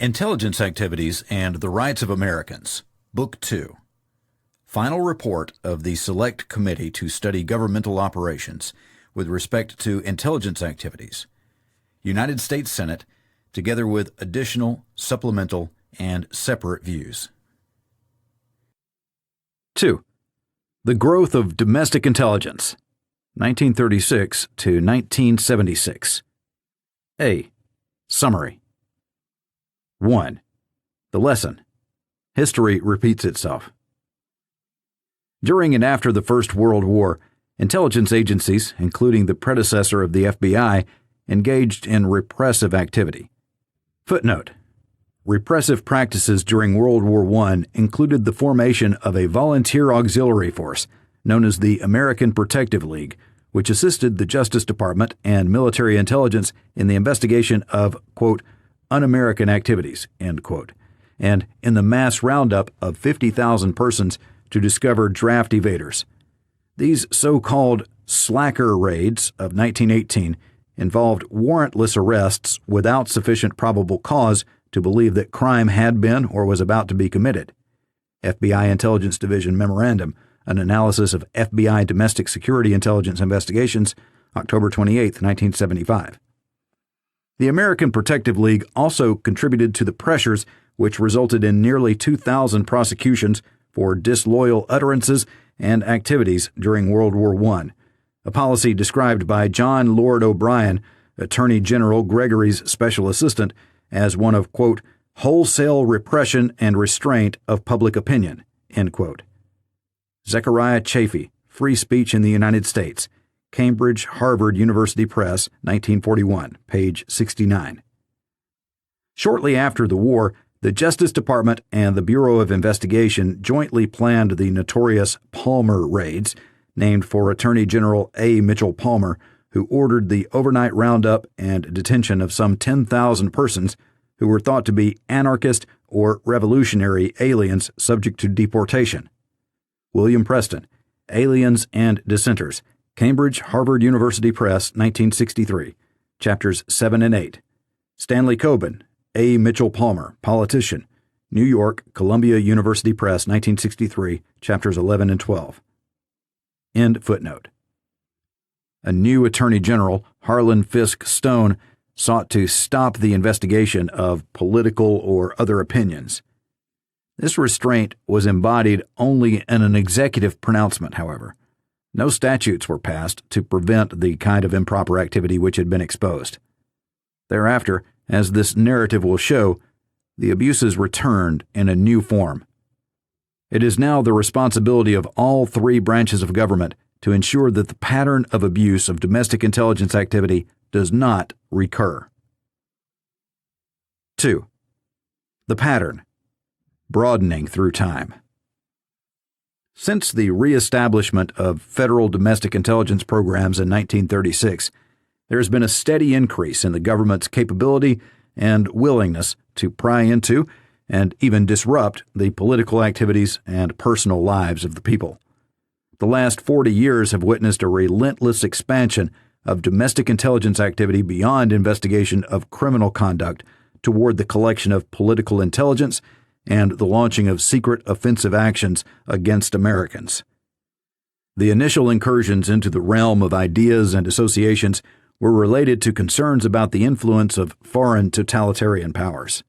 Intelligence Activities and the Rights of Americans, Book 2. Final Report of the Select Committee to Study Governmental Operations with respect to intelligence activities. United States Senate, together with additional, supplemental, and separate views. 2. The Growth of Domestic Intelligence, 1936 to 1976. A. Summary. 1. The lesson. History repeats itself. During and after the First World War, intelligence agencies, including the predecessor of the FBI, engaged in repressive activity. Footnote: repressive practices during World War I included the formation of a volunteer auxiliary force known as the American Protective League, which assisted the Justice Department and military intelligence in the investigation of, quote, un-American activities, end quote, and in the mass roundup of 50,000 persons to discover draft evaders. These so-called slacker raids of 1918 involved warrantless arrests without sufficient probable cause to believe that crime had been or was about to be committed. FBI Intelligence Division Memorandum, an analysis of FBI domestic security intelligence investigations, October 28, 1975. The American Protective League also contributed to the pressures which resulted in nearly 2,000 prosecutions for disloyal utterances and activities during World War I, a policy described by John Lord O'Brien, Attorney General Gregory's special assistant, as one of, quote, wholesale repression and restraint of public opinion, end quote. Zechariah Chafee, Free Speech in the United States, Cambridge Harvard University Press, 1941, page 69. Shortly after the war, the Justice Department and the Bureau of Investigation jointly planned the notorious Palmer raids, named for Attorney General A. Mitchell Palmer, who ordered the overnight roundup and detention of some 10,000 persons who were thought to be anarchist or revolutionary aliens subject to deportation. William Preston, Aliens and Dissenters, Cambridge Harvard University Press, 1963, chapters 7 and 8. Stanley Coben, A. Mitchell Palmer, Politician, New York, Columbia University Press, 1963, chapters 11 and 12. End footnote. A new Attorney General, Harlan Fiske Stone, sought to stop the investigation of political or other opinions. This restraint was embodied only in an executive pronouncement, however. No statutes were passed to prevent the kind of improper activity which had been exposed. Thereafter, as this narrative will show, the abuses returned in a new form. It is now the responsibility of all three branches of government to ensure that the pattern of abuse of domestic intelligence activity does not recur. 2. The pattern, broadening through time. Since the reestablishment of federal domestic intelligence programs in 1936, there has been a steady increase in the government's capability and willingness to pry into and even disrupt the political activities and personal lives of the people. The last 40 years have witnessed a relentless expansion of domestic intelligence activity beyond investigation of criminal conduct toward the collection of political intelligence and the launching of secret offensive actions against Americans. The initial incursions into the realm of ideas and associations were related to concerns about the influence of foreign totalitarian powers.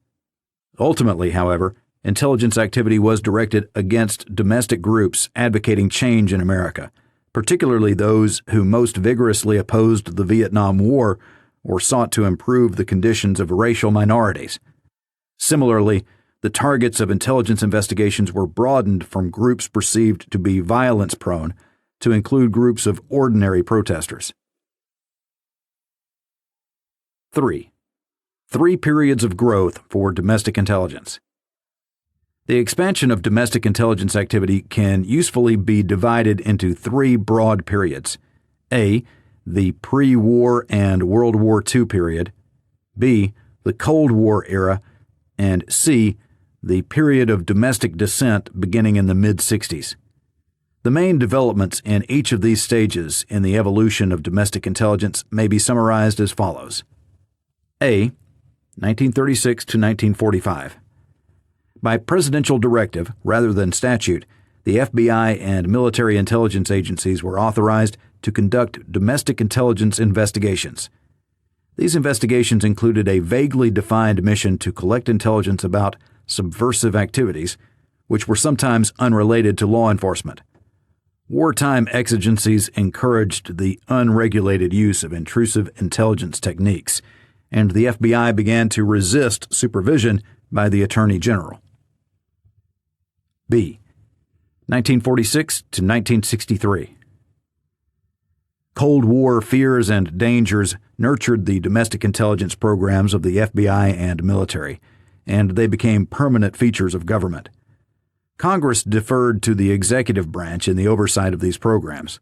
Ultimately, however, intelligence activity was directed against domestic groups advocating change in America, particularly those who most vigorously opposed the Vietnam War or sought to improve the conditions of racial minorities. Similarly, the targets of intelligence investigations were broadened from groups perceived to be violence-prone to include groups of ordinary protesters. 3. Three periods of growth for domestic intelligence. The expansion of domestic intelligence activity can usefully be divided into three broad periods. A. The pre-war and World War II period. B. The Cold War era. And C. The period of domestic dissent beginning in the mid-60s. The main developments in each of these stages in the evolution of domestic intelligence may be summarized as follows. A. 1936 to 1945. By presidential directive, rather than statute, the FBI and military intelligence agencies were authorized to conduct domestic intelligence investigations. These investigations included a vaguely defined mission to collect intelligence about subversive activities, which were sometimes unrelated to law enforcement. Wartime exigencies encouraged the unregulated use of intrusive intelligence techniques, and the FBI began to resist supervision by the Attorney General. B. 1946 to 1963. Cold War fears and dangers nurtured the domestic intelligence programs of the FBI and military, and they became permanent features of government. Congress deferred to the executive branch in the oversight of these programs.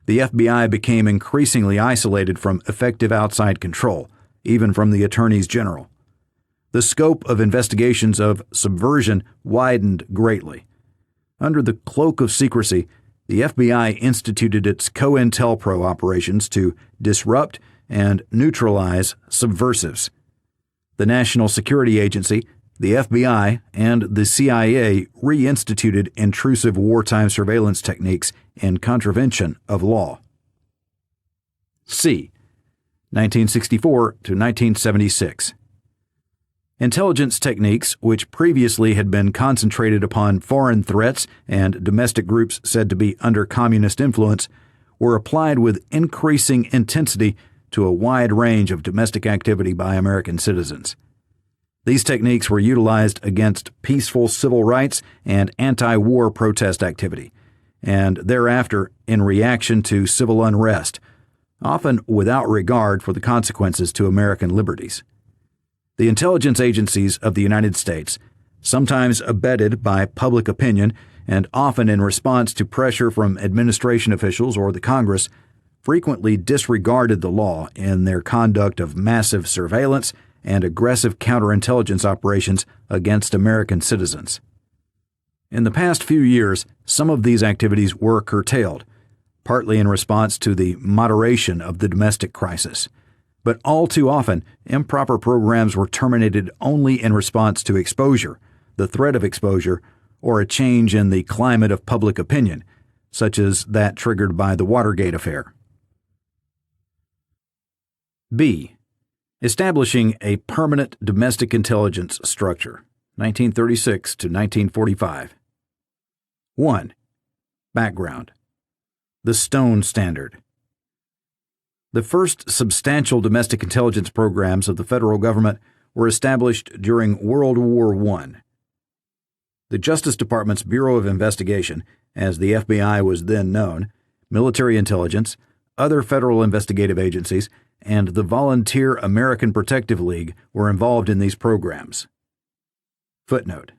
The FBI became increasingly isolated from effective outside control, even from the attorneys general. The scope of investigations of subversion widened greatly. Under the cloak of secrecy, the FBI instituted its COINTELPRO operations to disrupt and neutralize subversives. The National Security Agency, the FBI, and the CIA reinstituted intrusive wartime surveillance techniques in contravention of law. C. 1964 to 1976. Intelligence techniques, which previously had been concentrated upon foreign threats and domestic groups said to be under communist influence, were applied with increasing intensity to a wide range of domestic activity by American citizens. These techniques were utilized against peaceful civil rights and anti-war protest activity, and thereafter in reaction to civil unrest, often without regard for the consequences to American liberties. The intelligence agencies of the United States, sometimes abetted by public opinion and often in response to pressure from administration officials or the Congress, frequently disregarded the law in their conduct of massive surveillance and aggressive counterintelligence operations against American citizens. In the past few years, some of these activities were curtailed, partly in response to the moderation of the domestic crisis. But all too often, improper programs were terminated only in response to exposure, the threat of exposure, or a change in the climate of public opinion, such as that triggered by the Watergate affair. B. Establishing a permanent domestic intelligence structure, 1936 to 1945. 1. Background. The Stone Standard. The first substantial domestic intelligence programs of the federal government were established during World War I. The Justice Department's Bureau of Investigation, as the FBI was then known, military intelligence, other federal investigative agencies, and the Volunteer American Protective League were involved in these programs. Footnote.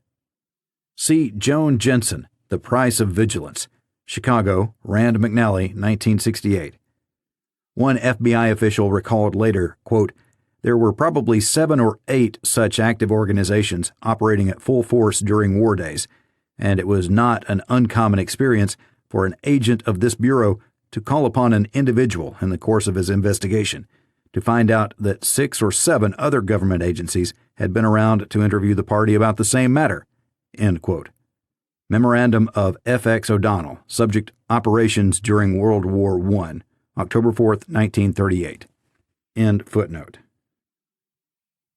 See Joan Jensen, The Price of Vigilance, Chicago, Rand McNally, 1968. One FBI official recalled later, quote, "There were probably 7 or 8 such active organizations operating at full force during war days, and it was not an uncommon experience for an agent of this bureau to call upon an individual in the course of his investigation to find out that 6 or 7 other government agencies had been around to interview the party about the same matter." End quote. Memorandum of F.X. O'Donnell, subject Operations during World War I, October 4, 1938. End footnote.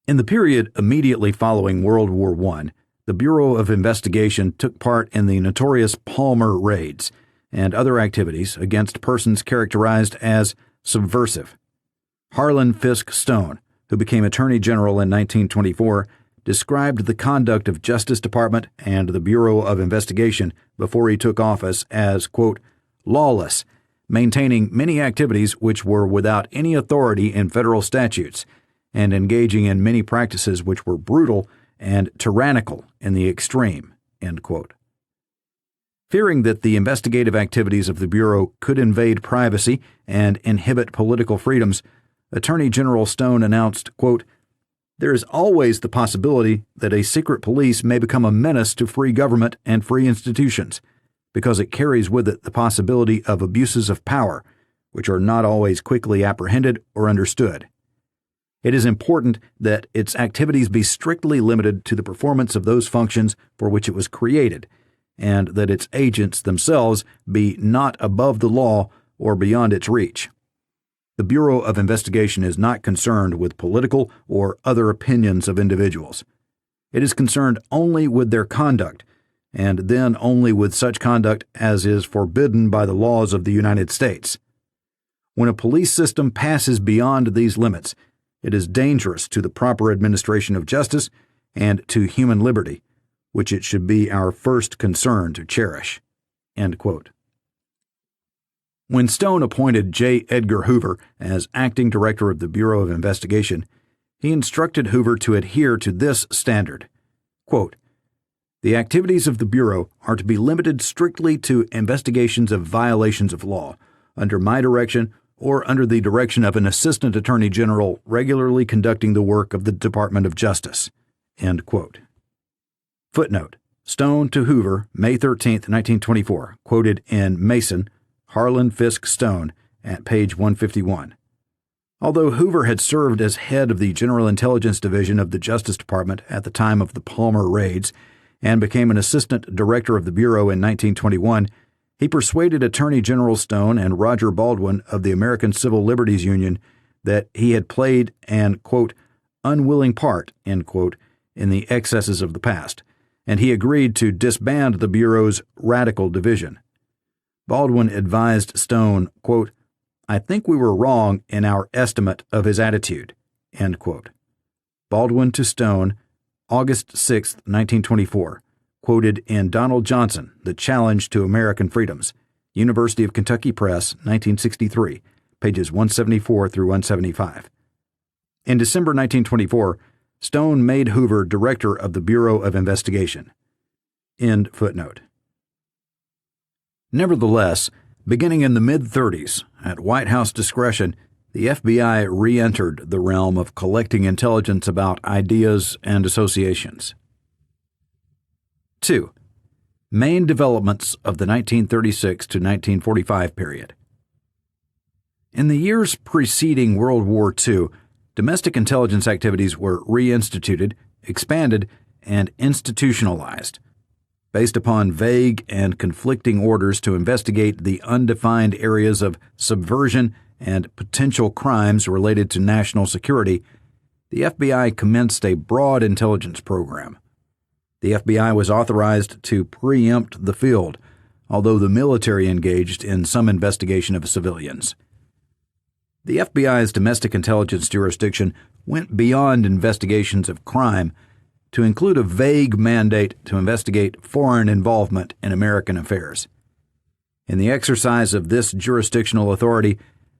In the period immediately following World War I, the Bureau of Investigation took part in the notorious Palmer raids and other activities against persons characterized as subversive. Harlan Fiske Stone, who became Attorney General in 1924, described the conduct of Justice Department and the Bureau of Investigation before he took office as, quote, "lawless, maintaining many activities which were without any authority in federal statutes, and engaging in many practices which were brutal and tyrannical in the extreme." End quote. Fearing that the investigative activities of the Bureau could invade privacy and inhibit political freedoms, Attorney General Stone announced, quote, "There is always the possibility that a secret police may become a menace to free government and free institutions, because it carries with it the possibility of abuses of power, which are not always quickly apprehended or understood. It is important that its activities be strictly limited to the performance of those functions for which it was created, and that its agents themselves be not above the law or beyond its reach. The Bureau of Investigation is not concerned with political or other opinions of individuals. It is concerned only with their conduct, and then only with such conduct as is forbidden by the laws of the United States. When a police system passes beyond these limits, it is dangerous to the proper administration of justice and to human liberty, which it should be our first concern to cherish." End quote. When Stone appointed J. Edgar Hoover as acting director of the Bureau of Investigation, he instructed Hoover to adhere to this standard. Quote, "The activities of the Bureau are to be limited strictly to investigations of violations of law, under my direction or under the direction of an Assistant Attorney General regularly conducting the work of the Department of Justice." End quote. Footnote: Stone to Hoover, May 13, 1924, quoted in Mason, Harlan Fiske Stone, at page 151. Although Hoover had served as head of the General Intelligence Division of the Justice Department at the time of the Palmer raids and became an assistant director of the Bureau in 1921, he persuaded Attorney General Stone and Roger Baldwin of the American Civil Liberties Union that he had played an, quote, "unwilling part," end quote, in the excesses of the past, and he agreed to disband the Bureau's radical division. Baldwin advised Stone, quote, "I think we were wrong in our estimate of his attitude," end quote. Baldwin to Stone, August 6, 1924, quoted in Donald Johnson, The Challenge to American Freedoms, University of Kentucky Press, 1963, pages 174 through 175. In December 1924, Stone made Hoover director of the Bureau of Investigation. End footnote. Nevertheless, beginning in the mid-30s, at White House discretion, the FBI re-entered the realm of collecting intelligence about ideas and associations. 2. Main developments of the 1936 to 1945 period. In the years preceding World War II, domestic intelligence activities were reinstituted, expanded, and institutionalized, based upon vague and conflicting orders to investigate the undefined areas of subversion and potential crimes related to national security. The FBI commenced a broad intelligence program. The FBI was authorized to preempt the field, although the military engaged in some investigation of civilians. The FBI's domestic intelligence jurisdiction went beyond investigations of crime to include a vague mandate to investigate foreign involvement in American affairs. In the exercise of this jurisdictional authority,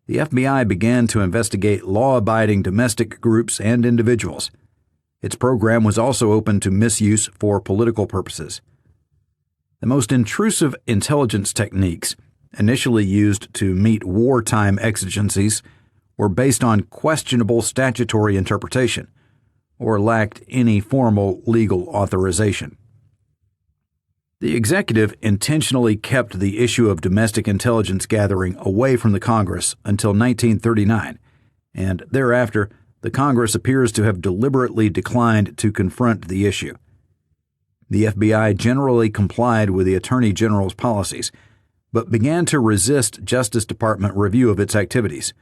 the FBI began to investigate law-abiding domestic groups and individuals. Its program was also open to misuse for political purposes. The most intrusive intelligence techniques, initially used to meet wartime exigencies, were based on questionable statutory interpretation or lacked any formal legal authorization. The executive intentionally kept the issue of domestic intelligence gathering away from the Congress until 1939, and thereafter the Congress appears to have deliberately declined to confront the issue. The FBI generally complied with the Attorney General's policies, but began to resist Justice Department review of its activities.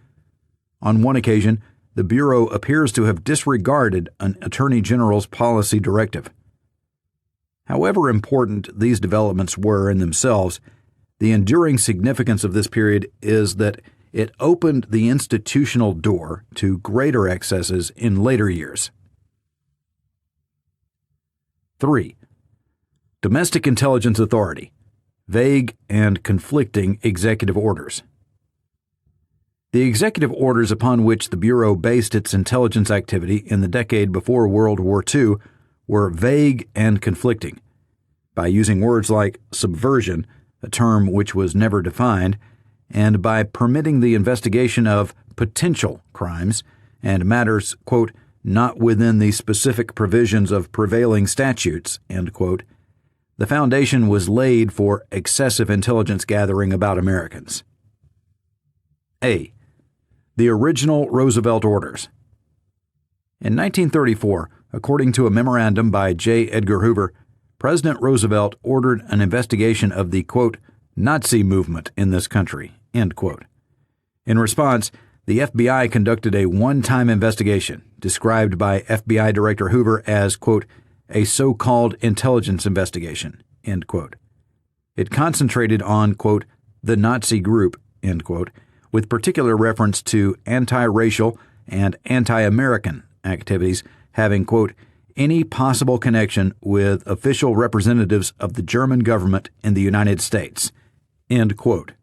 On one occasion, the Bureau appears to have disregarded an Attorney General's policy directive. However important these developments were in themselves, the enduring significance of this period is that it opened the institutional door to greater excesses in later years. 3. Domestic Intelligence Authority, vague and conflicting executive orders. The executive orders upon which the Bureau based its intelligence activity in the decade before World War II were vague and conflicting. By using words like subversion, a term which was never defined, and by permitting the investigation of potential crimes and matters, quote, not within the specific provisions of prevailing statutes, end quote, the foundation was laid for excessive intelligence gathering about Americans. A. The original Roosevelt orders. In 1934, according to a memorandum by J. Edgar Hoover, President Roosevelt ordered an investigation of the, quote, Nazi movement in this country, end quote. In response, the FBI conducted a one-time investigation, described by FBI Director Hoover as, quote, a so-called intelligence investigation, end quote. It concentrated on, quote, the Nazi group, end quote, with particular reference to anti-racial and anti-American activities having, quote, any possible connection with official representatives of the German government in the United States, end quote.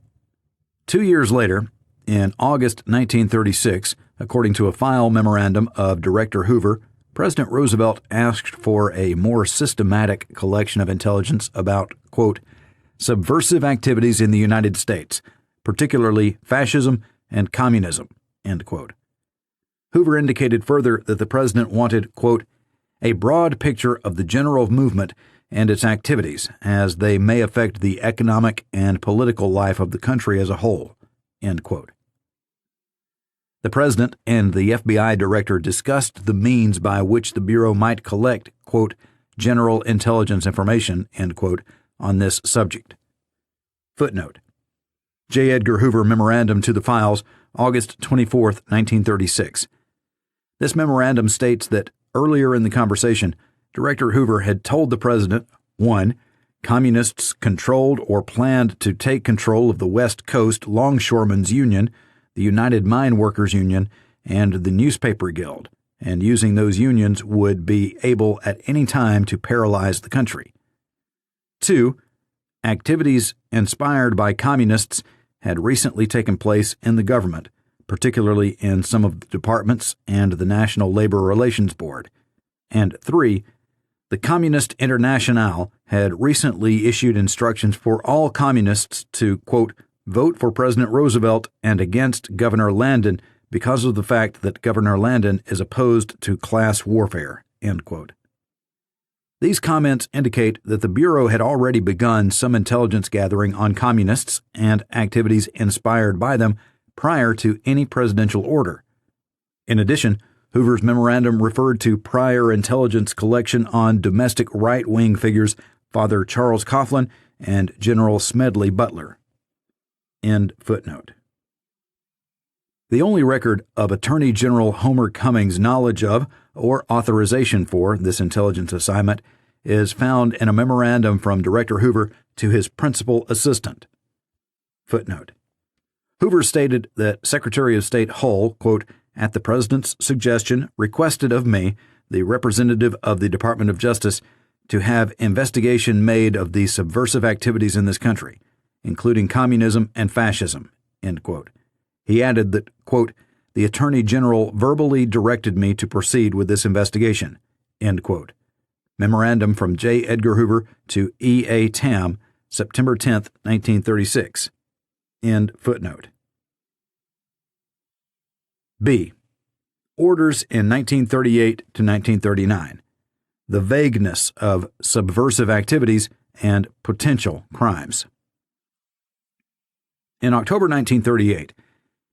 2 years later, in August 1936, according to a file memorandum of Director Hoover, President Roosevelt asked for a more systematic collection of intelligence about, quote, subversive activities in the United States, particularly fascism and communism, end quote. Hoover indicated further that the president wanted, quote, a broad picture of the general movement and its activities as they may affect the economic and political life of the country as a whole, end quote. The president and the FBI director discussed the means by which the Bureau might collect, quote, general intelligence information, end quote, on this subject. Footnote. J. Edgar Hoover Memorandum to the Files, August 24, 1936. This memorandum states that earlier in the conversation, Director Hoover had told the president, 1. Communists controlled or planned to take control of the West Coast Longshoremen's Union, the United Mine Workers Union, and the Newspaper Guild, and using those unions would be able at any time to paralyze the country. 2. Activities inspired by communists had recently taken place in the government, particularly in some of the departments and the National Labor Relations Board. And 3. The Communist Internationale had recently issued instructions for all communists to, quote, vote for President Roosevelt and against Governor Landon because of the fact that Governor Landon is opposed to class warfare, end quote. These comments indicate that the Bureau had already begun some intelligence gathering on communists and activities inspired by them prior to any presidential order. In addition, Hoover's memorandum referred to prior intelligence collection on domestic right-wing figures Father Charles Coughlin and General Smedley Butler. End footnote. The only record of Attorney General Homer Cummings' knowledge of or authorization for this intelligence assignment is found in a memorandum from Director Hoover to his principal assistant. Footnote. Hoover stated that Secretary of State Hull, quote, at the President's suggestion, requested of me, the representative of the Department of Justice, to have investigation made of the subversive activities in this country, including communism and fascism, end quote. He added that, quote, the Attorney General verbally directed me to proceed with this investigation, end quote. Memorandum from J. Edgar Hoover to E. A. Tam, September 10, 1936. End footnote. B. Orders in 1938 to 1939. The vagueness of subversive activities and potential crimes. In October 1938,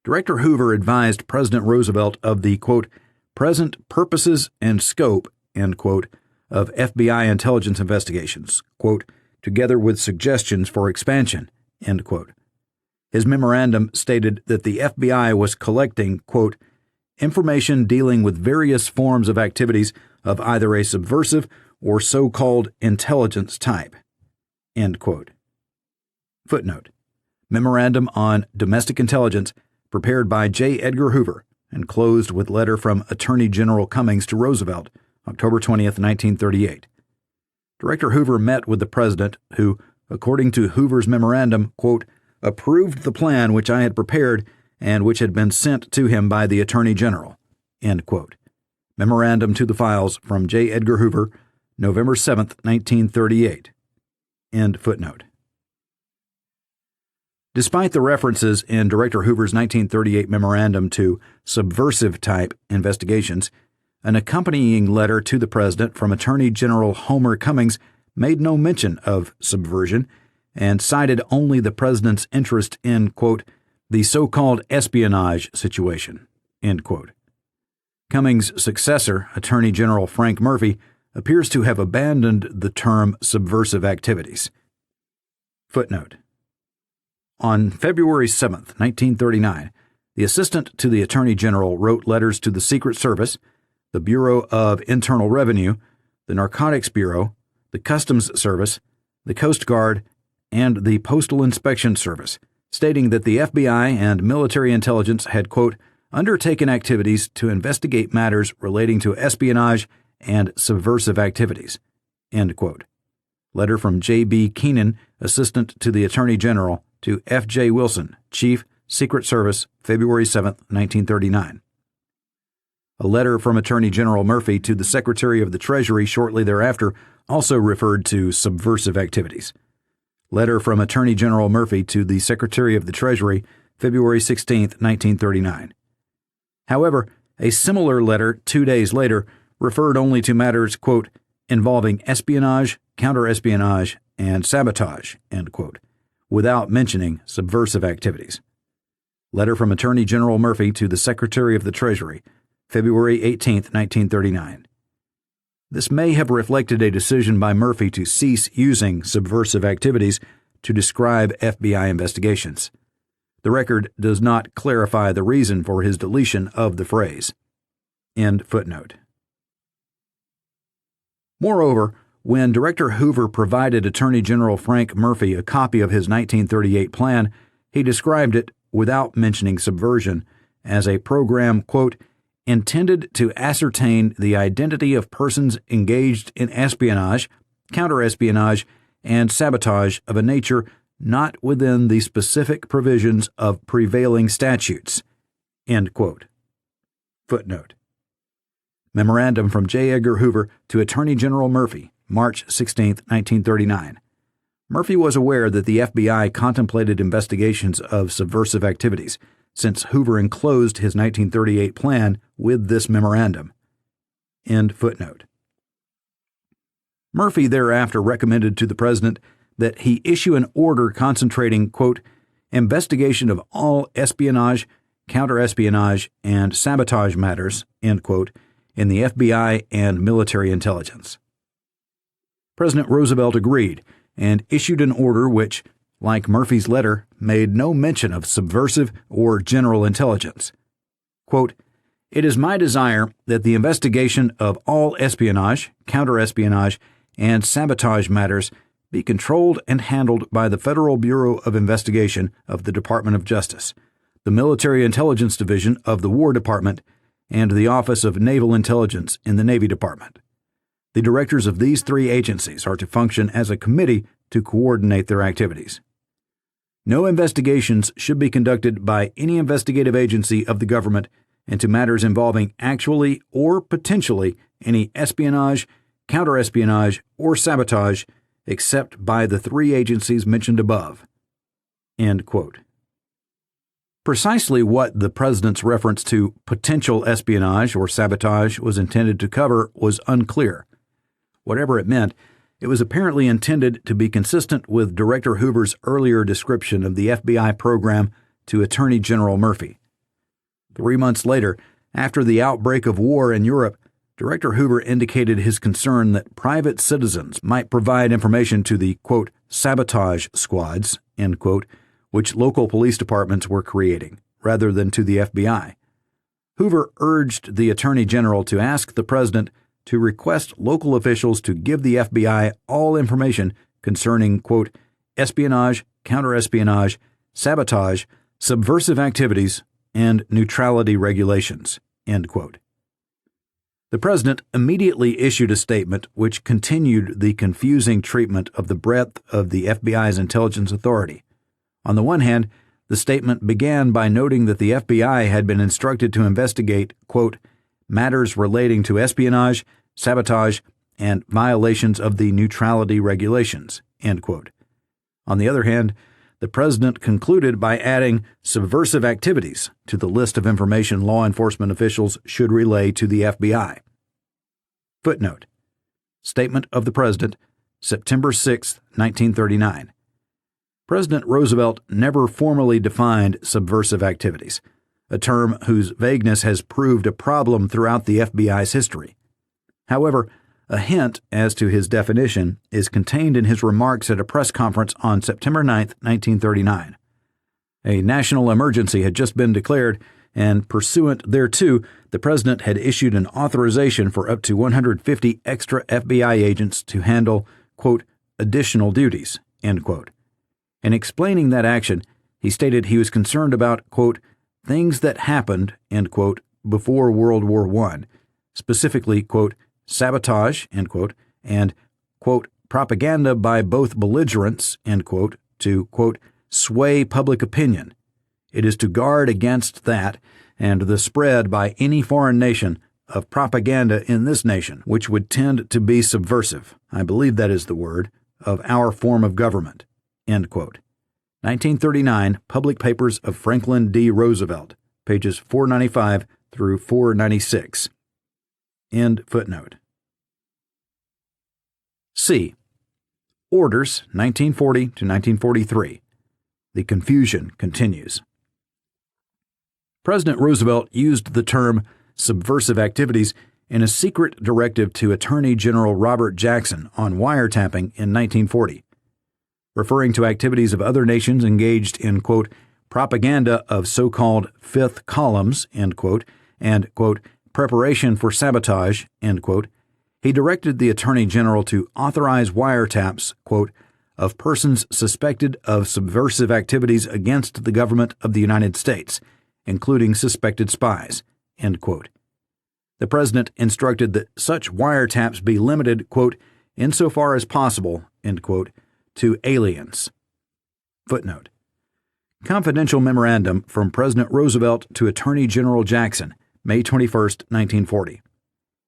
Director Hoover advised President Roosevelt of the, quote, present purposes and scope, end quote, of FBI intelligence investigations, quote, together with suggestions for expansion, end quote. His memorandum stated that the FBI was collecting, quote, information dealing with various forms of activities of either a subversive or so-called intelligence type, end quote. Footnote. Memorandum on Domestic Intelligence prepared by J. Edgar Hoover and closed with letter from Attorney General Cummings to Roosevelt, October 20, 1938. Director Hoover met with the President, who, according to Hoover's memorandum, quote, approved the plan which I had prepared and which had been sent to him by the Attorney General, end quote. Memorandum to the Files from J. Edgar Hoover, November 7, 1938. End footnote. Despite the references in Director Hoover's 1938 memorandum to subversive-type investigations, an accompanying letter to the President from Attorney General Homer Cummings made no mention of subversion and cited only the President's interest in, quote, the so-called espionage situation, end quote. Cummings' successor, Attorney General Frank Murphy, appears to have abandoned the term subversive activities. Footnote. On February 7, 1939, the Assistant to the Attorney General wrote letters to the Secret Service, the Bureau of Internal Revenue, the Narcotics Bureau, the Customs Service, the Coast Guard, and the Postal Inspection Service, stating that the FBI and military intelligence had, quote, undertaken activities to investigate matters relating to espionage and subversive activities, end quote. Letter from J.B. Keenan, Assistant to the Attorney General, to F.J. Wilson, Chief, Secret Service, February 7, 1939. A letter from Attorney General Murphy to the Secretary of the Treasury shortly thereafter also referred to subversive activities. Letter from Attorney General Murphy to the Secretary of the Treasury, February 16, 1939. However, a similar letter 2 days later referred only to matters, quote, involving espionage, counterespionage, and sabotage, end quote, without mentioning subversive activities. Letter from Attorney General Murphy to the Secretary of the Treasury, February 18, 1939. This may have reflected a decision by Murphy to cease using subversive activities to describe FBI investigations. The record does not clarify the reason for his deletion of the phrase. End footnote. Moreover, when Director Hoover provided Attorney General Frank Murphy a copy of his 1938 plan, he described it, without mentioning subversion, as a program, quote, intended to ascertain the identity of persons engaged in espionage, counterespionage, and sabotage of a nature not within the specific provisions of prevailing statutes, end quote. Footnote. Memorandum from J. Edgar Hoover to Attorney General Murphy, March 16, 1939. Murphy was aware that the FBI contemplated investigations of subversive activities, since Hoover enclosed his 1938 plan with this memorandum. End footnote. Murphy thereafter recommended to the President that he issue an order concentrating, quote, investigation of all espionage, counterespionage, and sabotage matters, end quote, in the FBI and military intelligence. President Roosevelt agreed and issued an order which, like Murphy's letter, made no mention of subversive or general intelligence. Quote, it is my desire that the investigation of all espionage, counterespionage, and sabotage matters be controlled and handled by the Federal Bureau of Investigation of the Department of Justice, the Military Intelligence Division of the War Department, and the Office of Naval Intelligence in the Navy Department. The directors of these three agencies are to function as a committee to coordinate their activities. No investigations should be conducted by any investigative agency of the government into matters involving actually or potentially any espionage, counterespionage, or sabotage except by the three agencies mentioned above. End quote. Precisely what the President's reference to potential espionage or sabotage was intended to cover was unclear. Whatever it meant, it was apparently intended to be consistent with Director Hoover's earlier description of the FBI program to Attorney General Murphy. 3 months later, after the outbreak of war in Europe, Director Hoover indicated his concern that private citizens might provide information to the, quote, sabotage squads, end quote, which local police departments were creating, rather than to the FBI. Hoover urged the Attorney General to ask the President to request local officials to give the FBI all information concerning, quote, espionage, counterespionage, sabotage, subversive activities, and neutrality regulations, end quote. The President immediately issued a statement which continued the confusing treatment of the breadth of the FBI's intelligence authority. On the one hand, the statement began by noting that the FBI had been instructed to investigate, quote, matters relating to espionage, sabotage, and violations of the neutrality regulations, end quote. On the other hand, the President concluded by adding subversive activities to the list of information law enforcement officials should relay to the FBI. Footnote. Statement of the President, September 6, 1939. President Roosevelt never formally defined subversive activities. a term whose vagueness has proved a problem throughout the FBI's history. However, a hint as to his definition is contained in his remarks at a press conference on September 9, 1939. A national emergency had just been declared, and pursuant thereto, the President had issued an authorization for up to 150 extra FBI agents to handle, quote, additional duties, end quote. In explaining that action, he stated he was concerned about, quote, things that happened, end quote, before World War I, specifically, quote, sabotage, end quote, and, quote, propaganda by both belligerents, end quote, to, quote, sway public opinion. It is to guard against that and the spread by any foreign nation of propaganda in this nation, which would tend to be subversive, I believe that is the word, of our form of government, end quote. 1939, Public Papers of Franklin D. Roosevelt, pages 495 through 496. End footnote. C. Orders, 1940 to 1943. The confusion continues. President Roosevelt used the term subversive activities in a secret directive to Attorney General Robert Jackson on wiretapping in 1940, referring to activities of other nations engaged in, quote, propaganda of so-called fifth columns, end quote, and, quote, preparation for sabotage, end quote. He directed the Attorney General to authorize wiretaps, quote, of persons suspected of subversive activities against the government of the United States, including suspected spies, end quote. The President instructed that such wiretaps be limited, quote, insofar as possible, end quote, to aliens. Footnote. Confidential Memorandum from President Roosevelt to Attorney General Jackson, May 21, 1940.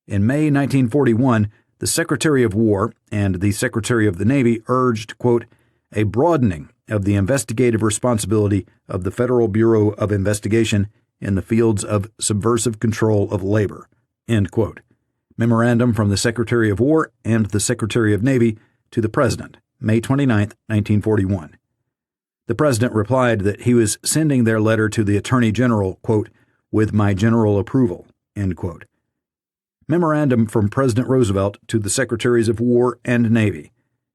In May 1941, the Secretary of War and the Secretary of the Navy urged, quote, a broadening of the investigative responsibility of the Federal Bureau of Investigation in the fields of subversive control of labor, end quote. Memorandum from the Secretary of War and the Secretary of Navy to the President, May 29, 1941. The President replied that he was sending their letter to the Attorney General, quote, with my general approval, end quote. Memorandum from President Roosevelt to the Secretaries of War and Navy,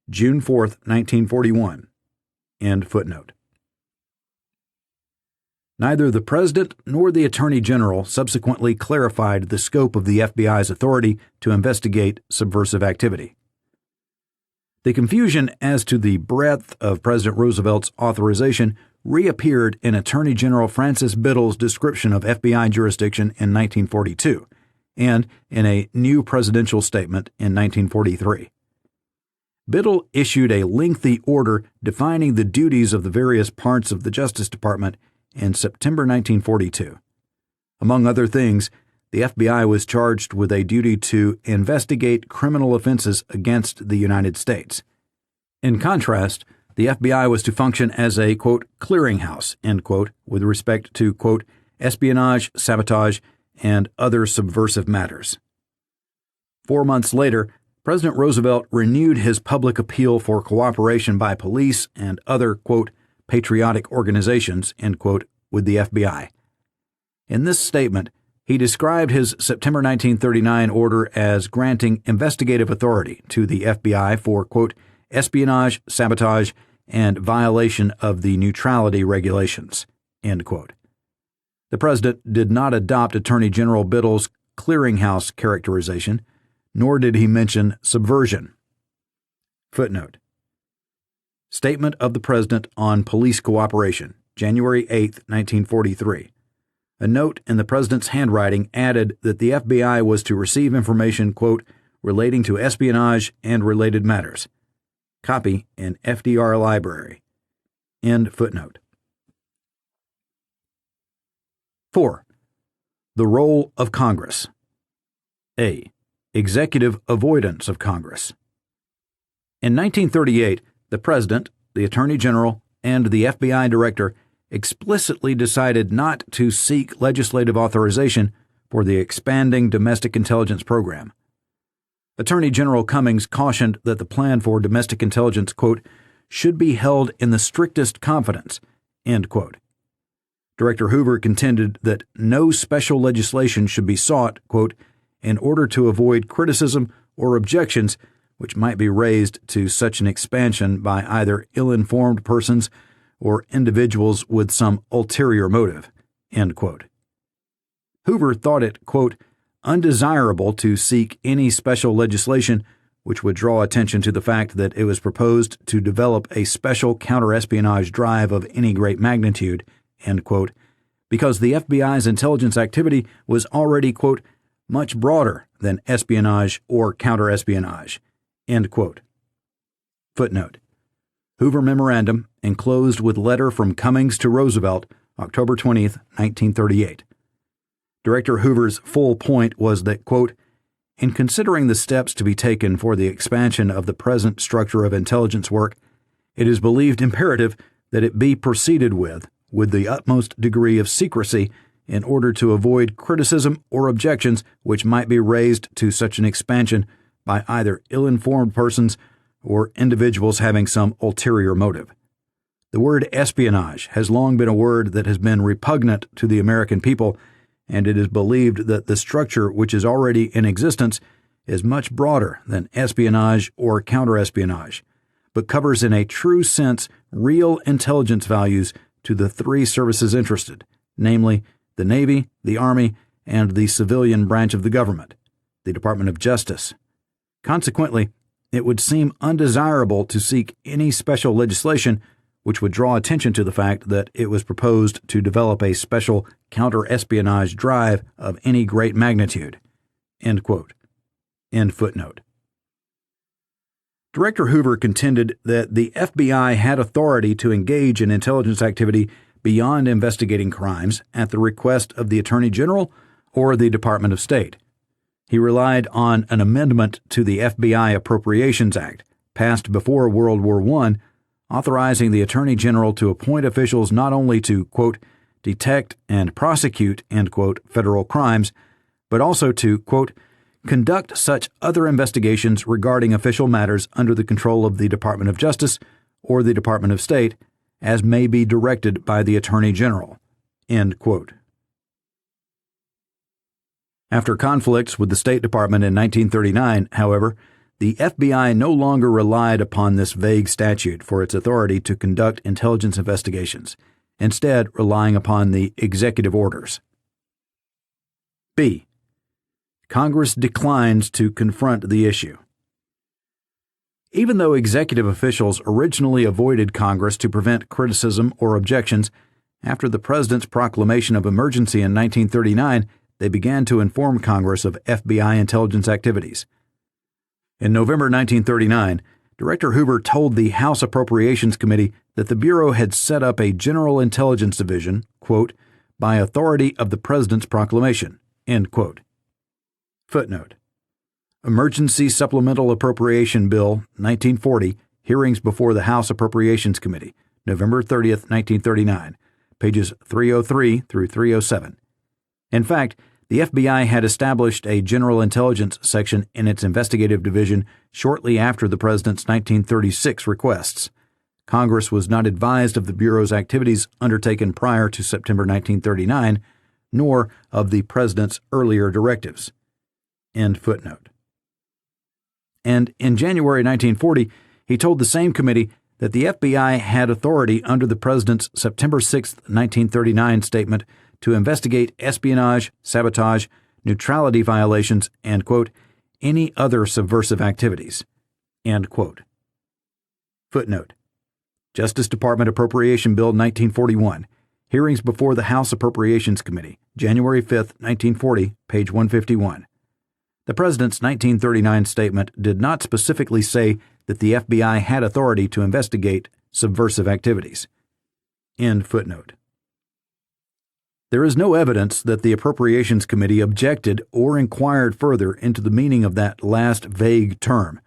June 4, 1941. End footnote. Neither the President nor the Attorney General subsequently clarified the scope of the FBI's authority to investigate subversive activity. The confusion as to the breadth of President Roosevelt's authorization reappeared in Attorney General Francis Biddle's description of FBI jurisdiction in 1942 and in a new presidential statement in 1943. Biddle issued a lengthy order defining the duties of the various parts of the Justice Department in September 1942. Among other things, the FBI was charged with a duty to investigate criminal offenses against the United States. In contrast, the FBI was to function as a, quote, clearinghouse, end quote, with respect to, quote, espionage, sabotage, and other subversive matters. 4 months later, President Roosevelt renewed his public appeal for cooperation by police and other, quote, patriotic organizations, end quote, with the FBI. In this statement, he described his September 1939 order as granting investigative authority to the FBI for, quote, espionage, sabotage, and violation of the neutrality regulations, end quote. The President did not adopt Attorney General Biddle's clearinghouse characterization, nor did he mention subversion. Footnote. Statement of the President on Police Cooperation, January 8, 1943. A note in the President's handwriting added that the FBI was to receive information, quote, relating to espionage and related matters. Copy in FDR Library. End footnote. 4. The role of Congress. A. Executive avoidance of Congress. In 1938, the President, the Attorney General, and the FBI Director explicitly decided not to seek legislative authorization for the expanding domestic intelligence program. Attorney General Cummings cautioned that the plan for domestic intelligence, quote, should be held in the strictest confidence, end quote. Director Hoover contended that no special legislation should be sought, quote, in order to avoid criticism or objections which might be raised to such an expansion by either ill-informed persons or individuals with some ulterior motive, end quote. Hoover thought it, quote, undesirable to seek any special legislation which would draw attention to the fact that it was proposed to develop a special counterespionage drive of any great magnitude, end quote, because the FBI's intelligence activity was already, quote, much broader than espionage or counterespionage, end quote. Footnote. Hoover Memorandum enclosed with letter from Cummings to Roosevelt, October 20, 1938. Director Hoover's full point was that, quote, in considering the steps to be taken for the expansion of the present structure of intelligence work, it is believed imperative that it be proceeded with the utmost degree of secrecy in order to avoid criticism or objections which might be raised to such an expansion by either ill-informed persons or individuals having some ulterior motive. The word espionage has long been a word that has been repugnant to the American people, and it is believed that the structure which is already in existence is much broader than espionage or counterespionage, but covers in a true sense real intelligence values to the three services interested, namely the Navy, the Army, and the civilian branch of the government, the Department of Justice. Consequently, it would seem undesirable to seek any special legislation which would draw attention to the fact that it was proposed to develop a special counter-espionage drive of any great magnitude, end quote. End footnote. Director Hoover contended that the FBI had authority to engage in intelligence activity beyond investigating crimes at the request of the Attorney General or the Department of State. He relied on an amendment to the FBI Appropriations Act, passed before World War I, authorizing the Attorney General to appoint officials not only to, quote, detect and prosecute, end quote, federal crimes, but also to, quote, conduct such other investigations regarding official matters under the control of the Department of Justice or the Department of State as may be directed by the Attorney General, end quote. After conflicts with the State Department in 1939, however, the FBI no longer relied upon this vague statute for its authority to conduct intelligence investigations, instead relying upon the executive orders. B. Congress declines to confront the issue. Even though executive officials originally avoided Congress to prevent criticism or objections, after the President's proclamation of emergency in 1939, they began to inform Congress of FBI intelligence activities. In November 1939, Director Hoover told the House Appropriations Committee that the Bureau had set up a General Intelligence Division, quote, by authority of the President's proclamation, end quote. Footnote. Emergency Supplemental Appropriation Bill, 1940, hearings before the House Appropriations Committee, November 30, 1939, pages 303 through 307. In fact, the FBI had established a General Intelligence section in its investigative division shortly after the President's 1936 requests. Congress was not advised of the Bureau's activities undertaken prior to September 1939, nor of the President's earlier directives. End footnote. And in January 1940, he told the same committee that the FBI had authority under the President's September 6, 1939 statement to investigate espionage, sabotage, neutrality violations, and, quote, any other subversive activities, end quote. Footnote. Justice Department Appropriation Bill 1941, hearings before the House Appropriations Committee, January 5, 1940, page 151. The President's 1939 statement did not specifically say that the FBI had authority to investigate subversive activities. End footnote. There is no evidence that the Appropriations Committee objected or inquired further into the meaning of that last vague term,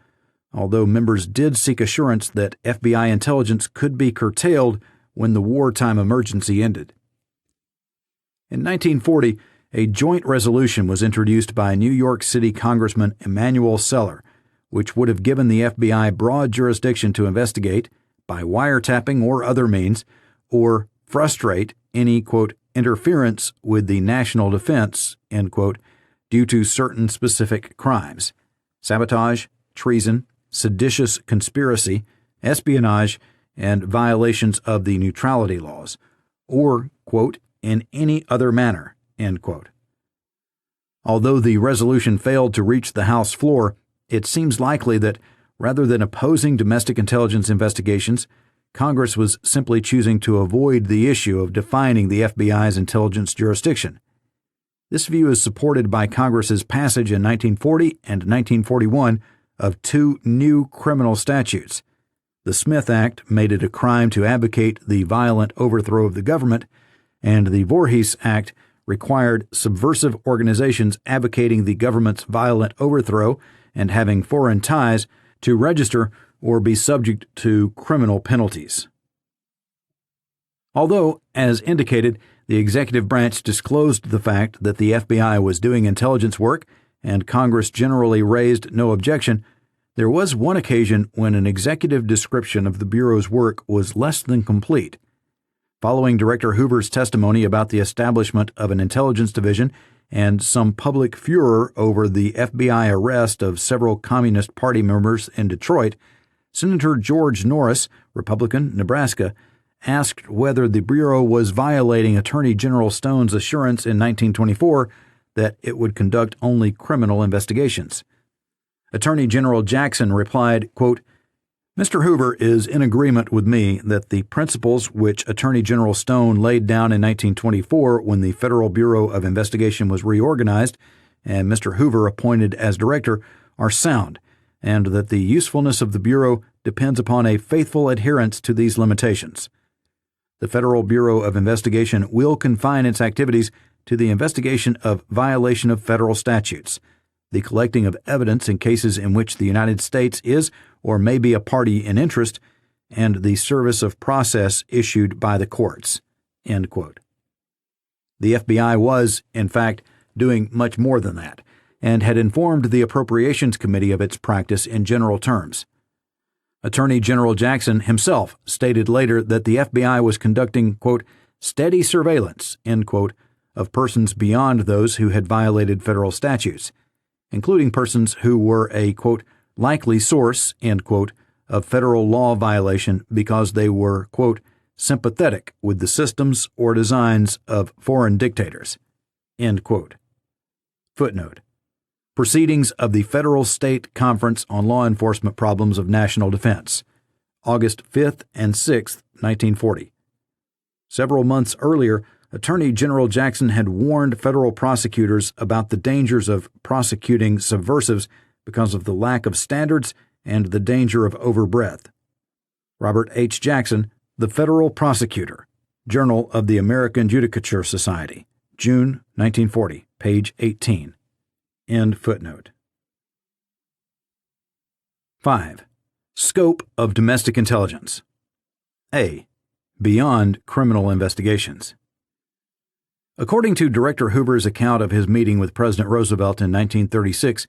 although members did seek assurance that FBI intelligence could be curtailed when the wartime emergency ended. In 1940, a joint resolution was introduced by New York City Congressman Emanuel Seller, which would have given the FBI broad jurisdiction to investigate, by wiretapping or other means, or frustrate any, quote, interference with the national defense, end quote, due to certain specific crimes: sabotage, treason, seditious conspiracy, espionage, and violations of the neutrality laws, or, quote, in any other manner, end quote. Although the resolution failed to reach the House floor, it seems likely that rather than opposing domestic intelligence investigations, Congress was simply choosing to avoid the issue of defining the FBI's intelligence jurisdiction. This view is supported by Congress's passage in 1940 and 1941 of two new criminal statutes. The Smith Act made it a crime to advocate the violent overthrow of the government, and the Voorhees Act required subversive organizations advocating the government's violent overthrow and having foreign ties to register or be subject to criminal penalties. Although, as indicated, the executive branch disclosed the fact that the FBI was doing intelligence work and Congress generally raised no objection, there was one occasion when an executive description of the Bureau's work was less than complete. Following Director Hoover's testimony about the establishment of an intelligence division and some public furor over the FBI arrest of several Communist Party members in Detroit, Senator George Norris, Republican, Nebraska, asked whether the Bureau was violating Attorney General Stone's assurance in 1924 that it would conduct only criminal investigations. Attorney General Jackson replied, quote, "Mr. Hoover is in agreement with me that the principles which Attorney General Stone laid down in 1924 when the Federal Bureau of Investigation was reorganized and Mr. Hoover appointed as director are sound, and that the usefulness of the Bureau depends upon a faithful adherence to these limitations. The Federal Bureau of Investigation will confine its activities to the investigation of violation of federal statutes, the collecting of evidence in cases in which the United States is or may be a party in interest, and the service of process issued by the courts." End quote. The FBI was, in fact, doing much more than that, and had informed the Appropriations Committee of its practice in general terms. Attorney General Jackson himself stated later that the FBI was conducting, quote, "steady surveillance," end quote, of persons beyond those who had violated federal statutes, including persons who were a, quote, "likely source," end quote, of federal law violation because they were, quote, "sympathetic with the systems or designs of foreign dictators," end quote. Footnote: Proceedings of the Federal-State Conference on Law Enforcement Problems of National Defense, August 5th and 6th, 1940. Several months earlier, Attorney General Jackson had warned federal prosecutors about the dangers of prosecuting subversives because of the lack of standards and the danger of overbreadth. Robert H. Jackson, The Federal Prosecutor, Journal of the American Judicature Society, June 1940, page 18. End footnote. 5. Scope of domestic intelligence. A. Beyond criminal investigations. According to Director Hoover's account of his meeting with President Roosevelt in 1936,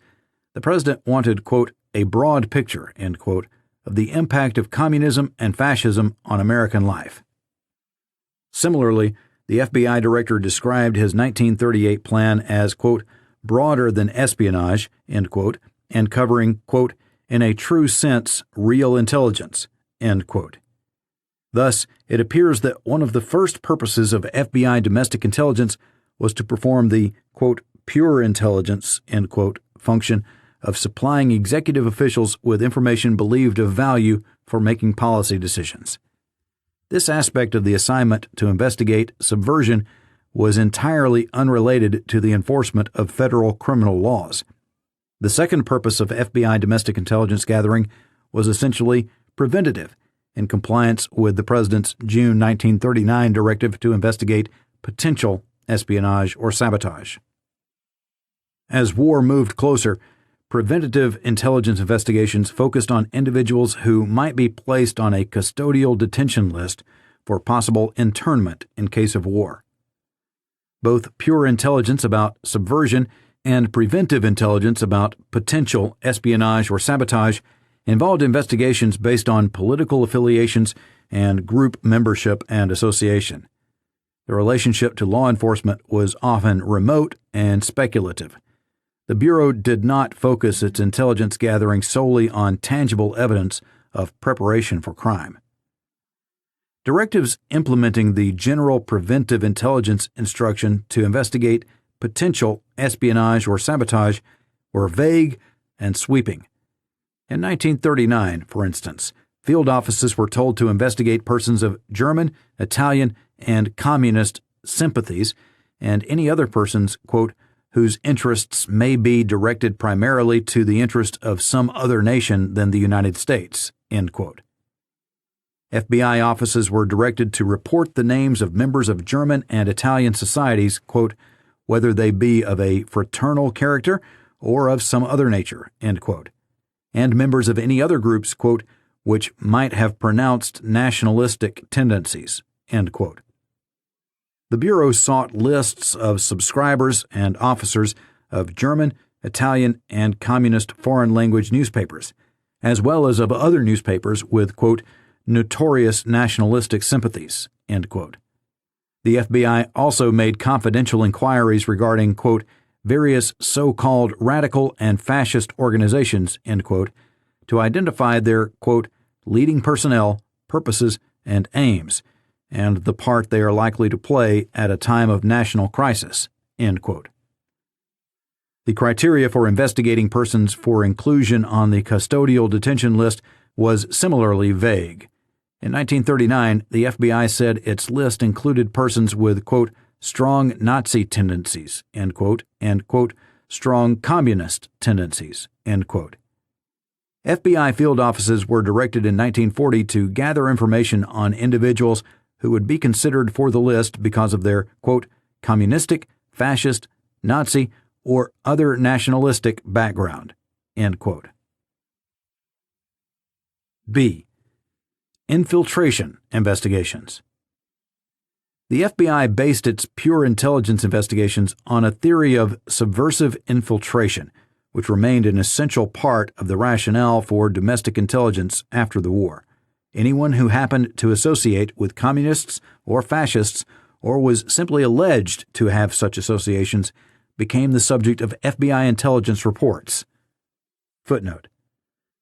the president wanted, quote, "a broad picture," end quote, of the impact of communism and fascism on American life. Similarly, the FBI director described his 1938 plan as, quote, "broader than espionage," end quote, and covering, quote, "in a true sense, real intelligence," end quote. Thus, it appears that one of the first purposes of FBI domestic intelligence was to perform the, quote, "pure intelligence," end quote, function of supplying executive officials with information believed of value for making policy decisions. This aspect of the assignment to investigate subversion was entirely unrelated to the enforcement of federal criminal laws. The second purpose of FBI domestic intelligence gathering was essentially preventative, in compliance with the President's June 1939 directive to investigate potential espionage or sabotage. As war moved closer, preventative intelligence investigations focused on individuals who might be placed on a custodial detention list for possible internment in case of war. Both pure intelligence about subversion and preventive intelligence about potential espionage or sabotage involved investigations based on political affiliations and group membership and association. The relationship to law enforcement was often remote and speculative. The Bureau did not focus its intelligence gathering solely on tangible evidence of preparation for crime. Directives implementing the General Preventive Intelligence Instruction to investigate potential espionage or sabotage were vague and sweeping. In 1939, for instance, field offices were told to investigate persons of German, Italian, and communist sympathies and any other persons, quote, whose interests may be directed primarily to the interest of some other nation than the United States, end quote. FBI offices were directed to report the names of members of German and Italian societies, quote, whether they be of a fraternal character or of some other nature, end quote, and members of any other groups, quote, which might have pronounced nationalistic tendencies, end quote. The Bureau sought lists of subscribers and officers of German, Italian, and communist foreign language newspapers, as well as of other newspapers with, quote, notorious nationalistic sympathies, end quote. The FBI also made confidential inquiries regarding, quote, various so-called radical and fascist organizations, end quote, to identify their, quote, leading personnel, purposes, and aims, and the part they are likely to play at a time of national crisis, end quote. The criteria for investigating persons for inclusion on the custodial detention list was similarly vague. In 1939, the FBI said its list included persons with, quote, strong Nazi tendencies, end quote, and, quote, strong communist tendencies, end quote. FBI field offices were directed in 1940 to gather information on individuals who would be considered for the list because of their, quote, communistic, fascist, Nazi, or other nationalistic background, end quote. B. Infiltration investigations. The FBI based its pure intelligence investigations on a theory of subversive infiltration, which remained an essential part of the rationale for domestic intelligence after the war. Anyone who happened to associate with communists or fascists or was simply alleged to have such associations became the subject of FBI intelligence reports. Footnote.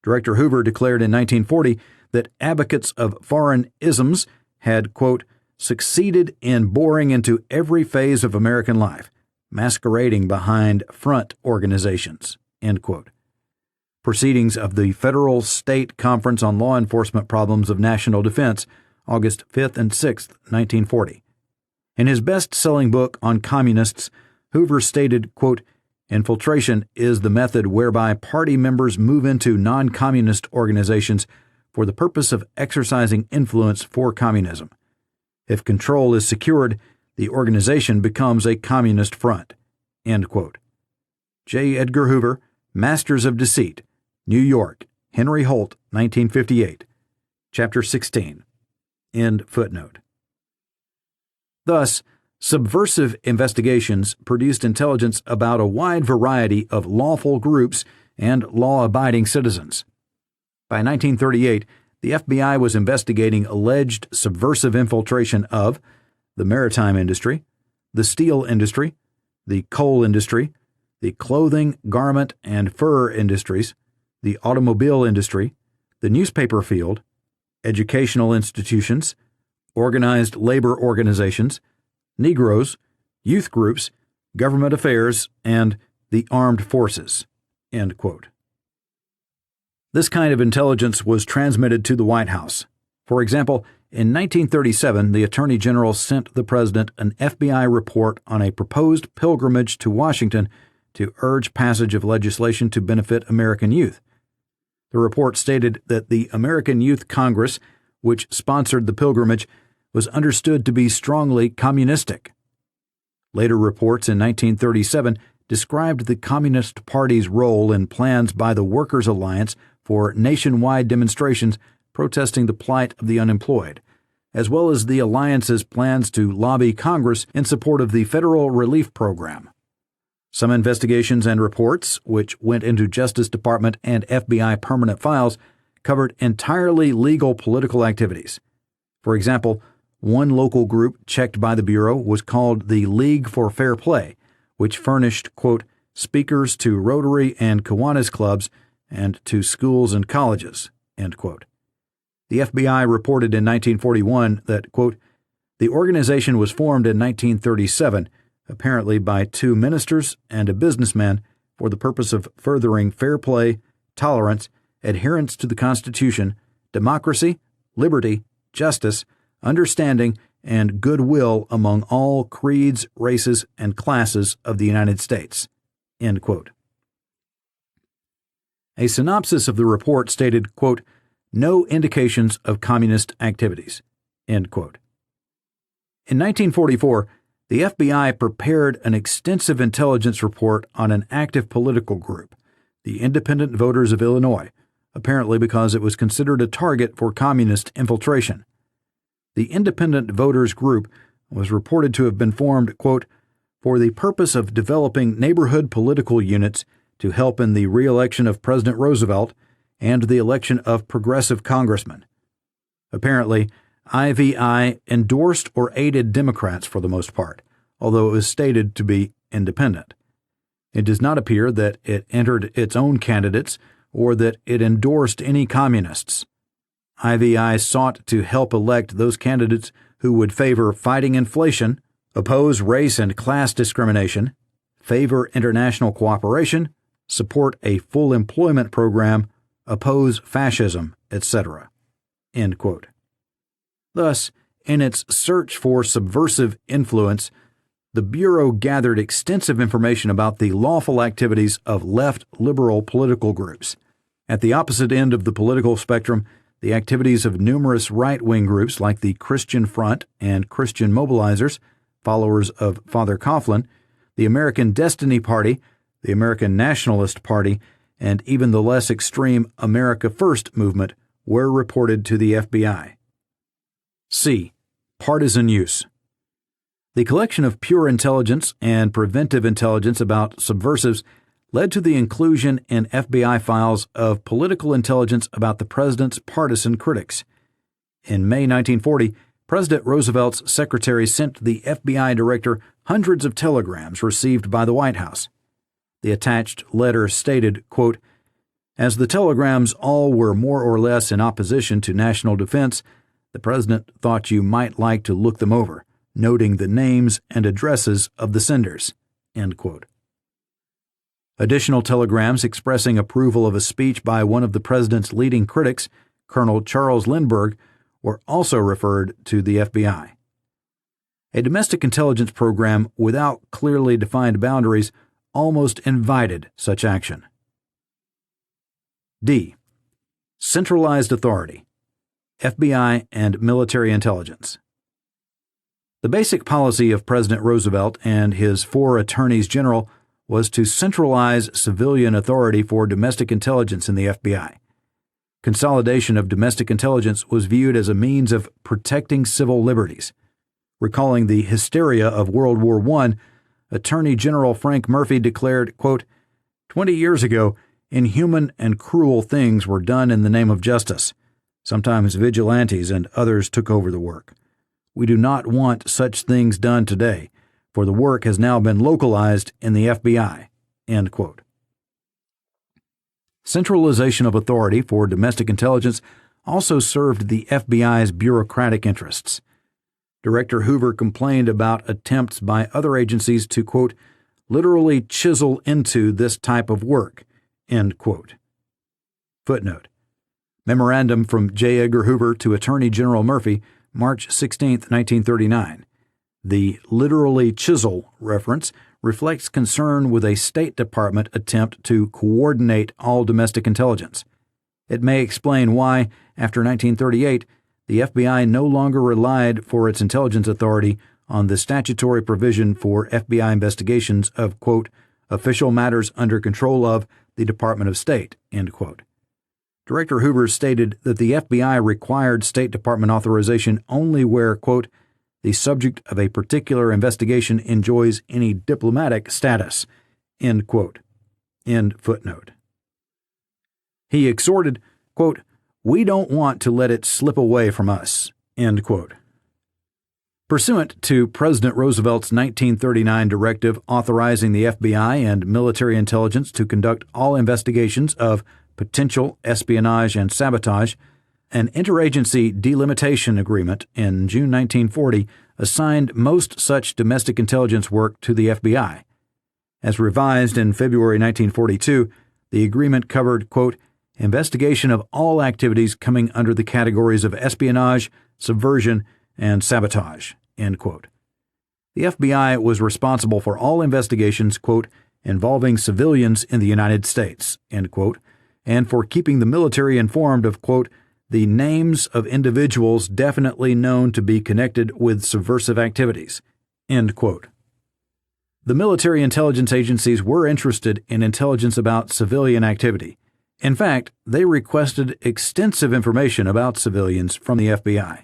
Director Hoover declared in 1940 that advocates of foreign isms had, quote, succeeded in boring into every phase of American life, masquerading behind front organizations, end quote. Proceedings of the Federal State Conference on Law Enforcement Problems of National Defense, August 5th and 6th, 1940. In his best-selling book on communists, Hoover stated, quote, infiltration is the method whereby party members move into non-communist organizations for the purpose of exercising influence for communism. If control is secured, the organization becomes a communist front, end quote. J. Edgar Hoover, Masters of Deceit, New York, Henry Holt, 1958, Chapter 16, end footnote. Thus, subversive investigations produced intelligence about a wide variety of lawful groups and law-abiding citizens. By 1938, the FBI was investigating alleged subversive infiltration of the maritime industry, the steel industry, the coal industry, the clothing, garment, and fur industries, the automobile industry, the newspaper field, educational institutions, organized labor organizations, Negroes, youth groups, government affairs, and the armed forces, end quote. This kind of intelligence was transmitted to the White House. For example, in 1937, the Attorney General sent the President an FBI report on a proposed pilgrimage to Washington to urge passage of legislation to benefit American youth. The report stated that the American Youth Congress, which sponsored the pilgrimage, was understood to be strongly communistic. Later reports in 1937 described the Communist Party's role in plans by the Workers' Alliance for nationwide demonstrations protesting the plight of the unemployed, as well as the alliance's plans to lobby Congress in support of the Federal Relief Program. Some investigations and reports, which went into Justice Department and FBI permanent files, covered entirely legal political activities. For example, One local group checked by the Bureau was called the League for Fair Play, which furnished, quote, speakers to Rotary and Kiwanis clubs and to schools and colleges, end quote. The FBI reported in 1941 that, quote, the organization was formed in 1937, apparently by two ministers and a businessman, for the purpose of furthering fair play, tolerance, adherence to the Constitution, democracy, liberty, justice, understanding, and goodwill among all creeds, races, and classes of the United States, end quote. A synopsis of the report stated, quote, no indications of communist activities, end quote. In 1944, the FBI prepared an extensive intelligence report on an active political group, the Independent Voters of Illinois, apparently because it was considered a target for communist infiltration. The Independent Voters Group was reported to have been formed, quote, for the purpose of developing neighborhood political units to help in the re-election of President Roosevelt and the election of progressive congressmen. Apparently, IVI endorsed or aided Democrats for the most part, although it was stated to be independent. It does not appear that it entered its own candidates or that it endorsed any communists. IVI sought to help elect those candidates who would favor fighting inflation, oppose race and class discrimination, favor international cooperation, support a full employment program, oppose fascism, etc. End quote. Thus, in its search for subversive influence, the Bureau gathered extensive information about the lawful activities of left liberal political groups. At the opposite end of the political spectrum, the activities of numerous right-wing groups like the Christian Front and Christian Mobilizers, followers of Father Coughlin, the American Destiny Party, the American Nationalist Party, and even the less extreme America First movement were reported to the FBI. C. Partisan use. The collection of pure intelligence and preventive intelligence about subversives led to the inclusion in FBI files of political intelligence about the president's partisan critics. In May 1940, President Roosevelt's secretary sent the FBI director hundreds of telegrams received by the White House. The attached letter stated, quote, as the telegrams all were more or less in opposition to national defense, the president thought you might like to look them over, noting the names and addresses of the senders, end quote. Additional telegrams expressing approval of a speech by one of the president's leading critics, Colonel Charles Lindbergh, were also referred to the FBI. A domestic intelligence program without clearly defined boundaries almost invited such action. D. Centralized authority. FBI and military intelligence. The basic policy of President Roosevelt and his 4 attorneys general was to centralize civilian authority for domestic intelligence in the FBI. Consolidation of domestic intelligence was viewed as a means of protecting civil liberties. Recalling the hysteria of World War I, Attorney General Frank Murphy declared, quote, 20 years ago, inhuman and cruel things were done in the name of justice. Sometimes vigilantes and others took over the work. We do not want such things done today, for the work has now been localized in the FBI, end quote. Centralization of authority for domestic intelligence also served the FBI's bureaucratic interests. Director Hoover complained about attempts by other agencies to, quote, literally chisel into this type of work, end quote. Footnote. Memorandum from J. Edgar Hoover to Attorney General Murphy, March 16, 1939. The literally chisel reference reflects concern with a State Department attempt to coordinate all domestic intelligence. It may explain why, after 1938, the FBI no longer relied for its intelligence authority on the statutory provision for FBI investigations of, quote, official matters under control of the Department of State, end quote. Director Hoover stated that the FBI required State Department authorization only where, quote, the subject of a particular investigation enjoys any diplomatic status, end quote. End footnote. He exhorted, quote, we don't want to let it slip away from us, end quote. Pursuant to President Roosevelt's 1939 directive authorizing the FBI and military intelligence to conduct all investigations of potential espionage and sabotage, an interagency delimitation agreement in June 1940 assigned most such domestic intelligence work to the FBI. As revised in February 1942, the agreement covered, quote, investigation of all activities coming under the categories of espionage, subversion, and sabotage, end quote. The FBI was responsible for all investigations, quote, involving civilians in the United States, end quote, and for keeping the military informed of, quote, the names of individuals definitely known to be connected with subversive activities, end quote. The military intelligence agencies were interested in intelligence about civilian activity. In fact, they requested extensive information about civilians from the FBI.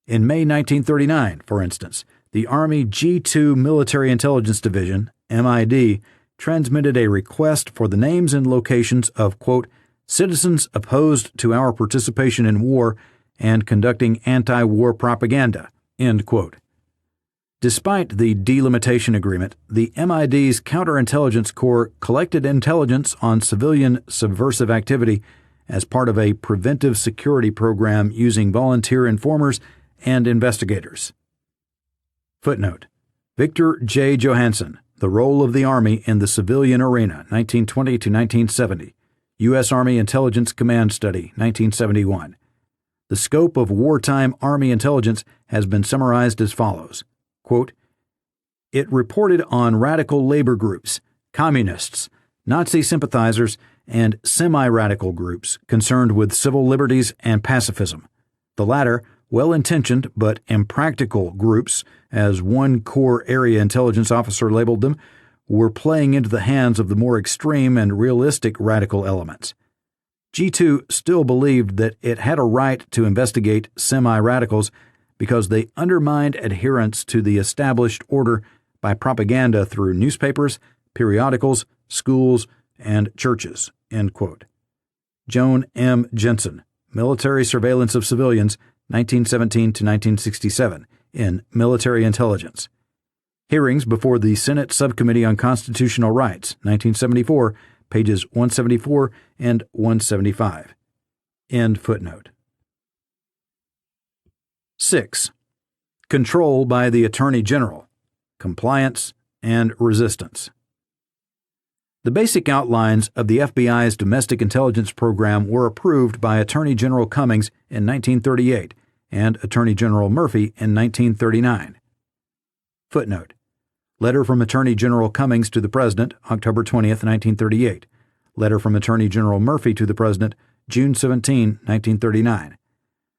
In May 1939, for instance, the Army G2 Military Intelligence Division, MID, transmitted a request for the names and locations of, quote, citizens opposed to our participation in war and conducting anti-war propaganda, end quote. Despite the delimitation agreement, the MID's Counterintelligence Corps collected intelligence on civilian subversive activity as part of a preventive security program using volunteer informers and investigators. Footnote: Victor J. Johansen, The Role of the Army in the Civilian Arena, 1920 to 1970. U.S. Army Intelligence Command Study, 1971. The scope of wartime Army intelligence has been summarized as follows. Quote, it reported on radical labor groups, communists, Nazi sympathizers, and semi-radical groups concerned with civil liberties and pacifism. The latter, well-intentioned but impractical groups, as one Corps Area Intelligence officer labeled them, were playing into the hands of the more extreme and realistic radical elements. G2 still believed that it had a right to investigate semi-radicals because they undermined adherence to the established order by propaganda through newspapers, periodicals, schools, and churches, end quote. Joan M. Jensen, Military Surveillance of Civilians, 1917 to 1967, in Military Intelligence. Hearings before the Senate Subcommittee on Constitutional Rights, 1974, pages 174 and 175. End footnote. 6. Control by the Attorney General, Compliance and Resistance. The basic outlines of the FBI's domestic intelligence program were approved by Attorney General Cummings in 1938 and Attorney General Murphy in 1939. Footnote: Letter from Attorney General Cummings to the President, October 20, 1938. Letter from Attorney General Murphy to the President, June 17, 1939.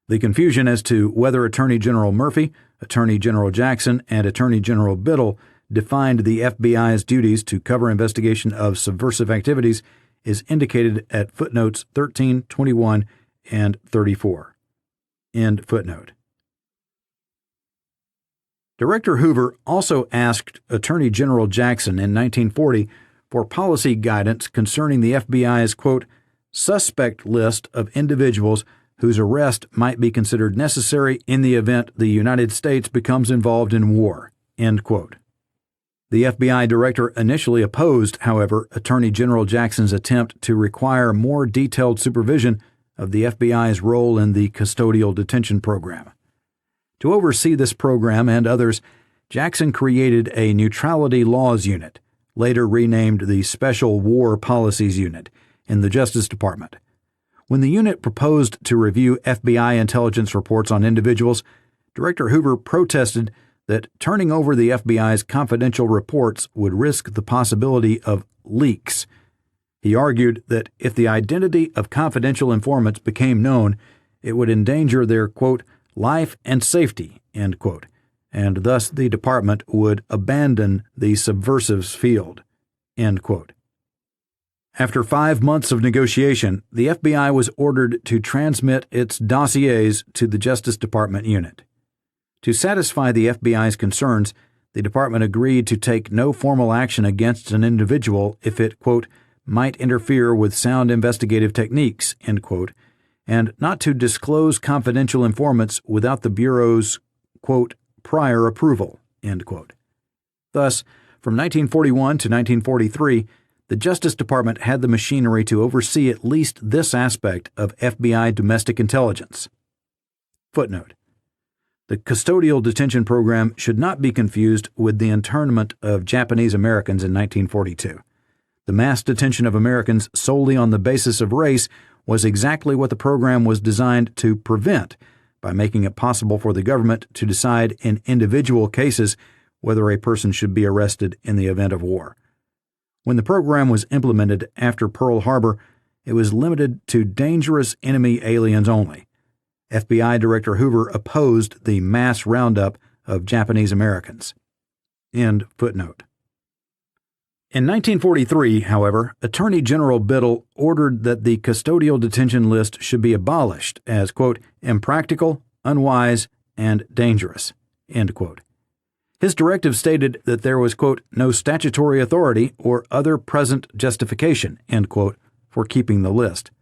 The confusion as to whether Attorney General Murphy, Attorney General Jackson, and Attorney General Biddle defined the FBI's duties to cover investigation of subversive activities is indicated at footnotes 13, 21, and 34. End footnote. Director Hoover also asked Attorney General Jackson in 1940 for policy guidance concerning the FBI's, quote, suspect list of individuals whose arrest might be considered necessary in the event the United States becomes involved in war, end quote. The FBI director initially opposed, however, Attorney General Jackson's attempt to require more detailed supervision of the FBI's role in the custodial detention program. To oversee this program and others, Jackson created a Neutrality Laws Unit, later renamed the Special War Policies Unit, in the Justice Department. When the unit proposed to review FBI intelligence reports on individuals, Director Hoover protested that turning over the FBI's confidential reports would risk the possibility of leaks. He argued that if the identity of confidential informants became known, it would endanger their, quote, life and safety, end quote, and thus the department would abandon the subversives field, end quote. After 5 months of negotiation, the FBI was ordered to transmit its dossiers to the Justice Department unit. To satisfy the FBI's concerns, the department agreed to take no formal action against an individual if it, quote, might interfere with sound investigative techniques, end quote, and not to disclose confidential informants without the Bureau's, quote, prior approval, end quote. Thus, from 1941 to 1943, the Justice Department had the machinery to oversee at least this aspect of FBI domestic intelligence. Footnote: the custodial detention program should not be confused with the internment of Japanese Americans in 1942. The mass detention of Americans solely on the basis of race was exactly what the program was designed to prevent by making it possible for the government to decide in individual cases whether a person should be arrested in the event of war. When the program was implemented after Pearl Harbor, it was limited to dangerous enemy aliens only. FBI Director Hoover opposed the mass roundup of Japanese Americans. End footnote. In 1943, however, Attorney General Biddle ordered that the custodial detention list should be abolished as, quote, impractical, unwise, and dangerous, end quote. His directive stated that there was, quote, no statutory authority or other present justification, end quote, for keeping the list.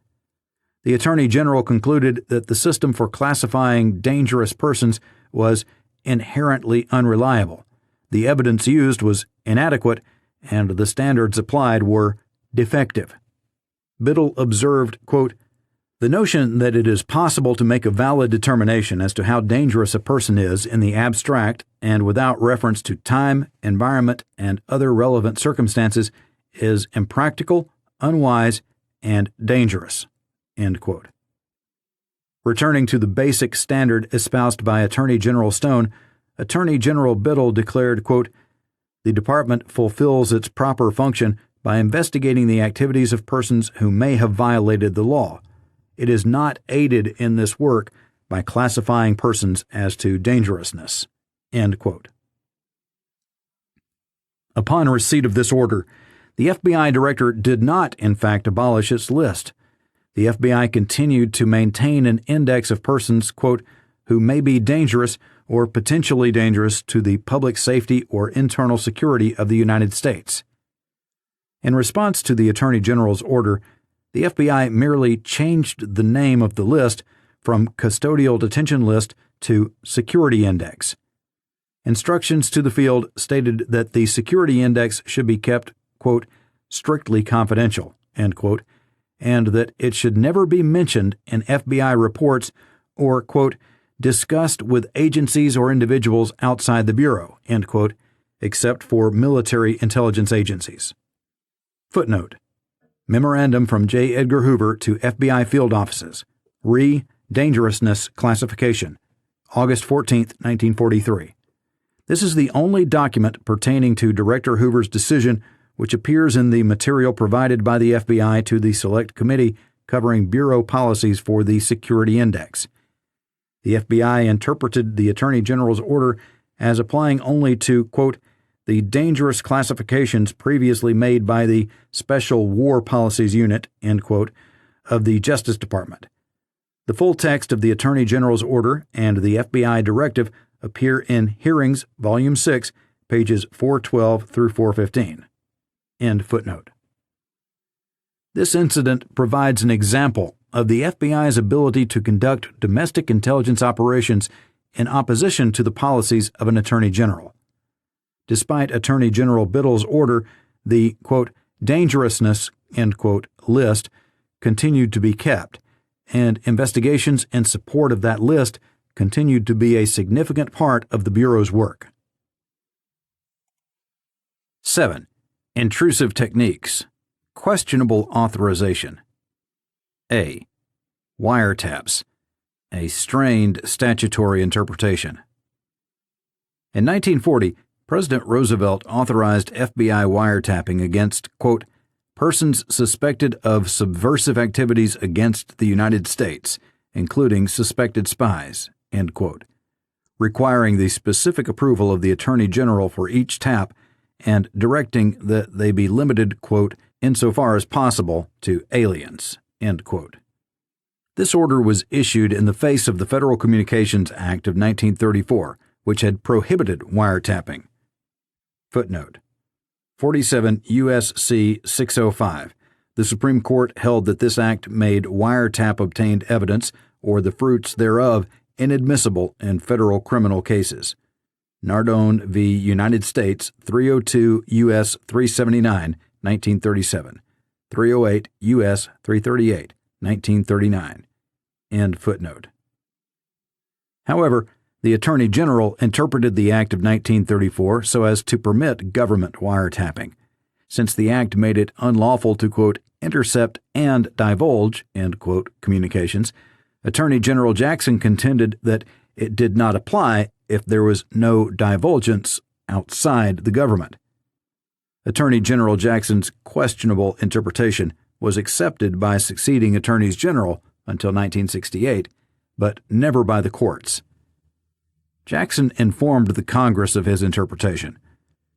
The Attorney General concluded that the system for classifying dangerous persons was inherently unreliable, the evidence used was inadequate, and the standards applied were defective. Biddle observed, quote, the notion that it is possible to make a valid determination as to how dangerous a person is in the abstract and without reference to time, environment, and other relevant circumstances is impractical, unwise, and dangerous, end quote. Returning to the basic standard espoused by Attorney General Stone, Attorney General Biddle declared, quote, the Department fulfills its proper function by investigating the activities of persons who may have violated the law. It is not aided in this work by classifying persons as to dangerousness, end quote. Upon receipt of this order, the FBI director did not, in fact, abolish its list. The FBI continued to maintain an index of persons, quote, who may be dangerous or potentially dangerous to the public safety or internal security of the United States. In response to the Attorney General's order, the FBI merely changed the name of the list from Custodial Detention List to Security Index. Instructions to the field stated that the Security Index should be kept, quote, strictly confidential, end quote, and that it should never be mentioned in FBI reports or, quote, discussed with agencies or individuals outside the Bureau, end quote, except for military intelligence agencies. Footnote: Memorandum from J. Edgar Hoover to FBI field offices. Dangerousness Classification. August 14, 1943. This is the only document pertaining to Director Hoover's decision which appears in the material provided by the FBI to the Select Committee covering Bureau policies for the Security Index. The FBI interpreted the Attorney General's order as applying only to, quote, the dangerous classifications previously made by the Special War Policies Unit, end quote, of the Justice Department. The full text of the Attorney General's order and the FBI directive appear in Hearings, Volume 6, pages 412 through 415. End footnote. This incident provides an example of the FBI's ability to conduct domestic intelligence operations in opposition to the policies of an Attorney General. Despite Attorney General Biddle's order, the, quote, dangerousness, end quote, list continued to be kept, and investigations in support of that list continued to be a significant part of the Bureau's work. 7. Intrusive techniques. Questionable authorization. A. Wiretaps. A strained statutory interpretation. In 1940, President Roosevelt authorized FBI wiretapping against, quote, persons suspected of subversive activities against the United States, including suspected spies, end quote, requiring the specific approval of the Attorney General for each tap and directing that they be limited, quote, insofar as possible to aliens, end quote. This order was issued in the face of the Federal Communications Act of 1934, which had prohibited wiretapping. Footnote: 47 U.S.C. 605. The Supreme Court held that this act made wiretap-obtained evidence or the fruits thereof inadmissible in federal criminal cases. Nardone v. United States, 302 U.S. 379, 1937, 308 U.S. 338, 1939. End footnote. However, the Attorney General interpreted the Act of 1934 so as to permit government wiretapping. Since the Act made it unlawful to, quote, intercept and divulge, end quote, communications, Attorney General Jackson contended that it did not apply if there was no divulgence outside the government. Attorney General Jackson's questionable interpretation was accepted by succeeding attorneys general until 1968, but never by the courts. Jackson informed the Congress of his interpretation.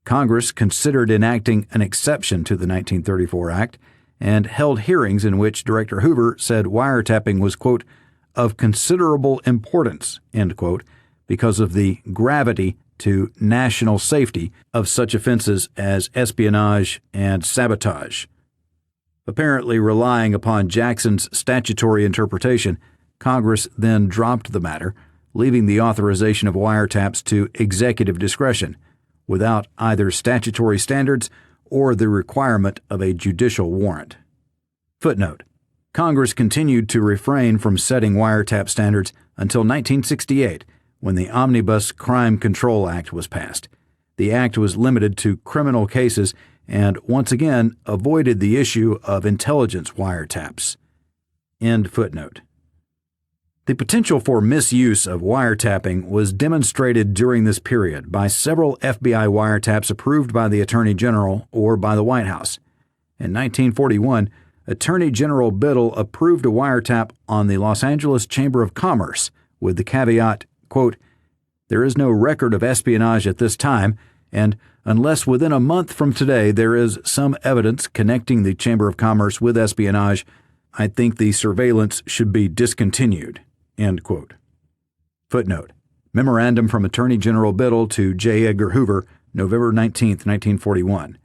Congress considered enacting an exception to the 1934 Act and held hearings in which Director Hoover said wiretapping was, quote, of considerable importance, end quote, because of the gravity to national safety of such offenses as espionage and sabotage. Apparently relying upon Jackson's statutory interpretation, Congress then dropped the matter, leaving the authorization of wiretaps to executive discretion, without either statutory standards or the requirement of a judicial warrant. Footnote: Congress continued to refrain from setting wiretap standards until 1968, when the Omnibus Crime Control Act was passed. The act was limited to criminal cases and once again avoided the issue of intelligence wiretaps. End footnote. The potential for misuse of wiretapping was demonstrated during this period by several FBI wiretaps approved by the Attorney General or by the White House. In 1941, Attorney General Biddle approved a wiretap on the Los Angeles Chamber of Commerce with the caveat, quote, there is no record of espionage at this time, and unless within a month from today there is some evidence connecting the Chamber of Commerce with espionage, I think the surveillance should be discontinued. End quote. Footnote: Memorandum from Attorney General Biddle to J. Edgar Hoover, November 19, 1941.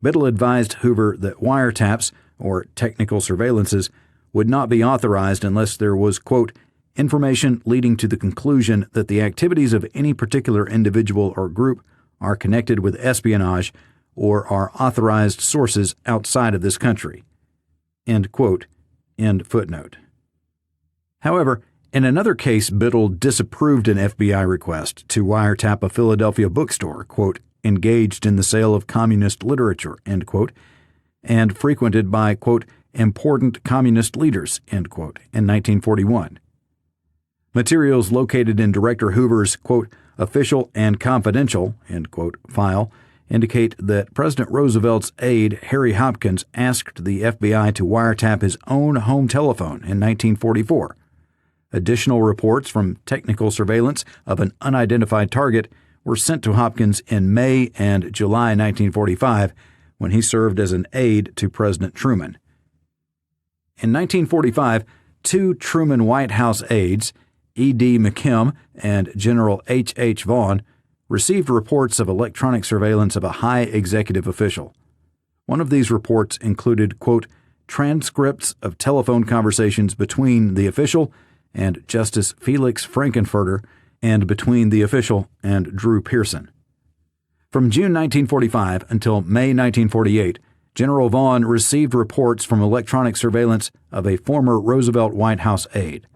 Biddle advised Hoover that wiretaps, or technical surveillances, would not be authorized unless there was, quote, information leading to the conclusion that the activities of any particular individual or group are connected with espionage or are authorized sources outside of this country. End quote. End footnote. However, in another case, Biddle disapproved an FBI request to wiretap a Philadelphia bookstore, quote, engaged in the sale of communist literature, end quote, and frequented by, quote, important communist leaders, end quote, in 1941. Materials located in Director Hoover's, quote, official and confidential, end quote, file indicate that President Roosevelt's aide, Harry Hopkins, asked the FBI to wiretap his own home telephone in 1944. Additional reports from technical surveillance of an unidentified target were sent to Hopkins in May and July 1945 when he served as an aide to President Truman. In 1945, two Truman White House aides, E.D. McKim and General H.H. Vaughn, received reports of electronic surveillance of a high executive official. One of these reports included, quote, transcripts of telephone conversations between the official and Justice Felix Frankenfurter, and between the official and Drew Pearson. From June 1945 until May 1948, General Vaughn received reports from electronic surveillance of a former Roosevelt White House aide.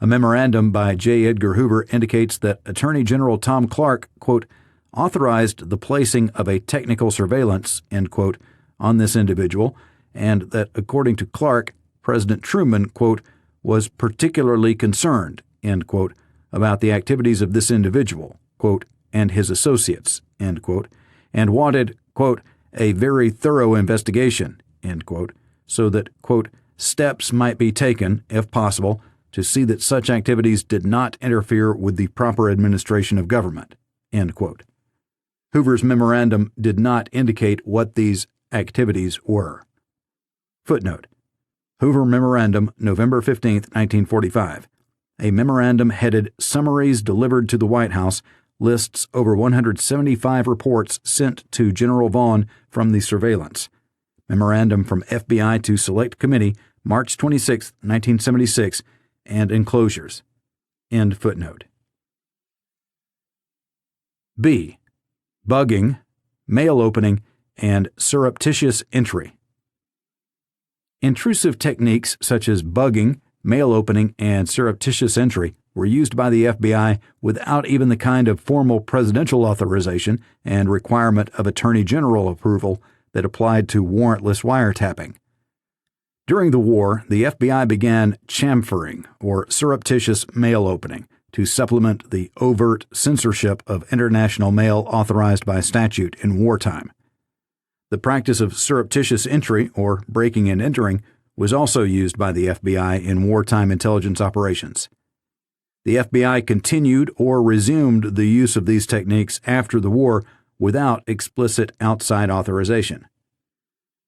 A memorandum by J. Edgar Hoover indicates that Attorney General Tom Clark, quote, authorized the placing of a technical surveillance, end quote, on this individual, and that, according to Clark, President Truman, quote, was particularly concerned, end quote, about the activities of this individual, quote, and his associates, end quote, and wanted, quote, a very thorough investigation, end quote, so that, quote, steps might be taken, if possible, to see that such activities did not interfere with the proper administration of government, end quote. Hoover's memorandum did not indicate what these activities were. Footnote: Hoover Memorandum, November 15, 1945. A memorandum headed Summaries Delivered to the White House lists over 175 reports sent to General Vaughn from the surveillance. Memorandum from FBI to Select Committee, March 26, 1976, and enclosures. End footnote. B. Bugging, mail opening, and surreptitious entry. Intrusive techniques such as bugging, mail opening, and surreptitious entry were used by the FBI without even the kind of formal presidential authorization and requirement of Attorney General approval that applied to warrantless wiretapping. During the war, the FBI began chamfering, or surreptitious mail opening, to supplement the overt censorship of international mail authorized by statute in wartime. The practice of surreptitious entry, or breaking and entering, was also used by the FBI in wartime intelligence operations. The FBI continued or resumed the use of these techniques after the war without explicit outside authorization.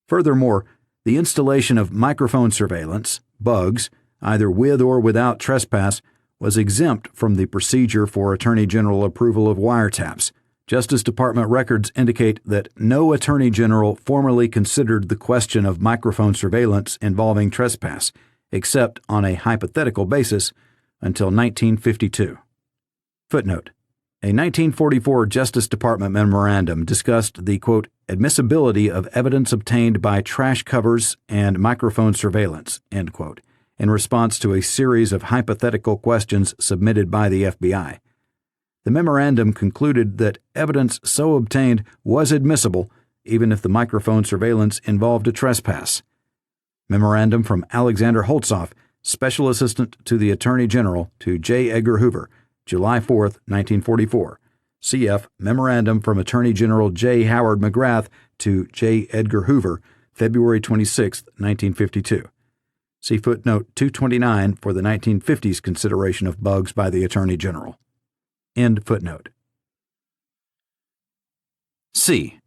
Furthermore, the installation of microphone surveillance, bugs, either with or without trespass, was exempt from the procedure for Attorney General approval of wiretaps. Justice Department records indicate that no Attorney General formally considered the question of microphone surveillance involving trespass, except on a hypothetical basis, until 1952. Footnote: a 1944 Justice Department memorandum discussed the, quote, admissibility of evidence obtained by trash covers and microphone surveillance, end quote, in response to a series of hypothetical questions submitted by the FBI. The memorandum concluded that evidence so obtained was admissible even if the microphone surveillance involved a trespass. Memorandum from Alexander Holtzoff, Special Assistant to the Attorney General to J. Edgar Hoover, July 4, 1944. Cf. Memorandum from Attorney General J. Howard McGrath to J. Edgar Hoover, February 26, 1952. See footnote 229 for the 1950s consideration of bugs by the Attorney General. End footnote. C.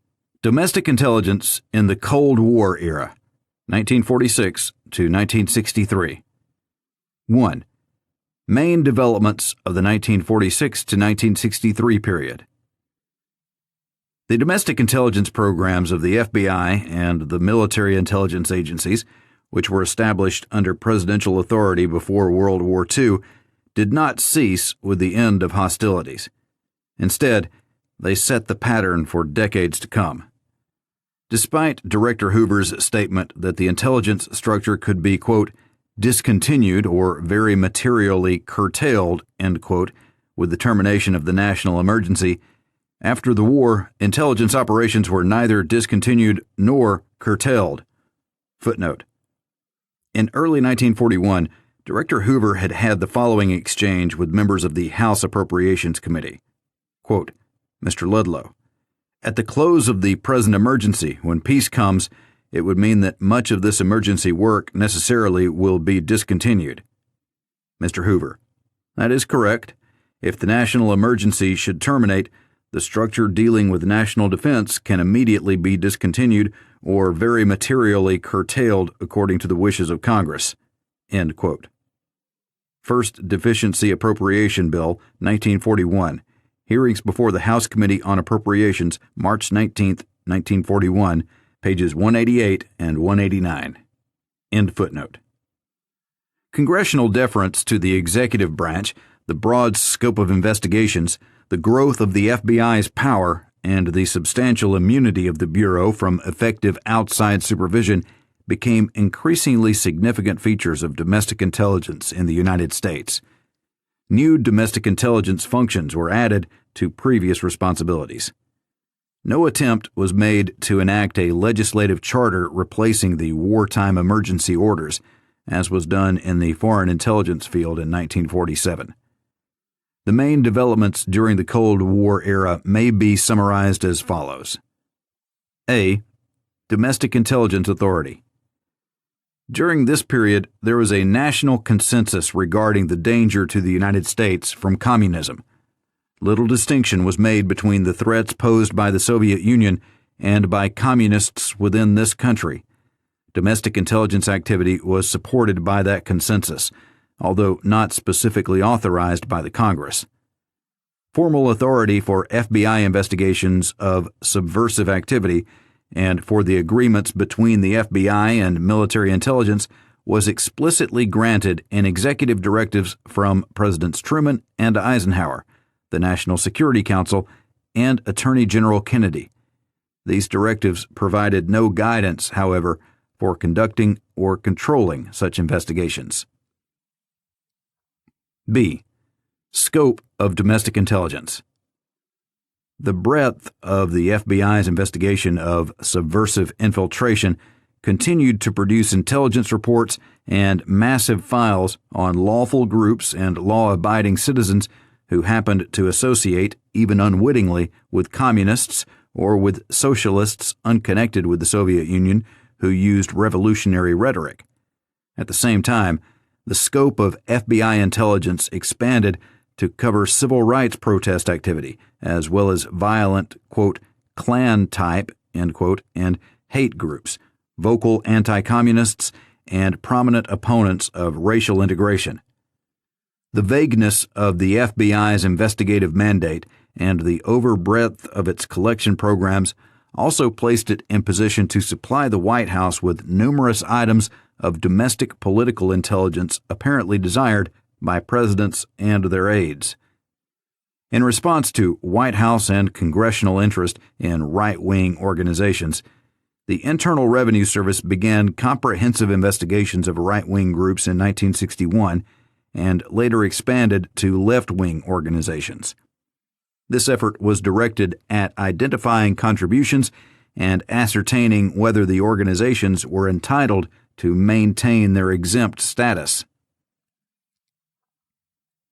Domestic intelligence in the Cold War era, 1946 to 1963. 1. Main developments of the 1946 to 1963 period. The domestic intelligence programs of the FBI and the military intelligence agencies, which were established under presidential authority before World War II, did not cease with the end of hostilities. Instead, they set the pattern for decades to come. Despite Director Hoover's statement that the intelligence structure could be, quote, discontinued or very materially curtailed, end quote, with the termination of the national emergency, after the war, intelligence operations were neither discontinued nor curtailed. Footnote: in early 1941, Director Hoover had had the following exchange with members of the House Appropriations Committee. Quote, Mr. Ludlow, at the close of the present emergency, when peace comes, it would mean that much of this emergency work necessarily will be discontinued. Mr. Hoover, that is correct. If the national emergency should terminate, the structure dealing with national defense can immediately be discontinued or very materially curtailed according to the wishes of Congress. End quote. First Deficiency Appropriation Bill, 1941. Hearings before the House Committee on Appropriations, March 19, 1941, pages 188 and 189. End footnote. Congressional deference to the executive branch, the broad scope of investigations, the growth of the FBI's power, and the substantial immunity of the Bureau from effective outside supervision became increasingly significant features of domestic intelligence in the United States. New domestic intelligence functions were added to previous responsibilities. No attempt was made to enact a legislative charter replacing the wartime emergency orders, as was done in the foreign intelligence field in 1947. The main developments during the Cold War era may be summarized as follows. A. Domestic Intelligence Authority. During this period, there was a national consensus regarding the danger to the United States from communism. Little distinction was made between the threats posed by the Soviet Union and by communists within this country. Domestic intelligence activity was supported by that consensus, although not specifically authorized by the Congress. Formal authority for FBI investigations of subversive activity and for the agreements between the FBI and military intelligence was explicitly granted in executive directives from Presidents Truman and Eisenhower, the National Security Council, and Attorney General Kennedy. These directives provided no guidance, however, for conducting or controlling such investigations. B. Scope of domestic intelligence. The breadth of the FBI's investigation of subversive infiltration continued to produce intelligence reports and massive files on lawful groups and law-abiding citizens who happened to associate, even unwittingly, with communists or with socialists unconnected with the Soviet Union who used revolutionary rhetoric. At the same time, the scope of FBI intelligence expanded to cover civil rights protest activity, as well as violent, quote, Klan type, end quote, and hate groups, vocal anti-communists, and prominent opponents of racial integration. The vagueness of the FBI's investigative mandate and the overbreadth of its collection programs also placed it in position to supply the White House with numerous items of domestic political intelligence apparently desired by presidents and their aides. In response to White House and congressional interest in right-wing organizations, the Internal Revenue Service began comprehensive investigations of right-wing groups in 1961 and later expanded to left-wing organizations. This effort was directed at identifying contributions and ascertaining whether the organizations were entitled to maintain their exempt status.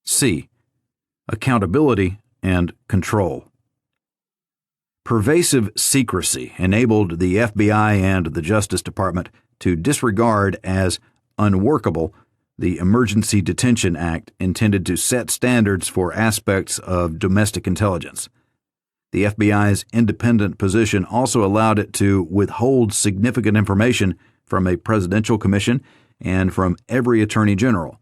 C. Accountability and control. Pervasive secrecy enabled the FBI and the Justice Department to disregard as unworkable the Emergency Detention Act intended to set standards for aspects of domestic intelligence. The FBI's independent position also allowed it to withhold significant information from a presidential commission and from every attorney general,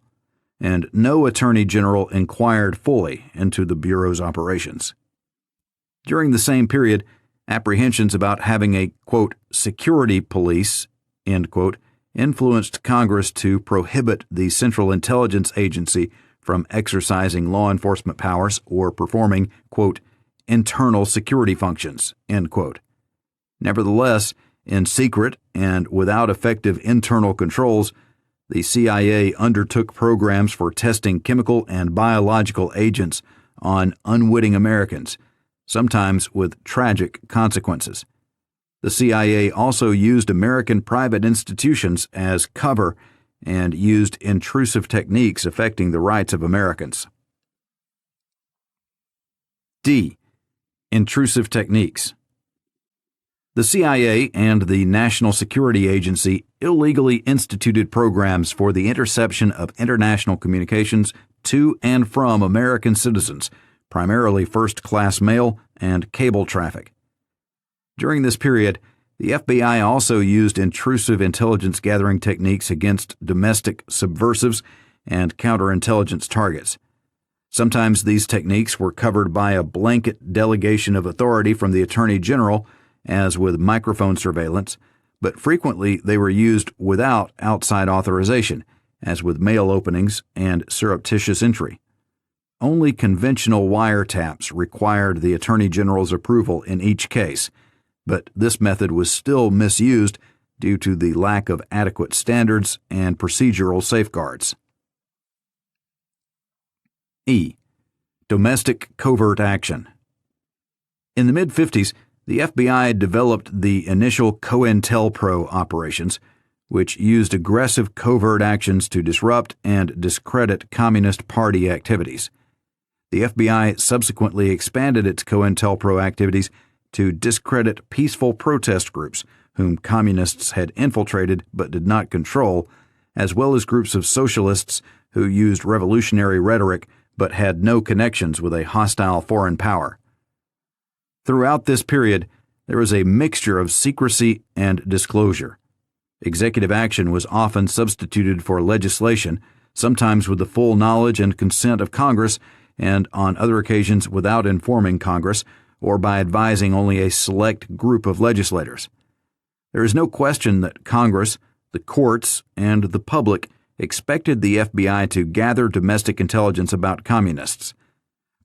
and no attorney general inquired fully into the Bureau's operations. During the same period, apprehensions about having a, quote, security police, end quote, influenced Congress to prohibit the Central Intelligence Agency from exercising law enforcement powers or performing, quote, internal security functions, end quote. Nevertheless, in secret and without effective internal controls, the CIA undertook programs for testing chemical and biological agents on unwitting Americans, sometimes with tragic consequences. The CIA also used American private institutions as cover and used intrusive techniques affecting the rights of Americans. D. Intrusive techniques. The CIA and the National Security Agency illegally instituted programs for the interception of international communications to and from American citizens, primarily first-class mail and cable traffic. During this period, the FBI also used intrusive intelligence gathering techniques against domestic subversives and counterintelligence targets. Sometimes these techniques were covered by a blanket delegation of authority from the Attorney General, as with microphone surveillance, but frequently they were used without outside authorization, as with mail openings and surreptitious entry. Only conventional wiretaps required the Attorney General's approval in each case, but this method was still misused due to the lack of adequate standards and procedural safeguards. E. Domestic covert action. In the mid-50s, the FBI developed the initial COINTELPRO operations, which used aggressive covert actions to disrupt and discredit Communist Party activities. The FBI subsequently expanded its COINTELPRO activities to discredit peaceful protest groups whom communists had infiltrated but did not control, as well as groups of socialists who used revolutionary rhetoric but had no connections with a hostile foreign power. Throughout this period, there was a mixture of secrecy and disclosure. Executive action was often substituted for legislation, sometimes with the full knowledge and consent of Congress, and on other occasions without informing Congress, or by advising only a select group of legislators. There is no question that Congress, the courts, and the public expected the FBI to gather domestic intelligence about communists.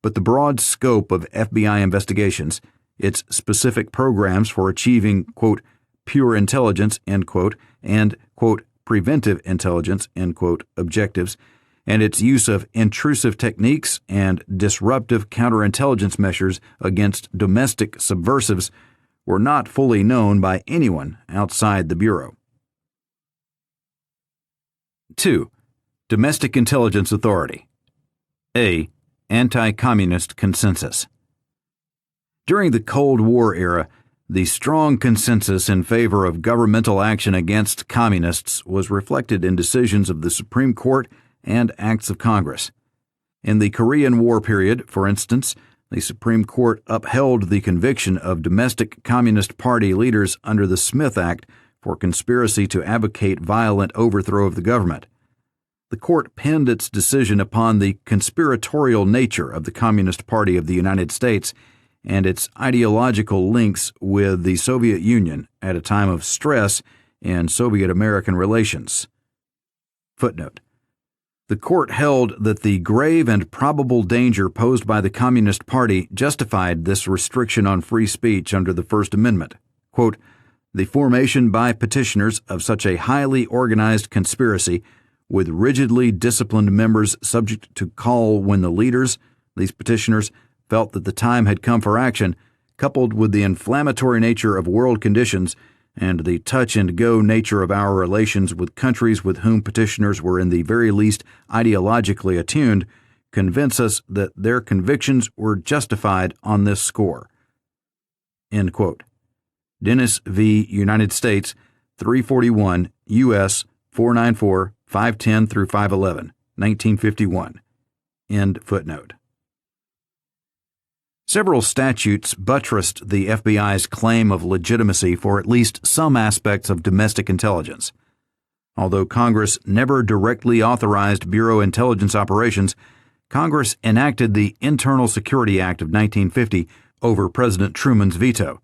but the broad scope of FBI investigations, its specific programs for achieving, quote, pure intelligence, end quote, and, quote, preventive intelligence, end quote, objectives, and its use of intrusive techniques and disruptive counterintelligence measures against domestic subversives were not fully known by anyone outside the Bureau. 2. Domestic Intelligence Authority. A. Anti-communist consensus. During the Cold War era, the strong consensus in favor of governmental action against communists was reflected in decisions of the Supreme Court and acts of Congress. In the Korean War period, for instance, the Supreme Court upheld the conviction of domestic Communist Party leaders under the Smith Act for conspiracy to advocate violent overthrow of the government. The court pinned its decision upon the conspiratorial nature of the Communist Party of the United States and its ideological links with the Soviet Union at a time of stress in Soviet-American relations. Footnote: the court held that the grave and probable danger posed by the Communist Party justified this restriction on free speech under the First Amendment. Quote, the formation by petitioners of such a highly organized conspiracy with rigidly disciplined members subject to call when the leaders, these petitioners, felt that the time had come for action, coupled with the inflammatory nature of world conditions and the touch-and-go nature of our relations with countries with whom petitioners were in the very least ideologically attuned, convince us that their convictions were justified on this score. End quote. Dennis v. United States, 341 U.S. 494, 510 through 511, 1951. End footnote. Several statutes buttressed the FBI's claim of legitimacy for at least some aspects of domestic intelligence. Although Congress never directly authorized Bureau intelligence operations, Congress enacted the Internal Security Act of 1950 over President Truman's veto.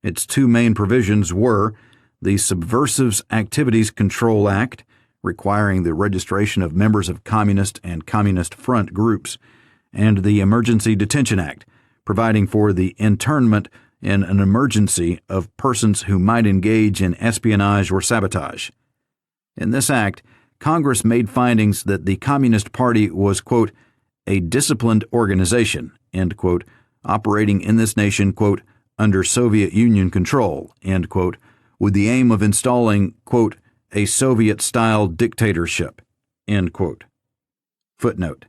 Its two main provisions were the Subversive Activities Control Act, requiring the registration of members of Communist and Communist Front groups, and the Emergency Detention Act, providing for the internment in an emergency of persons who might engage in espionage or sabotage. In this act, Congress made findings that the Communist Party was, quote, a disciplined organization, end quote, operating in this nation, quote, under Soviet Union control, end quote, with the aim of installing, quote, a Soviet-style dictatorship, end quote. Footnote: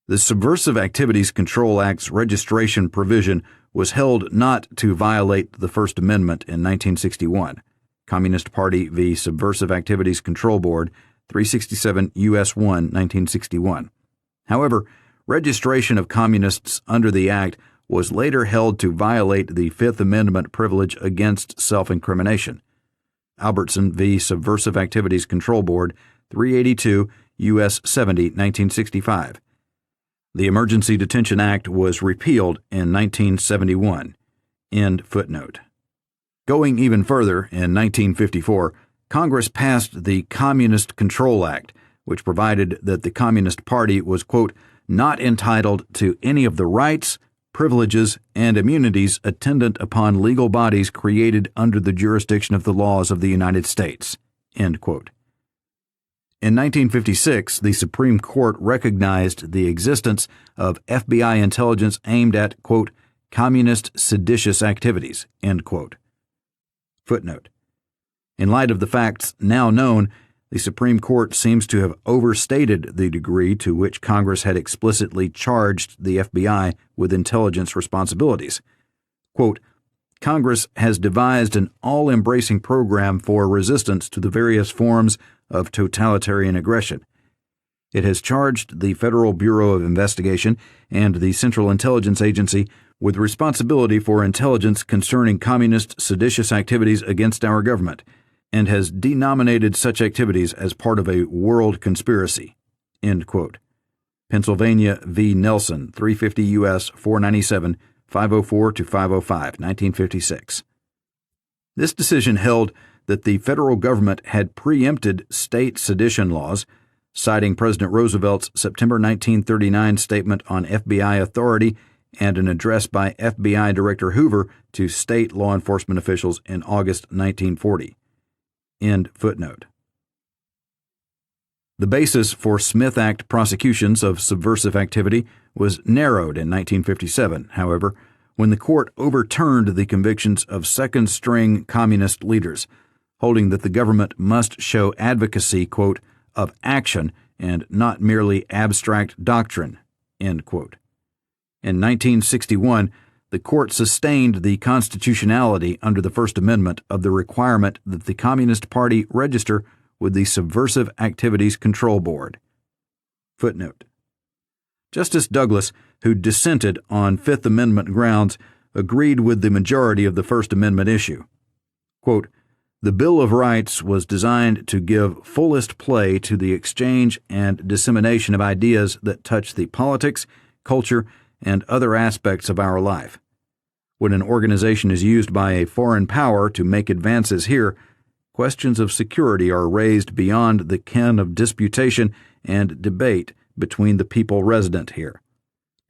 the Subversive Activities Control Act's registration provision was held not to violate the First Amendment in 1961. Communist Party v. Subversive Activities Control Board, 367 U.S. 1, 1961. However, registration of communists under the Act was later held to violate the Fifth Amendment privilege against self-incrimination. Albertson v. Subversive Activities Control Board, 382 U.S. 70, 1965. The Emergency Detention Act was repealed in 1971. End footnote. Going even further, in 1954, Congress passed the Communist Control Act, which provided that the Communist Party was, quote, not entitled to any of the rights, privileges, and immunities attendant upon legal bodies created under the jurisdiction of the laws of the United States, end quote. In 1956, the Supreme Court recognized the existence of FBI intelligence aimed at, quote, communist seditious activities, end quote. Footnote: in light of the facts now known, the Supreme Court seems to have overstated the degree to which Congress had explicitly charged the FBI with intelligence responsibilities. Quote, Congress has devised an all-embracing program for resistance to the various forms of totalitarian aggression. It has charged the Federal Bureau of Investigation and the Central Intelligence Agency with responsibility for intelligence concerning communist seditious activities against our government, and has denominated such activities as part of a world conspiracy. End quote. Pennsylvania v. Nelson, 350 U.S. 497, 504 to 505, 1956. This decision held that the federal government had preempted state sedition laws, citing President Roosevelt's September 1939 statement on FBI authority and an address by FBI Director Hoover to state law enforcement officials in August 1940. End footnote. The basis for Smith Act prosecutions of subversive activity was narrowed in 1957, however, when the court overturned the convictions of second-string communist leaders, holding that the government must show advocacy, quote, of action and not merely abstract doctrine, end quote. In 1961, the court sustained the constitutionality under the First Amendment of the requirement that the Communist Party register with the Subversive Activities Control Board. Footnote. Justice Douglas, who dissented on Fifth Amendment grounds, agreed with the majority of the First Amendment issue. Quote, the Bill of Rights was designed to give fullest play to the exchange and dissemination of ideas that touch the politics, culture, and other aspects of our life. When an organization is used by a foreign power to make advances here, questions of security are raised beyond the ken of disputation and debate between the people resident here.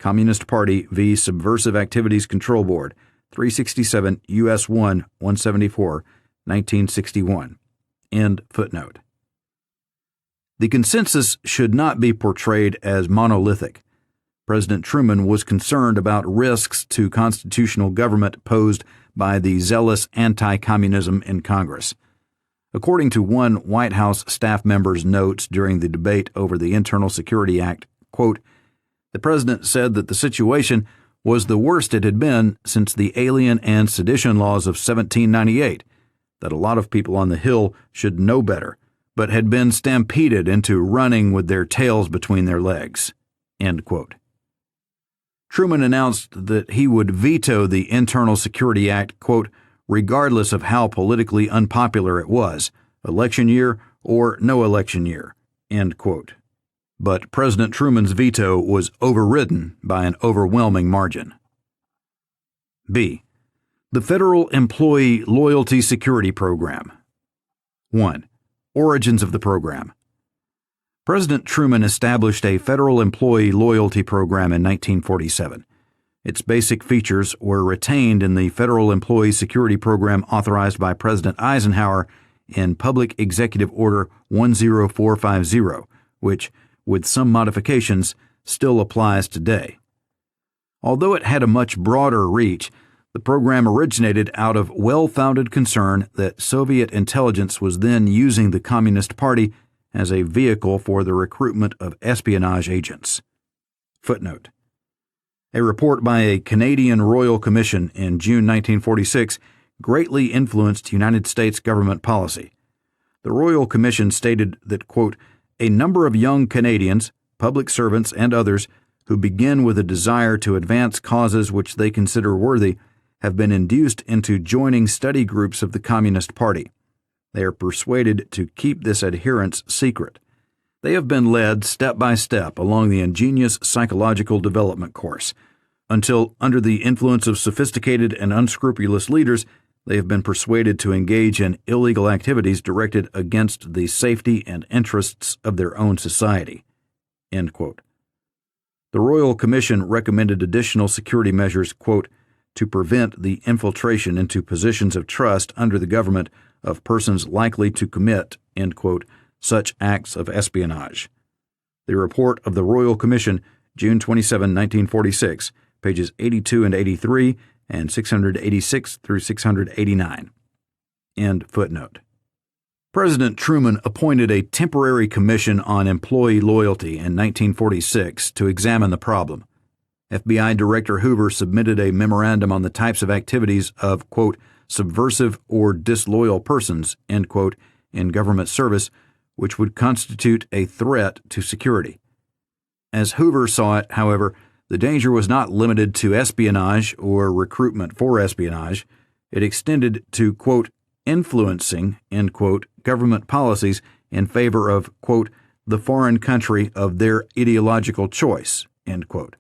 Communist Party v. Subversive Activities Control Board, 367 U.S. 1, 174, 1961. End footnote. The consensus should not be portrayed as monolithic. President Truman was concerned about risks to constitutional government posed by the zealous anti-communism in Congress. According to one White House staff member's notes during the debate over the Internal Security Act, quote, the president said that the situation was the worst it had been since the Alien and Sedition laws of 1798, that a lot of people on the Hill should know better, but had been stampeded into running with their tails between their legs, end quote. Truman announced that he would veto the Internal Security Act, quote, regardless of how politically unpopular it was, election year or no election year, end quote. But President Truman's veto was overridden by an overwhelming margin. B. The Federal Employee Loyalty Security Program. 1. Origins of the program. President Truman established a federal employee loyalty program in 1947. Its basic features were retained in the Federal Employee Security Program authorized by President Eisenhower in Public Executive Order 10450, which, with some modifications, still applies today. Although it had a much broader reach, the program originated out of well-founded concern that Soviet intelligence was then using the Communist Party as a vehicle for the recruitment of espionage agents. Footnote. A report by a Canadian Royal Commission in June 1946 greatly influenced United States government policy. The Royal Commission stated that, quote, a number of young Canadians, public servants, and others who begin with a desire to advance causes which they consider worthy have been induced into joining study groups of the Communist Party. They are persuaded to keep this adherence secret. They have been led step by step along the ingenious psychological development course, until, under the influence of sophisticated and unscrupulous leaders, they have been persuaded to engage in illegal activities directed against the safety and interests of their own society. End quote. The Royal Commission recommended additional security measures, quote, to prevent the infiltration into positions of trust under the government of persons likely to commit, end quote, such acts of espionage. The report of the Royal Commission, June 27, 1946, pages 82 and 83 and 686 through 689. End footnote. President Truman appointed a temporary commission on employee loyalty in 1946 to examine the problem. FBI Director Hoover submitted a memorandum on the types of activities of, quote, subversive or disloyal persons, end quote, in government service, which would constitute a threat to security. As Hoover saw it, however, the danger was not limited to espionage or recruitment for espionage. It extended to, quote, influencing, end quote, government policies in favor of, quote, the foreign country of their ideological choice, end quote.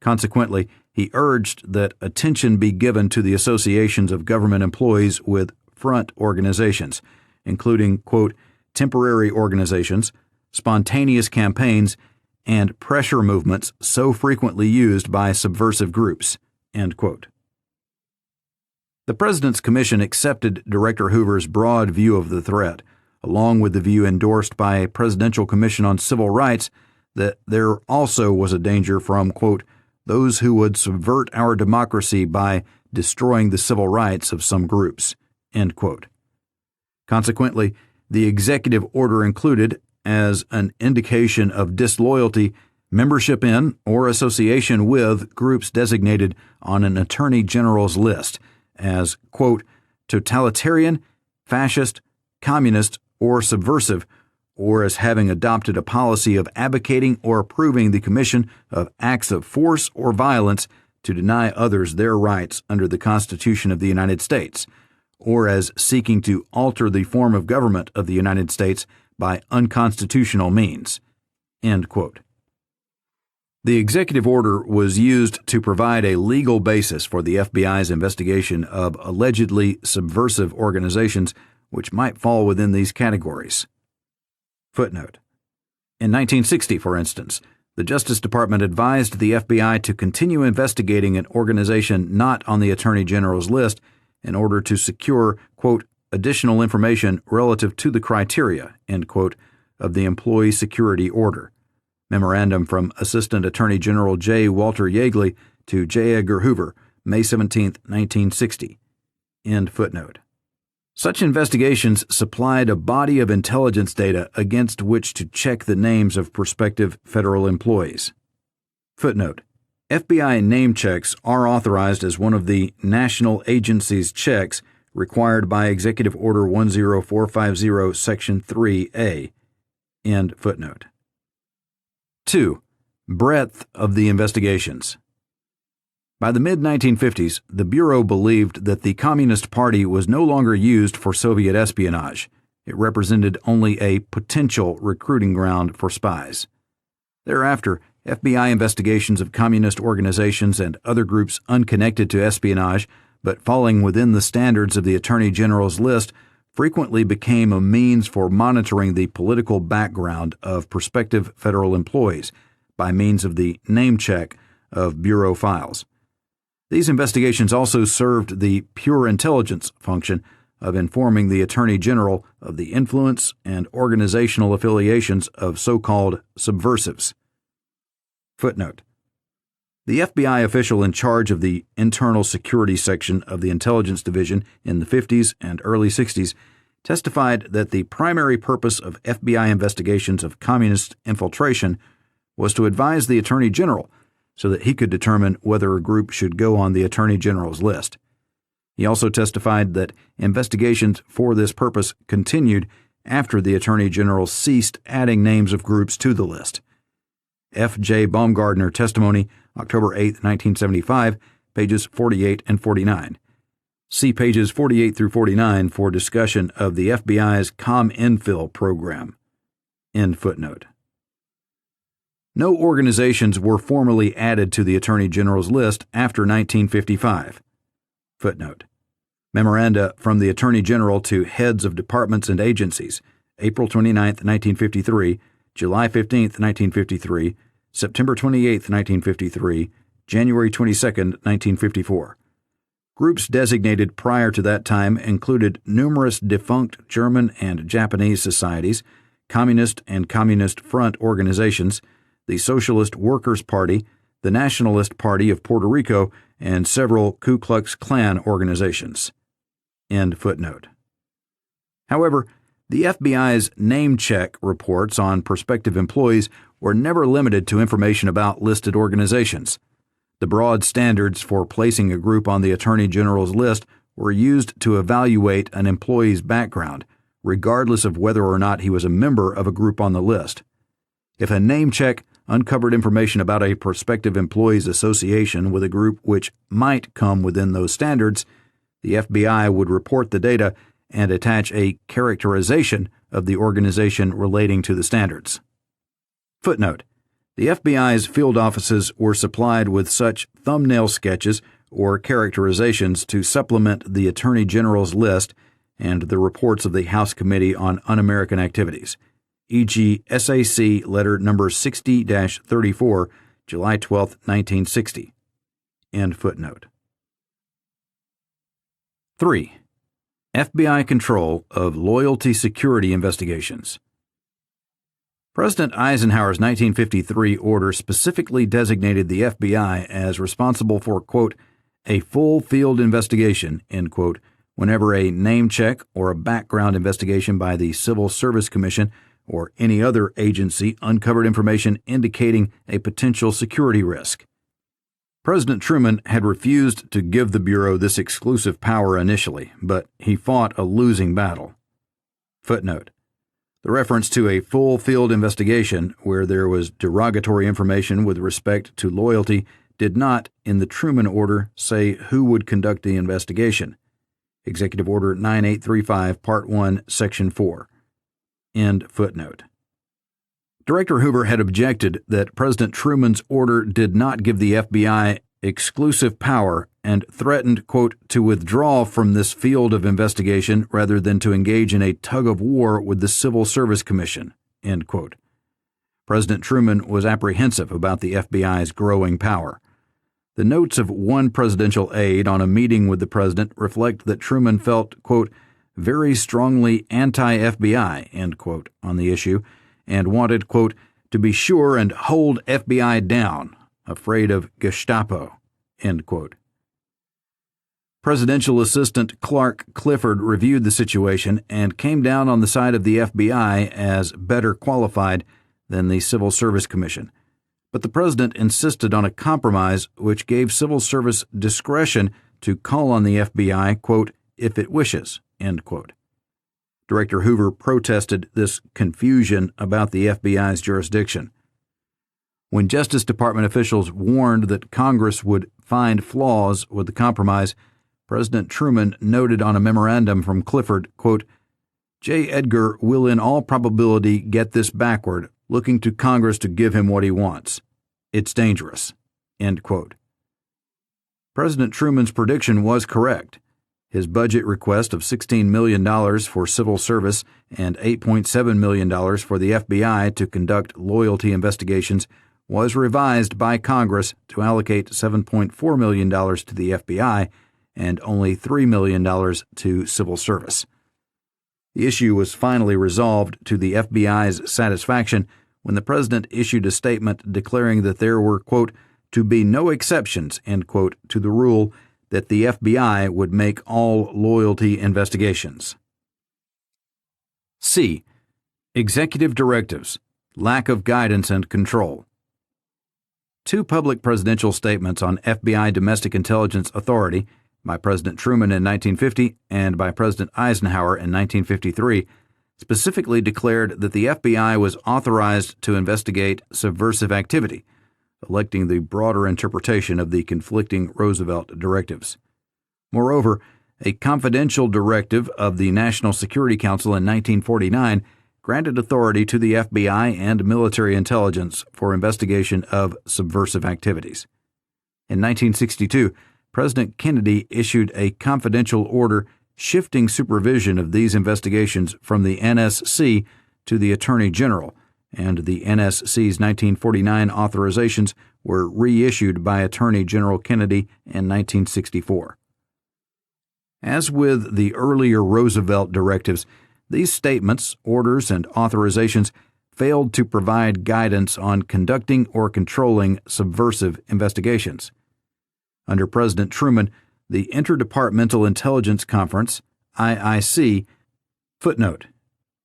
Consequently, he urged that attention be given to the associations of government employees with front organizations, including, quote, temporary organizations, spontaneous campaigns, and pressure movements so frequently used by subversive groups." End quote. The President's Commission accepted Director Hoover's broad view of the threat, along with the view endorsed by a Presidential Commission on Civil Rights that there also was a danger from, quote, "those who would subvert our democracy by destroying the civil rights of some groups." End quote. Consequently, the executive order included, as an indication of disloyalty, membership in or association with groups designated on an Attorney General's list as, quote, "totalitarian, fascist, communist, or subversive, or as having adopted a policy of advocating or approving the commission of acts of force or violence to deny others their rights under the Constitution of the United States, or as seeking to alter the form of government of the United States by unconstitutional means." End quote. The executive order was used to provide a legal basis for the FBI's investigation of allegedly subversive organizations which might fall within these categories. Footnote: in 1960, for instance, the Justice Department advised the FBI to continue investigating an organization not on the Attorney General's list in order to secure, quote, "additional information relative to the criteria," end quote, of the Employee Security Order. Memorandum from Assistant Attorney General J. Walter Yeagley to J. Edgar Hoover, May 17, 1960. End footnote. Such investigations supplied a body of intelligence data against which to check the names of prospective federal employees. Footnote: FBI name checks are authorized as one of the national agency's checks required by Executive Order 10450, Section 3A. End footnote. 2. Breadth of the investigations. By the mid-1950s, the Bureau believed that the Communist Party was no longer used for Soviet espionage. It represented only a potential recruiting ground for spies. Thereafter, FBI investigations of communist organizations and other groups unconnected to espionage, but falling within the standards of the Attorney General's list, frequently became a means for monitoring the political background of prospective federal employees by means of the name check of Bureau files. These investigations also served the pure intelligence function of informing the Attorney General of the influence and organizational affiliations of so-called subversives. Footnote: the FBI official in charge of the Internal Security Section of the Intelligence Division in the 50s and early 60s testified that the primary purpose of FBI investigations of communist infiltration was to advise the Attorney General so that he could determine whether a group should go on the Attorney General's list. He also testified that investigations for this purpose continued after the Attorney General ceased adding names of groups to the list. F. J. Baumgardner testimony, October 8, 1975, pages 48 and 49. See pages 48 through 49 for discussion of the FBI's ComInfil program. End footnote. No organizations were formally added to the Attorney General's list after 1955. Footnote: memoranda from the Attorney General to heads of departments and agencies, April 29, 1953, July 15, 1953, September 28, 1953, January 22, 1954. Groups designated prior to that time included numerous defunct German and Japanese societies, Communist and Communist Front organizations, the Socialist Workers' Party, the Nationalist Party of Puerto Rico, and several Ku Klux Klan organizations. End footnote. However, the FBI's name check reports on prospective employees were never limited to information about listed organizations. The broad standards for placing a group on the Attorney General's list were used to evaluate an employee's background, regardless of whether or not he was a member of a group on the list. If a name check uncovered information about a prospective employee's association with a group which might come within those standards, the FBI would report the data and attach a characterization of the organization relating to the standards. Footnote: the FBI's field offices were supplied with such thumbnail sketches or characterizations to supplement the Attorney General's list and the reports of the House Committee on Un-American Activities. e.g. SAC Letter Number 60-34, July 12, 1960. End footnote. 3. FBI control of loyalty security investigations. President Eisenhower's 1953 order specifically designated the FBI as responsible for, quote, a full field investigation, end quote, whenever a name check or a background investigation by the Civil Service Commission or any other agency uncovered information indicating a potential security risk. President Truman had refused to give the Bureau this exclusive power initially, but he fought a losing battle. Footnote. The reference to a full field investigation where there was derogatory information with respect to loyalty did not, in the Truman Order, say who would conduct the investigation. Executive Order 9835, Part 1, Section 4. End footnote. Director Hoover had objected that President Truman's order did not give the FBI exclusive power and threatened, quote, to withdraw from this field of investigation rather than to engage in a tug-of-war with the Civil Service Commission, end quote. President Truman was apprehensive about the FBI's growing power. The notes of one presidential aide on a meeting with the president reflect that Truman felt, quote, very strongly anti-FBI, end quote, on the issue, and wanted, quote, to be sure and hold FBI down, afraid of Gestapo, end quote. Presidential Assistant Clark Clifford reviewed the situation and came down on the side of the FBI as better qualified than the Civil Service Commission. But the president insisted on a compromise which gave civil service discretion to call on the FBI, quote, if it wishes, end quote. Director Hoover protested this confusion about the FBI's jurisdiction. When Justice Department officials warned that Congress would find flaws with the compromise, President Truman noted on a memorandum from Clifford, quote, J. Edgar will in all probability get this backward, looking to Congress to give him what he wants. It's dangerous, end quote. President Truman's prediction was correct. His budget request of $16 million for civil service and $8.7 million for the FBI to conduct loyalty investigations was revised by Congress to allocate $7.4 million to the FBI and only $3 million to civil service. The issue was finally resolved to the FBI's satisfaction when the president issued a statement declaring that there were, quote, to be no exceptions, end quote, to the rule that the FBI would make all loyalty investigations. C. Executive directives, lack of guidance and control. Two public presidential statements on FBI domestic intelligence authority, by President Truman in 1950 and by President Eisenhower in 1953, specifically declared that the FBI was authorized to investigate subversive activity, electing the broader interpretation of the conflicting Roosevelt directives. Moreover, a confidential directive of the National Security Council in 1949 granted authority to the FBI and military intelligence for investigation of subversive activities. In 1962, President Kennedy issued a confidential order shifting supervision of these investigations from the NSC to the Attorney General, and the NSC's 1949 authorizations were reissued by Attorney General Kennedy in 1964. As with the earlier Roosevelt directives, these statements, orders, and authorizations failed to provide guidance on conducting or controlling subversive investigations. Under President Truman, the Interdepartmental Intelligence Conference, IIC, footnote,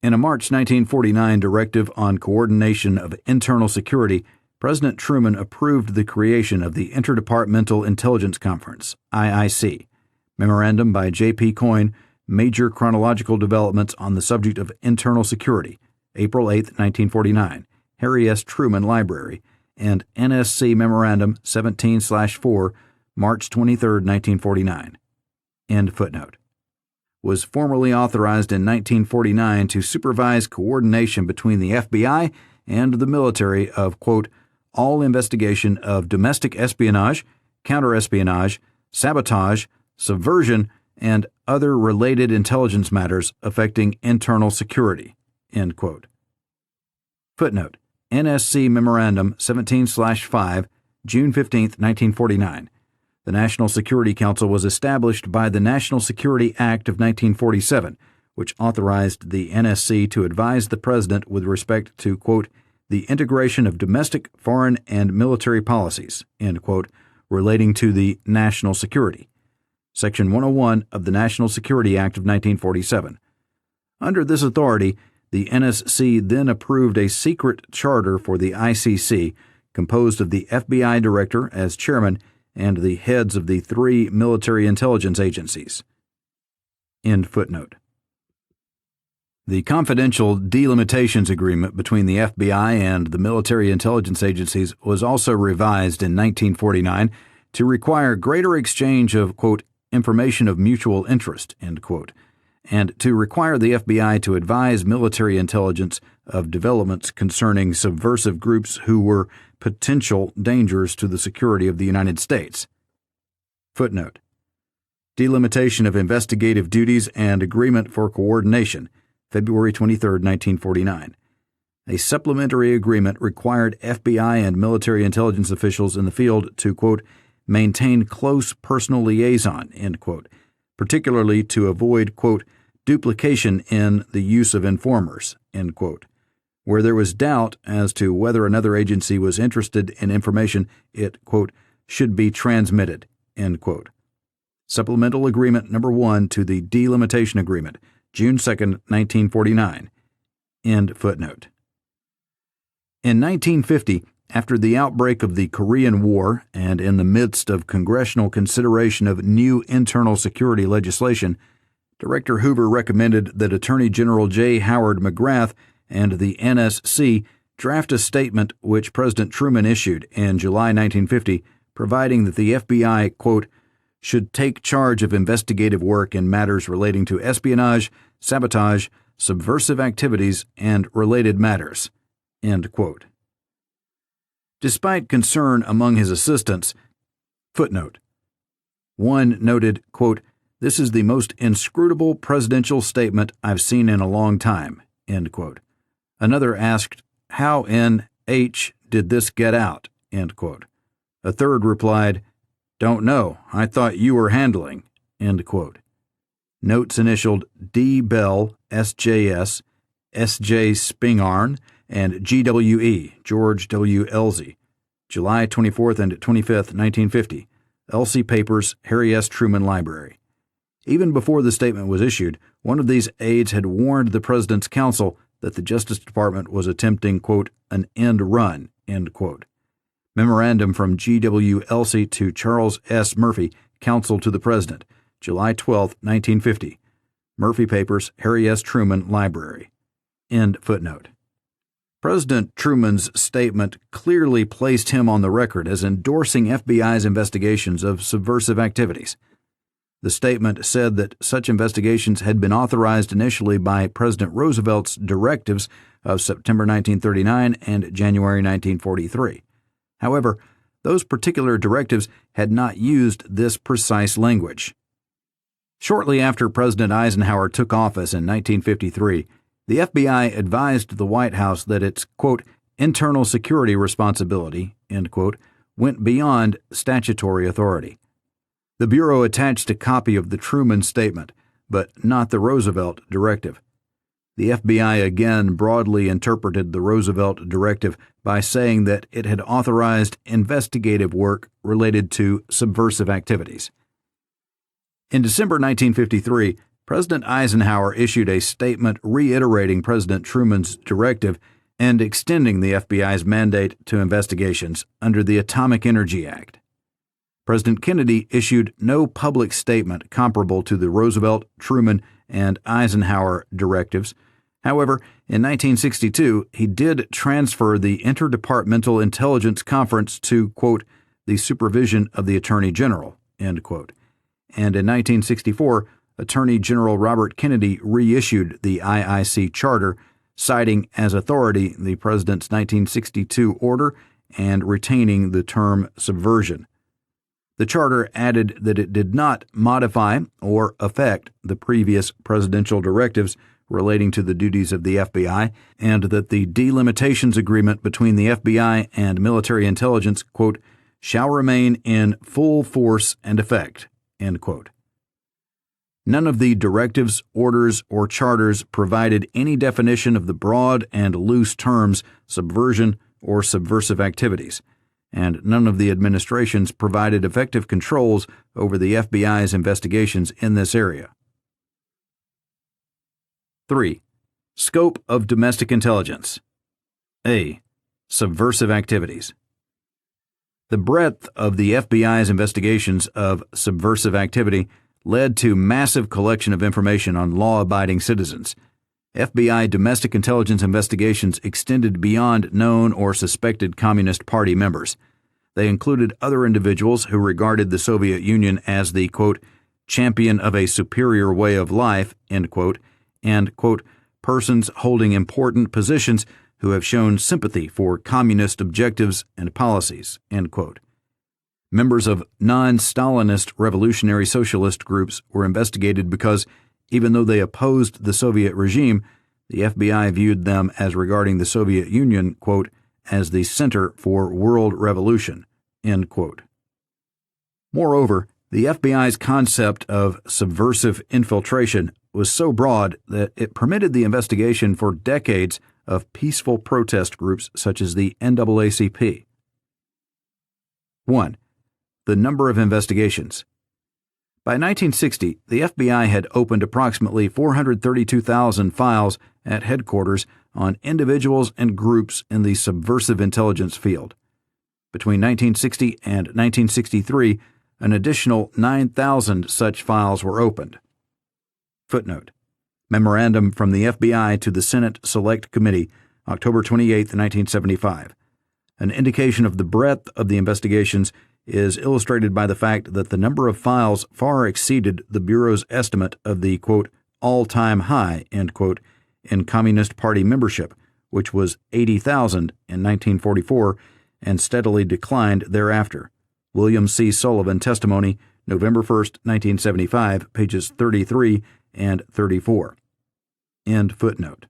in a March 1949 directive on coordination of internal security, President Truman approved the creation of the Interdepartmental Intelligence Conference, IIC. Memorandum by J.P. Coyne, Major Chronological Developments on the Subject of Internal Security, April 8, 1949, Harry S. Truman Library, and NSC Memorandum 17/4, March 23, 1949. End footnote. Was formally authorized in 1949 to supervise coordination between the FBI and the military of, quote, all investigation of domestic espionage, counterespionage, sabotage, subversion, and other related intelligence matters affecting internal security, end quote. Footnote: NSC Memorandum 17/5, June 15, 1949. The National Security Council was established by the National Security Act of 1947, which authorized the NSC to advise the President with respect to, quote, the integration of domestic, foreign, and military policies, end quote, relating to the national security. Section 101 of the National Security Act of 1947. Under this authority, the NSC then approved a secret charter for the ICC, composed of the FBI Director as chairman and the heads of the 3 military intelligence agencies. End footnote. The confidential delimitations agreement between the FBI and the military intelligence agencies was also revised in 1949 to require greater exchange of, quote, information of mutual interest, end quote, and to require the FBI to advise military intelligence of developments concerning subversive groups who were potential dangers to the security of the United States. Footnote: Delimitation of investigative duties and agreement for coordination, February 23, 1949. A supplementary agreement required FBI and military intelligence officials in the field to, quote, maintain close personal liaison, end quote, particularly to avoid, quote, duplication in the use of informers, end quote. Where there was doubt as to whether another agency was interested in information, it, quote, should be transmitted, end quote. Supplemental Agreement Number 1 to the Delimitation Agreement, June 2, 1949. End footnote. In 1950, after the outbreak of the Korean War and in the midst of congressional consideration of new internal security legislation, Director Hoover recommended that Attorney General J. Howard McGrath and the NSC draft a statement which President Truman issued in July 1950, providing that the FBI, quote, should take charge of investigative work in matters relating to espionage, sabotage, subversive activities, and related matters, end quote. Despite concern among his assistants, footnote, one noted, quote, this is the most inscrutable presidential statement I've seen in a long time, end quote. Another asked, how in H did this get out, end quote. A third replied, don't know, I thought you were handling, end quote. Notes initialed D. Bell, SJS, S.J. Spingarn, and G.W.E., George W. Elsie, July 24th and 25th, 1950, Elsie Papers, Harry S. Truman Library. Even before the statement was issued, one of these aides had warned the President's counsel that the Justice Department was attempting, quote, an end run, end quote. Memorandum from G.W. Elsie to Charles S. Murphy, counsel to the President, July 12, 1950. Murphy Papers, Harry S. Truman Library. End footnote. President Truman's statement clearly placed him on the record as endorsing FBI's investigations of subversive activities. The statement said that such investigations had been authorized initially by President Roosevelt's directives of September 1939 and January 1943. However, those particular directives had not used this precise language. Shortly after President Eisenhower took office in 1953, the FBI advised the White House that its, quote, internal security responsibility, end quote, went beyond statutory authority. The Bureau attached a copy of the Truman Statement, but not the Roosevelt Directive. The FBI again broadly interpreted the Roosevelt Directive by saying that it had authorized investigative work related to subversive activities. In December 1953, President Eisenhower issued a statement reiterating President Truman's directive and extending the FBI's mandate to investigations under the Atomic Energy Act. President Kennedy issued no public statement comparable to the Roosevelt, Truman, and Eisenhower directives. However, in 1962, he did transfer the Interdepartmental Intelligence Conference to, quote, the supervision of the Attorney General, end quote. And in 1964, Attorney General Robert Kennedy reissued the IIC charter, citing as authority the President's 1962 order and retaining the term subversion. The charter added that it did not modify or affect the previous presidential directives relating to the duties of the FBI, and that the delimitations agreement between the FBI and military intelligence, quote, shall remain in full force and effect, end quote. None of the directives, orders, or charters provided any definition of the broad and loose terms subversion or subversive activities, and none of the administrations provided effective controls over the FBI's investigations in this area. 3. Scope of domestic intelligence. A. Subversive activities. The breadth of the FBI's investigations of subversive activity led to massive collection of information on law-abiding citizens. FBI domestic intelligence investigations extended beyond known or suspected Communist Party members. They included other individuals who regarded the Soviet Union as the, quote, champion of a superior way of life, end quote, and, quote, persons holding important positions who have shown sympathy for communist objectives and policies, end quote. Members of non-Stalinist revolutionary socialist groups were investigated because, even though they opposed the Soviet regime, the FBI viewed them as regarding the Soviet Union, quote, as the center for world revolution, end quote. Moreover, the FBI's concept of subversive infiltration was so broad that it permitted the investigation for decades of peaceful protest groups such as the NAACP. 1. The number of investigations. By 1960, the FBI had opened approximately 432,000 files at headquarters on individuals and groups in the subversive intelligence field. Between 1960 and 1963, an additional 9,000 such files were opened. Footnote: Memorandum from the FBI to the Senate Select Committee, October 28, 1975. An indication of the breadth of the investigations is illustrated by the fact that the number of files far exceeded the Bureau's estimate of the, quote, all-time high, end quote, in Communist Party membership, which was 80,000 in 1944 and steadily declined thereafter. William C. Sullivan Testimony, November 1, 1975, pages 33 and 34. End footnote.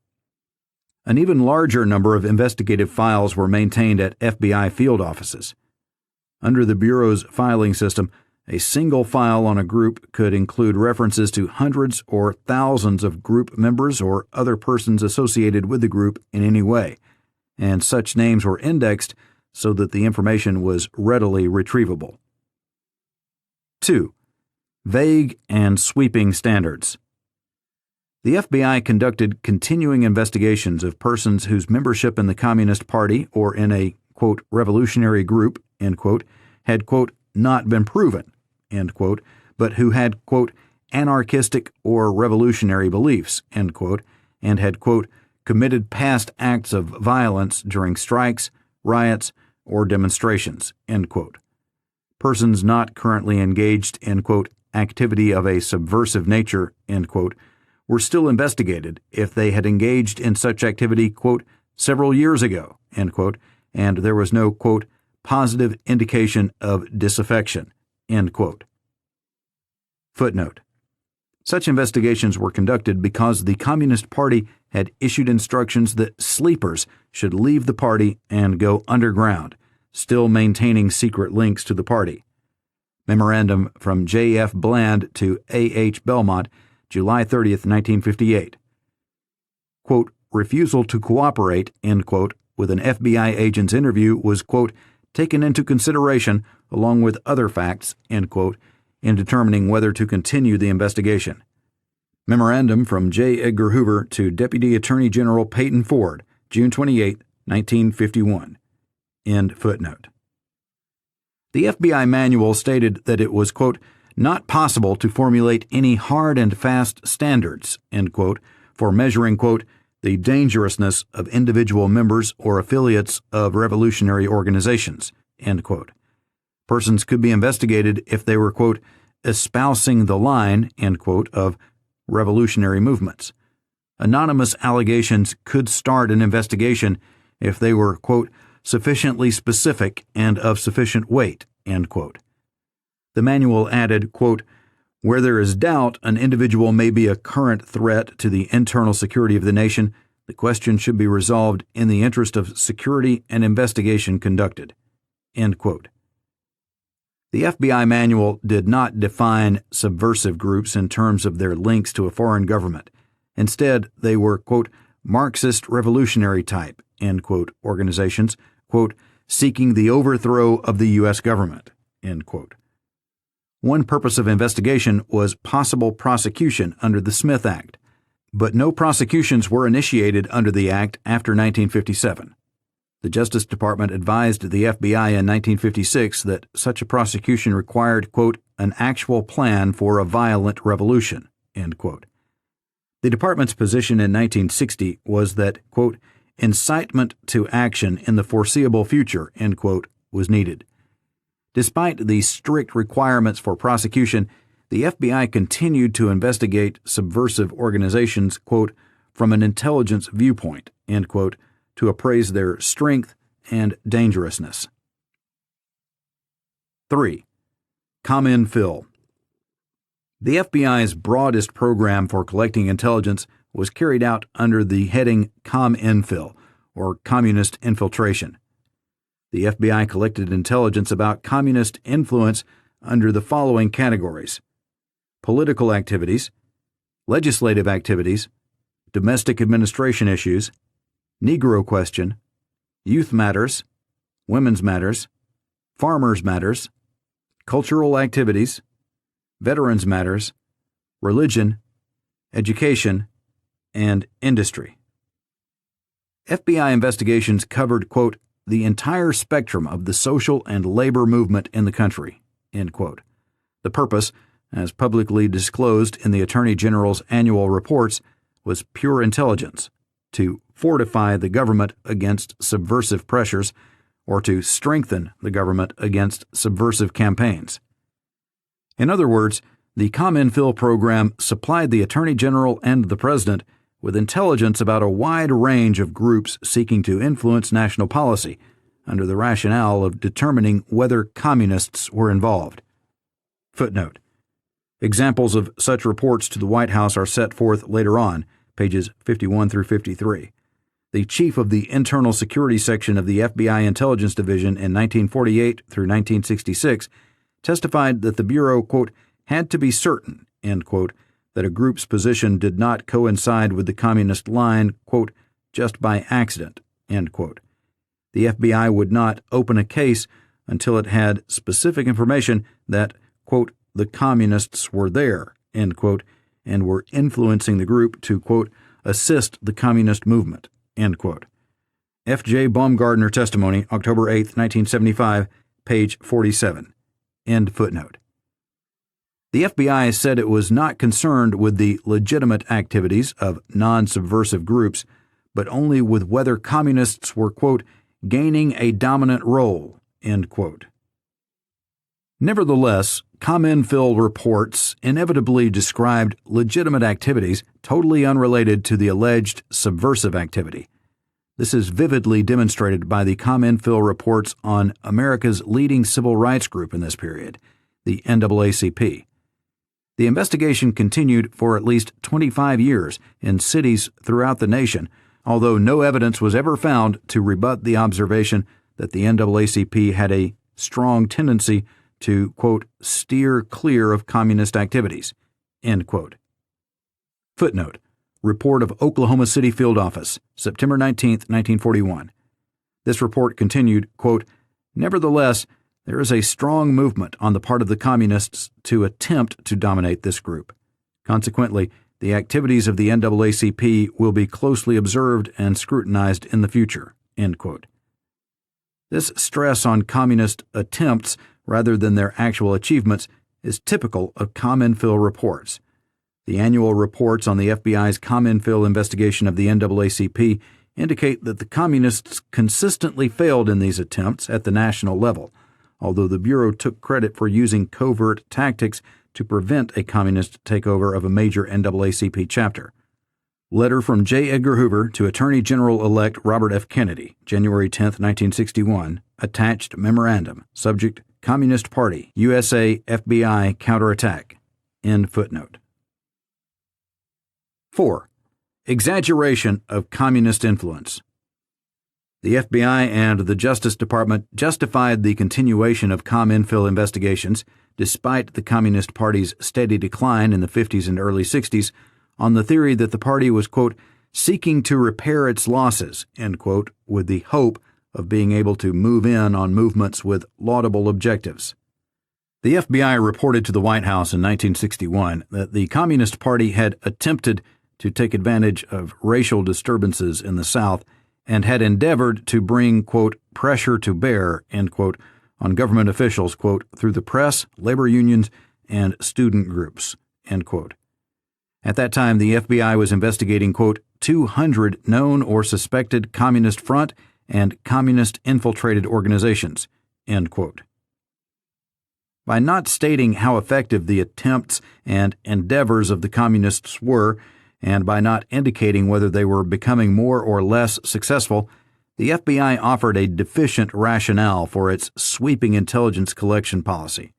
An even larger number of investigative files were maintained at FBI field offices. Under the Bureau's filing system, a single file on a group could include references to hundreds or thousands of group members or other persons associated with the group in any way, and such names were indexed so that the information was readily retrievable. 2. Vague and sweeping standards. The FBI conducted continuing investigations of persons whose membership in the Communist Party or in a, quote, revolutionary group, end quote, had, quote, not been proven, end quote, but who had, quote, anarchistic or revolutionary beliefs, end quote, and had, quote, committed past acts of violence during strikes, riots, or demonstrations, end quote. Persons not currently engaged in, quote, activity of a subversive nature, end quote, were still investigated if they had engaged in such activity, quote, several years ago, end quote, and there was no, quote, positive indication of disaffection, end quote. Footnote: Such investigations were conducted because the Communist Party had issued instructions that sleepers should leave the party and go underground, still maintaining secret links to the party. Memorandum from J.F. Bland to A.H. Belmont, July 30, 1958. Quote, refusal to cooperate, end quote, with an FBI agent's interview was, quote, taken into consideration along with other facts, end quote, in determining whether to continue the investigation. Memorandum from J. Edgar Hoover to Deputy Attorney General Peyton Ford, June 28, 1951. End footnote. The FBI manual stated that it was, quote, not possible to formulate any hard and fast standards, end quote, for measuring, quote, the dangerousness of individual members or affiliates of revolutionary organizations, end quote. Persons could be investigated if they were, quote, espousing the line, end quote, of revolutionary movements. Anonymous allegations could start an investigation if they were, quote, sufficiently specific and of sufficient weight, end quote. The manual added, quote, Where there is doubt an individual may be a current threat to the internal security of the nation, the question should be resolved in the interest of security and investigation conducted." End quote. The FBI manual did not define subversive groups in terms of their links to a foreign government. Instead, they were, quote, Marxist revolutionary type, end quote, organizations, quote, seeking the overthrow of the U.S. government, end quote. One purpose of investigation was possible prosecution under the Smith Act, but no prosecutions were initiated under the Act after 1957. The Justice Department advised the FBI in 1956 that such a prosecution required, quote, an actual plan for a violent revolution, end quote. The department's position in 1960 was that, quote, incitement to action in the foreseeable future, end quote, was needed. Despite the strict requirements for prosecution, the FBI continued to investigate subversive organizations, quote, from an intelligence viewpoint, end quote, to appraise their strength and dangerousness. 3. ComInfil. The FBI's broadest program for collecting intelligence was carried out under the heading ComInfil, or Communist Infiltration. The FBI collected intelligence about communist influence under the following categories: political activities, legislative activities, domestic administration issues, Negro question, youth matters, women's matters, farmers matters, cultural activities, veterans matters, religion, education, and industry. FBI investigations covered, quote, the entire spectrum of the social and labor movement in the country, end quote. The purpose, as publicly disclosed in the Attorney General's annual reports, was pure intelligence, to fortify the government against subversive pressures or to strengthen the government against subversive campaigns. In other words, the ComInfil program supplied the Attorney General and the President with intelligence about a wide range of groups seeking to influence national policy under the rationale of determining whether communists were involved. Footnote. Examples of such reports to the White House are set forth later on, pages 51 through 53. The chief of the Internal Security Section of the FBI Intelligence Division in 1948 through 1966 testified that the Bureau, quote, had to be certain, end quote, that a group's position did not coincide with the communist line, quote, just by accident, end quote. The FBI would not open a case until it had specific information that, quote, the communists were there, end quote, and were influencing the group to, quote, assist the communist movement, end quote. F.J. Baumgardner testimony, October 8, 1975, page 47, end footnote. The FBI said it was not concerned with the legitimate activities of non-subversive groups, but only with whether communists were, quote, gaining a dominant role, end quote. Nevertheless, ComInfil reports inevitably described legitimate activities totally unrelated to the alleged subversive activity. This is vividly demonstrated by the ComInfil reports on America's leading civil rights group in this period, the NAACP. The investigation continued for at least 25 years in cities throughout the nation, although no evidence was ever found to rebut the observation that the NAACP had a strong tendency to, quote, steer clear of communist activities, end quote. Footnote. Report of Oklahoma City Field Office, September 19, 1941. This report continued, quote, nevertheless, there is a strong movement on the part of the communists to attempt to dominate this group. Consequently, the activities of the NAACP will be closely observed and scrutinized in the future, end quote. This stress on communist attempts rather than their actual achievements is typical of ComInfil reports. The annual reports on the FBI's ComInfil investigation of the NAACP indicate that the communists consistently failed in these attempts at the national level, although the Bureau took credit for using covert tactics to prevent a communist takeover of a major NAACP chapter. Letter from J. Edgar Hoover to Attorney General-elect Robert F. Kennedy, January 10, 1961, attached memorandum, subject Communist Party, USA FBI counterattack, End footnote. 4. Exaggeration of communist influence. The FBI and the Justice Department justified the continuation of ComInfil investigations, despite the Communist Party's steady decline in the 50s and early 60s, on the theory that the party was, quote, seeking to repair its losses, end quote, with the hope of being able to move in on movements with laudable objectives. The FBI reported to the White House in 1961 that the Communist Party had attempted to take advantage of racial disturbances in the South and had endeavored to bring, quote, pressure to bear, end quote, on government officials, quote, through the press, labor unions, and student groups, end quote. At that time, the FBI was investigating, quote, 200 known or suspected Communist Front and Communist-infiltrated organizations, end quote. By not stating how effective the attempts and endeavors of the Communists were, and by not indicating whether they were becoming more or less successful, the FBI offered a deficient rationale for its sweeping intelligence collection policy.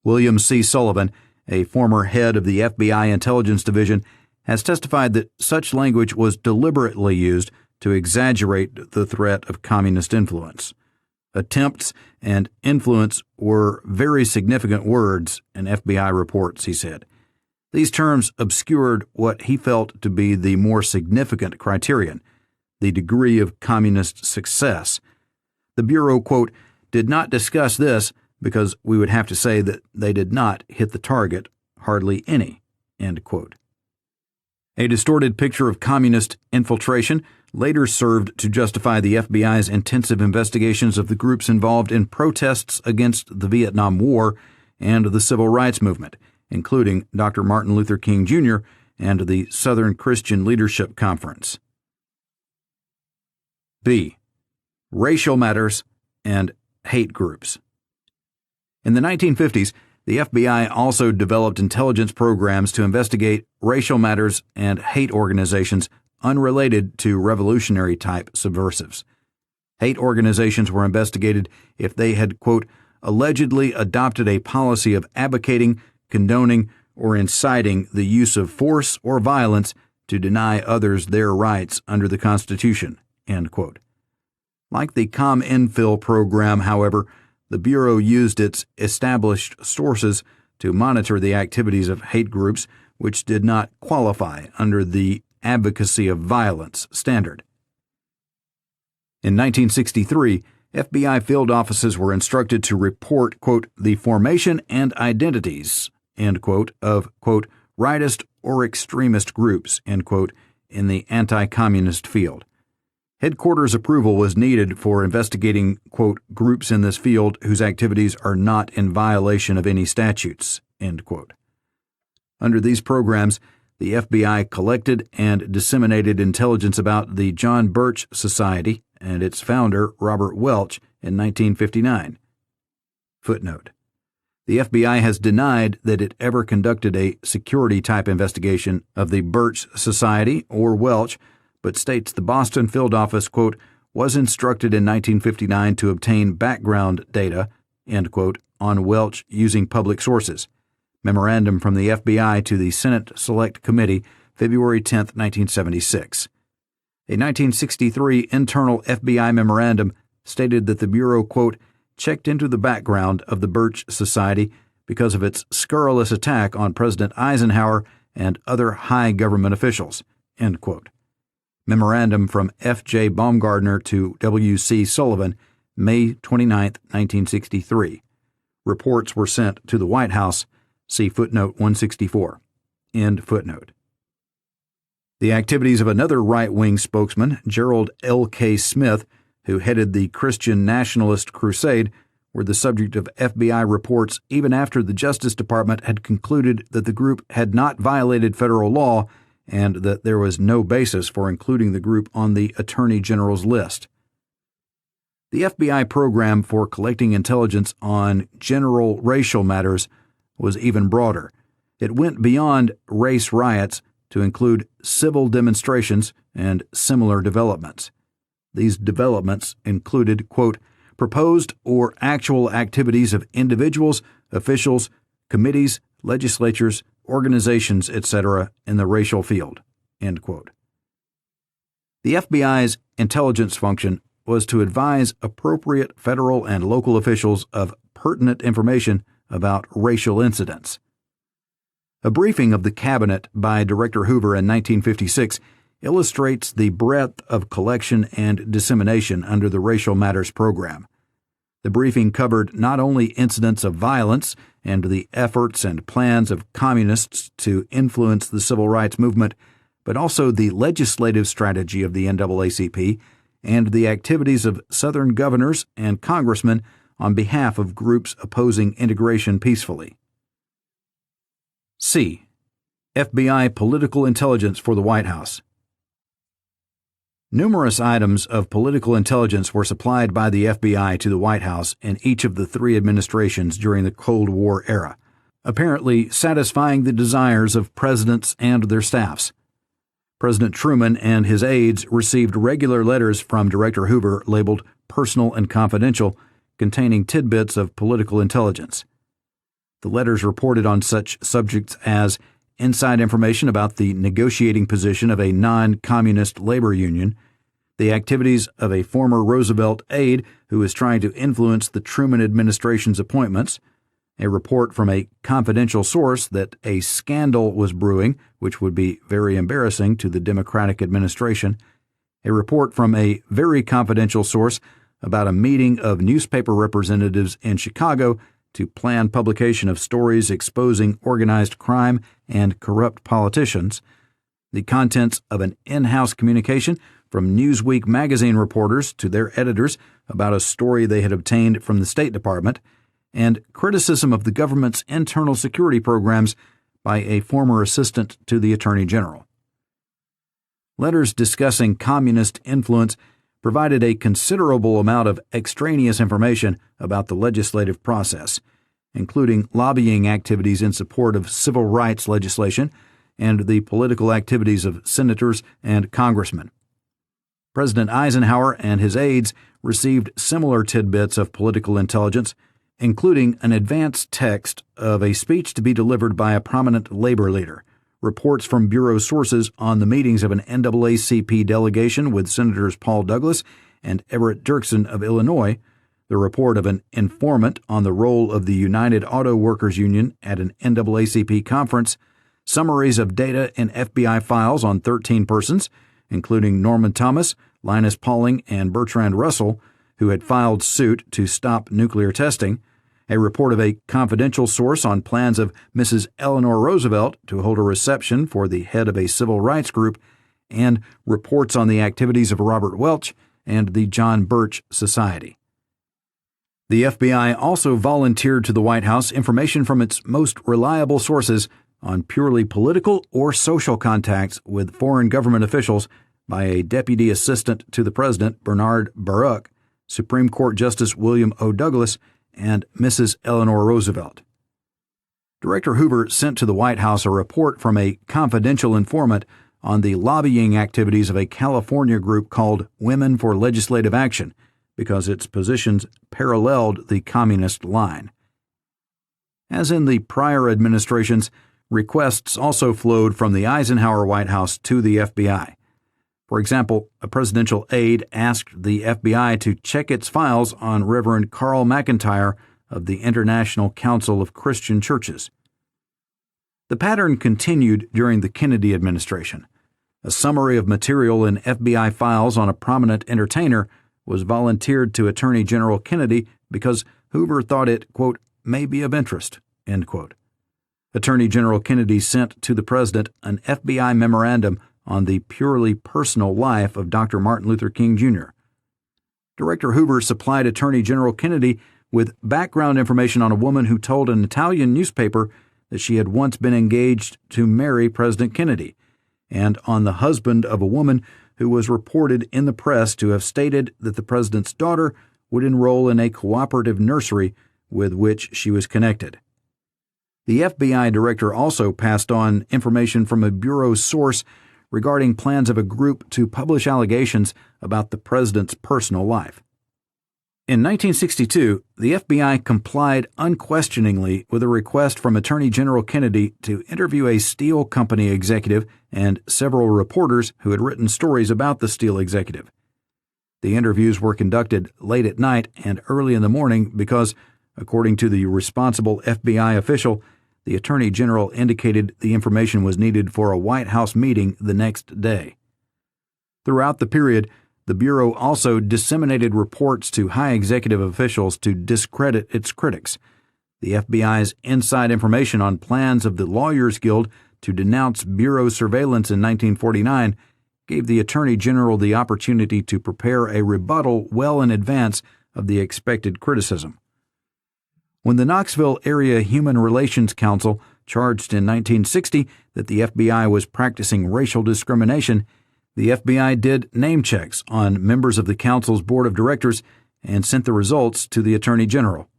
William C. Sullivan, a former head of the FBI Intelligence Division, has testified that such language was deliberately used to exaggerate the threat of communist influence. Attempts and influence were very significant words in FBI reports, he said. These terms obscured what he felt to be the more significant criterion, the degree of communist success. The Bureau, quote, did not discuss this because we would have to say that they did not hit the target, hardly any, end quote. A distorted picture of communist infiltration later served to justify the FBI's intensive investigations of the groups involved in protests against the Vietnam War and the Civil Rights Movement, including Dr. Martin Luther King Jr. and the Southern Christian Leadership Conference. B. Racial matters and hate groups. In the 1950s, the FBI also developed intelligence programs to investigate racial matters and hate organizations unrelated to revolutionary-type subversives. Hate organizations were investigated if they had, quote, allegedly adopted a policy of advocating, condoning, or inciting the use of force or violence to deny others their rights under the Constitution, end quote. Like the ComInfil program, however, the Bureau used its established sources to monitor the activities of hate groups which did not qualify under the advocacy of violence standard. In 1963, FBI field offices were instructed to report, quote, the formation and identities, end quote, of, quote, rightist or extremist groups, end quote, in the anti-communist field. Headquarters approval was needed for investigating, quote, groups in this field whose activities are not in violation of any statutes, end quote. Under these programs, the FBI collected and disseminated intelligence about the John Birch Society and its founder, Robert Welch, in 1959. Footnote. The FBI has denied that it ever conducted a security-type investigation of the Birch Society or Welch, but states the Boston field office, quote, was instructed in 1959 to obtain background data, end quote, on Welch using public sources. Memorandum from the FBI to the Senate Select Committee, February 10, 1976. A 1963 internal FBI memorandum stated that the Bureau, quote, checked into the background of the Birch Society because of its scurrilous attack on President Eisenhower and other high government officials, end quote. Memorandum from F.J. Baumgardner to W.C. Sullivan, May 29, 1963. Reports were sent to the White House. See footnote 164. End footnote. The activities of another right-wing spokesman, Gerald L.K. Smith, who headed the Christian Nationalist Crusade, were the subject of FBI reports even after the Justice Department had concluded that the group had not violated federal law and that there was no basis for including the group on the Attorney General's list. The FBI program for collecting intelligence on general racial matters was even broader. It went beyond race riots to include civil demonstrations and similar developments. These developments included, quote, proposed or actual activities of individuals, officials, committees, legislatures, organizations, etc. in the racial field." End quote. The FBI's intelligence function was to advise appropriate federal and local officials of pertinent information about racial incidents. A briefing of the cabinet by Director Hoover in 1956 illustrates the breadth of collection and dissemination under the Racial Matters Program. The briefing covered not only incidents of violence and the efforts and plans of communists to influence the civil rights movement, but also the legislative strategy of the NAACP and the activities of Southern governors and congressmen on behalf of groups opposing integration peacefully. C. FBI political intelligence for the White House. Numerous items of political intelligence were supplied by the FBI to the White House in each of the three administrations during the Cold War era, apparently satisfying the desires of presidents and their staffs. President Truman and his aides received regular letters from Director Hoover labeled "personal and confidential," containing tidbits of political intelligence. The letters reported on such subjects as inside information about the negotiating position of a non-communist labor union, the activities of a former Roosevelt aide who is trying to influence the Truman administration's appointments, a report from a confidential source that a scandal was brewing, which would be very embarrassing to the Democratic administration, a report from a very confidential source about a meeting of newspaper representatives in Chicago to plan publication of stories exposing organized crime and corrupt politicians, the contents of an in-house communication from Newsweek magazine reporters to their editors about a story they had obtained from the State Department, and criticism of the government's internal security programs by a former assistant to the Attorney General. Letters discussing communist influence provided a considerable amount of extraneous information about the legislative process, including lobbying activities in support of civil rights legislation and the political activities of senators and congressmen. President Eisenhower and his aides received similar tidbits of political intelligence, including an advance text of a speech to be delivered by a prominent labor leader, reports from Bureau sources on the meetings of an NAACP delegation with Senators Paul Douglas and Everett Dirksen of Illinois, the report of an informant on the role of the United Auto Workers Union at an NAACP conference, summaries of data in FBI files on 13 persons, including Norman Thomas, Linus Pauling, and Bertrand Russell, who had filed suit to stop nuclear testing, a report of a confidential source on plans of Mrs. Eleanor Roosevelt to hold a reception for the head of a civil rights group, and reports on the activities of Robert Welch and the John Birch Society. The FBI also volunteered to the White House information from its most reliable sources on purely political or social contacts with foreign government officials by a Deputy Assistant to the President, Bernard Baruch, Supreme Court Justice William O. Douglas, and Mrs. Eleanor Roosevelt. Director Hoover sent to the White House a report from a confidential informant on the lobbying activities of a California group called Women for Legislative Action, because its positions paralleled the communist line. As in the prior administrations, requests also flowed from the Eisenhower White House to the FBI. For example, a presidential aide asked the FBI to check its files on Reverend Carl McIntyre of the International Council of Christian Churches. The pattern continued during the Kennedy administration. A summary of material in FBI files on a prominent entertainer was volunteered to Attorney General Kennedy because Hoover thought it, quote, "may be of interest," end quote. Attorney General Kennedy sent to the President an FBI memorandum on the purely personal life of Dr. Martin Luther King, Jr. Director Hoover supplied Attorney General Kennedy with background information on a woman who told an Italian newspaper that she had once been engaged to marry President Kennedy, and on the husband of a woman who was reported in the press to have stated that the president's daughter would enroll in a cooperative nursery with which she was connected. The FBI director also passed on information from a bureau source regarding plans of a group to publish allegations about the president's personal life. In 1962, the FBI complied unquestioningly with a request from Attorney General Kennedy to interview a steel company executive and several reporters who had written stories about the steel executive. The interviews were conducted late at night and early in the morning because, according to the responsible FBI official, the Attorney General indicated the information was needed for a White House meeting the next day. Throughout the period, the Bureau also disseminated reports to high executive officials to discredit its critics. The FBI's inside information on plans of the Lawyers Guild to denounce Bureau surveillance in 1949 gave the Attorney General the opportunity to prepare a rebuttal well in advance of the expected criticism. When the Knoxville Area Human Relations Council charged in 1960 that the FBI was practicing racial discrimination, the FBI did name checks on members of the council's board of directors and sent the results to the Attorney General.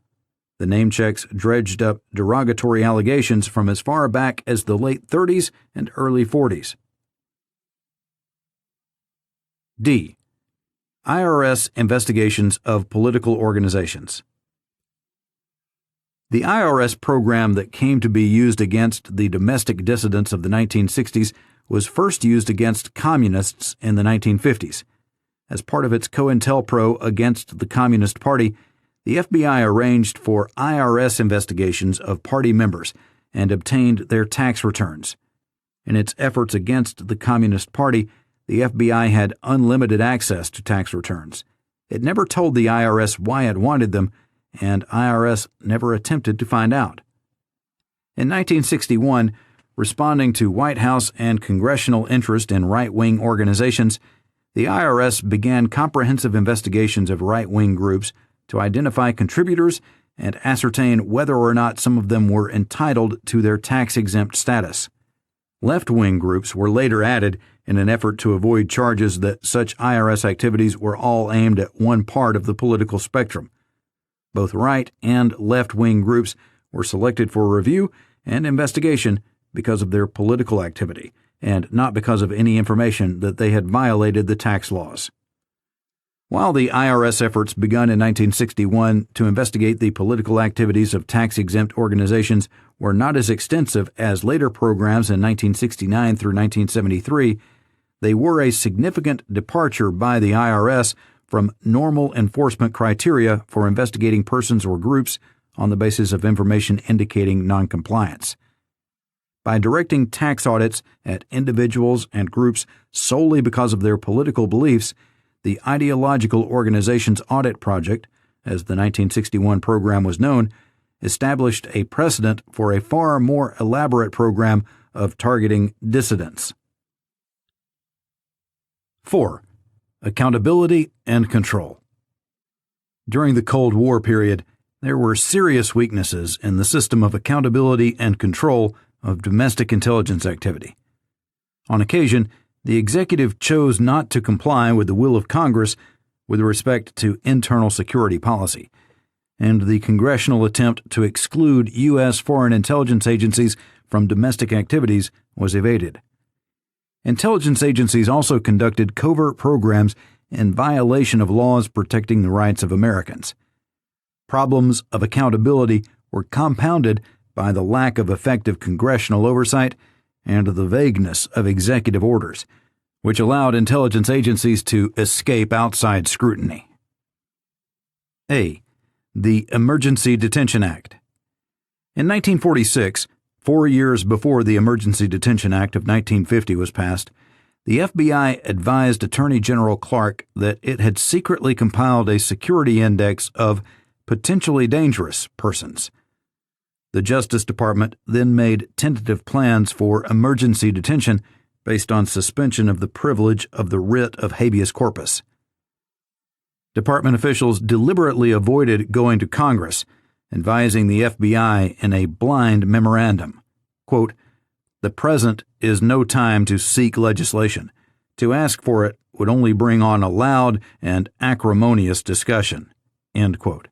The name checks dredged up derogatory allegations from as far back as the late 30s and early 40s. D. IRS investigations of political organizations. The IRS program that came to be used against the domestic dissidents of the 1960s was first used against communists in the 1950s. As part of its COINTELPRO against the Communist Party, the FBI arranged for IRS investigations of party members and obtained their tax returns. In its efforts against the Communist Party, the FBI had unlimited access to tax returns. It never told the IRS why it wanted them, and IRS never attempted to find out. In 1961, responding to White House and congressional interest in right-wing organizations, the IRS began comprehensive investigations of right-wing groups to identify contributors and ascertain whether or not some of them were entitled to their tax-exempt status. Left-wing groups were later added in an effort to avoid charges that such IRS activities were all aimed at one part of the political spectrum. Both right and left-wing groups were selected for review and investigation because of their political activity, and not because of any information that they had violated the tax laws. While the IRS efforts begun in 1961 to investigate the political activities of tax-exempt organizations were not as extensive as later programs in 1969 through 1973, they were a significant departure by the IRS from normal enforcement criteria for investigating persons or groups on the basis of information indicating noncompliance. By directing tax audits at individuals and groups solely because of their political beliefs, the Ideological Organizations Audit Project, as the 1961 program was known, established a precedent for a far more elaborate program of targeting dissidents. 4. Accountability and control. During the Cold War period, there were serious weaknesses in the system of accountability and control of domestic intelligence activity. On occasion, the executive chose not to comply with the will of Congress with respect to internal security policy, and the congressional attempt to exclude U.S. foreign intelligence agencies from domestic activities was evaded. Intelligence agencies also conducted covert programs in violation of laws protecting the rights of Americans. Problems of accountability were compounded by the lack of effective congressional oversight and the vagueness of executive orders, which allowed intelligence agencies to escape outside scrutiny. A. The Emergency Detention Act. In 1946, 4 years before the Emergency Detention Act of 1950 was passed, the FBI advised Attorney General Clark that it had secretly compiled a security index of potentially dangerous persons. The Justice Department then made tentative plans for emergency detention based on suspension of the privilege of the writ of habeas corpus. Department officials deliberately avoided going to Congress, advising the FBI in a blind memorandum, quote, "The present is no time to seek legislation. To ask for it would only bring on a loud and acrimonious discussion," end quote.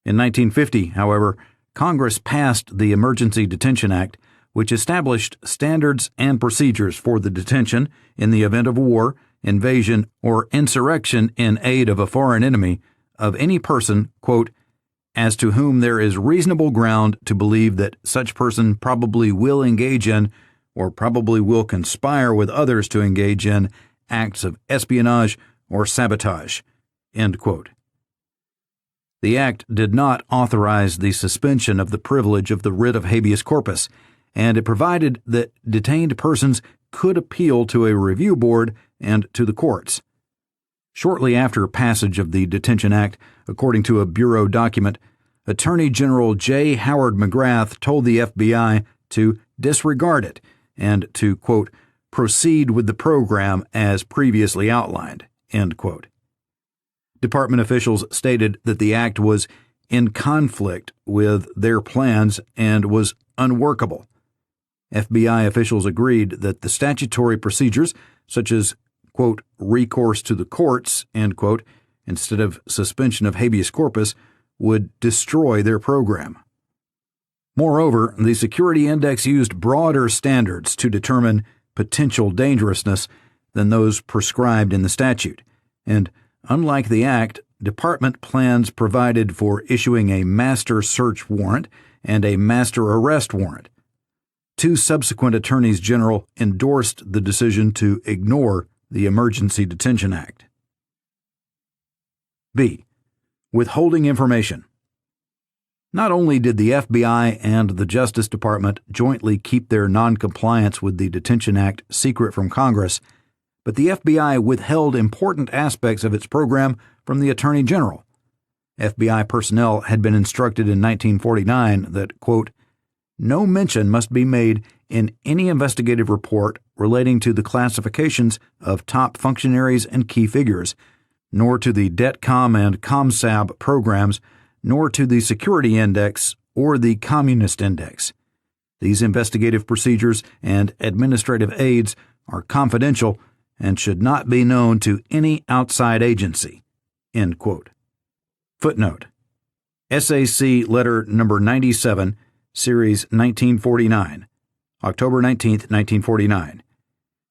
In 1950, however, Congress passed the Emergency Detention Act, which established standards and procedures for the detention in the event of war, invasion, or insurrection in aid of a foreign enemy of any person, quote, as to whom there is reasonable ground to believe that such person probably will engage in or probably will conspire with others to engage in acts of espionage or sabotage, end quote. The act did not authorize the suspension of the privilege of the writ of habeas corpus, and it provided that detained persons could appeal to a review board and to the courts. Shortly after passage of the Detention Act, according to a Bureau document, Attorney General J. Howard McGrath told the FBI to disregard it and to, quote, proceed with the program as previously outlined, end quote. Department officials stated that the act was in conflict with their plans and was unworkable. FBI officials agreed that the statutory procedures, such as, quote, recourse to the courts, end quote, instead of suspension of habeas corpus, would destroy their program. Moreover, the Security Index used broader standards to determine potential dangerousness than those prescribed in the statute, and unlike the Act, department plans provided for issuing a master search warrant and a master arrest warrant. Two subsequent attorneys general endorsed the decision to ignore the Emergency Detention Act. B. Withholding information. Not only did the FBI and the Justice Department jointly keep their noncompliance with the Detention Act secret from Congress, but the FBI withheld important aspects of its program from the Attorney General. FBI personnel had been instructed in 1949 that, quote, no mention must be made in any investigative report relating to the classifications of top functionaries and key figures, nor to the DETCOM and COMSAB programs, nor to the Security Index or the Communist Index. These investigative procedures and administrative aids are confidential and should not be known to any outside agency, end quote. Footnote: SAC Letter Number 97, Series 1949, October 19, 1949.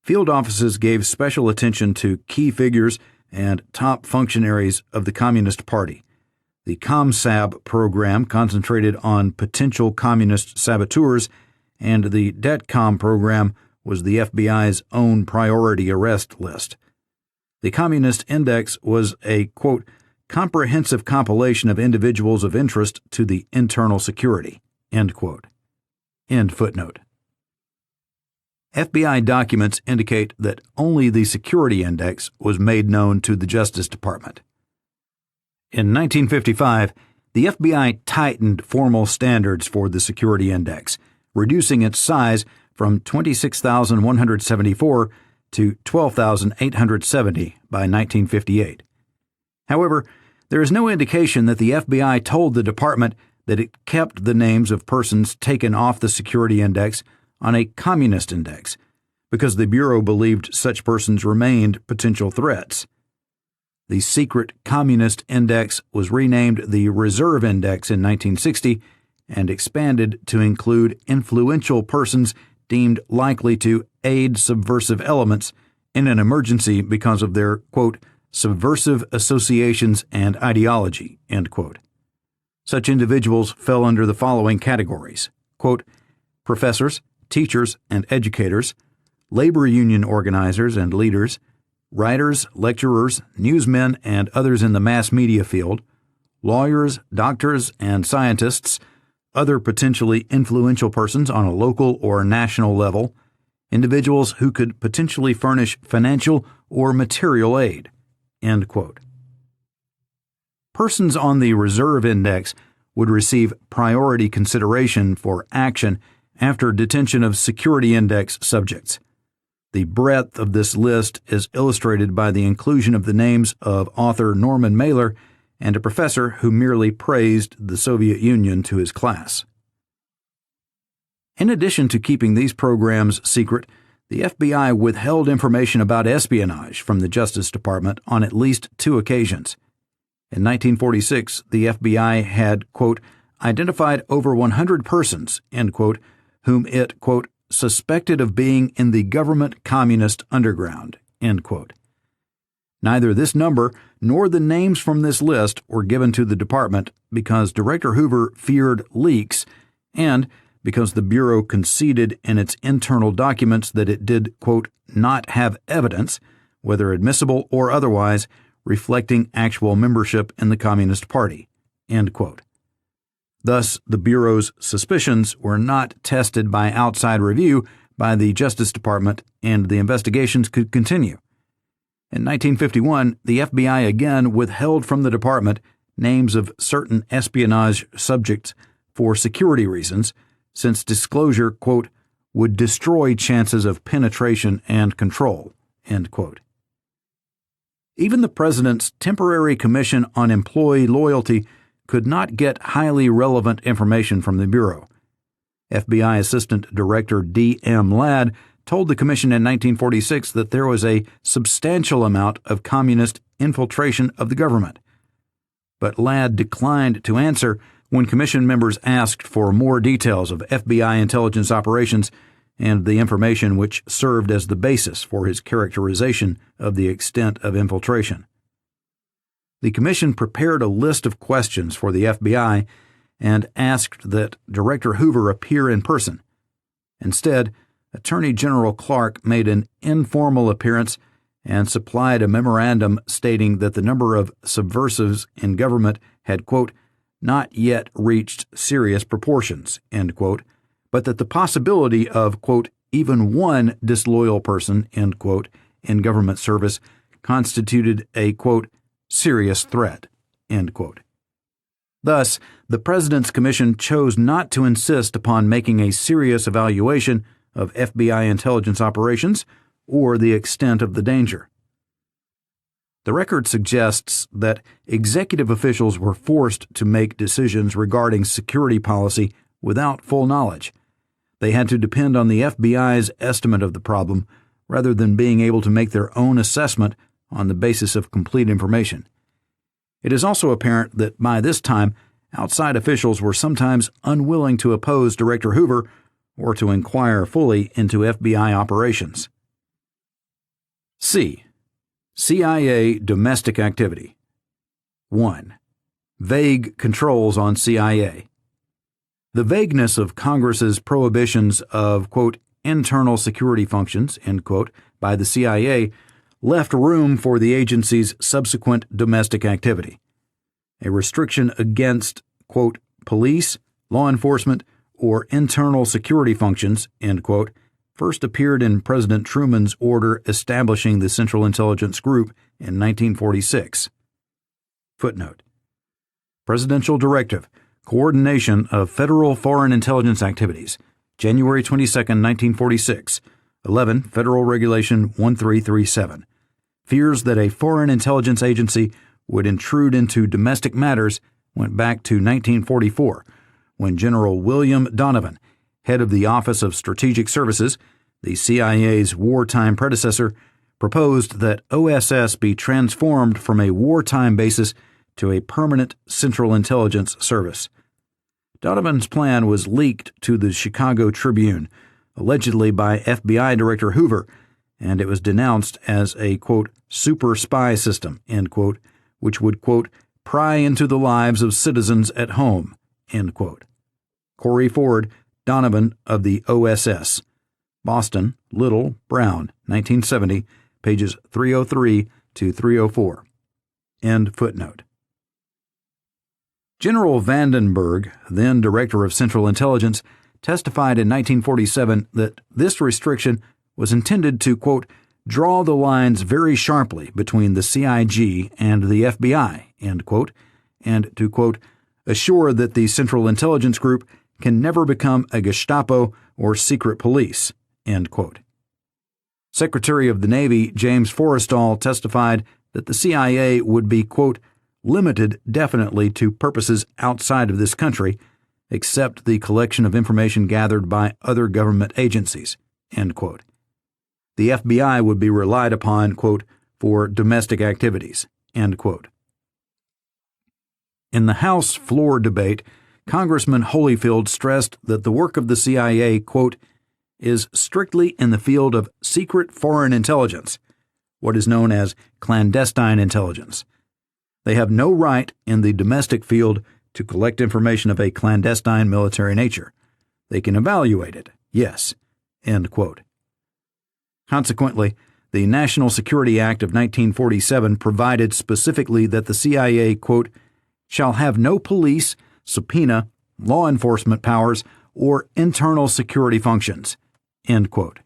Field offices gave special attention to key figures and top functionaries of the Communist Party. The COMSAB program concentrated on potential communist saboteurs, and the DETCOM program was the FBI's own priority arrest list. The Communist Index was a, quote, comprehensive compilation of individuals of interest to the internal security, end quote. End footnote. FBI documents indicate that only the Security Index was made known to the Justice Department. In 1955, the FBI tightened formal standards for the Security Index, reducing its size from 26,174 to 12,870 by 1958. However, there is no indication that the FBI told the department that it kept the names of persons taken off the Security Index on a Communist Index, because the Bureau believed such persons remained potential threats. The secret Communist Index was renamed the Reserve Index in 1960 and expanded to include influential persons deemed likely to aid subversive elements in an emergency because of their, quote, subversive associations and ideology, end quote. Such individuals fell under the following categories, quote, professors, teachers, and educators, labor union organizers and leaders, writers, lecturers, newsmen, and others in the mass media field, lawyers, doctors, and scientists, other potentially influential persons on a local or national level, individuals who could potentially furnish financial or material aid, end quote. Persons on the Reserve Index would receive priority consideration for action after detention of Security Index subjects. The breadth of this list is illustrated by the inclusion of the names of author Norman Mailer and a professor who merely praised the Soviet Union to his class. In addition to keeping these programs secret, the FBI withheld information about espionage from the Justice Department on at least two occasions. In 1946, the FBI had, quote, identified over 100 persons, end quote, whom it, quote, suspected of being in the government communist underground, end quote. Neither this number nor the names from this list were given to the department because Director Hoover feared leaks and because the Bureau conceded in its internal documents that it did, quote, not have evidence, whether admissible or otherwise, reflecting actual membership in the Communist Party, end quote. Thus, the Bureau's suspicions were not tested by outside review by the Justice Department, and the investigations could continue. In 1951, the FBI again withheld from the department names of certain espionage subjects for security reasons, since disclosure, quote, would destroy chances of penetration and control, end quote. Even the President's temporary commission on employee loyalty could not get highly relevant information from the Bureau. FBI Assistant Director D.M. Ladd told the Commission in 1946 that there was a substantial amount of communist infiltration of the government. But Ladd declined to answer when Commission members asked for more details of FBI intelligence operations and the information which served as the basis for his characterization of the extent of infiltration. The Commission prepared a list of questions for the FBI and asked that Director Hoover appear in person. Instead, Attorney General Clark made an informal appearance and supplied a memorandum stating that the number of subversives in government had, quote, not yet reached serious proportions, end quote, but that the possibility of, quote, even one disloyal person, end quote, in government service constituted a, quote, serious threat, end quote. Thus, the President's Commission chose not to insist upon making a serious evaluation of FBI intelligence operations or the extent of the danger. The record suggests that executive officials were forced to make decisions regarding security policy without full knowledge. They had to depend on the FBI's estimate of the problem rather than being able to make their own assessment on the basis of complete information. It is also apparent that by this time, outside officials were sometimes unwilling to oppose Director Hoover or to inquire fully into FBI operations. C. CIA domestic activity. 1. Vague controls on CIA. The vagueness of Congress's prohibitions of, quote, internal security functions, end quote, by the CIA left room for the agency's subsequent domestic activity. A restriction against, quote, police, law enforcement, or internal security functions, end quote, first appeared in President Truman's order establishing the Central Intelligence Group in 1946. Footnote. Presidential Directive, Coordination of Federal Foreign Intelligence Activities, January 22, 1946, 11 Federal Regulation 1337. Fears that a foreign intelligence agency would intrude into domestic matters went back to 1944, when General William Donovan, head of the Office of Strategic Services, the CIA's wartime predecessor, proposed that OSS be transformed from a wartime basis to a permanent Central Intelligence Service. Donovan's plan was leaked to the Chicago Tribune, allegedly by FBI Director Hoover, and it was denounced as a, quote, super spy system, end quote, which would, quote, pry into the lives of citizens at home, end quote. Corey Ford, Donovan of the OSS. Boston, Little, Brown, 1970, pages 303 to 304. End footnote. General Vandenberg, then Director of Central Intelligence, testified in 1947 that this restriction was intended to, quote, draw the lines very sharply between the CIG and the FBI, end quote, and to, quote, assure that the Central Intelligence Group can never become a Gestapo or secret police, end quote. Secretary of the Navy James Forrestal testified that the CIA would be, quote, limited definitely to purposes outside of this country, except the collection of information gathered by other government agencies, end quote. The FBI would be relied upon, quote, for domestic activities, end quote. In the House floor debate, Congressman Holyfield stressed that the work of the CIA, quote, is strictly in the field of secret foreign intelligence, what is known as clandestine intelligence. They have no right in the domestic field to collect information of a clandestine military nature. They can evaluate it, yes." End quote. Consequently, the National Security Act of 1947 provided specifically that the CIA, quote, "shall have no police, subpoena, law enforcement powers, or internal security functions." End quote.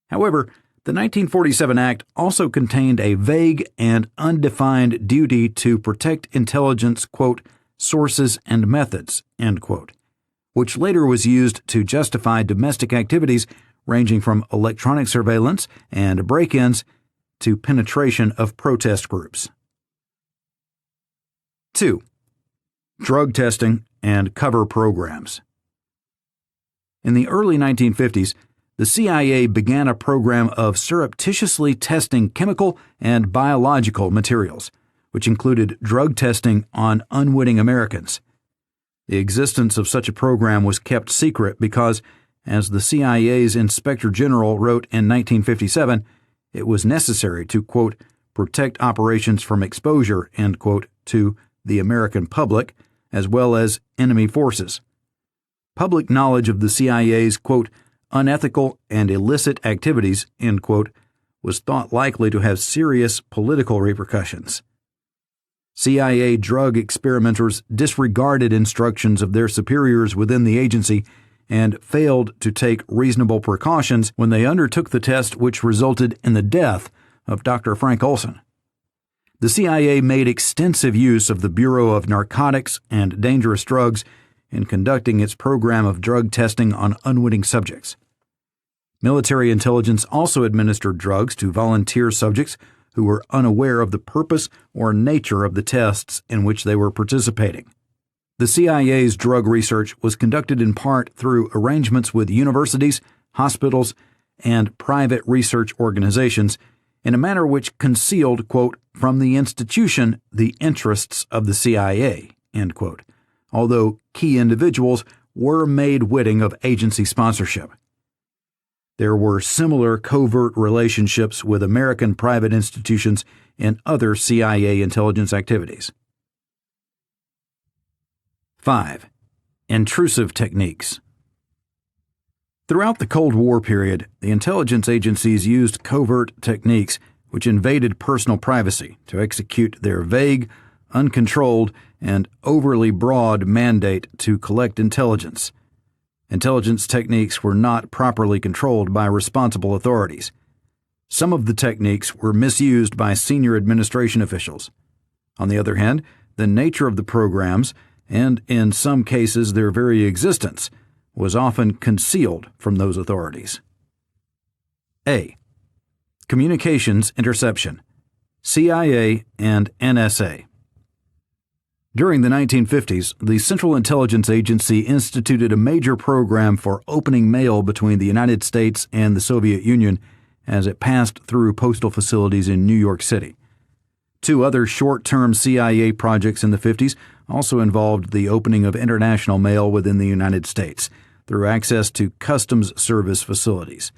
However, the 1947 Act also contained a vague and undefined duty to protect intelligence, quote, "sources and methods," end quote, which later was used to justify domestic activities ranging from electronic surveillance and break-ins to penetration of protest groups. 2. Drug testing and cover programs. In the early 1950s, the CIA began a program of surreptitiously testing chemical and biological materials, which included drug testing on unwitting Americans. The existence of such a program was kept secret because, as the CIA's Inspector General wrote in 1957, it was necessary to, quote, "protect operations from exposure," end quote, to the American public, as well as enemy forces. Public knowledge of the CIA's, quote, "unethical and illicit activities," end quote, was thought likely to have serious political repercussions. CIA drug experimenters disregarded instructions of their superiors within the agency and failed to take reasonable precautions when they undertook the test which resulted in the death of Dr. Frank Olson. The CIA made extensive use of the Bureau of Narcotics and Dangerous Drugs in conducting its program of drug testing on unwitting subjects. Military intelligence also administered drugs to volunteer subjects who were unaware of the purpose or nature of the tests in which they were participating. The CIA's drug research was conducted in part through arrangements with universities, hospitals, and private research organizations in a manner which concealed, quote, "from the institution the interests of the CIA," end quote, although key individuals were made witting of agency sponsorship. There were similar covert relationships with American private institutions in other CIA intelligence activities. 5. Intrusive techniques. Throughout the Cold War period, the intelligence agencies used covert techniques which invaded personal privacy to execute their vague, uncontrolled, and overly broad mandate to collect intelligence. Intelligence techniques were not properly controlled by responsible authorities. Some of the techniques were misused by senior administration officials. On the other hand, the nature of the programs, and in some cases their very existence, was often concealed from those authorities. A. Communications interception. CIA and NSA. During the 1950s, the Central Intelligence Agency instituted a major program for opening mail between the United States and the Soviet Union as it passed through postal facilities in New York City. Two other short-term CIA projects in the 50s also involved the opening of international mail within the United States through access to customs service facilities.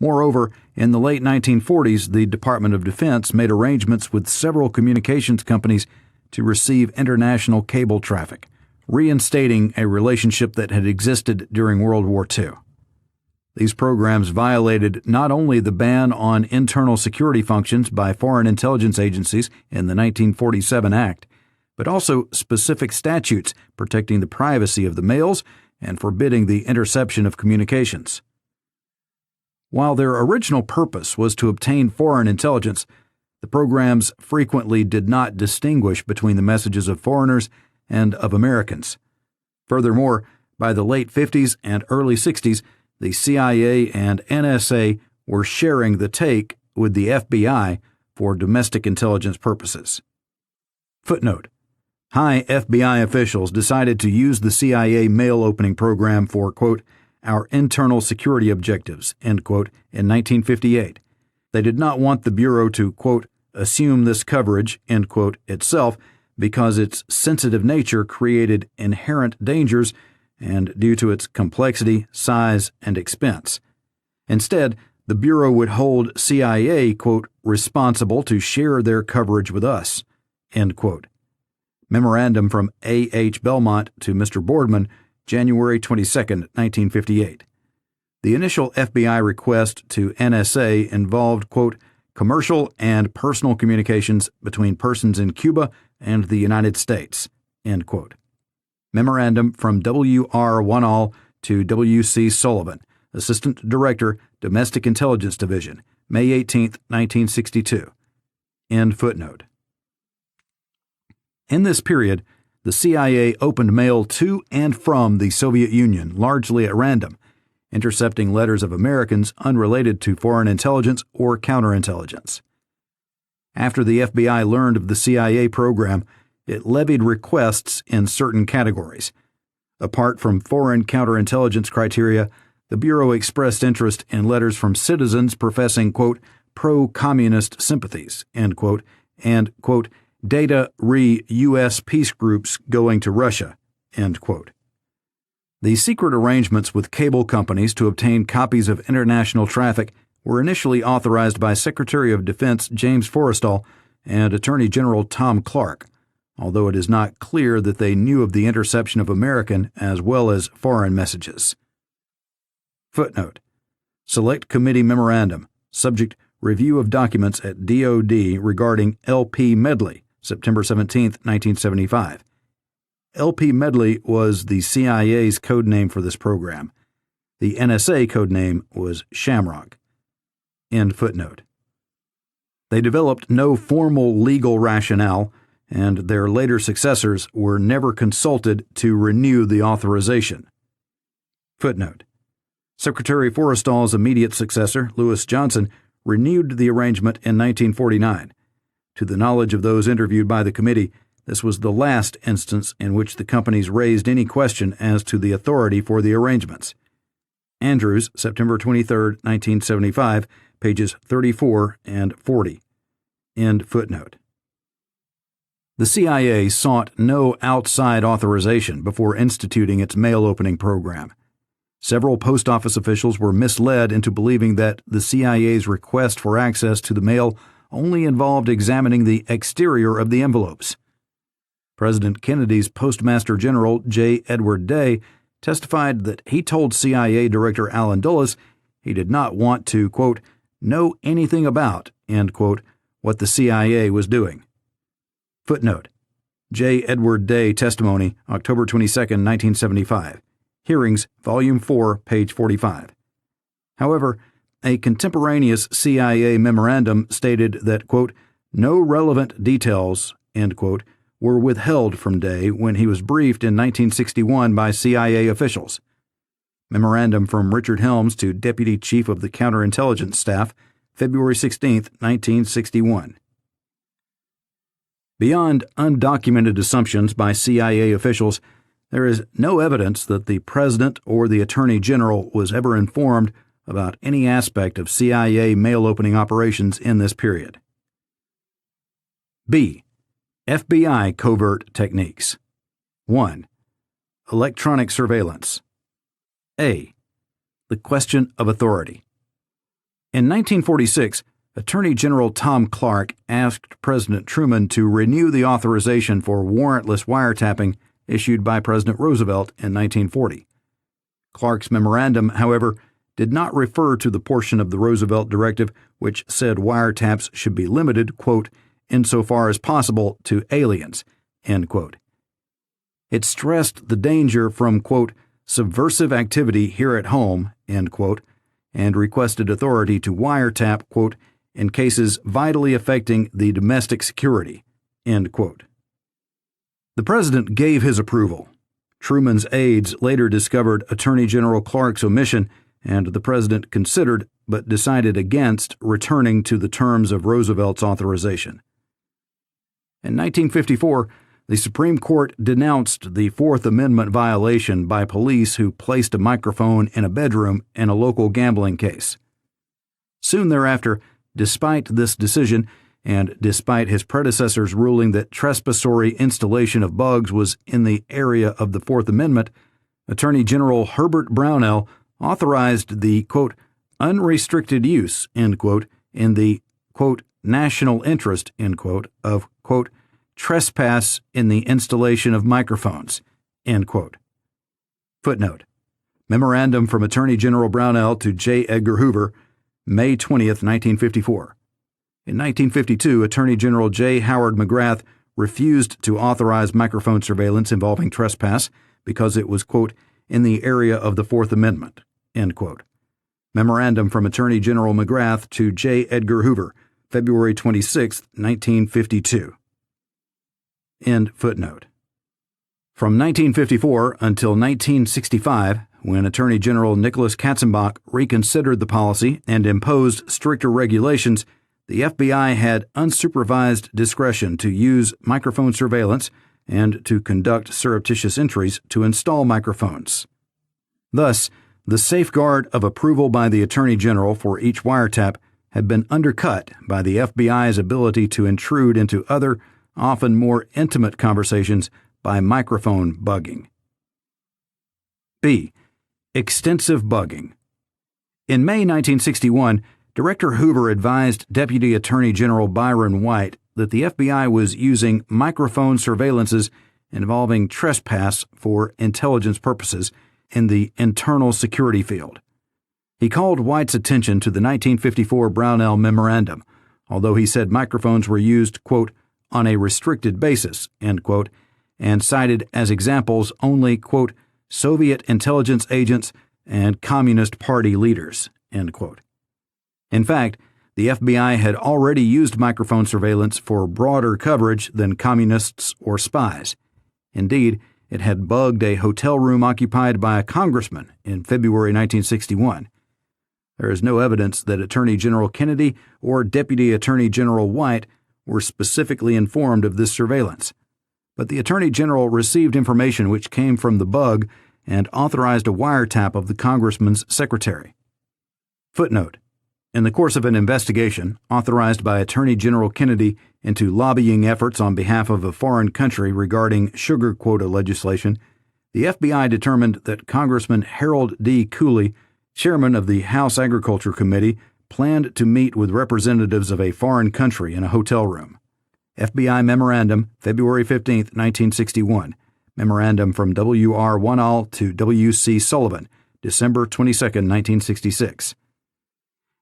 Moreover, in the late 1940s, the Department of Defense made arrangements with several communications companies to receive international cable traffic, reinstating a relationship that had existed during World War II. These programs violated not only the ban on internal security functions by foreign intelligence agencies in the 1947 Act, but also specific statutes protecting the privacy of the mails and forbidding the interception of communications. While their original purpose was to obtain foreign intelligence, the programs frequently did not distinguish between the messages of foreigners and of Americans. Furthermore, by the late 50s and early 60s, the CIA and NSA were sharing the take with the FBI for domestic intelligence purposes. Footnote: high FBI officials decided to use the CIA mail opening program for, quote, "our internal security objectives," end quote, in 1958. They did not want the Bureau to, quote, "assume this coverage," end quote, itself because its sensitive nature created inherent dangers and due to its complexity, size, and expense. Instead, the Bureau would hold CIA, quote, responsible to share their coverage with us, end quote. Memorandum from A.H. Belmont to Mr. Boardman, January 22, 1958. The initial FBI request to NSA involved, quote, commercial and personal communications between persons in Cuba and the United States, end quote. Memorandum from W.R. Wanall to W.C. Sullivan, Assistant Director, Domestic Intelligence Division, May 18, 1962. End footnote. In this period, the CIA opened mail to and from the Soviet Union, largely at random, intercepting letters of Americans unrelated to foreign intelligence or counterintelligence. After the FBI learned of the CIA program, it levied requests in certain categories. Apart from foreign counterintelligence criteria, the Bureau expressed interest in letters from citizens professing, quote, pro-communist sympathies, end quote, and, quote, data re-U.S. peace groups going to Russia, end quote. The secret arrangements with cable companies to obtain copies of international traffic were initially authorized by Secretary of Defense James Forrestal and Attorney General Tom Clark, although it is not clear that they knew of the interception of American as well as foreign messages. Footnote: Select Committee Memorandum, subject Review of Documents at DOD regarding L.P. Medley, September 17, 1975. L.P. Medley was the CIA's code name for this program. The NSA code name was Shamrock. End footnote. They developed no formal legal rationale, and their later successors were never consulted to renew the authorization. Footnote. Secretary Forrestal's immediate successor, Lewis Johnson, renewed the arrangement in 1949. To the knowledge of those interviewed by the committee, this was the last instance in which the companies raised any question as to the authority for the arrangements. Andrews, September 23, 1975, pages 34 and 40. End footnote. The CIA sought no outside authorization before instituting its mail opening program. Several post office officials were misled into believing that the CIA's request for access to the mail only involved examining the exterior of the envelopes. President Kennedy's Postmaster General J. Edward Day testified that he told CIA Director Allen Dulles he did not want to, quote, know anything about, end quote, what the CIA was doing. Footnote: J. Edward Day testimony, October 22, 1975. Hearings, Volume 4, page 45. However, a contemporaneous CIA memorandum stated that, quote, no relevant details, end quote, were withheld from Day when he was briefed in 1961 by CIA officials. Memorandum from Richard Helms to Deputy Chief of the Counterintelligence Staff, February 16, 1961. Beyond undocumented assumptions by CIA officials, there is no evidence that the President or the Attorney General was ever informed about any aspect of CIA mail-opening operations in this period. B. FBI covert techniques. 1. Electronic surveillance. A. The question of authority. In 1946, Attorney General Tom Clark asked President Truman to renew the authorization for warrantless wiretapping issued by President Roosevelt in 1940. Clark's memorandum, however, did not refer to the portion of the Roosevelt directive which said wiretaps should be limited, quote, insofar as possible to aliens, end quote. It stressed the danger from, quote, subversive activity here at home, end quote, and requested authority to wiretap, quote, in cases vitally affecting the domestic security, end quote. The President gave his approval. Truman's aides later discovered Attorney General Clark's omission, and the President considered but decided against returning to the terms of Roosevelt's authorization. In 1954, the Supreme Court denounced the Fourth Amendment violation by police who placed a microphone in a bedroom in a local gambling case. Soon thereafter, despite this decision, and despite his predecessor's ruling that trespassory installation of bugs was in the area of the Fourth Amendment, Attorney General Herbert Brownell authorized the, quote, unrestricted use, end quote, in the, quote, national interest, end quote, of, quote, trespass in the installation of microphones, end quote. Footnote. Memorandum from Attorney General Brownell to J. Edgar Hoover, May 20, 1954. In 1952, Attorney General J. Howard McGrath refused to authorize microphone surveillance involving trespass because it was, quote, in the area of the Fourth Amendment, end quote. Memorandum from Attorney General McGrath to J. Edgar Hoover, February 26, 1952. End footnote. From 1954 until 1965, when Attorney General Nicholas Katzenbach reconsidered the policy and imposed stricter regulations, the FBI had unsupervised discretion to use microphone surveillance and to conduct surreptitious entries to install microphones. Thus, the safeguard of approval by the Attorney General for each wiretap had been undercut by the FBI's ability to intrude into other, often more intimate conversations by microphone bugging. B. Extensive bugging. In May 1961, Director Hoover advised Deputy Attorney General Byron White that the FBI was using microphone surveillances involving trespass for intelligence purposes in the internal security field. He called White's attention to the 1954 Brownell Memorandum, although he said microphones were used, quote, on a restricted basis, end quote, and cited as examples only, quote, Soviet intelligence agents and Communist Party leaders, end quote. In fact, the FBI had already used microphone surveillance for broader coverage than communists or spies. Indeed, it had bugged a hotel room occupied by a congressman in February 1961. There is no evidence that Attorney General Kennedy or Deputy Attorney General White were specifically informed of this surveillance, but the Attorney General received information which came from the bug and authorized a wiretap of the congressman's secretary. Footnote. In the course of an investigation authorized by Attorney General Kennedy into lobbying efforts on behalf of a foreign country regarding sugar quota legislation, the FBI determined that Congressman Harold D. Cooley, chairman of the House Agriculture Committee, planned to meet with representatives of a foreign country in a hotel room. FBI Memorandum, February 15, 1961. Memorandum from W.R. Wanall to W.C. Sullivan, December 22, 1966.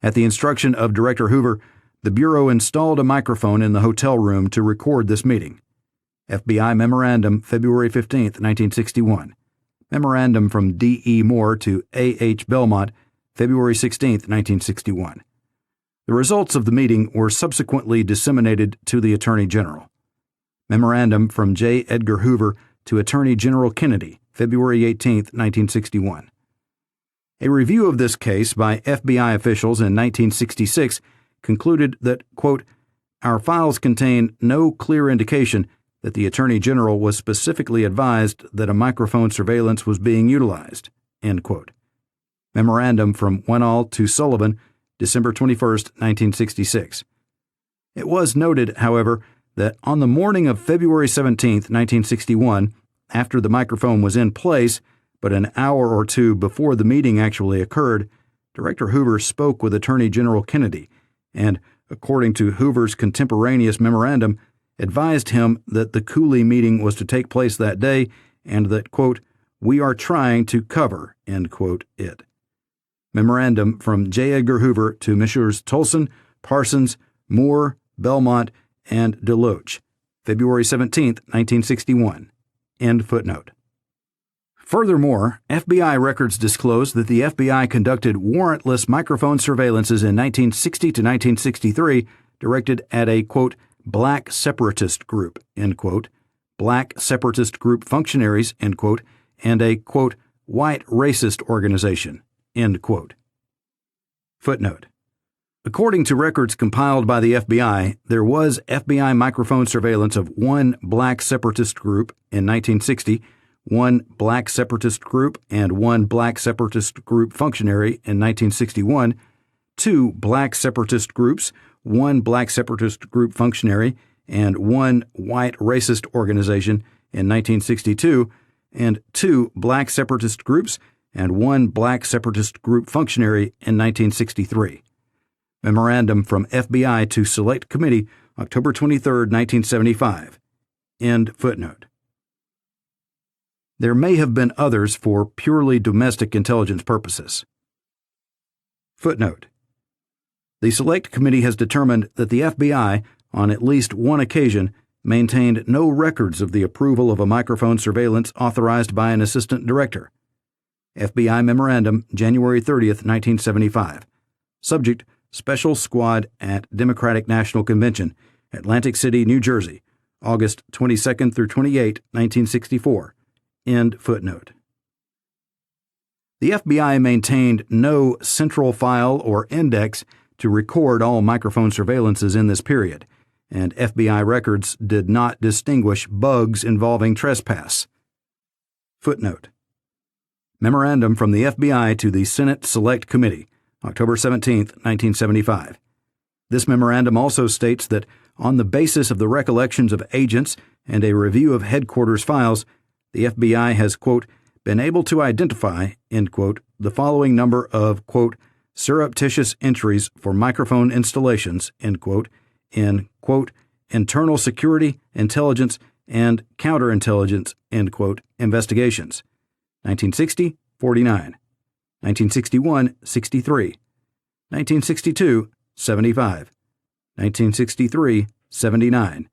At the instruction of Director Hoover, the Bureau installed a microphone in the hotel room to record this meeting. FBI Memorandum, February 15, 1961. Memorandum from D.E. Moore to A.H. Belmont, February 16, 1961. The results of the meeting were subsequently disseminated to the Attorney General. Memorandum from J. Edgar Hoover to Attorney General Kennedy, February 18, 1961. A review of this case by FBI officials in 1966 concluded that, quote, our files contain no clear indication that the Attorney General was specifically advised that a microphone surveillance was being utilized, end quote. Memorandum from Wanall to Sullivan, December 21, 1966. It was noted, however, that on the morning of February 17, 1961, after the microphone was in place, but an hour or two before the meeting actually occurred, Director Hoover spoke with Attorney General Kennedy and, according to Hoover's contemporaneous memorandum, advised him that the Cooley meeting was to take place that day and that, quote, we are trying to cover, end quote, it. Memorandum from J. Edgar Hoover to Messrs. Tolson, Parsons, Moore, Belmont, and DeLoach, February 17, 1961. End footnote. Furthermore, FBI records disclose that the FBI conducted warrantless microphone surveillances in 1960 to 1963 directed at a, quote, black separatist group, end quote, black separatist group functionaries, end quote, and a, quote, white racist organization, end quote. Footnote. According to records compiled by the FBI, there was FBI microphone surveillance of one black separatist group in 1960, one black separatist group and one black separatist group functionary in 1961, two black separatist groups, one black separatist group functionary, and one white racist organization in 1962, and two black separatist groups and one black separatist group functionary in 1963. Memorandum from FBI to Select Committee, October 23, 1975. End footnote. There may have been others for purely domestic intelligence purposes. Footnote. The Select Committee has determined that the FBI, on at least one occasion, maintained no records of the approval of a microphone surveillance authorized by an assistant director. FBI Memorandum, January 30, 1975. Subject, Special Squad at Democratic National Convention, Atlantic City, New Jersey, August 22 through 28, 1964. End footnote. The FBI maintained no central file or index to record all microphone surveillances in this period, and FBI records did not distinguish bugs involving trespass. Footnote. Memorandum from the FBI to the Senate Select Committee, October 17, 1975. This memorandum also states that, on the basis of the recollections of agents and a review of headquarters files, the FBI has, quote, been able to identify, end quote, the following number of, quote, surreptitious entries for microphone installations, end quote, in, quote, internal security, intelligence, and counterintelligence, end quote, investigations. 1960, 49. 1961, 63. 1962, 75. 1963, 79.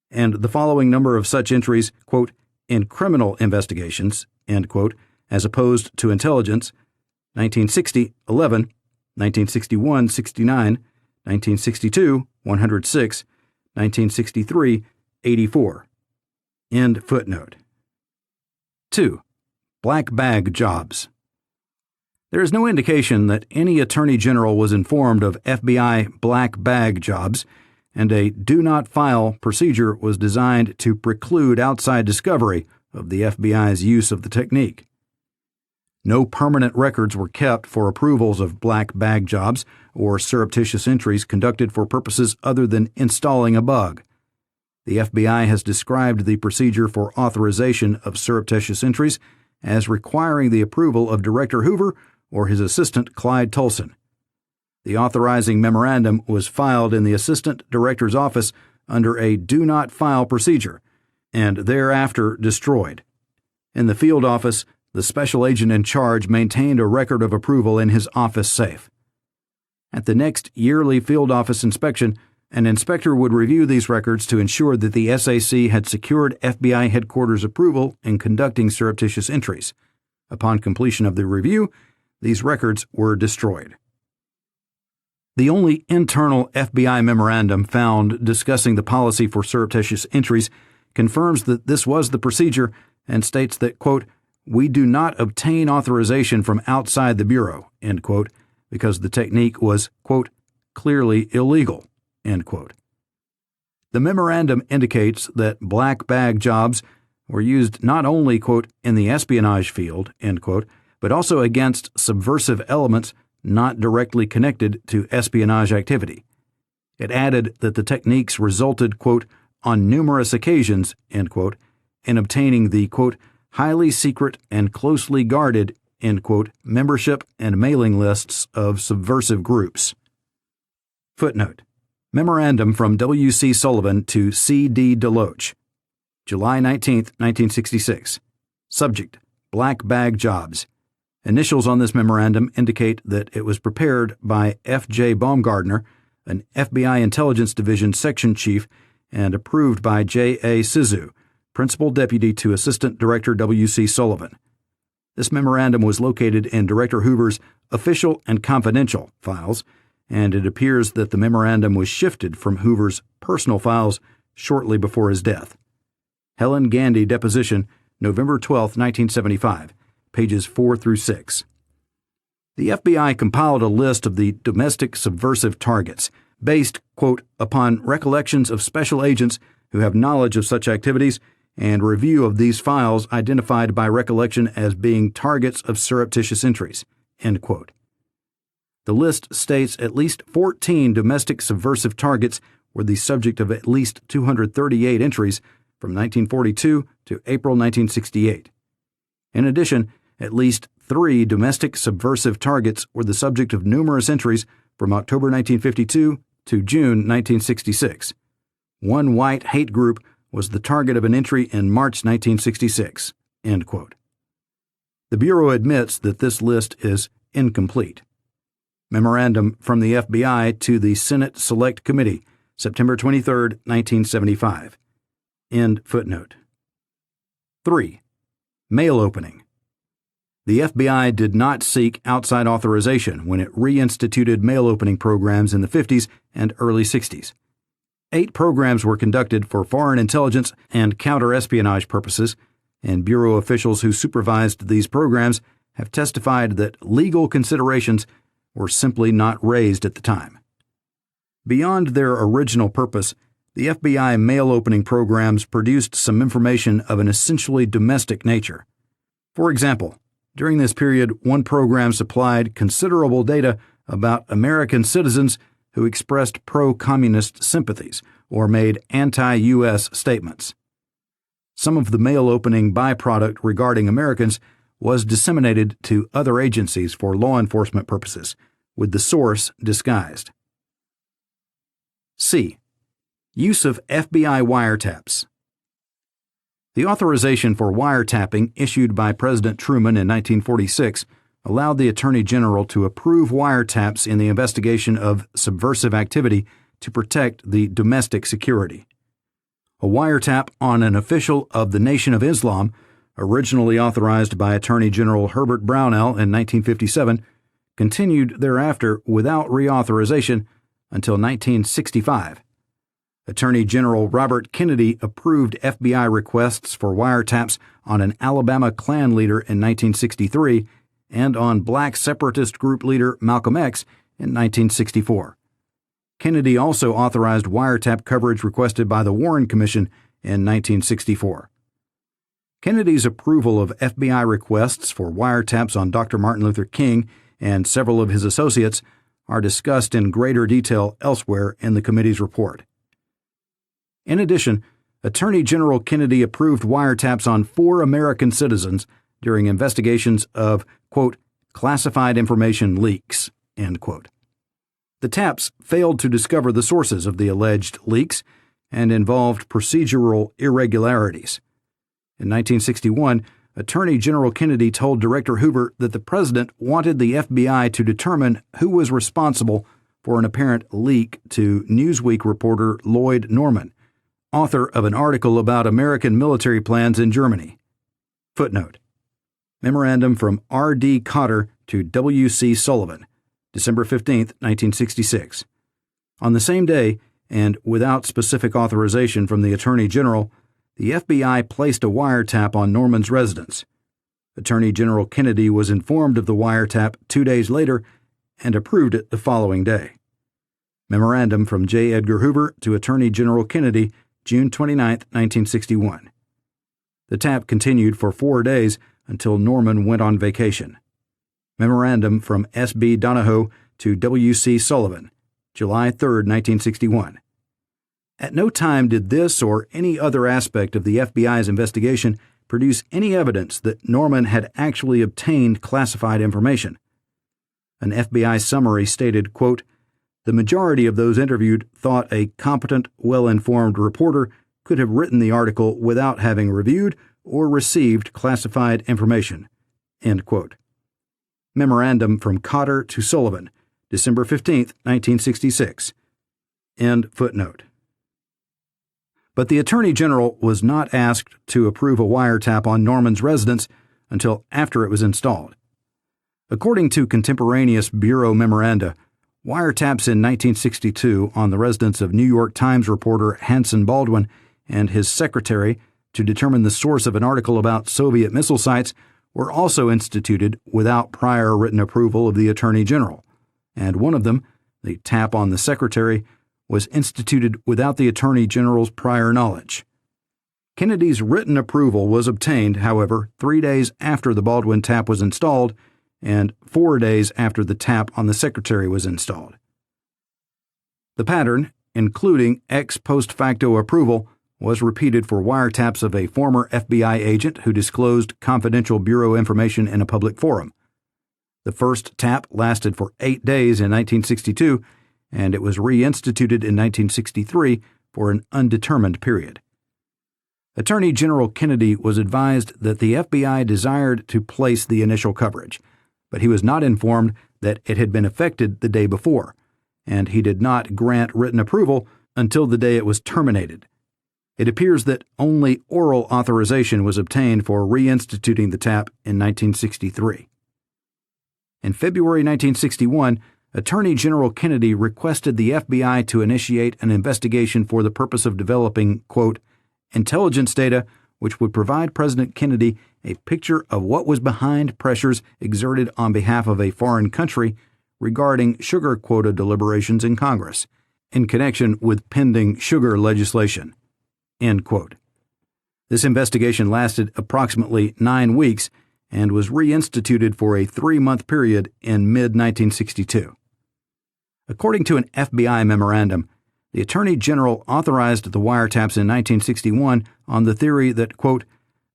And the following number of such entries, quote, in criminal investigations, end quote, as opposed to intelligence, 1960, 11, 1961, 69, 1962, 106, 1963, 84. End footnote. 2. Black bag jobs. There is no indication that any Attorney General was informed of FBI black bag jobs, and a do not file procedure was designed to preclude outside discovery of the FBI's use of the technique. No permanent records were kept for approvals of black bag jobs or surreptitious entries conducted for purposes other than installing a bug. The FBI has described the procedure for authorization of surreptitious entries as requiring the approval of Director Hoover or his assistant Clyde Tolson. The authorizing memorandum was filed in the Assistant Director's office under a do not file procedure and thereafter destroyed. In the field office, the special agent in charge maintained a record of approval in his office safe. At the next yearly field office inspection, an inspector would review these records to ensure that the SAC had secured FBI headquarters approval in conducting surreptitious entries. Upon completion of the review, these records were destroyed. The only internal FBI memorandum found discussing the policy for surreptitious entries confirms that this was the procedure and states that, quote, we do not obtain authorization from outside the Bureau, end quote, because the technique was, quote, clearly illegal, end quote. The memorandum indicates that black bag jobs were used not only, quote, in the espionage field, end quote, but also against subversive elements not directly connected to espionage activity. It added that the techniques resulted, quote, on numerous occasions, end quote, in obtaining the, quote, highly secret and closely guarded, end quote, membership and mailing lists of subversive groups. Footnote. Memorandum from W.C. Sullivan to C.D. DeLoach. July 19, 1966. Subject, black bag jobs. Initials on this memorandum indicate that it was prepared by F.J. Baumgardner, an FBI Intelligence Division Section Chief, and approved by J.A. Sizu, Principal Deputy to Assistant Director W.C. Sullivan. This memorandum was located in Director Hoover's official and confidential files, and it appears that the memorandum was shifted from Hoover's personal files shortly before his death. Helen Gandy deposition, November 12, 1975, pages 4 through 6. The FBI compiled a list of the domestic subversive targets based, quote, upon recollections of special agents who have knowledge of such activities and review of these files identified by recollection as being targets of surreptitious entries, end quote. The list states at least 14 domestic subversive targets were the subject of at least 238 entries from 1942 to April 1968. In addition, at least 3 domestic subversive targets were the subject of numerous entries from October 1952 to June 1966. One white hate group was the target of an entry in March 1966. End quote. The Bureau admits that this list is incomplete. Memorandum from the FBI to the Senate Select Committee, September 23, 1975. End footnote. 3. Mail opening. The FBI did not seek outside authorization when it reinstituted mail opening programs in the 50s and early 60s. 8 programs were conducted for foreign intelligence and counter-espionage purposes, and Bureau officials who supervised these programs have testified that legal considerations were simply not raised at the time. Beyond their original purpose, the FBI mail opening programs produced some information of an essentially domestic nature. For example, during this period, one program supplied considerable data about American citizens who expressed pro-communist sympathies or made anti-U.S. statements. Some of the mail opening byproduct regarding Americans was disseminated to other agencies for law enforcement purposes, with the source disguised. C. Use of FBI wiretaps. The authorization for wiretapping issued by President Truman in 1946 allowed the Attorney General to approve wiretaps in the investigation of subversive activity to protect the domestic security. A wiretap on an official of the Nation of Islam, originally authorized by Attorney General Herbert Brownell in 1957, continued thereafter without reauthorization until 1965. Attorney General Robert Kennedy approved FBI requests for wiretaps on an Alabama Klan leader in 1963 and on black separatist group leader Malcolm X in 1964. Kennedy also authorized wiretap coverage requested by the Warren Commission in 1964. Kennedy's approval of FBI requests for wiretaps on Dr. Martin Luther King and several of his associates are discussed in greater detail elsewhere in the committee's report. In addition, Attorney General Kennedy approved wiretaps on 4 American citizens during investigations of, quote, classified information leaks, end quote. The taps failed to discover the sources of the alleged leaks and involved procedural irregularities. In 1961, Attorney General Kennedy told Director Hoover that the president wanted the FBI to determine who was responsible for an apparent leak to Newsweek reporter Lloyd Norman, author of an article about American military plans in Germany. Footnote. Memorandum from R.D. Cotter to W.C. Sullivan, December 15, 1966. On the same day, and without specific authorization from the Attorney General, the FBI placed a wiretap on Norman's residence. Attorney General Kennedy was informed of the wiretap 2 days later and approved it the following day. Memorandum from J. Edgar Hoover to Attorney General Kennedy, June 29, 1961. The tap continued for 4 days until Norman went on vacation. Memorandum from S.B. Donahoe to W.C. Sullivan, July 3, 1961. At no time did this or any other aspect of the FBI's investigation produce any evidence that Norman had actually obtained classified information. An FBI summary stated, quote, the majority of those interviewed thought a competent, well-informed reporter could have written the article without having reviewed or received classified information, end quote. Memorandum from Cotter to Sullivan, December 15, 1966. End footnote. But the Attorney General was not asked to approve a wiretap on Norman's residence until after it was installed. According to contemporaneous Bureau memoranda, wiretaps in 1962 on the residence of New York Times reporter Hanson Baldwin and his secretary to determine the source of an article about Soviet missile sites were also instituted without prior written approval of the Attorney General, and one of them, the tap on the secretary, was instituted without the Attorney General's prior knowledge. Kennedy's written approval was obtained, however, 3 days after the Baldwin tap was installed and 4 days after the tap on the secretary was installed. The pattern, including ex post facto approval, was repeated for wiretaps of a former FBI agent who disclosed confidential Bureau information in a public forum. The first tap lasted for 8 days in 1962, and it was reinstituted in 1963 for an undetermined period. Attorney General Kennedy was advised that the FBI desired to place the initial coverage, but he was not informed that it had been effected the day before, and he did not grant written approval until the day it was terminated. It appears that only oral authorization was obtained for reinstituting the tap in 1963. In February 1961, Attorney General Kennedy requested the FBI to initiate an investigation for the purpose of developing, quote, intelligence data which would provide President Kennedy a picture of what was behind pressures exerted on behalf of a foreign country regarding sugar quota deliberations in Congress in connection with pending sugar legislation. End quote. This investigation lasted approximately 9 weeks and was reinstituted for a 3-month period in mid-1962. According to an FBI memorandum, the Attorney General authorized the wiretaps in 1961 on the theory that, quote,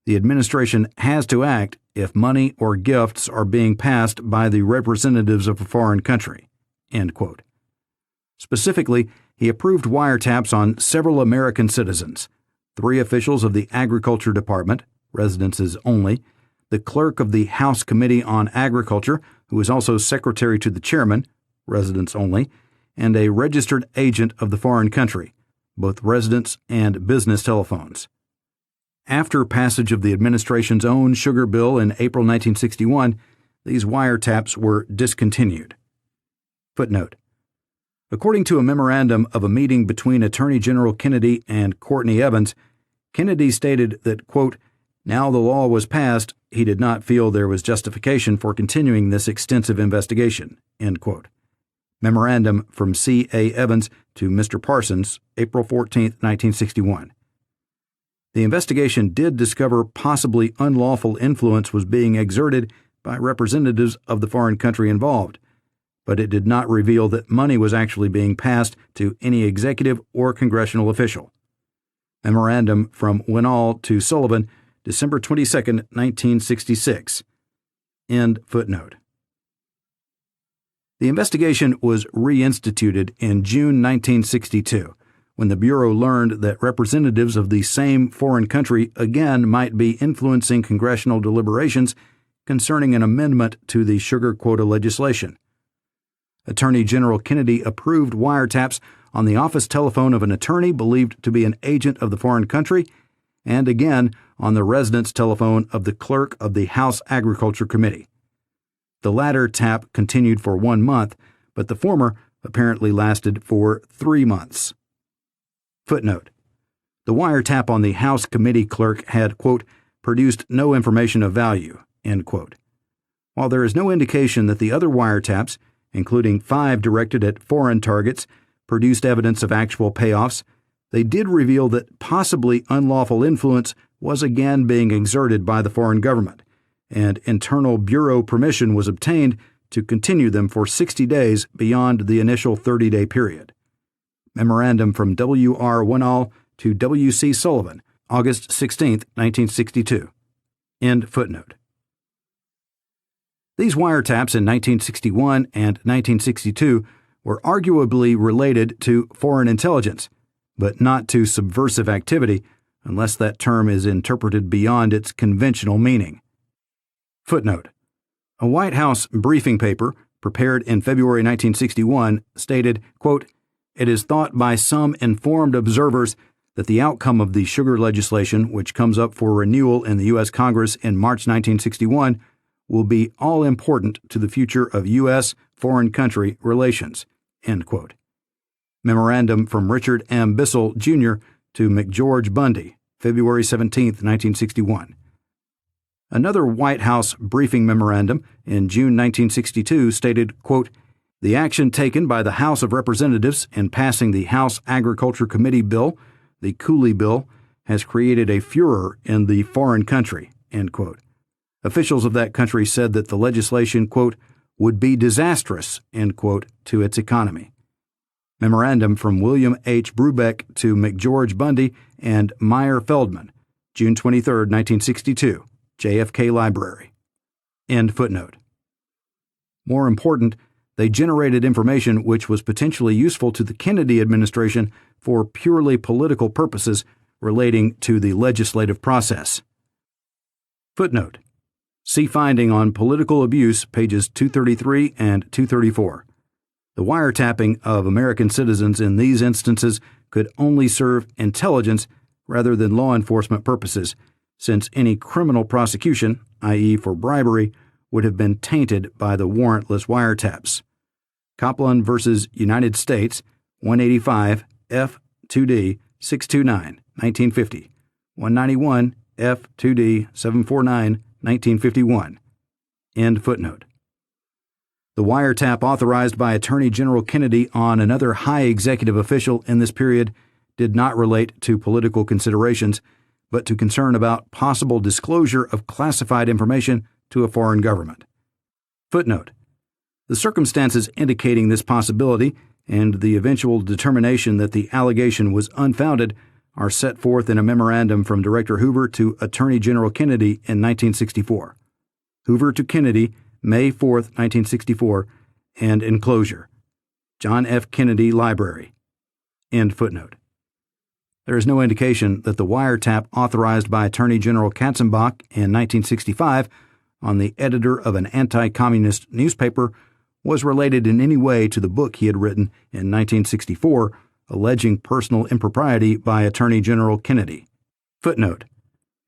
the administration has to act if money or gifts are being passed by the representatives of a foreign country, end quote. Specifically, he approved wiretaps on several American citizens, 3 officials of the Agriculture Department, residences only, the clerk of the House Committee on Agriculture, who was also secretary to the chairman, residents only, and a registered agent of the foreign country, both residents and business telephones. After passage of the administration's own sugar bill in April 1961, these wiretaps were discontinued. Footnote. According to a memorandum of a meeting between Attorney General Kennedy and Courtney Evans, Kennedy stated that, quote, now the law was passed, he did not feel there was justification for continuing this extensive investigation, end quote. Memorandum from C. A. Evans to Mr. Parsons, April 14, 1961. The investigation did discover possibly unlawful influence was being exerted by representatives of the foreign country involved, but it did not reveal that money was actually being passed to any executive or congressional official. Memorandum from Winall to Sullivan, December 22, 1966. End footnote. The investigation was reinstituted in June 1962, when the Bureau learned that representatives of the same foreign country again might be influencing congressional deliberations concerning an amendment to the sugar quota legislation. Attorney General Kennedy approved wiretaps on the office telephone of an attorney believed to be an agent of the foreign country, and again on the residence telephone of the clerk of the House Agriculture Committee. The latter tap continued for 1 month, but the former apparently lasted for 3 months. Footnote. The wiretap on the House Committee clerk had, quote, produced no information of value, end quote. While there is no indication that the other wiretaps, including 5 directed at foreign targets, produced evidence of actual payoffs, they did reveal that possibly unlawful influence was again being exerted by the foreign government, and internal Bureau permission was obtained to continue them for 60 days beyond the initial 30-day period. Memorandum from W. R. Winall to W. C. Sullivan, August 16, 1962. End footnote. These wiretaps in 1961 and 1962 were arguably related to foreign intelligence, but not to subversive activity unless that term is interpreted beyond its conventional meaning. Footnote. A White House briefing paper prepared in February 1961 stated, quote, it is thought by some informed observers that the outcome of the sugar legislation, which comes up for renewal in the U.S. Congress in March 1961, will be all-important to the future of U.S. foreign country relations, end quote. Memorandum from Richard M. Bissell, Jr. to McGeorge Bundy, February 17, 1961. Another White House briefing memorandum in June 1962 stated, quote, the action taken by the House of Representatives in passing the House Agriculture Committee bill, the Cooley Bill, has created a furor in the foreign country, end quote. Officials of that country said that the legislation, quote, would be disastrous, end quote, to its economy. Memorandum from William H. Brubeck to McGeorge Bundy and Meyer Feldman, June 23, 1962, JFK Library. End footnote. More important, they generated information which was potentially useful to the Kennedy administration for purely political purposes relating to the legislative process. Footnote. See finding on political abuse, pages 233 and 234. The wiretapping of American citizens in these instances could only serve intelligence rather than law enforcement purposes, since any criminal prosecution, i.e. for bribery, would have been tainted by the warrantless wiretaps. Copland v. United States, 185 F. 2D 629, 1950, 191 F. 2D 749, 1951. End footnote. The wiretap authorized by Attorney General Kennedy on another high executive official in this period did not relate to political considerations, but to concern about possible disclosure of classified information to a foreign government. Footnote. The circumstances indicating this possibility and the eventual determination that the allegation was unfounded are set forth in a memorandum from Director Hoover to Attorney General Kennedy in 1964. Hoover to Kennedy, May 4, 1964, and enclosure. John F. Kennedy Library. End footnote. There is no indication that the wiretap authorized by Attorney General Katzenbach in 1965 on the editor of an anti-communist newspaper was related in any way to the book he had written in 1964 alleging personal impropriety by Attorney General Kennedy. Footnote.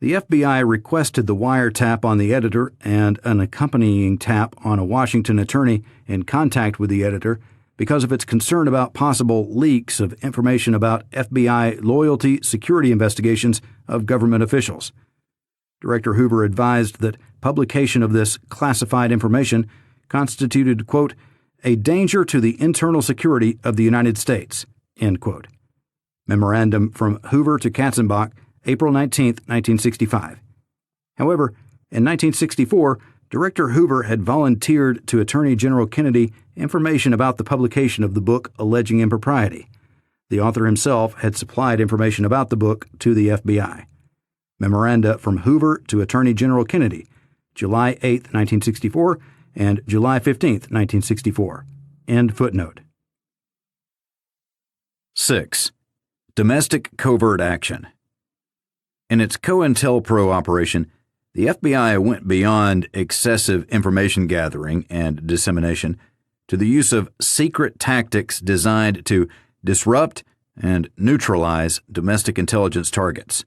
The FBI requested the wiretap on the editor and an accompanying tap on a Washington attorney in contact with the editor because of its concern about possible leaks of information about FBI loyalty security investigations of government officials. Director Hoover advised that publication of this classified information constituted, quote, a danger to the internal security of the United States, end quote. Memorandum from Hoover to Katzenbach, April 19, 1965. However, in 1964, Director Hoover had volunteered to Attorney General Kennedy information about the publication of the book alleging impropriety. The author himself had supplied information about the book to the FBI. Memoranda from Hoover to Attorney General Kennedy, July 8, 1964, and July 15, 1964. End footnote. 6. Domestic covert action. In its COINTELPRO operation, the FBI went beyond excessive information gathering and dissemination to the use of secret tactics designed to disrupt and neutralize domestic intelligence targets.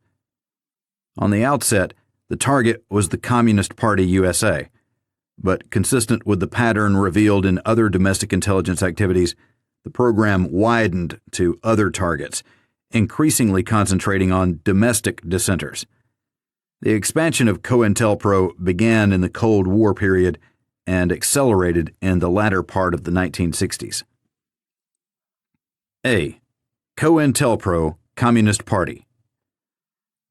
On the outset, the target was the Communist Party USA, but consistent with the pattern revealed in other domestic intelligence activities, the program widened to other targets, increasingly concentrating on domestic dissenters. The expansion of COINTELPRO began in the Cold War period and accelerated in the latter part of the 1960s. A. COINTELPRO, Communist Party.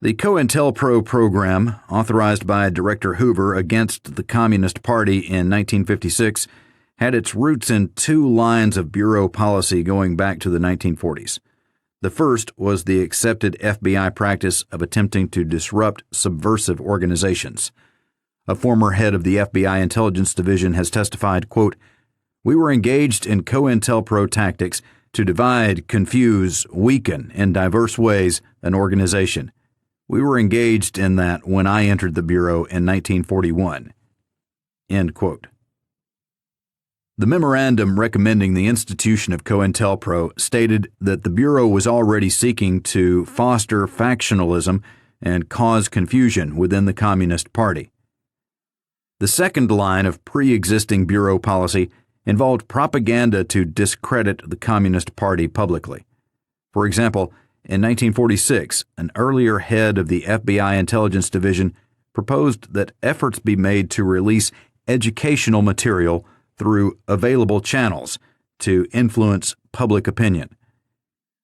The COINTELPRO program, authorized by Director Hoover against the Communist Party in 1956, had its roots in two lines of bureau policy going back to the 1940s. The first was the accepted FBI practice of attempting to disrupt subversive organizations. A former head of the FBI Intelligence Division has testified, quote, "We were engaged in COINTELPRO tactics to divide, confuse, weaken in diverse ways an organization. We were engaged in that when I entered the Bureau in 1941. End quote. The memorandum recommending the institution of COINTELPRO stated that the Bureau was already seeking to foster factionalism and cause confusion within the Communist Party. The second line of pre-existing Bureau policy involved propaganda to discredit the Communist Party publicly. For example, in 1946, an earlier head of the FBI Intelligence Division proposed that efforts be made to release educational material through available channels to influence public opinion.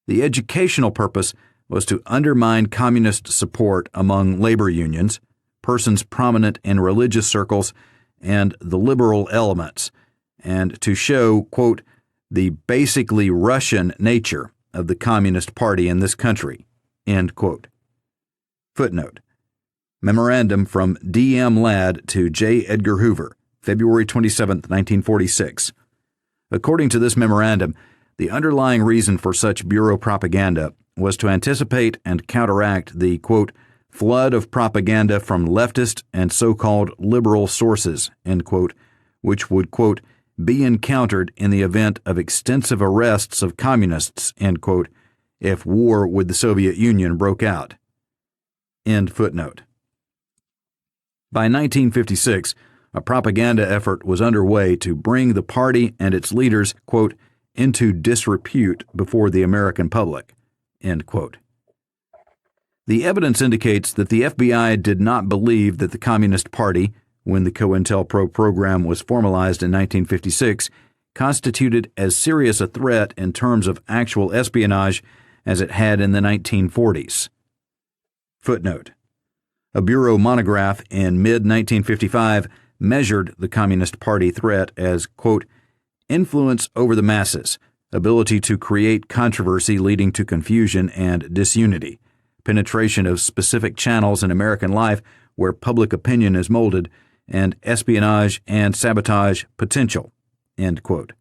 The educational purpose was to undermine communist support among labor unions, persons prominent in religious circles, and the liberal elements, and to show, quote, the basically Russian nature of the Communist Party in this country, end quote. Footnote. Memorandum from D.M. Ladd to J. Edgar Hoover, February 27, 1946. According to this memorandum, the underlying reason for such Bureau propaganda was to anticipate and counteract the, quote, flood of propaganda from leftist and so-called liberal sources, end quote, which would, quote, be encountered in the event of extensive arrests of communists, end quote, if war with the Soviet Union broke out. End footnote. By 1956, a propaganda effort was underway to bring the party and its leaders, quote, into disrepute before the American public, end quote. The evidence indicates that the FBI did not believe that the Communist Party, when the COINTELPRO program was formalized in 1956, constituted as serious a threat in terms of actual espionage as it had in the 1940s. Footnote. A Bureau monograph in mid-1955 measured the Communist Party threat as, quote, influence over the masses, ability to create controversy leading to confusion and disunity, penetration of specific channels in American life where public opinion is molded, and espionage and sabotage potential, end quote.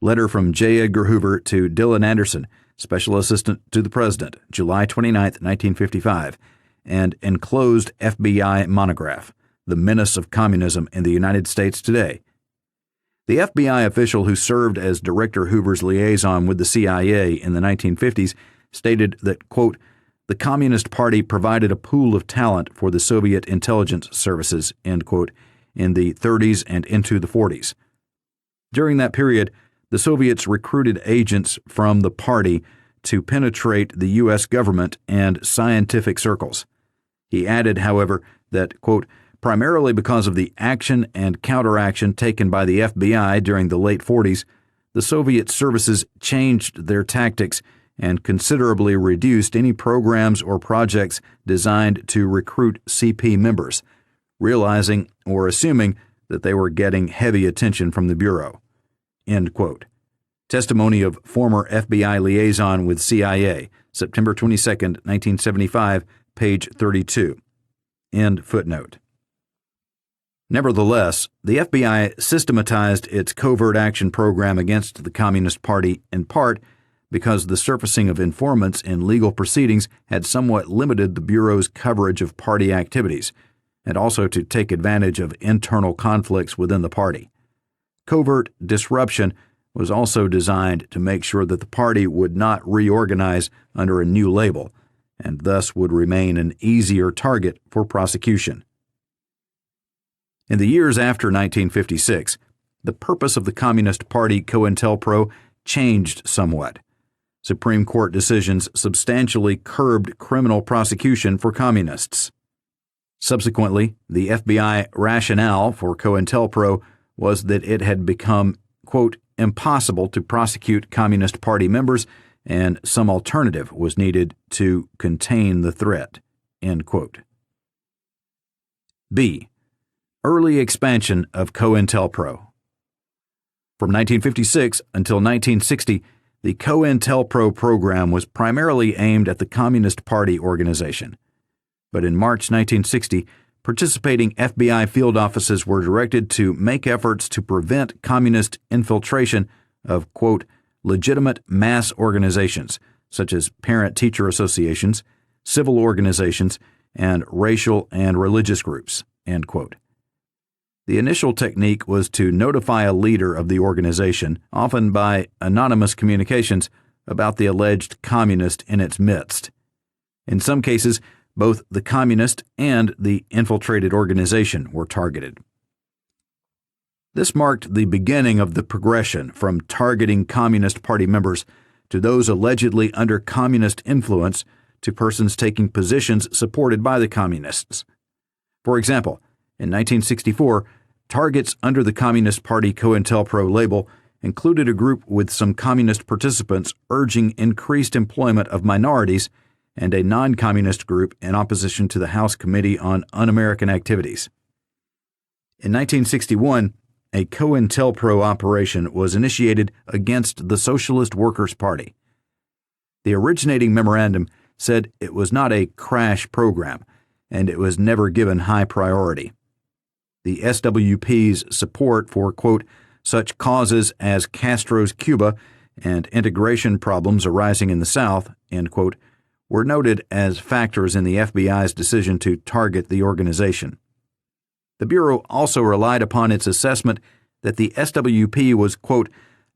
Letter from J. Edgar Hoover to Dylan Anderson, Special Assistant to the President, July 29, 1955, and enclosed FBI monograph, The Menace of Communism in the United States Today. The FBI official who served as Director Hoover's liaison with the CIA in the 1950s stated that, quote, the Communist Party provided a pool of talent for the Soviet intelligence services, end quote, in the 30s and into the 40s. During that period, the Soviets recruited agents from the party to penetrate the U.S. government and scientific circles. He added, however, that, quote, primarily because of the action and counteraction taken by the FBI during the late 40s, the Soviet services changed their tactics and considerably reduced any programs or projects designed to recruit CP members, realizing or assuming that they were getting heavy attention from the Bureau. End quote. Testimony of former FBI liaison with CIA, September 22, 1975, page 32. End footnote. Nevertheless, the FBI systematized its covert action program against the Communist Party in part because the surfacing of informants in legal proceedings had somewhat limited the Bureau's coverage of party activities, and also to take advantage of internal conflicts within the party. Covert disruption was also designed to make sure that the party would not reorganize under a new label, and thus would remain an easier target for prosecution. In the years after 1956, the purpose of the Communist Party COINTELPRO changed somewhat. Supreme Court decisions substantially curbed criminal prosecution for communists. Subsequently, the FBI rationale for COINTELPRO was that it had become, quote, impossible to prosecute Communist Party members and some alternative was needed to contain the threat, end quote. B. Early expansion of COINTELPRO. From 1956 until 1960, the COINTELPRO program was primarily aimed at the Communist Party organization. But in March 1960, participating FBI field offices were directed to make efforts to prevent communist infiltration of, quote, legitimate mass organizations, such as parent-teacher associations, civil organizations, and racial and religious groups, end quote. The initial technique was to notify a leader of the organization, often by anonymous communications, about the alleged communist in its midst. In some cases, both the communist and the infiltrated organization were targeted. This marked the beginning of the progression from targeting Communist Party members to those allegedly under communist influence to persons taking positions supported by the communists. For example, in 1964, targets under the Communist Party COINTELPRO label included a group with some communist participants urging increased employment of minorities and a non-communist group in opposition to the House Committee on Un-American Activities. In 1961, a COINTELPRO operation was initiated against the Socialist Workers' Party. The originating memorandum said it was not a crash program, and it was never given high priority. the SWP's support for, quote, such causes as Castro's Cuba and integration problems arising in the South, end quote, were noted as factors in the FBI's decision to target the organization. The Bureau also relied upon its assessment that the SWP was, quote,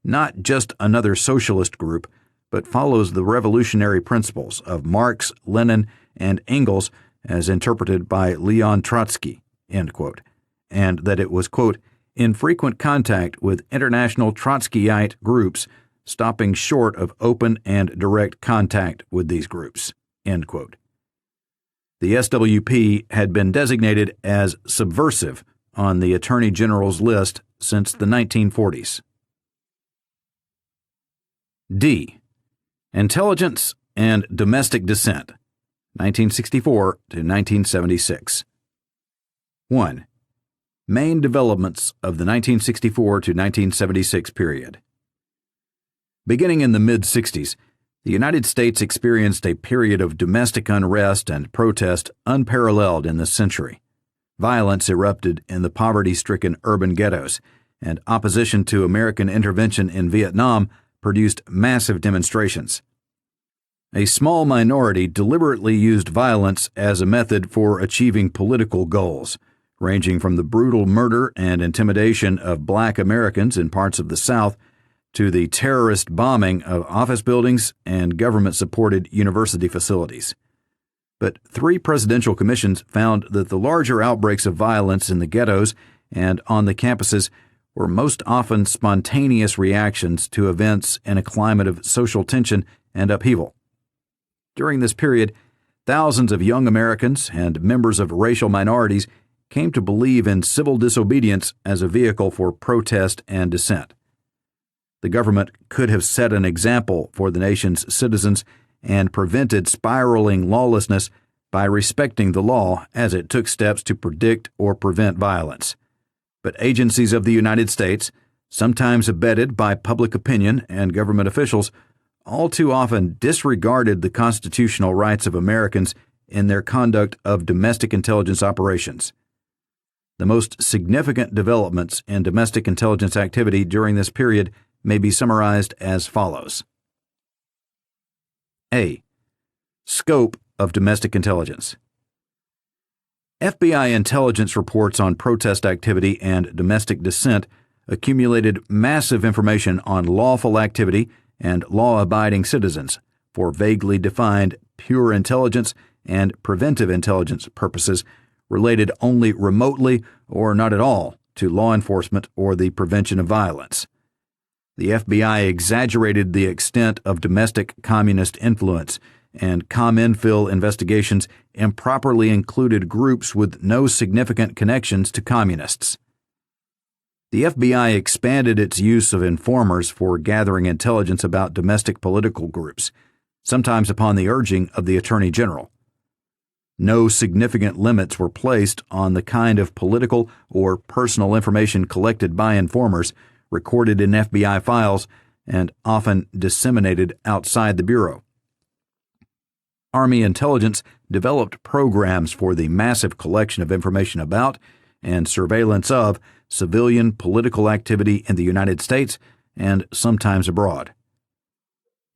not just another socialist group, but follows the revolutionary principles of Marx, Lenin, and Engels as interpreted by Leon Trotsky, end quote, and that it was, quote, in frequent contact with international Trotskyite groups, stopping short of open and direct contact with these groups, end quote. The SWP had been designated as subversive on the Attorney General's list since the 1940s. D. Intelligence and Domestic Dissent, 1964 to 1976. 1. Main developments of the 1964 to 1976 period. Beginning in the mid-60s, the United States experienced a period of domestic unrest and protest unparalleled in this century. Violence erupted in the poverty-stricken urban ghettos, and opposition to American intervention in Vietnam produced massive demonstrations. A small minority deliberately used violence as a method for achieving political goals, ranging from the brutal murder and intimidation of Black Americans in parts of the South to the terrorist bombing of office buildings and government-supported university facilities. But 3 presidential commissions found that the larger outbreaks of violence in the ghettos and on the campuses were most often spontaneous reactions to events in a climate of social tension and upheaval. During this period, thousands of young Americans and members of racial minorities came to believe in civil disobedience as a vehicle for protest and dissent. The government could have set an example for the nation's citizens and prevented spiraling lawlessness by respecting the law as it took steps to predict or prevent violence. But agencies of the United States, sometimes abetted by public opinion and government officials, all too often disregarded the constitutional rights of Americans in their conduct of domestic intelligence operations. The most significant developments in domestic intelligence activity during this period may be summarized as follows. A. Scope of domestic intelligence. FBI intelligence reports on protest activity and domestic dissent accumulated massive information on lawful activity and law-abiding citizens for vaguely defined pure intelligence and preventive intelligence purposes related only remotely or not at all to law enforcement or the prevention of violence. The FBI exaggerated the extent of domestic communist influence, and ComInfil investigations improperly included groups with no significant connections to communists. The FBI expanded its use of informers for gathering intelligence about domestic political groups, sometimes upon the urging of the Attorney General. No significant limits were placed on the kind of political or personal information collected by informers, recorded in FBI files, and often disseminated outside the Bureau. Army intelligence developed programs for the massive collection of information about and surveillance of civilian political activity in the United States and sometimes abroad.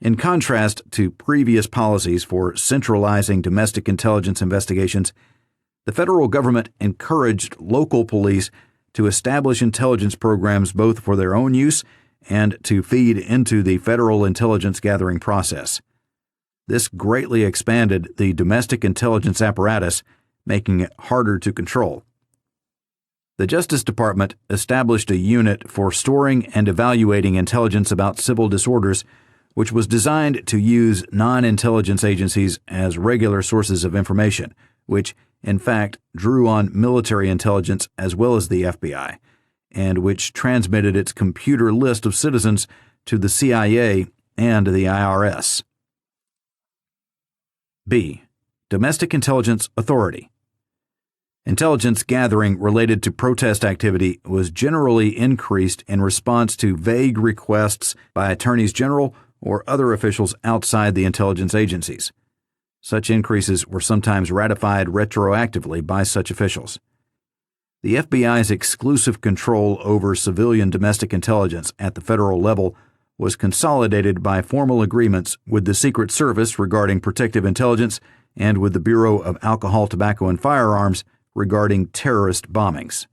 In contrast to previous policies for centralizing domestic intelligence investigations, the federal government encouraged local police to establish intelligence programs both for their own use and to feed into the federal intelligence gathering process. This greatly expanded the domestic intelligence apparatus, making it harder to control. The Justice Department established a unit for storing and evaluating intelligence about civil disorders, which was designed to use non-intelligence agencies as regular sources of information, which, in fact, drew on military intelligence as well as the FBI, and which transmitted its computer list of citizens to the CIA and the IRS. B. Domestic Intelligence Authority. Intelligence gathering related to protest activity was generally increased in response to vague requests by attorneys general or other officials outside the intelligence agencies. Such increases were sometimes ratified retroactively by such officials. The FBI's exclusive control over civilian domestic intelligence at the federal level was consolidated by formal agreements with the Secret Service regarding protective intelligence and with the Bureau of Alcohol, Tobacco, and Firearms regarding terrorist bombings.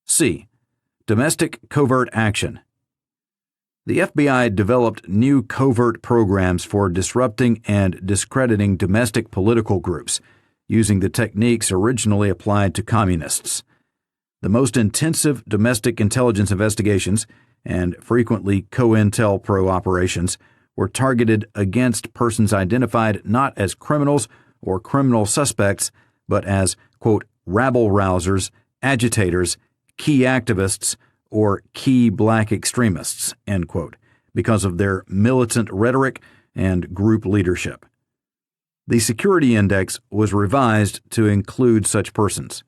C. Domestic covert action. The FBI developed new covert programs for disrupting and discrediting domestic political groups, using the techniques originally applied to communists. The most intensive domestic intelligence investigations, and frequently COINTELPRO operations, were targeted against persons identified not as criminals or criminal suspects, but as, quote, rabble-rousers, agitators, key activists, or key black extremists, end quote, because of their militant rhetoric and group leadership. The Security Index was revised to include such persons.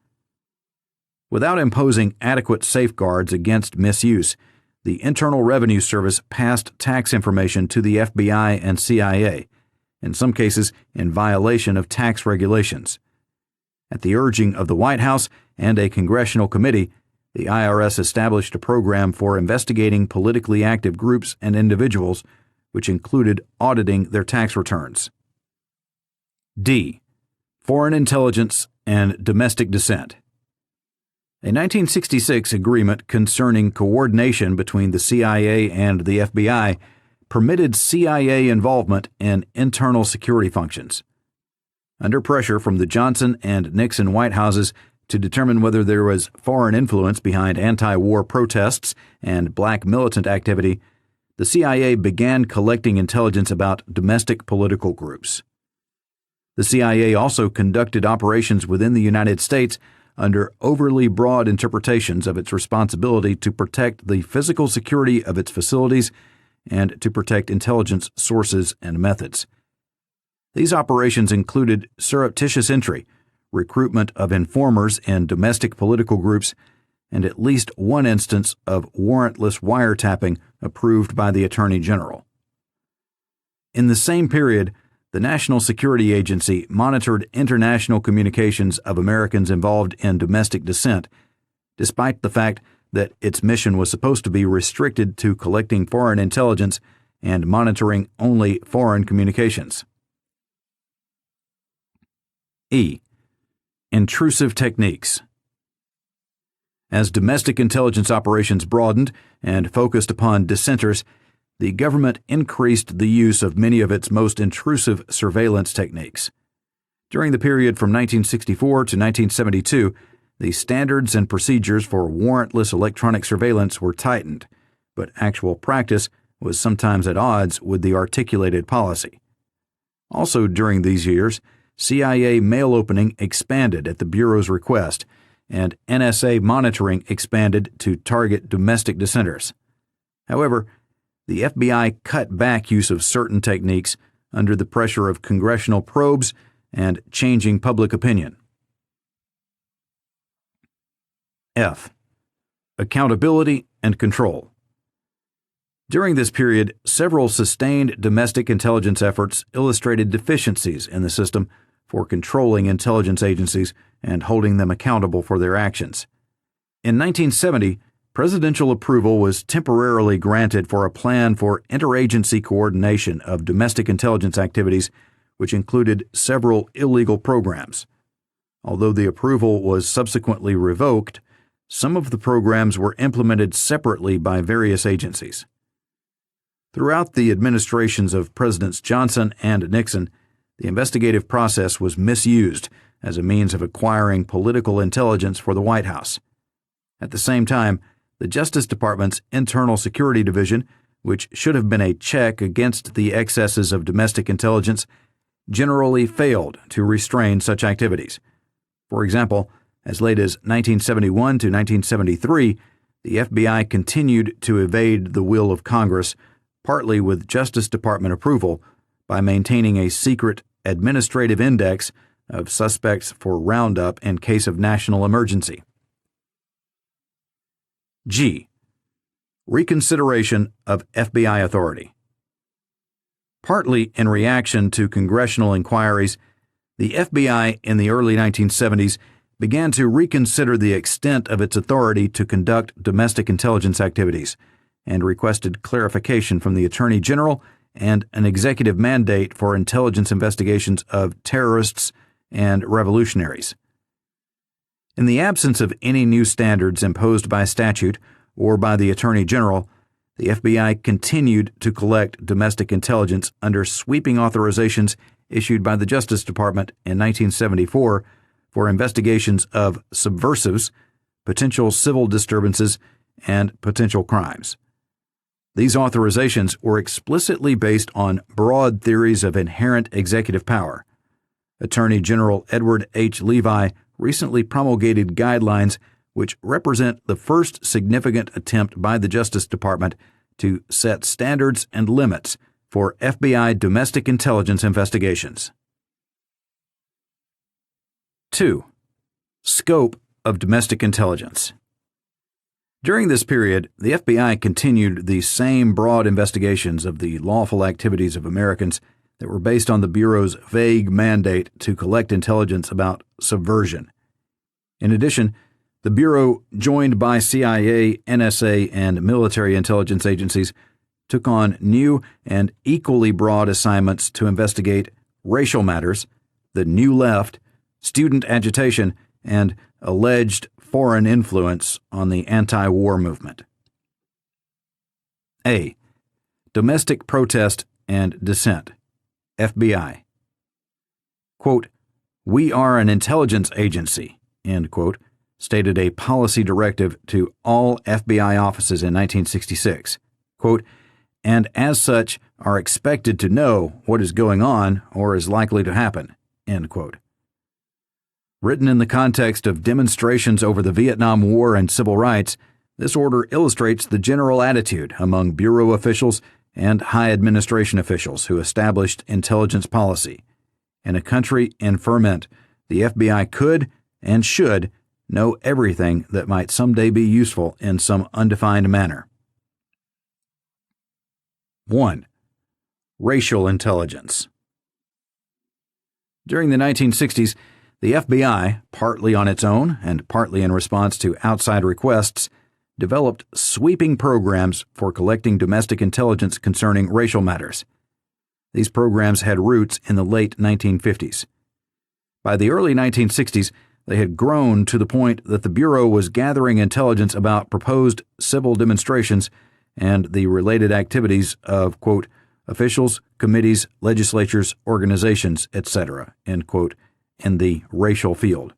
Without imposing adequate safeguards against misuse, the Internal Revenue Service passed tax information to the FBI and CIA, in some cases in violation of tax regulations. At the urging of the White House and a congressional committee, the IRS established a program for investigating politically active groups and individuals, which included auditing their tax returns. D. Foreign intelligence and domestic dissent. A 1966 agreement concerning coordination between the CIA and the FBI permitted CIA involvement in internal security functions. Under pressure from the Johnson and Nixon White Houses to determine whether there was foreign influence behind anti-war protests and black militant activity, the CIA began collecting intelligence about domestic political groups. The CIA also conducted operations within the United States under overly broad interpretations of its responsibility to protect the physical security of its facilities and to protect intelligence sources and methods. These operations included surreptitious entry, recruitment of informers in domestic political groups, and at least one instance of warrantless wiretapping approved by the Attorney General. In the same period, the National Security Agency monitored international communications of Americans involved in domestic dissent, despite the fact that its mission was supposed to be restricted to collecting foreign intelligence and monitoring only foreign communications. E. Intrusive techniques. As domestic intelligence operations broadened and focused upon dissenters, the government increased the use of many of its most intrusive surveillance techniques. During the period from 1964 to 1972, the standards and procedures for warrantless electronic surveillance were tightened, but actual practice was sometimes at odds with the articulated policy. Also during these years, CIA mail opening expanded at the Bureau's request, and NSA monitoring expanded to target domestic dissenters. However, the FBI cut back use of certain techniques under the pressure of congressional probes and changing public opinion. F. Accountability and control. During this period, several sustained domestic intelligence efforts illustrated deficiencies in the system for controlling intelligence agencies and holding them accountable for their actions. In 1970, presidential approval was temporarily granted for a plan for interagency coordination of domestic intelligence activities, which included several illegal programs. Although the approval was subsequently revoked, some of the programs were implemented separately by various agencies. Throughout the administrations of Presidents Johnson and Nixon, the investigative process was misused as a means of acquiring political intelligence for the White House. At the same time, the Justice Department's Internal Security Division, which should have been a check against the excesses of domestic intelligence, generally failed to restrain such activities. For example, as late as 1971 to 1973, the FBI continued to evade the will of Congress, partly with Justice Department approval, by maintaining a secret administrative index of suspects for roundup in case of national emergency. G. Reconsideration of FBI authority. Partly in reaction to congressional inquiries, the FBI in the early 1970s began to reconsider the extent of its authority to conduct domestic intelligence activities and requested clarification from the Attorney General and an executive mandate for intelligence investigations of terrorists and revolutionaries. In the absence of any new standards imposed by statute or by the Attorney General, the FBI continued to collect domestic intelligence under sweeping authorizations issued by the Justice Department in 1974 for investigations of subversives, potential civil disturbances, and potential crimes. These authorizations were explicitly based on broad theories of inherent executive power. Attorney General Edward H. Levi recently promulgated guidelines which represent the first significant attempt by the Justice Department to set standards and limits for FBI domestic intelligence investigations. 2. Scope of domestic intelligence. During this period, the FBI continued the same broad investigations of the lawful activities of Americans that were based on the Bureau's vague mandate to collect intelligence about subversion. In addition, the Bureau, joined by CIA, NSA, and military intelligence agencies, took on new and equally broad assignments to investigate racial matters, the New Left, student agitation, and alleged foreign influence on the anti-war movement. A. Domestic protest and dissent. FBI. Quote, "We are an intelligence agency," end quote, stated a policy directive to all FBI offices in 1966. Quote, "and as such are expected to know what is going on or is likely to happen," end quote. Written in the context of demonstrations over the Vietnam War and civil rights, this order illustrates the general attitude among Bureau officials and high administration officials who established intelligence policy. In a country in ferment, the FBI could and should know everything that might someday be useful in some undefined manner. 1. Racial intelligence. During the 1960s, the FBI, partly on its own and partly in response to outside requests, developed sweeping programs for collecting domestic intelligence concerning racial matters. These programs had roots in the late 1950s. By the early 1960s, they had grown to the point that the Bureau was gathering intelligence about proposed civil demonstrations and the related activities of, quote, officials, committees, legislatures, organizations, etc., end quote, in the racial field.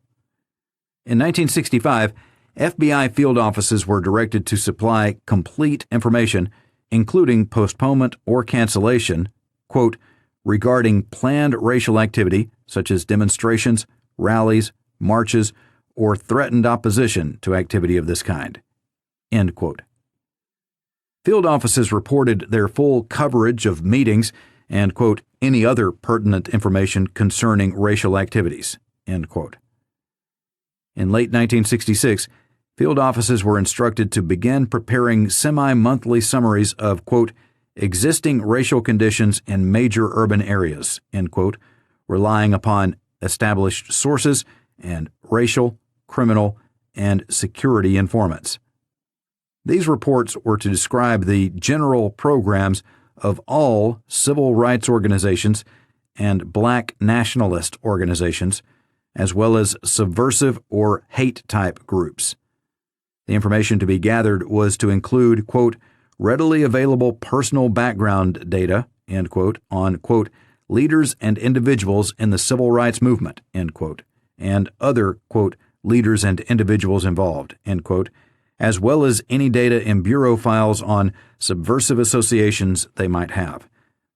In 1965, FBI field offices were directed to supply complete information, including postponement or cancellation, quote, regarding planned racial activity, such as demonstrations, rallies, marches, or threatened opposition to activity of this kind, end quote. Field offices reported their full coverage of meetings and, quote, any other pertinent information concerning racial activities, end quote. In late 1966, field offices were instructed to begin preparing semi-monthly summaries of, quote, existing racial conditions in major urban areas, end quote, relying upon established sources and racial, criminal, and security informants. These reports were to describe the general programs of all civil rights organizations and black nationalist organizations, as well as subversive or hate-type groups. The information to be gathered was to include, quote, readily available personal background data, end quote, on, quote, leaders and individuals in the civil rights movement, end quote, and other, quote, leaders and individuals involved, end quote, as well as any data in Bureau files on subversive associations they might have,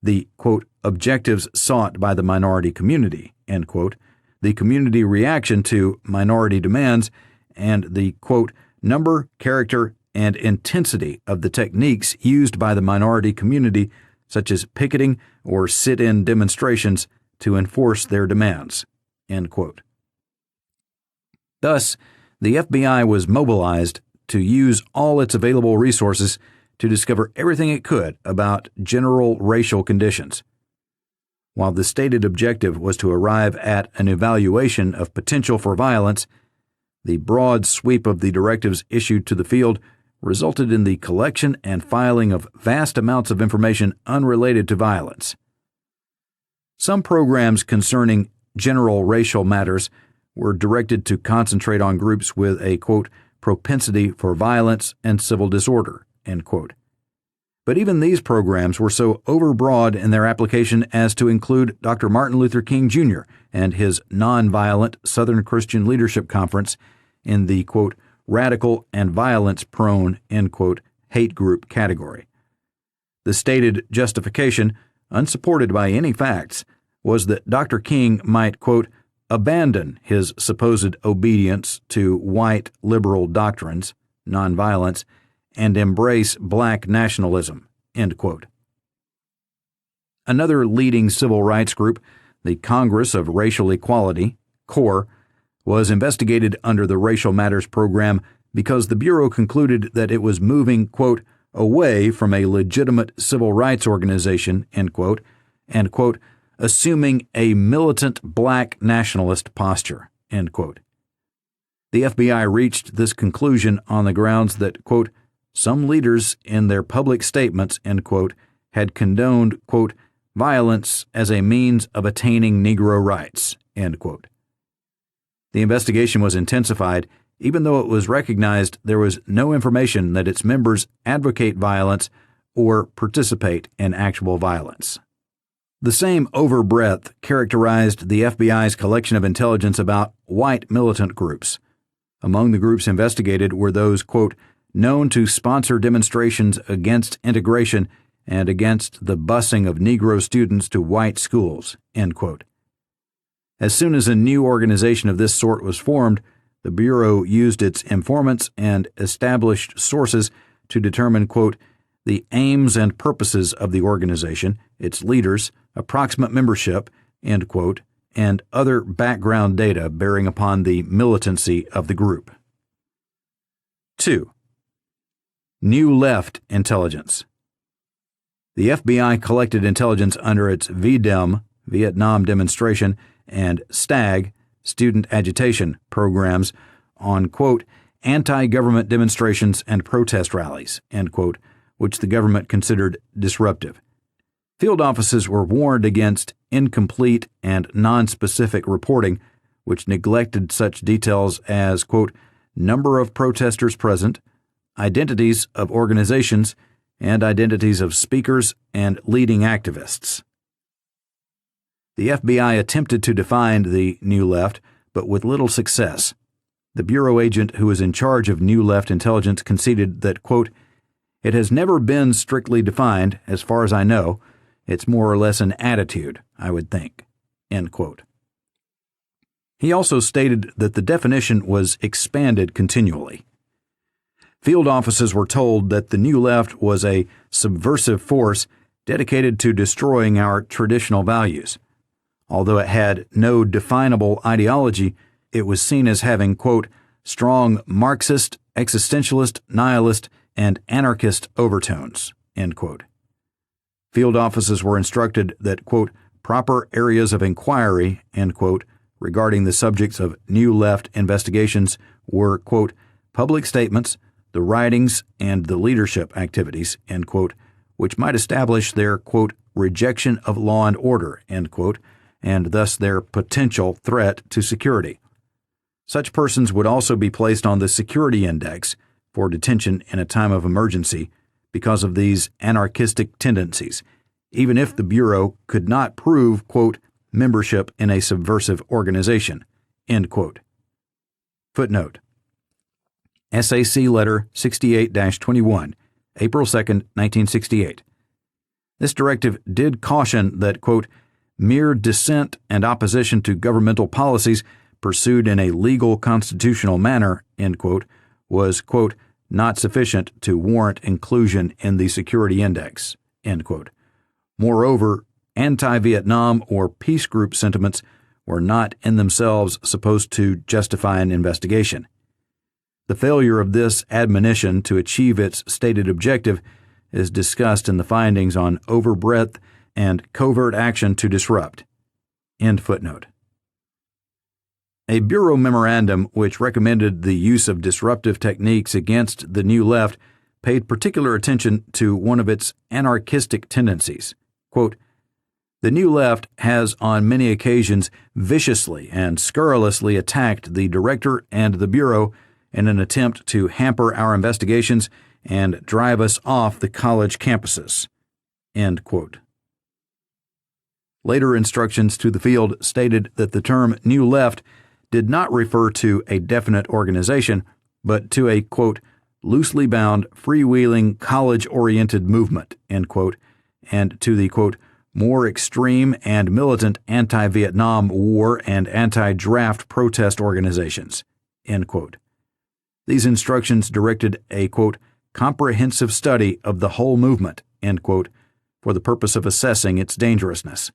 the, quote, objectives sought by the minority community, end quote, the community reaction to minority demands, and the, quote, number, character, and intensity of the techniques used by the minority community, such as picketing or sit-in demonstrations, to enforce their demands, end quote. Thus, the FBI was mobilized to use all its available resources to discover everything it could about general racial conditions. While the stated objective was to arrive at an evaluation of potential for violence, The broad sweep of the directives issued to the field resulted in the collection and filing of vast amounts of information unrelated to violence. Some programs concerning general racial matters were directed to concentrate on groups with a, quote, propensity for violence and civil disorder, end quote. But even these programs were so overbroad in their application as to include Dr. Martin Luther King Jr. and his nonviolent Southern Christian Leadership Conference in the, quote, radical and violence-prone, end quote, hate group category. The stated justification, unsupported by any facts, was that Dr. King might, quote, abandon his supposed obedience to white liberal doctrines, nonviolence, and embrace black nationalism, end quote. Another leading civil rights group, the Congress of Racial Equality, CORE, was investigated under the Racial Matters Program because the Bureau concluded that it was moving, quote, away from a legitimate civil rights organization, end quote, and, quote, assuming a militant black nationalist posture, end quote. The FBI reached this conclusion on the grounds that, quote, some leaders in their public statements, end quote, had condoned, quote, violence as a means of attaining Negro rights, end quote. The investigation was intensified, even though it was recognized there was no information that its members advocate violence or participate in actual violence. The same overbreadth characterized the FBI's collection of intelligence about white militant groups. Among the groups investigated were those, quote, known to sponsor demonstrations against integration and against the busing of Negro students to white schools, end quote. As soon as a new organization of this sort was formed, the Bureau used its informants and established sources to determine, quote, the aims and purposes of the organization, its leaders, approximate membership, end quote, and other background data bearing upon the militancy of the group. 2. New Left intelligence. The FBI collected intelligence under its VDEM, Vietnam Demonstration, and STAG, Student Agitation, programs on, quote, anti-government demonstrations and protest rallies, end quote, which the government considered disruptive. Field offices were warned against incomplete and nonspecific reporting, which neglected such details as, quote, number of protesters present, identities of organizations, and identities of speakers and leading activists. The FBI attempted to define the New Left, but with little success. The Bureau agent who was in charge of New Left intelligence conceded that, quote, it has never been strictly defined, as far as I know. It's more or less an attitude, I would think, end quote. He also stated that the definition was expanded continually. Field offices were told that the New Left was a subversive force dedicated to destroying our traditional values. Although it had no definable ideology, it was seen as having, quote, strong Marxist, existentialist, nihilist, and anarchist overtones, end quote. Field offices were instructed that, quote, proper areas of inquiry, end quote, regarding the subjects of New Left investigations were, quote, public statements, the writings, and the leadership activities, end quote, which might establish their, quote, rejection of law and order, end quote, and thus their potential threat to security. Such persons would also be placed on the security index for detention in a time of emergency because of these anarchistic tendencies, even if the Bureau could not prove, quote, membership in a subversive organization, end quote. Footnote. SAC Letter 68-21, April 2, 1968. This directive did caution that, quote, mere dissent and opposition to governmental policies pursued in a legal constitutional manner, end quote, was, quote, not sufficient to warrant inclusion in the security index, end quote. Moreover, anti-Vietnam or peace group sentiments were not in themselves supposed to justify an investigation. The failure of this admonition to achieve its stated objective is discussed in the findings on overbreadth and covert action to disrupt. End footnote. A Bureau memorandum which recommended the use of disruptive techniques against the New Left paid particular attention to one of its anarchistic tendencies. Quote, "The New Left has on many occasions viciously and scurrilously attacked the director and the Bureau in an attempt to hamper our investigations and drive us off the college campuses." End quote. Later instructions to the field stated that the term New Left did not refer to a definite organization, but to a, quote, "loosely bound, freewheeling, college-oriented movement," end quote, and to the, quote, "more extreme and militant anti-Vietnam War and anti-draft protest organizations," end quote. These instructions directed a, quote, "comprehensive study of the whole movement," end quote, for the purpose of assessing its dangerousness.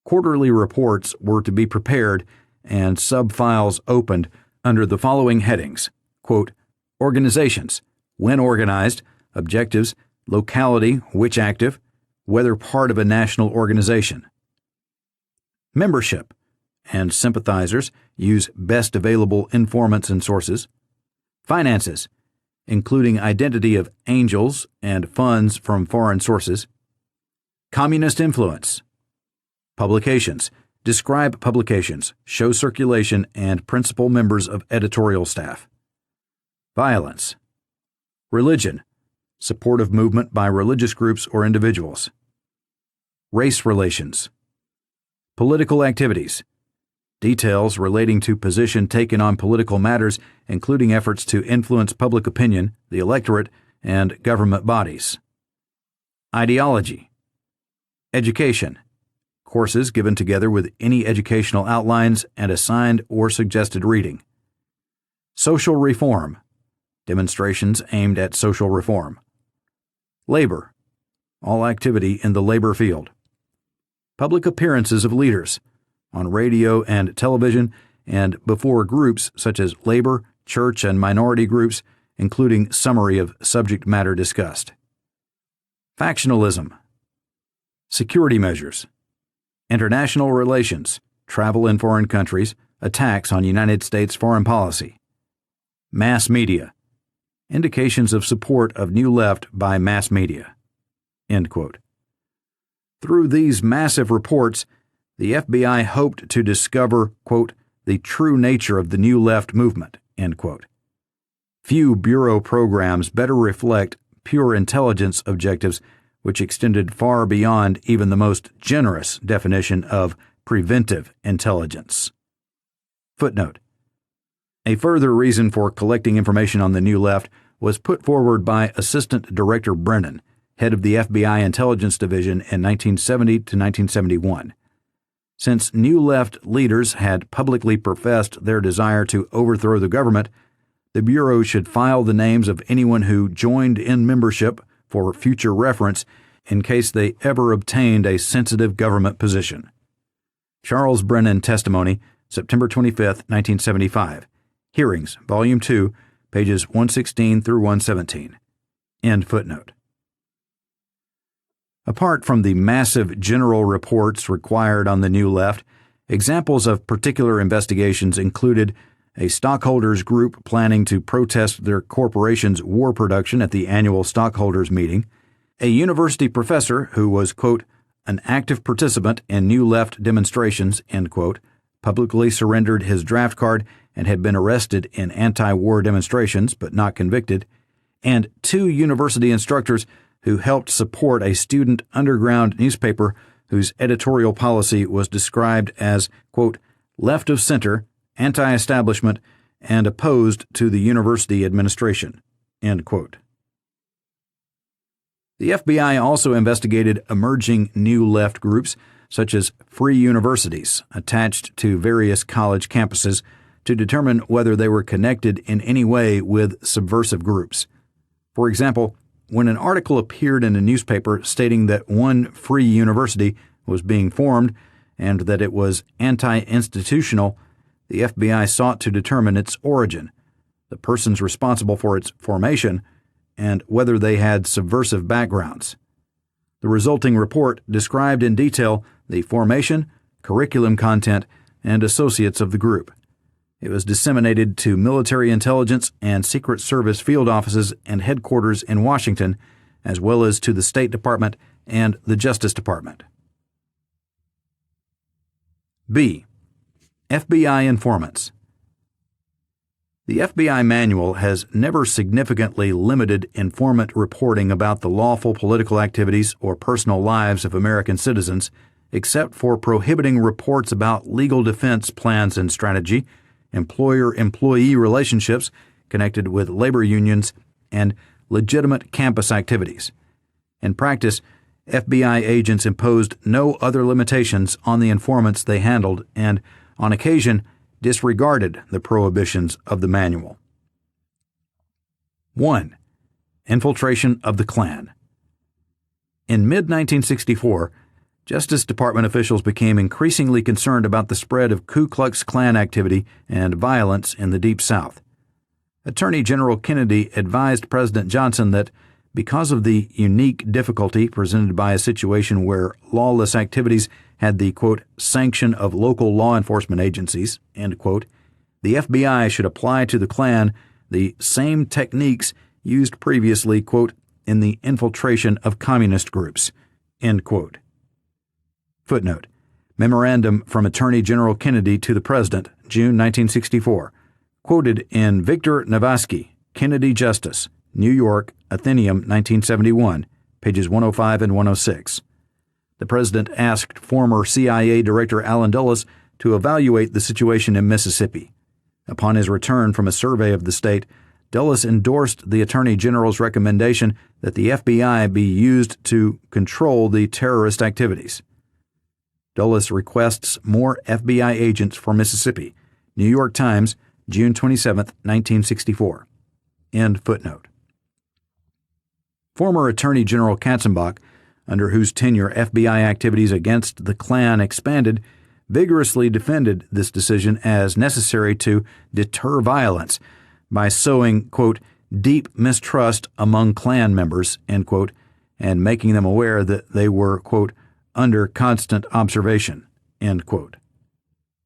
Quarterly reports were to be prepared and sub-files opened under the following headings, quote, "organizations, when organized, objectives, locality, which active, whether part of a national organization. Membership and sympathizers use best available informants and sources. Finances, including identity of angels and funds from foreign sources. Communist influence. Publications, describe publications, show circulation, and principal members of editorial staff. Violence. Religion, supportive movement by religious groups or individuals. Race relations. Political activities, details relating to position taken on political matters, including efforts to influence public opinion, the electorate, and government bodies. Ideology. Education, courses given together with any educational outlines and assigned or suggested reading. Social reform, demonstrations aimed at social reform. Labor, all activity in the labor field. Public appearances of leaders, on radio and television, and before groups such as labor, church, and minority groups, including summary of subject matter discussed. Factionalism. Security measures. International relations, travel in foreign countries, attacks on United States foreign policy. Mass media, indications of support of New Left by mass media. End quote. Through these massive reports, the FBI hoped to discover, quote, "the true nature of the New Left movement," end quote. Few Bureau programs better reflect pure intelligence objectives which extended far beyond even the most generous definition of preventive intelligence. Footnote. A further reason for collecting information on the New Left was put forward by Assistant Director Brennan, head of the FBI Intelligence Division in 1970 to 1971. Since New Left leaders had publicly professed their desire to overthrow the government, the Bureau should file the names of anyone who joined in membership for future reference in case they ever obtained a sensitive government position. Charles Brennan Testimony, September 25, 1975. Hearings, Volume 2, pages 116 through 117. End footnote. Apart from the massive general reports required on the New Left, examples of particular investigations included a stockholders group planning to protest their corporation's war production at the annual stockholders meeting, a university professor who was, quote, "an active participant in New Left demonstrations," end quote, publicly surrendered his draft card and had been arrested in anti-war demonstrations but not convicted, and 2 university instructors who helped support a student underground newspaper whose editorial policy was described as, quote, "left of center, anti-establishment, and opposed to the university administration," end quote. The FBI also investigated emerging New Left groups, such as free universities attached to various college campuses, to determine whether they were connected in any way with subversive groups. For example, when an article appeared in a newspaper stating that one free university was being formed and that it was anti-institutional, the FBI sought to determine its origin, the persons responsible for its formation, and whether they had subversive backgrounds. The resulting report described in detail the formation, curriculum content, and associates of the group. It was disseminated to military intelligence and Secret Service field offices and headquarters in Washington, as well as to the State Department and the Justice Department. B. FBI informants. The FBI manual has never significantly limited informant reporting about the lawful political activities or personal lives of American citizens, except for prohibiting reports about legal defense plans and strategy, employer-employee relationships connected with labor unions, and legitimate campus activities. In practice, FBI agents imposed no other limitations on the informants they handled and, on occasion, disregarded the prohibitions of the manual. 1. Infiltration of the Klan. In mid-1964, Justice Department officials became increasingly concerned about the spread of Ku Klux Klan activity and violence in the Deep South. Attorney General Kennedy advised President Johnson that because of the unique difficulty presented by a situation where lawless activities had the, quote, sanction of local law enforcement agencies, end quote, the FBI should apply to the Klan the same techniques used previously, quote, in the infiltration of communist groups, end quote. Footnote: Memorandum from Attorney General Kennedy to the President, June 1964, quoted in Victor Navasky, Kennedy Justice, New York, Athenaeum, 1971, pages 105 and 106. The President asked former CIA Director Allen Dulles to evaluate the situation in Mississippi. Upon his return from a survey of the state, Dulles endorsed the Attorney General's recommendation that the FBI be used to control the terrorist activities. Dulles requests more FBI agents for Mississippi. New York Times, June 27, 1964. End footnote. Former Attorney General Katzenbach, under whose tenure FBI activities against the Klan expanded, vigorously defended this decision as necessary to deter violence by sowing, quote, deep mistrust among Klan members, end quote, and making them aware that they were, quote, under constant observation, end quote.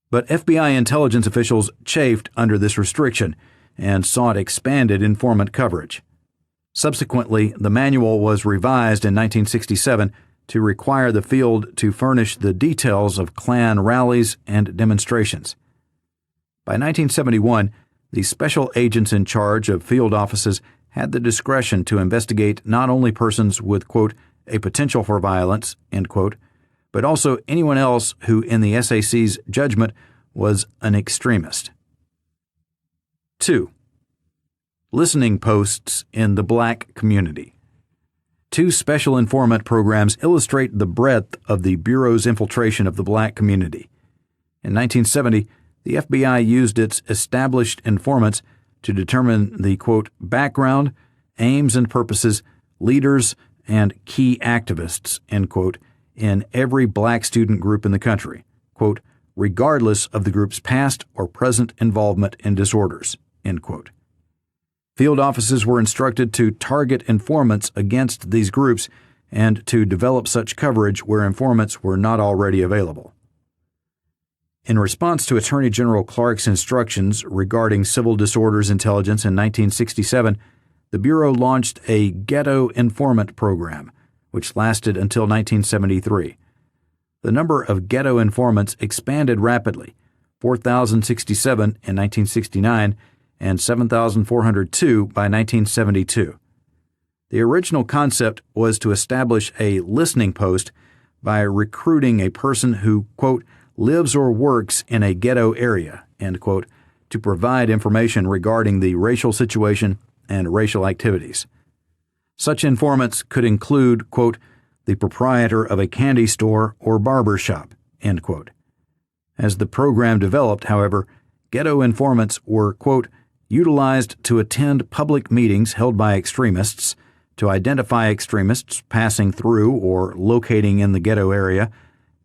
But FBI intelligence officials chafed under this restriction and sought expanded informant coverage. Subsequently, the manual was revised in 1967 to require the field to furnish the details of Klan rallies and demonstrations. By 1971, the special agents in charge of field offices had the discretion to investigate not only persons with, quote, a potential for violence, end quote, but also anyone else who, in the SAC's judgment, was an extremist. 2. Listening posts in the black community. 2 special informant programs illustrate the breadth of the Bureau's infiltration of the black community. In 1970, the FBI used its established informants to determine the, quote, background, aims and purposes, leaders, and key activists, end quote, in every black student group in the country, quote, regardless of the group's past or present involvement in disorders, end quote. Field offices were instructed to target informants against these groups and to develop such coverage where informants were not already available. In response to Attorney General Clark's instructions regarding civil disorders intelligence in 1967, the Bureau launched a ghetto informant program, which lasted until 1973. The number of ghetto informants expanded rapidly, 4,067 in 1969 and 7,402 by 1972. The original concept was to establish a listening post by recruiting a person who, quote, lives or works in a ghetto area, end quote, to provide information regarding the racial situation and racial activities. Such informants could include, quote, the proprietor of a candy store or barber shop, end quote. As the program developed, however, ghetto informants were, quote, utilized to attend public meetings held by extremists, to identify extremists passing through or locating in the ghetto area,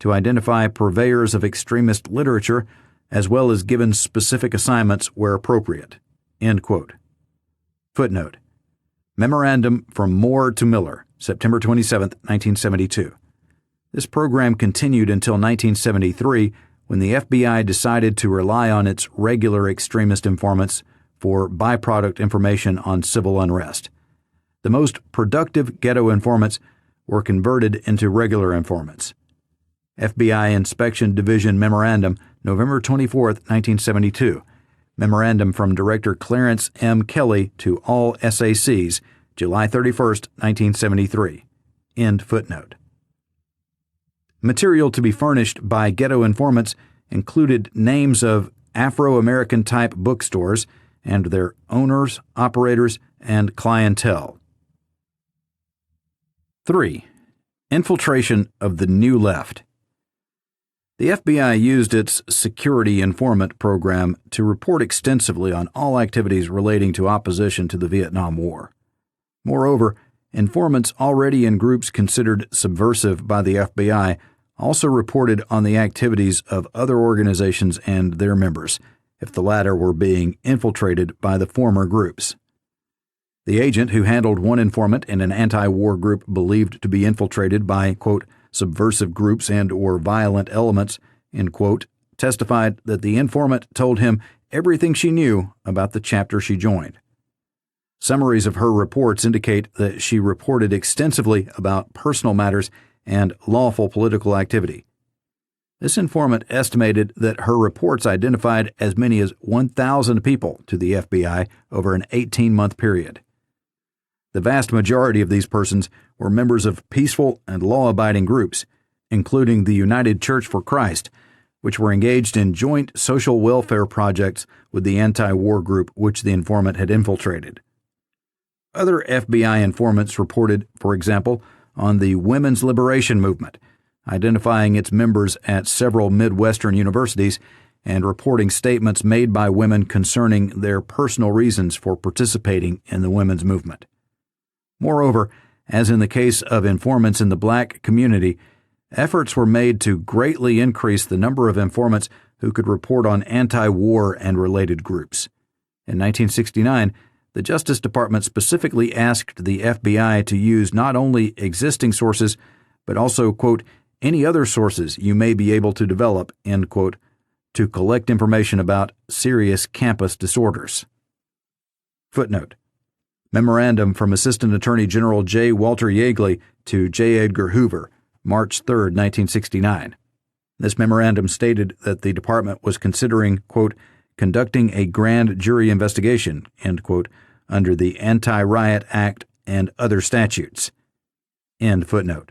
to identify purveyors of extremist literature, as well as given specific assignments where appropriate, end quote. Footnote: Memorandum from Moore to Miller, September 27, 1972. This program continued until 1973, when the FBI decided to rely on its regular extremist informants for byproduct information on civil unrest. The most productive ghetto informants were converted into regular informants. FBI Inspection Division Memorandum, November 24, 1972. Memorandum from Director Clarence M. Kelly to all SACs, July 31, 1973. End footnote. Material to be furnished by ghetto informants included names of Afro-American type bookstores and their owners, operators, and clientele. 3. Infiltration of the New Left. The FBI used its security informant program to report extensively on all activities relating to opposition to the Vietnam War. Moreover, informants already in groups considered subversive by the FBI also reported on the activities of other organizations and their members, if the latter were being infiltrated by the former groups. The agent who handled one informant in an anti-war group believed to be infiltrated by, quote, subversive groups and or violent elements, end quote, testified that the informant told him everything she knew about the chapter she joined. Summaries of her reports indicate that she reported extensively about personal matters and lawful political activity. This informant estimated that her reports identified as many as 1,000 people to the FBI over an 18-month period. The vast majority of these persons were members of peaceful and law-abiding groups, including the United Church for Christ, which were engaged in joint social welfare projects with the anti-war group which the informant had infiltrated. Other FBI informants reported, for example, on the Women's Liberation Movement, identifying its members at several Midwestern universities and reporting statements made by women concerning their personal reasons for participating in the women's movement. Moreover, as in the case of informants in the black community, efforts were made to greatly increase the number of informants who could report on anti-war and related groups. In 1969, the Justice Department specifically asked the FBI to use not only existing sources, but also, quote, any other sources you may be able to develop, end quote, to collect information about serious campus disorders. Footnote. Memorandum from Assistant Attorney General J. Walter Yeagley to J. Edgar Hoover, March 3, 1969. This memorandum stated that the department was considering, quote, conducting a grand jury investigation, end quote, under the Anti-Riot Act and other statutes. End footnote.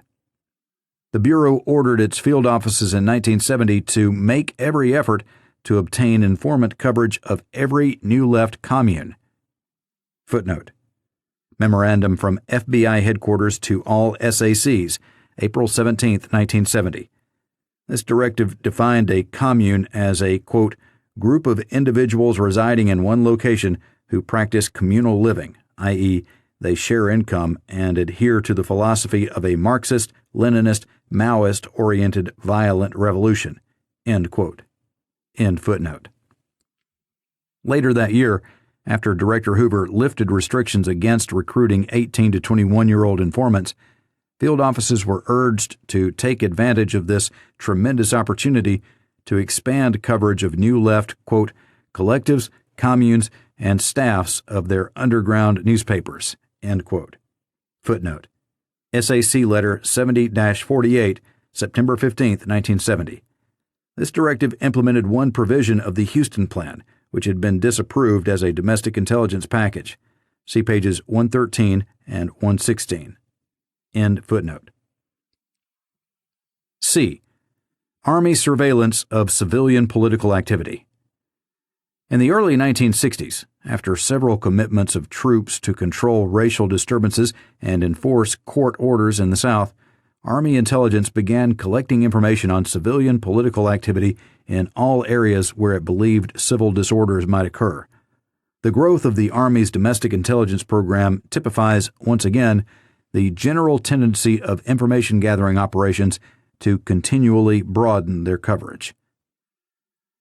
The Bureau ordered its field offices in 1970 to make every effort to obtain informant coverage of every New Left commune. Footnote. Memorandum from FBI headquarters to all SACs, April 17, 1970. This directive defined a commune as a, quote, group of individuals residing in one location who practice communal living, i.e., they share income and adhere to the philosophy of a Marxist, Leninist, Maoist-oriented violent revolution, end quote. End footnote. Later that year, after Director Hoover lifted restrictions against recruiting 18 to 21-year-old informants, field offices were urged to take advantage of this tremendous opportunity to expand coverage of New Left, quote, collectives, communes, and staffs of their underground newspapers, end quote. Footnote. SAC Letter 70-48, September 15, 1970. This directive implemented one provision of the Houston Plan, which had been disapproved as a domestic intelligence package. See pages 113 and 116. End footnote. C. Army surveillance of civilian political activity. In the early 1960s, after several commitments of troops to control racial disturbances and enforce court orders in the South, Army intelligence began collecting information on civilian political activity in all areas where it believed civil disorders might occur. The growth of the Army's domestic intelligence program typifies, once again, the general tendency of information-gathering operations to continually broaden their coverage.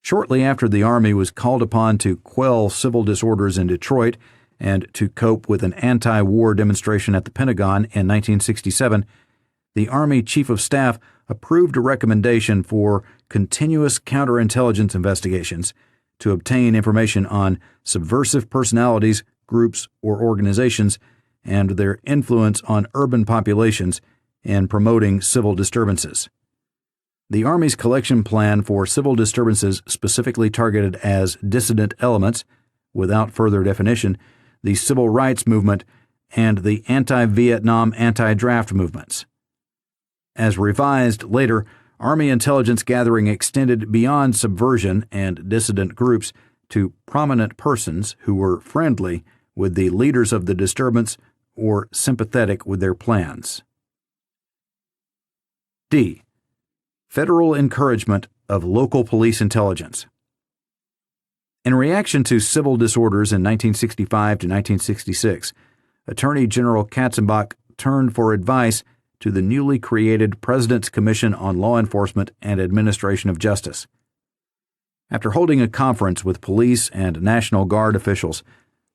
Shortly after the Army was called upon to quell civil disorders in Detroit and to cope with an anti-war demonstration at the Pentagon in 1967, the Army Chief of Staff approved a recommendation for continuous counterintelligence investigations to obtain information on subversive personalities, groups, or organizations and their influence on urban populations in promoting civil disturbances. The Army's collection plan for civil disturbances specifically targeted as dissident elements, without further definition, the civil rights movement and the anti-Vietnam anti-draft movements. As revised later, Army intelligence gathering extended beyond subversion and dissident groups to prominent persons who were friendly with the leaders of the disturbance or sympathetic with their plans. D. Federal encouragement of local police intelligence. In reaction to civil disorders in 1965 to 1966, Attorney General Katzenbach turned for advice to the newly created President's Commission on Law Enforcement and Administration of Justice. After holding a conference with police and National Guard officials,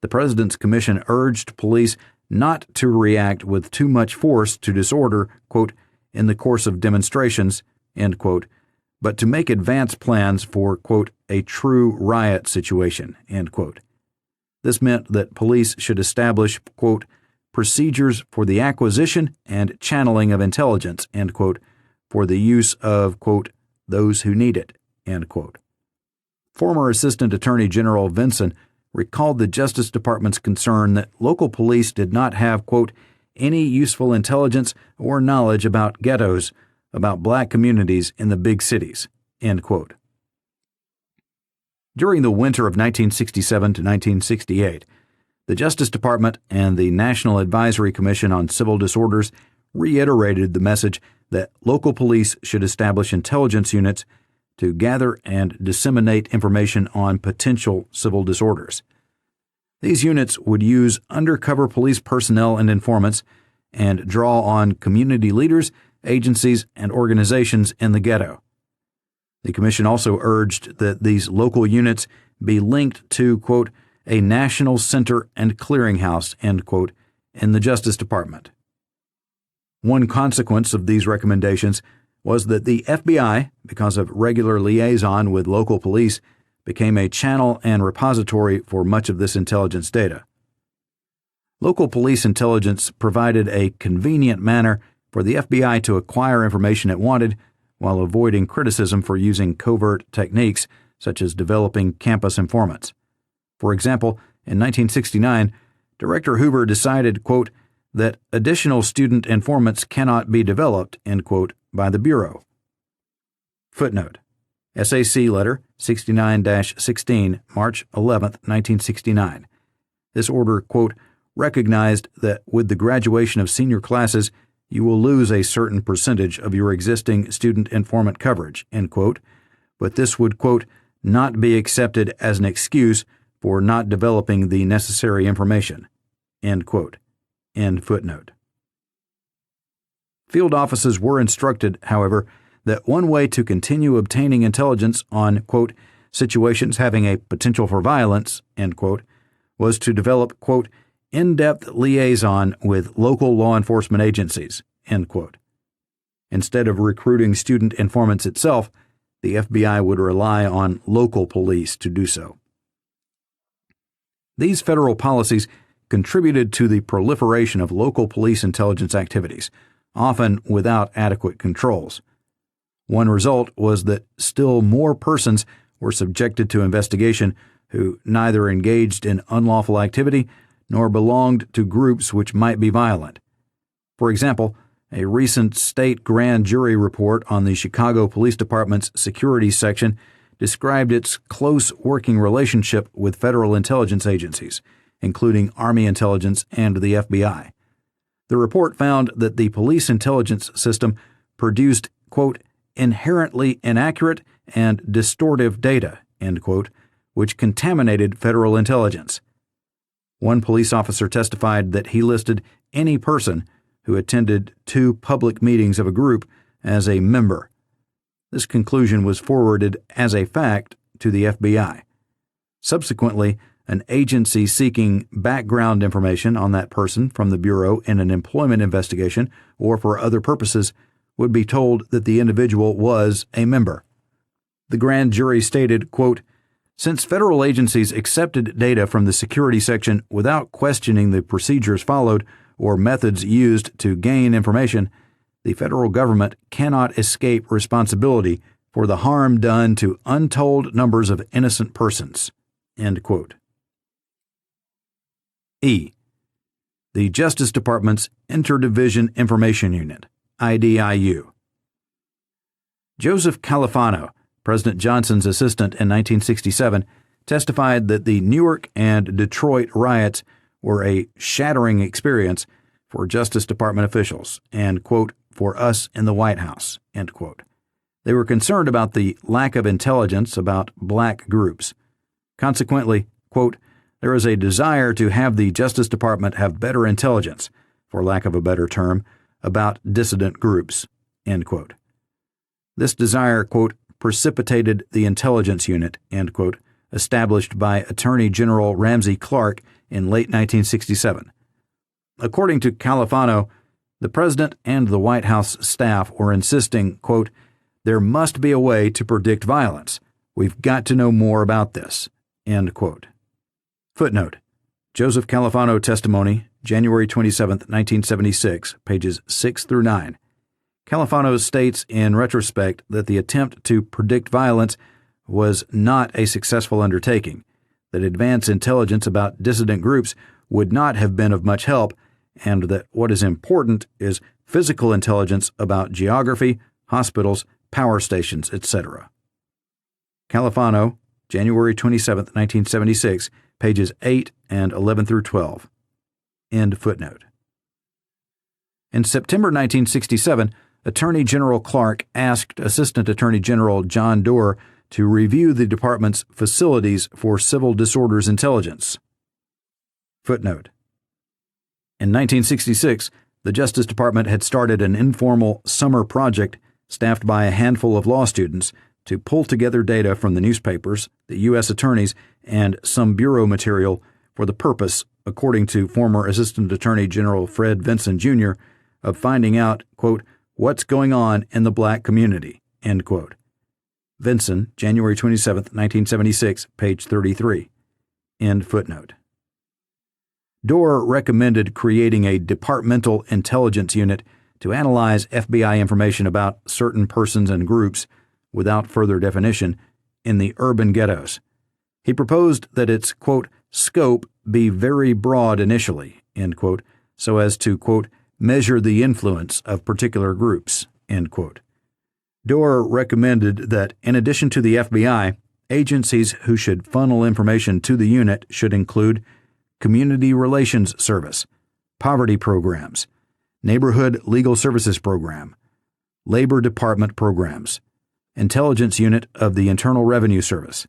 the President's Commission urged police not to react with too much force to disorder, quote, in the course of demonstrations, end quote, but to make advance plans for, quote, a true riot situation, end quote. This meant that police should establish, quote, procedures for the acquisition and channeling of intelligence, end quote, for the use of, quote, those who need it, end quote. Former Assistant Attorney General Vinson recalled the Justice Department's concern that local police did not have, quote, any useful intelligence or knowledge about ghettos, about black communities in the big cities, end quote. During the winter of 1967 to 1968, the Justice Department and the National Advisory Commission on Civil Disorders reiterated the message that local police should establish intelligence units to gather and disseminate information on potential civil disorders. These units would use undercover police personnel and informants and draw on community leaders, agencies, and organizations in the ghetto. The Commission also urged that these local units be linked to, quote, a national center and clearinghouse, end quote, in the Justice Department. One consequence of these recommendations was that the FBI, because of regular liaison with local police, became a channel and repository for much of this intelligence data. Local police intelligence provided a convenient manner for the FBI to acquire information it wanted while avoiding criticism for using covert techniques such as developing campus informants. For example, in 1969, Director Hoover decided, quote, that additional student informants cannot be developed, end quote, by the Bureau. Footnote: SAC Letter 69-16, March 11, 1969. This order, quote, recognized that with the graduation of senior classes, you will lose a certain percentage of your existing student informant coverage, end quote, but this would, quote, not be accepted as an excuse for not developing the necessary information, end quote, end footnote. Field offices were instructed, however, that one way to continue obtaining intelligence on, quote, situations having a potential for violence, end quote, was to develop, quote, in-depth liaison with local law enforcement agencies, end quote. Instead of recruiting student informants itself, the FBI would rely on local police to do so. These federal policies contributed to the proliferation of local police intelligence activities, often without adequate controls. One result was that still more persons were subjected to investigation who neither engaged in unlawful activity nor belonged to groups which might be violent. For example, a recent state grand jury report on the Chicago Police Department's security section described its close working relationship with federal intelligence agencies, including Army intelligence and the FBI. The report found that the police intelligence system produced, quote, inherently inaccurate and distortive data, end quote, which contaminated federal intelligence. One police officer testified that he listed any person who attended 2 public meetings of a group as a member. This conclusion was forwarded as a fact to the FBI. Subsequently, an agency seeking background information on that person from the Bureau in an employment investigation or for other purposes would be told that the individual was a member. The grand jury stated, quote, "Since federal agencies accepted data from the security section without questioning the procedures followed or methods used to gain information, the federal government cannot escape responsibility for the harm done to untold numbers of innocent persons." End quote. E. The Justice Department's Interdivision Information Unit, IDIU. Joseph Califano, President Johnson's assistant in 1967, testified that the Newark and Detroit riots were a shattering experience for Justice Department officials and, quote, "for us in the White House," end quote. They were concerned about the lack of intelligence about black groups. Consequently, quote, "there is a desire to have the Justice Department have better intelligence, for lack of a better term, about dissident groups," end quote. This desire, quote, "precipitated the Intelligence Unit," end quote, established by Attorney General Ramsey Clark in late 1967. According to Califano, the President and the White House staff were insisting, quote, "there must be a way to predict violence. We've got to know more about this," end quote. Footnote: Joseph Califano testimony, January 27, 1976, pages 6 through 9. Califano states in retrospect that the attempt to predict violence was not a successful undertaking, that advance intelligence about dissident groups would not have been of much help, and that what is important is physical intelligence about geography, hospitals, power stations, etc. Califano, January 27, 1976, pages 8 and 11 through 12. End footnote. In September 1967, Attorney General Clark asked Assistant Attorney General John Doerr to review the department's facilities for civil disorders intelligence. Footnote: in 1966, the Justice Department had started an informal summer project staffed by a handful of law students to pull together data from the newspapers, the U.S. attorneys, and some bureau material for the purpose, according to former Assistant Attorney General Fred Vinson, Jr., of finding out, quote, "what's going on in the black community," end quote. Vinson, January 27, 1976, page 33. End footnote. Doerr recommended creating a departmental intelligence unit to analyze FBI information about certain persons and groups, without further definition, in the urban ghettos. He proposed that its, quote, "scope be very broad initially," end quote, so as to, quote, "measure the influence of particular groups," end quote. Doerr recommended that, in addition to the FBI, agencies who should funnel information to the unit should include Community Relations Service, Poverty Programs, Neighborhood Legal Services Program, Labor Department Programs, Intelligence Unit of the Internal Revenue Service,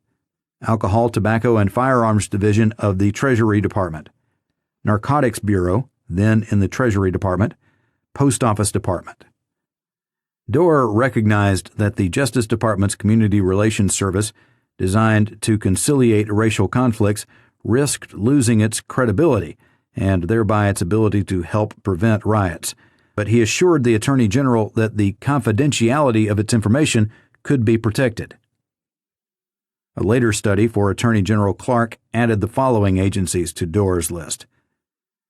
Alcohol, Tobacco, and Firearms Division of the Treasury Department, Narcotics Bureau, then in the Treasury Department, Post Office Department. Doerr recognized that the Justice Department's Community Relations Service, designed to conciliate racial conflicts, risked losing its credibility and thereby its ability to help prevent riots, but he assured the Attorney General that the confidentiality of its information could be protected. A later study for Attorney General Clark added the following agencies to Doerr's list: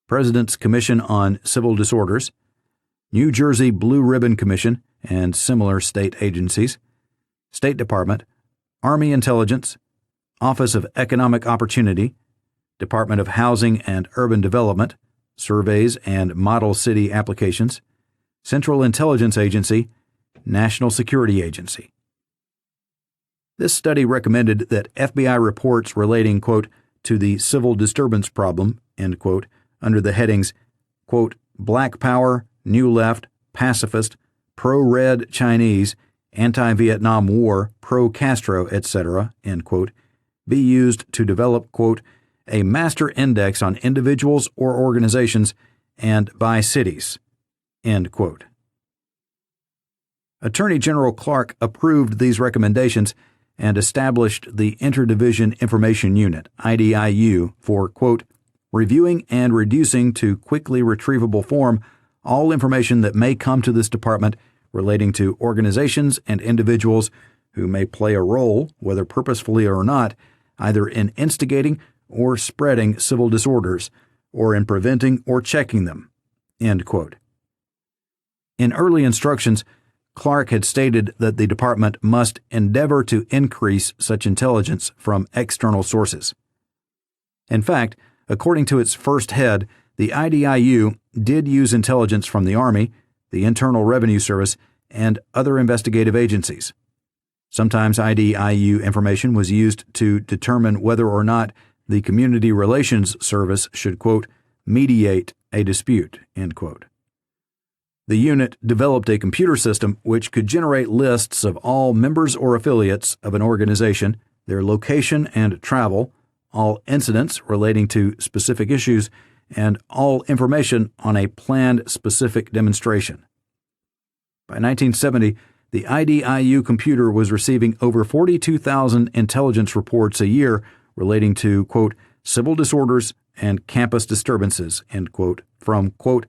President's Commission on Civil Disorders, New Jersey Blue Ribbon Commission and similar state agencies, State Department, Army Intelligence, Office of Economic Opportunity, Department of Housing and Urban Development, Surveys and Model City Applications, Central Intelligence Agency, National Security Agency. This study recommended that FBI reports relating, quote, to the civil disturbance problem, end quote, under the headings, quote, Black Power, New Left, Pacifist, Pro-Red Chinese, Anti-Vietnam War, Pro-Castro, etc., end quote, be used to develop, quote, a master index on individuals or organizations and by cities, end quote. Attorney General Clark approved these recommendations and established the Interdivision Information Unit, IDIU, for, quote, reviewing and reducing to quickly retrievable form all information that may come to this department relating to organizations and individuals who may play a role, whether purposefully or not, either in instigating or spreading civil disorders, or in preventing or checking them, end quote. In early instructions, Clark had stated that the department must endeavor to increase such intelligence from external sources. In fact, according to its first head, the IDIU did use intelligence from the Army, the Internal Revenue Service, and other investigative agencies. Sometimes IDIU information was used to determine whether or not the Community Relations Service should, quote, mediate a dispute, end quote. The unit developed a computer system which could generate lists of all members or affiliates of an organization, their location and travel, all incidents relating to specific issues, and all information on a planned specific demonstration. By 1970, the IDIU computer was receiving over 42,000 intelligence reports a year relating to, quote, civil disorders and campus disturbances, end quote, from, quote,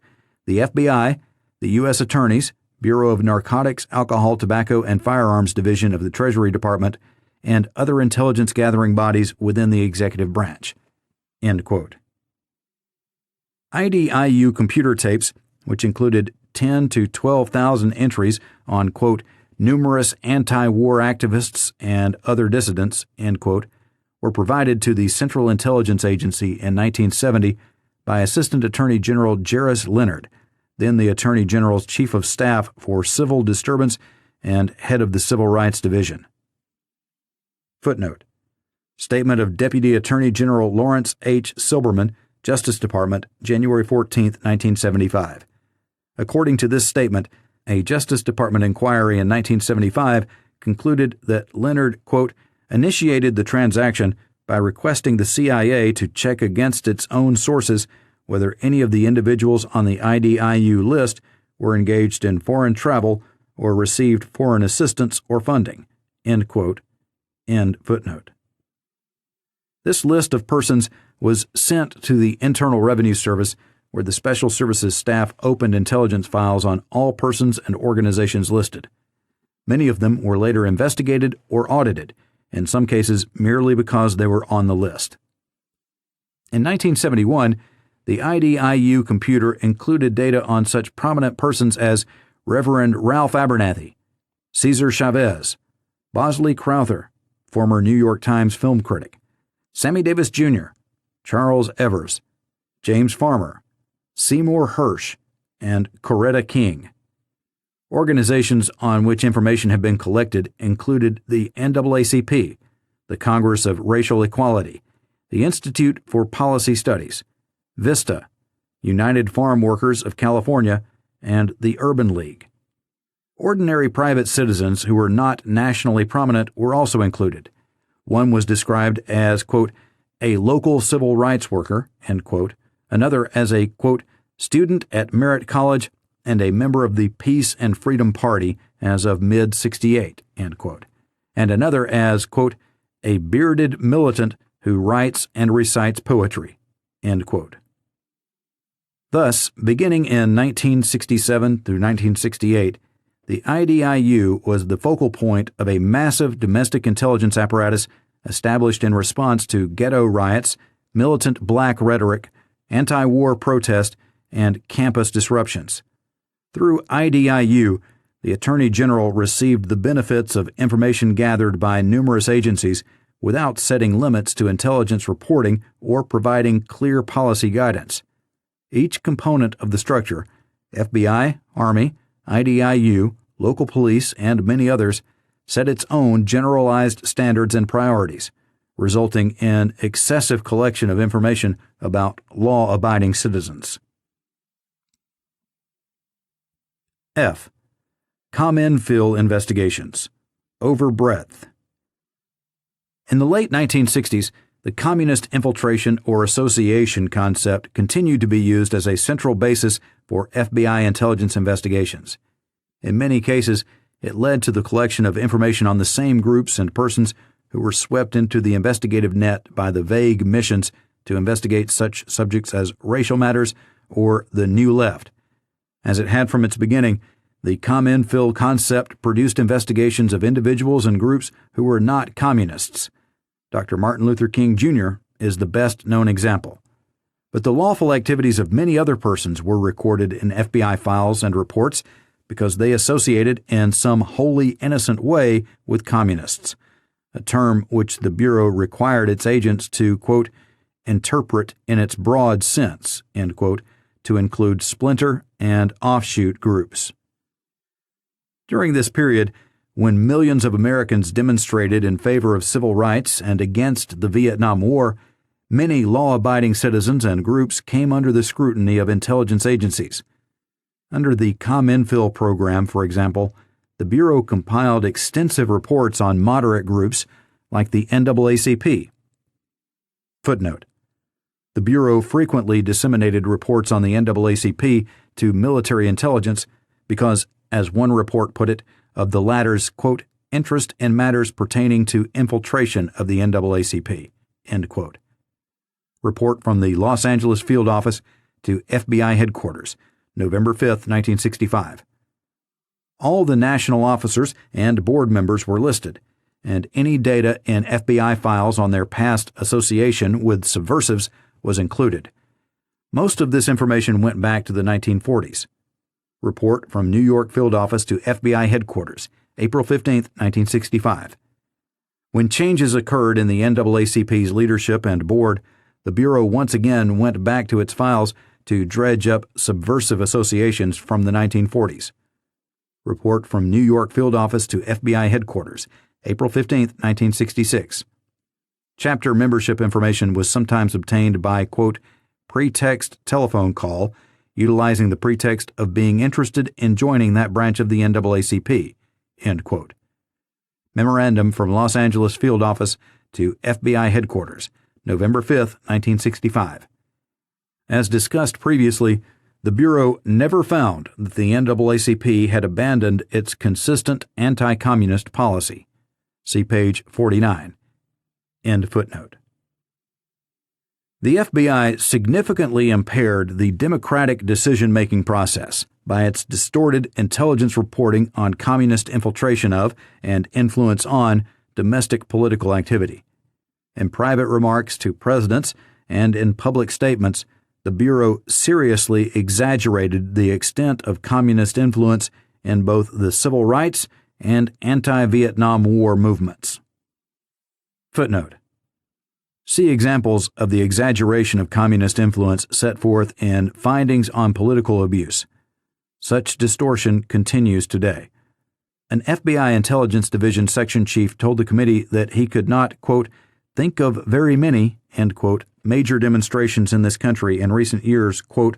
the FBI, the U.S. Attorneys, Bureau of Narcotics, Alcohol, Tobacco, and Firearms Division of the Treasury Department, and other intelligence gathering bodies within the executive branch, end quote. IDIU computer tapes, which included 10 to 12,000 entries on, quote, numerous anti-war activists and other dissidents, end quote, were provided to the Central Intelligence Agency in 1970 by Assistant Attorney General Jairus Leonard, then the Attorney General's Chief of Staff for Civil Disturbance and head of the Civil Rights Division. Footnote: Statement of Deputy Attorney General Lawrence H. Silberman, Justice Department, January 14, 1975. According to this statement, a Justice Department inquiry in 1975 concluded that Leonard, quote, initiated the transaction by requesting the CIA to check against its own sources whether any of the individuals on the IDIU list were engaged in foreign travel or received foreign assistance or funding, end quote, end footnote. This list of persons was sent to the Internal Revenue Service, where the Special Services staff opened intelligence files on all persons and organizations listed. Many of them were later investigated or audited, in some cases merely because they were on the list. In 1971, the IDIU computer included data on such prominent persons as Reverend Ralph Abernathy, Cesar Chavez, Bosley Crowther, former New York Times film critic, Sammy Davis Jr., Charles Evers, James Farmer, Seymour Hersh, and Coretta King. Organizations on which information had been collected included the NAACP, the Congress of Racial Equality, the Institute for Policy Studies, VISTA, United Farm Workers of California, and the Urban League. Ordinary private citizens who were not nationally prominent were also included. One was described as, quote, a local civil rights worker, end quote, another as a, quote, student at Merritt College and a member of the Peace and Freedom Party as of mid-68, end quote, and another as, quote, a bearded militant who writes and recites poetry, end quote. Thus, beginning in 1967 through 1968, the IDIU was the focal point of a massive domestic intelligence apparatus established in response to ghetto riots, militant black rhetoric, anti-war protest, and campus disruptions. Through IDIU, the Attorney General received the benefits of information gathered by numerous agencies without setting limits to intelligence reporting or providing clear policy guidance. Each component of the structure, FBI, Army, IDIU, local police, and many others, set its own generalized standards and priorities, resulting in excessive collection of information about law-abiding citizens. F. Comenfil investigations. Overbreadth. In the late 1960s, the communist infiltration or association concept continued to be used as a central basis for FBI intelligence investigations. In many cases, it led to the collection of information on the same groups and persons who were swept into the investigative net by the vague missions to investigate such subjects as racial matters or the New Left. As it had from its beginning, the ComInfil concept produced investigations of individuals and groups who were not communists. Dr. Martin Luther King, Jr. is the best-known example. But the lawful activities of many other persons were recorded in FBI files and reports because they associated in some wholly innocent way with communists, a term which the Bureau required its agents to, quote, interpret in its broad sense, end quote, to include splinter and offshoot groups. During this period, when millions of Americans demonstrated in favor of civil rights and against the Vietnam War, many law-abiding citizens and groups came under the scrutiny of intelligence agencies. Under the ComInfil program, for example, the Bureau compiled extensive reports on moderate groups like the NAACP. Footnote: the Bureau frequently disseminated reports on the NAACP to military intelligence because, as one report put it, of the latter's, quote, interest in matters pertaining to infiltration of the NAACP, end quote. Report from the Los Angeles Field Office to FBI Headquarters, November 5, 1965. All the national officers and board members were listed, and any data in FBI files on their past association with subversives was included. Most of this information went back to the 1940s. Report from New York Field Office to FBI Headquarters, April 15, 1965. When changes occurred in the NAACP's leadership and board, the Bureau once again went back to its files to dredge up subversive associations from the 1940s. Report from New York Field Office to FBI Headquarters, April 15, 1966. Chapter membership information was sometimes obtained by, quote, pretext telephone call, utilizing the pretext of being interested in joining that branch of the NAACP, end quote. Memorandum from Los Angeles Field Office to FBI Headquarters, November 5, 1965. As discussed previously, the Bureau never found that the NAACP had abandoned its consistent anti-communist policy. See page 49. End footnote. The FBI significantly impaired the democratic decision-making process by its distorted intelligence reporting on communist infiltration of and influence on domestic political activity. In private remarks to presidents and in public statements, the Bureau seriously exaggerated the extent of communist influence in both the civil rights and anti-Vietnam War movements. Footnote: see examples of the exaggeration of communist influence set forth in Findings on Political Abuse. Such distortion continues today. An FBI Intelligence Division section chief told the committee that he could not, quote, think of very many, end quote, major demonstrations in this country in recent years, quote,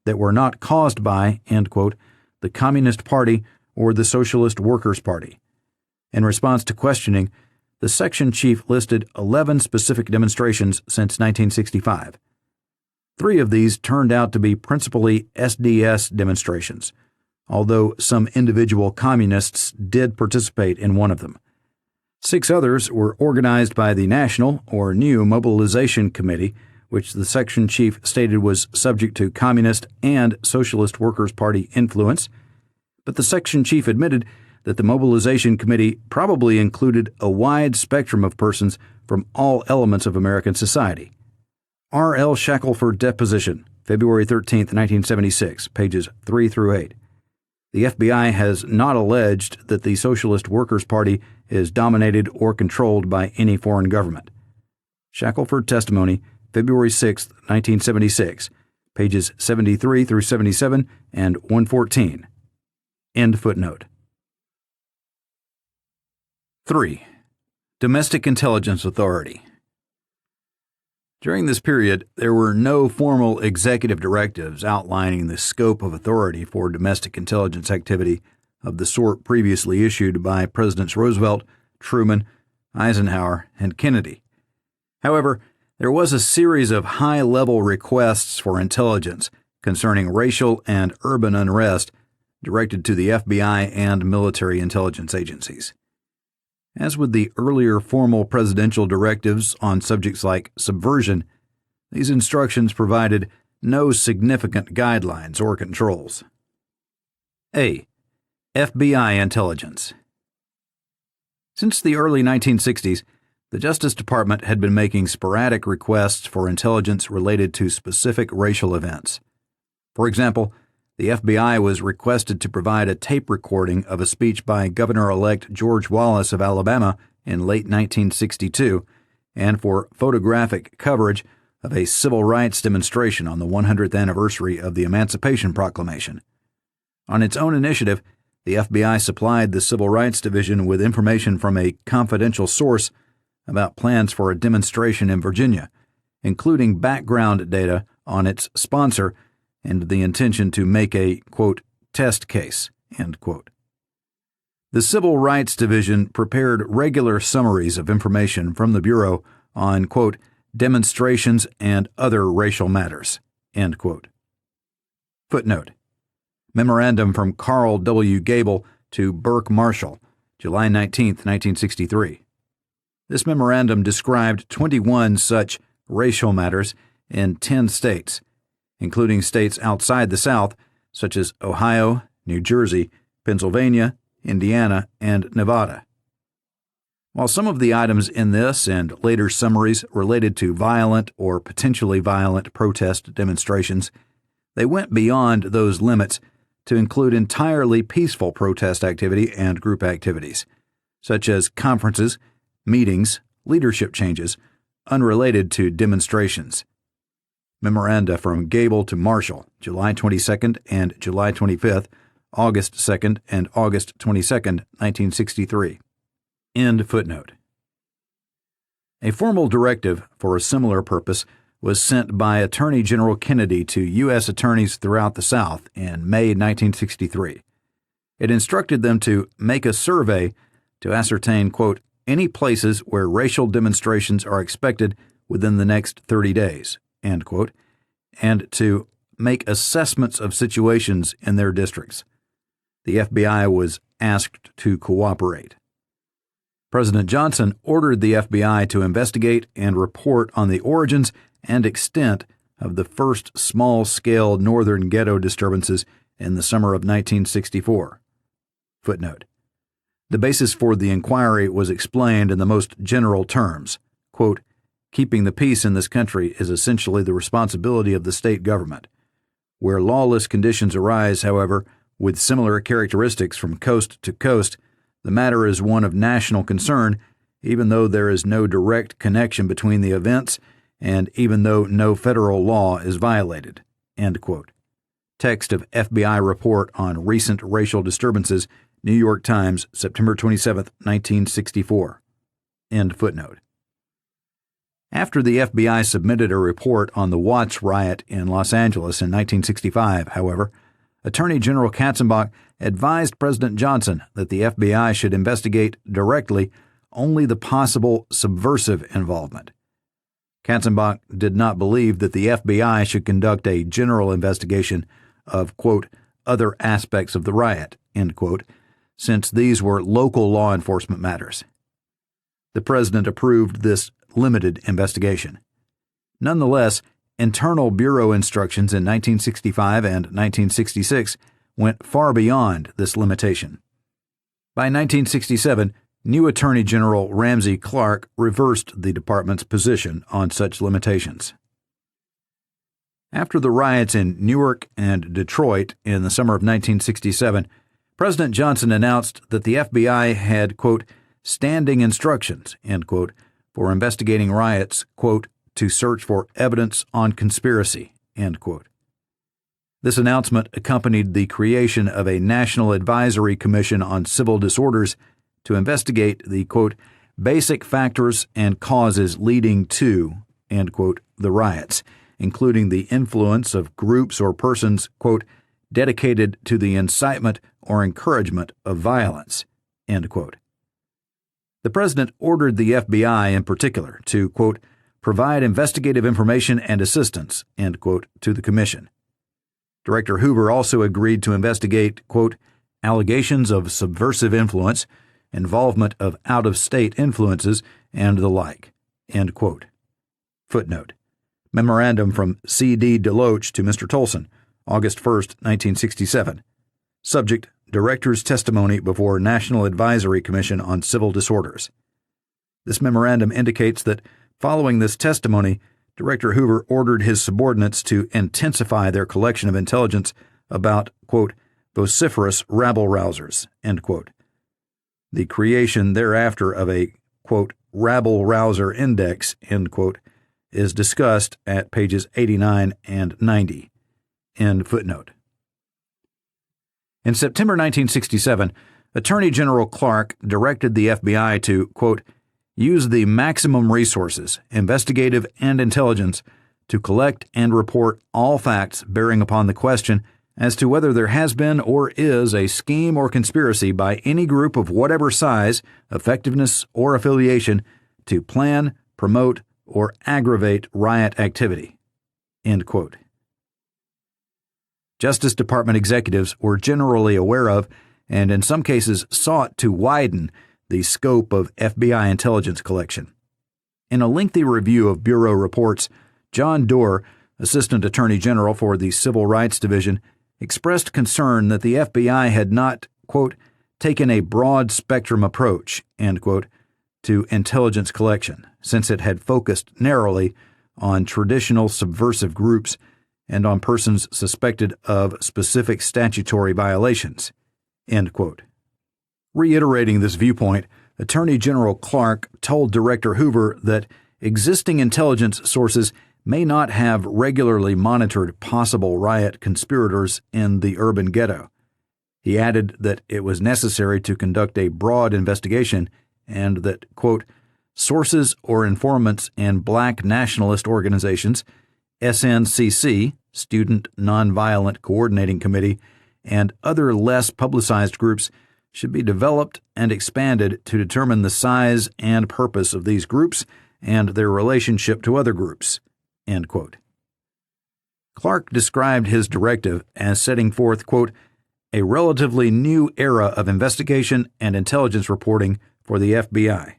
that were not caused by, end quote, the Communist Party or the Socialist Workers' Party. In response to questioning, the section chief listed 11 specific demonstrations since 1965. 3 of these turned out to be principally SDS demonstrations, although some individual communists did participate in one of them. 6 others were organized by the National or New Mobilization Committee, which the section chief stated was subject to Communist and Socialist Workers' Party influence, but the section chief admitted that the Mobilization Committee probably included a wide spectrum of persons from all elements of American society. R. L. Shackelford Deposition, February 13, 1976, pages 3 through 8. The FBI has not alleged that the Socialist Workers' Party is dominated or controlled by any foreign government. Shackelford Testimony, February 6, 1976, pages 73 through 77 and 114. End footnote. 3. Domestic Intelligence Authority. During this period, there were no formal executive directives outlining the scope of authority for domestic intelligence activity of the sort previously issued by Presidents Roosevelt, Truman, Eisenhower, and Kennedy. However, there was a series of high-level requests for intelligence concerning racial and urban unrest directed to the FBI and military intelligence agencies. As with the earlier formal presidential directives on subjects like subversion, these instructions provided no significant guidelines or controls. A. FBI intelligence. Since the early 1960s, the Justice Department had been making sporadic requests for intelligence related to specific racial events. For example, the FBI was requested to provide a tape recording of a speech by Governor-elect George Wallace of Alabama in late 1962 and for photographic coverage of a civil rights demonstration on the 100th anniversary of the Emancipation Proclamation. On its own initiative, the FBI supplied the Civil Rights Division with information from a confidential source about plans for a demonstration in Virginia, including background data on its sponsor and the intention to make a, quote, test case, end quote. The Civil Rights Division prepared regular summaries of information from the Bureau on, quote, demonstrations and other racial matters, end quote. Footnote: Memorandum from Carl W. Gable to Burke Marshall, July 19, 1963. This memorandum described 21 such racial matters in 10 states, including states outside the South, such as Ohio, New Jersey, Pennsylvania, Indiana, and Nevada. While some of the items in this and later summaries related to violent or potentially violent protest demonstrations, they went beyond those limits to include entirely peaceful protest activity and group activities, such as conferences, meetings, leadership changes, unrelated to demonstrations. Memoranda from Gable to Marshall, July 22 and July 25, August 2 and August 22, 1963. End footnote. A formal directive for a similar purpose was sent by Attorney General Kennedy to U.S. attorneys throughout the South in May 1963. It instructed them to make a survey to ascertain, quote, any places where racial demonstrations are expected within the next 30 days, end quote, and to make assessments of situations in their districts. The FBI was asked to cooperate. President Johnson ordered the FBI to investigate and report on the origins and extent of the first small-scale northern ghetto disturbances in the summer of 1964. Footnote: the basis for the inquiry was explained in the most general terms. Quote, keeping the peace in this country is essentially the responsibility of the state government. Where lawless conditions arise, however, with similar characteristics from coast to coast, the matter is one of national concern, even though there is no direct connection between the events and even though no federal law is violated. End quote. Text of FBI report on recent racial disturbances, New York Times, September 27, 1964. End footnote. After the FBI submitted a report on the Watts riot in Los Angeles in 1965, however, Attorney General Katzenbach advised President Johnson that the FBI should investigate directly only the possible subversive involvement. Katzenbach did not believe that the FBI should conduct a general investigation of, quote, other aspects of the riot, end quote, since these were local law enforcement matters. The President approved this limited investigation. Nonetheless, internal Bureau instructions in 1965 and 1966 went far beyond this limitation. By 1967, new Attorney General Ramsey Clark reversed the department's position on such limitations. After the riots in Newark and Detroit in the summer of 1967, President Johnson announced that the FBI had, quote, standing instructions, end quote, for investigating riots, quote, to search for evidence on conspiracy, end quote. This announcement accompanied the creation of a National Advisory Commission on Civil Disorders to investigate the, quote, basic factors and causes leading to, end quote, the riots, including the influence of groups or persons, quote, dedicated to the incitement or encouragement of violence, end quote. The President ordered the FBI in particular to, quote, provide investigative information and assistance, end quote, to the Commission. Director Hoover also agreed to investigate, quote, allegations of subversive influence, involvement of out-of-state influences, and the like, end quote. Footnote. Memorandum from C.D. DeLoach to Mr. Tolson, August 1, 1967. Subject, Director's testimony before National Advisory Commission on Civil Disorders. This memorandum indicates that following this testimony, Director Hoover ordered his subordinates to intensify their collection of intelligence about, quote, vociferous rabble-rousers, end quote. The creation thereafter of a, quote, rabble-rouser index, end quote, is discussed at pages 89 and 90, end footnote. In September 1967, Attorney General Clark directed the FBI to, quote, use the maximum resources, investigative and intelligence, to collect and report all facts bearing upon the question as to whether there has been or is a scheme or conspiracy by any group of whatever size, effectiveness, or affiliation to plan, promote, or aggravate riot activity, end quote. Justice Department executives were generally aware of, and in some cases sought to widen, the scope of FBI intelligence collection. In a lengthy review of Bureau reports, John Doerr, Assistant Attorney General for the Civil Rights Division, expressed concern that the FBI had not, quote, taken a broad-spectrum approach, end quote, to intelligence collection, since it had focused narrowly on traditional subversive groups and on persons suspected of specific statutory violations, end quote. Reiterating this viewpoint, Attorney General Clark told Director Hoover that existing intelligence sources may not have regularly monitored possible riot conspirators in the urban ghetto. He added that it was necessary to conduct a broad investigation and that, quote, sources or informants in black nationalist organizations, SNCC, Student Nonviolent Coordinating Committee, and other less publicized groups should be developed and expanded to determine the size and purpose of these groups and their relationship to other groups, end quote. Clark described his directive as setting forth, quote, a relatively new era of investigation and intelligence reporting for the FBI.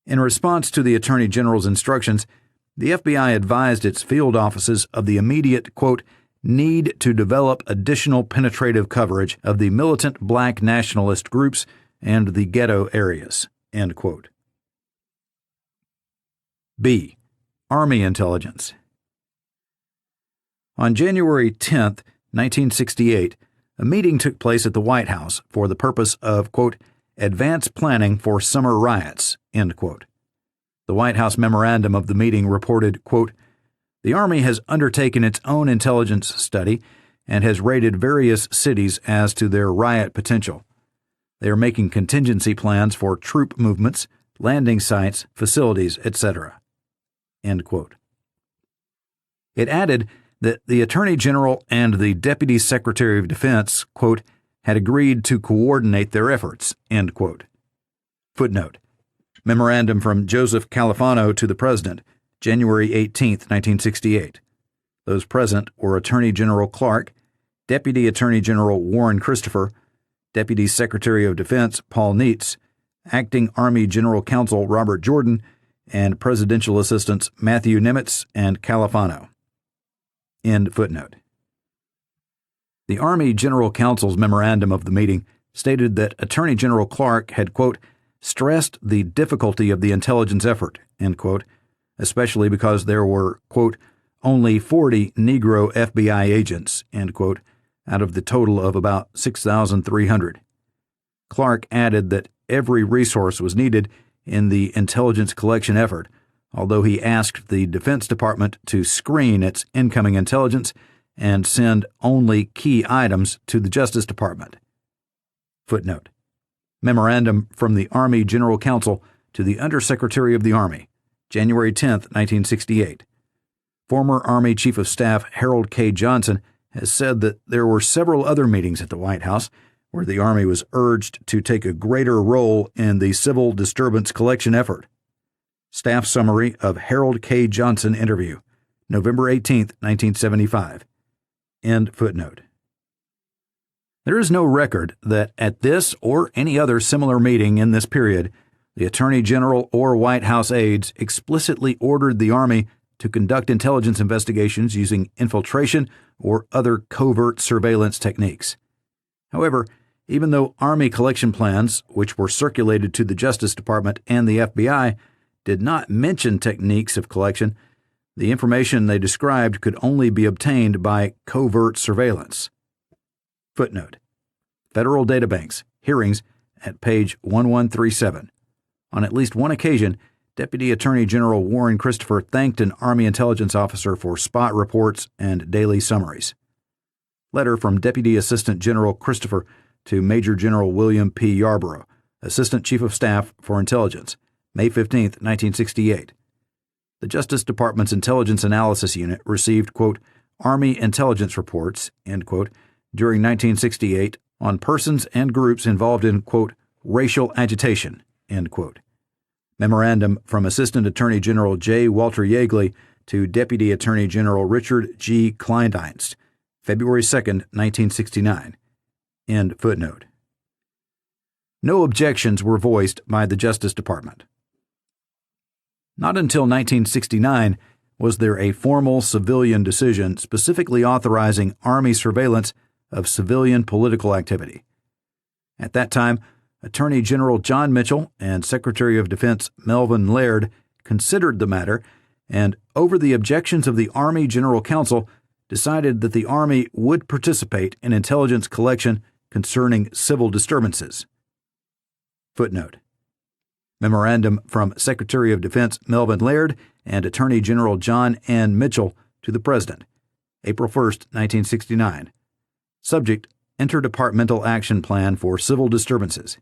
In response to the Attorney General's instructions, the FBI advised its field offices of the immediate, quote, need to develop additional penetrative coverage of the militant black nationalist groups and the ghetto areas, end quote. B. Army Intelligence. On January 10, 1968, a meeting took place at the White House for the purpose of, quote, advance planning for summer riots, end quote. The White House memorandum of the meeting reported, quote, the Army has undertaken its own intelligence study and has rated various cities as to their riot potential. They are making contingency plans for troop movements, landing sites, facilities, etc. End quote. It added that the Attorney General and the Deputy Secretary of Defense, quote, had agreed to coordinate their efforts, end quote. Footnote. Memorandum from Joseph Califano to the President, January 18, 1968. Those present were Attorney General Clark, Deputy Attorney General Warren Christopher, Deputy Secretary of Defense Paul Neitz, Acting Army General Counsel Robert Jordan, and Presidential Assistants Matthew Nimitz and Califano. End footnote. The Army General Counsel's memorandum of the meeting stated that Attorney General Clark had, quote, stressed the difficulty of the intelligence effort, end quote, especially because there were, quote, only 40 Negro FBI agents, end quote, out of the total of about 6,300. Clark added that every resource was needed in the intelligence collection effort, although he asked the Defense Department to screen its incoming intelligence and send only key items to the Justice Department. Footnote. Memorandum from the Army General Counsel to the Undersecretary of the Army, January 10, 1968. Former Army Chief of Staff Harold K. Johnson has said that there were several other meetings at the White House where the Army was urged to take a greater role in the civil disturbance collection effort. Staff summary of Harold K. Johnson interview, November 18, 1975. End footnote. There is no record that at this or any other similar meeting in this period, the Attorney General or White House aides explicitly ordered the Army to conduct intelligence investigations using infiltration or other covert surveillance techniques. However, even though Army collection plans, which were circulated to the Justice Department and the FBI, did not mention techniques of collection, the information they described could only be obtained by covert surveillance. Footnote: Federal Databanks, hearings at page 1137. On at least one occasion, Deputy Attorney General Warren Christopher thanked an Army intelligence officer for spot reports and daily summaries. Letter from Deputy Assistant General Christopher to Major General William P. Yarborough, Assistant Chief of Staff for Intelligence, May 15, 1968. The Justice Department's Intelligence Analysis Unit received, quote, Army intelligence reports, end quote, during 1968 on persons and groups involved in, quote, racial agitation, end quote. Memorandum from Assistant Attorney General J. Walter Yeagley to Deputy Attorney General Richard G. Kleindienst, February 2, 1969. End footnote. No objections were voiced by the Justice Department. Not until 1969 was there a formal civilian decision specifically authorizing Army surveillance of civilian political activity. At that time, Attorney General John Mitchell and Secretary of Defense Melvin Laird considered the matter and, over the objections of the Army General Council, decided that the Army would participate in intelligence collection concerning civil disturbances. Footnote: Memorandum from Secretary of Defense Melvin Laird and Attorney General John N. Mitchell to the President, April 1, 1969. Subject: Interdepartmental Action Plan for Civil Disturbances.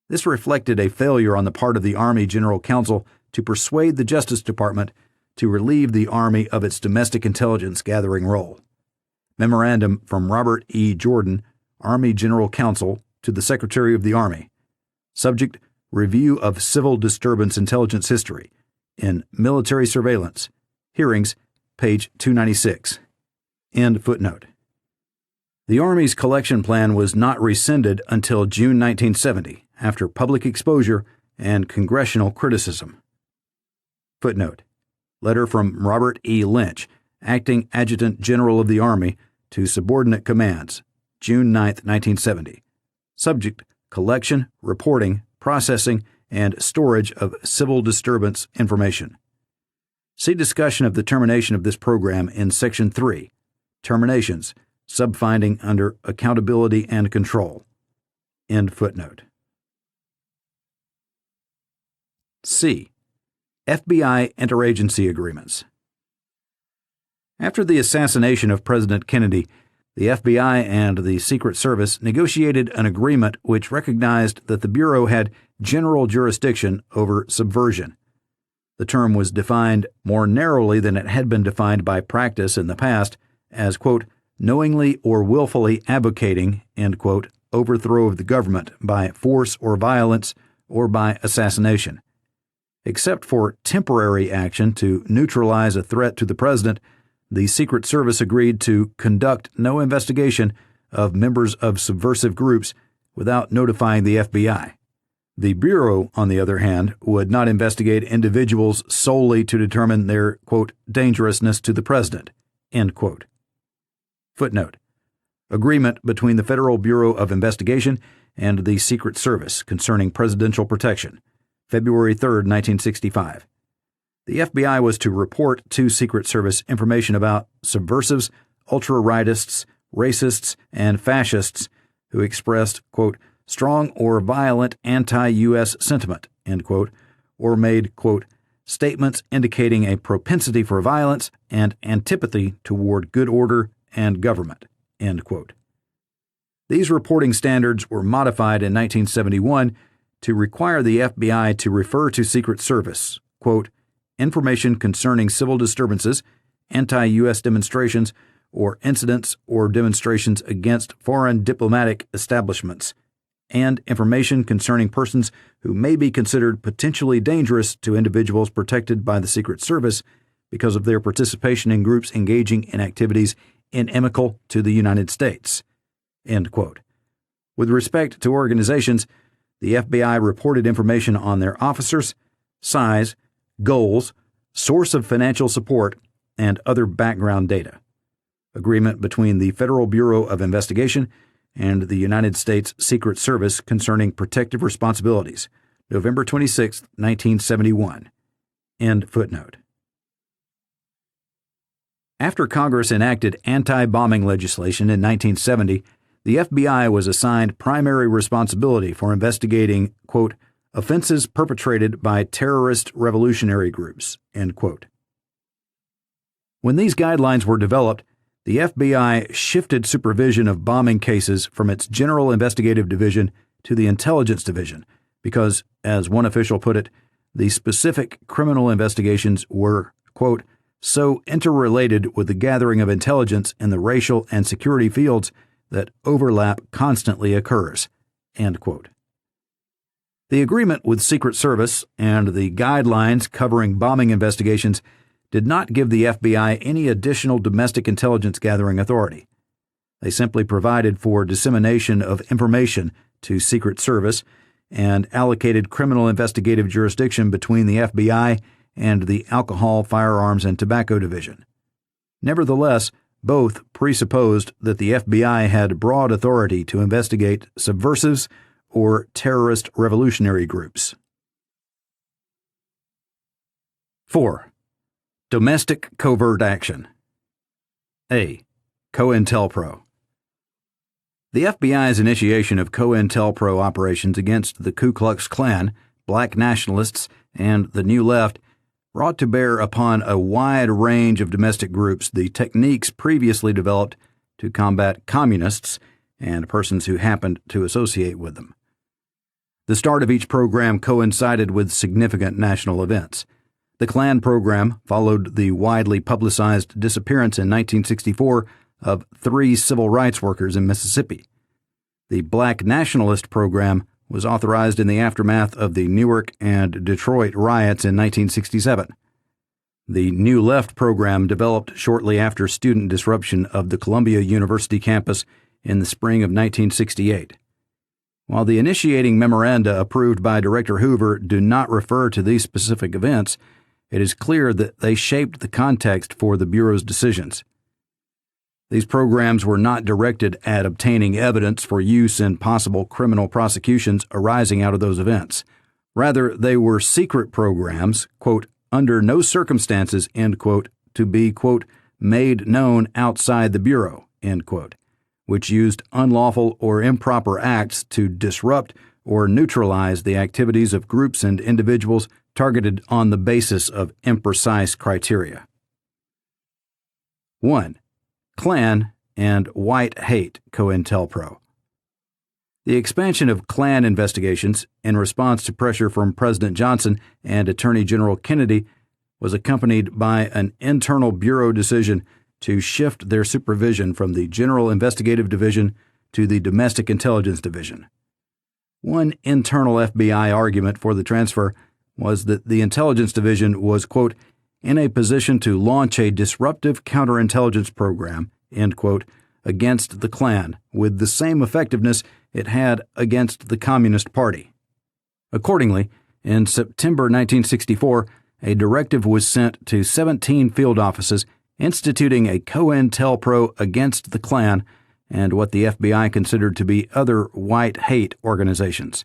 This reflected a failure on the part of the Army General Council to persuade the Justice Department to relieve the Army of its domestic intelligence gathering role. Memorandum from Robert E. Jordan, Army General Counsel, to the Secretary of the Army. Subject: Review of Civil Disturbance Intelligence History in Military Surveillance. Hearings, page 296. End footnote. The Army's collection plan was not rescinded until June 1970, after public exposure and congressional criticism. Footnote: Letter from Robert E. Lynch, Acting Adjutant General of the Army, to subordinate commands, June 9, 1970. Subject: Collection, reporting, processing, and storage of civil disturbance information. See discussion of the termination of this program in Section 3, Terminations, subfinding under Accountability and Control. End footnote. C. FBI Interagency Agreements. After the assassination of President Kennedy, the FBI and the Secret Service negotiated an agreement which recognized that the Bureau had general jurisdiction over subversion. The term was defined more narrowly than it had been defined by practice in the past as, quote, knowingly or willfully advocating, end quote, overthrow of the government by force or violence or by assassination. Except for temporary action to neutralize a threat to the president, the Secret Service agreed to conduct no investigation of members of subversive groups without notifying the FBI. The Bureau, on the other hand, would not investigate individuals solely to determine their, quote, dangerousness to the president, end quote. Footnote: Agreement between the Federal Bureau of Investigation and the Secret Service concerning presidential protection, February 3, 1965. The FBI was to report to Secret Service information about subversives, ultra-rightists, racists, and fascists who expressed, quote, strong or violent anti-U.S. sentiment, end quote, or made, quote, statements indicating a propensity for violence and antipathy toward good order and government, end quote. These reporting standards were modified in 1971 to require the FBI to refer to Secret Service, quote, information concerning civil disturbances, anti-U.S. demonstrations, or incidents or demonstrations against foreign diplomatic establishments, and information concerning persons who may be considered potentially dangerous to individuals protected by the Secret Service because of their participation in groups engaging in activities inimical to the United States." End quote. With respect to organizations, the FBI reported information on their officers, size, goals, source of financial support, and other background data. Agreement between the Federal Bureau of Investigation and the United States Secret Service concerning protective responsibilities, November 26, 1971. End footnote. After Congress enacted anti-bombing legislation in 1970, the FBI was assigned primary responsibility for investigating, quote, "offenses perpetrated by terrorist revolutionary groups," end quote. When these guidelines were developed, the FBI shifted supervision of bombing cases from its General Investigative Division to the Intelligence Division because, as one official put it, the specific criminal investigations were, quote, "so interrelated with the gathering of intelligence in the racial and security fields that overlap constantly occurs," end quote. The agreement with Secret Service and the guidelines covering bombing investigations did not give the FBI any additional domestic intelligence gathering authority. They simply provided for dissemination of information to Secret Service and allocated criminal investigative jurisdiction between the FBI and the Alcohol, Firearms, and Tobacco Division. Nevertheless, both presupposed that the FBI had broad authority to investigate subversives or terrorist revolutionary groups. 4. Domestic covert action. A. COINTELPRO. The FBI's initiation of COINTELPRO operations against the Ku Klux Klan, black nationalists, and the New Left brought to bear upon a wide range of domestic groups the techniques previously developed to combat communists and persons who happened to associate with them. The start of each program coincided with significant national events. The Klan program followed the widely publicized disappearance in 1964 of 3 civil rights workers in Mississippi. The Black Nationalist program was authorized in the aftermath of the Newark and Detroit riots in 1967. The New Left program developed shortly after student disruption of the Columbia University campus in the spring of 1968. While the initiating memoranda approved by Director Hoover do not refer to these specific events, it is clear that they shaped the context for the Bureau's decisions. These programs were not directed at obtaining evidence for use in possible criminal prosecutions arising out of those events. Rather, they were secret programs, quote, "under no circumstances," end quote, to be, quote, "made known outside the Bureau," end quote, which used unlawful or improper acts to disrupt or neutralize the activities of groups and individuals targeted on the basis of imprecise criteria. 1. Klan and white hate COINTELPRO. The expansion of Klan investigations in response to pressure from President Johnson and Attorney General Kennedy was accompanied by an internal Bureau decision to shift their supervision from the General Investigative Division to the Domestic Intelligence Division. One internal FBI argument for the transfer was that the Intelligence Division was, quote, "in a position to launch a disruptive counterintelligence program," end quote, against the Klan with the same effectiveness it had against the Communist Party. Accordingly, in September 1964, a directive was sent to 17 field offices instituting a COINTELPRO against the Klan and what the FBI considered to be other white hate organizations,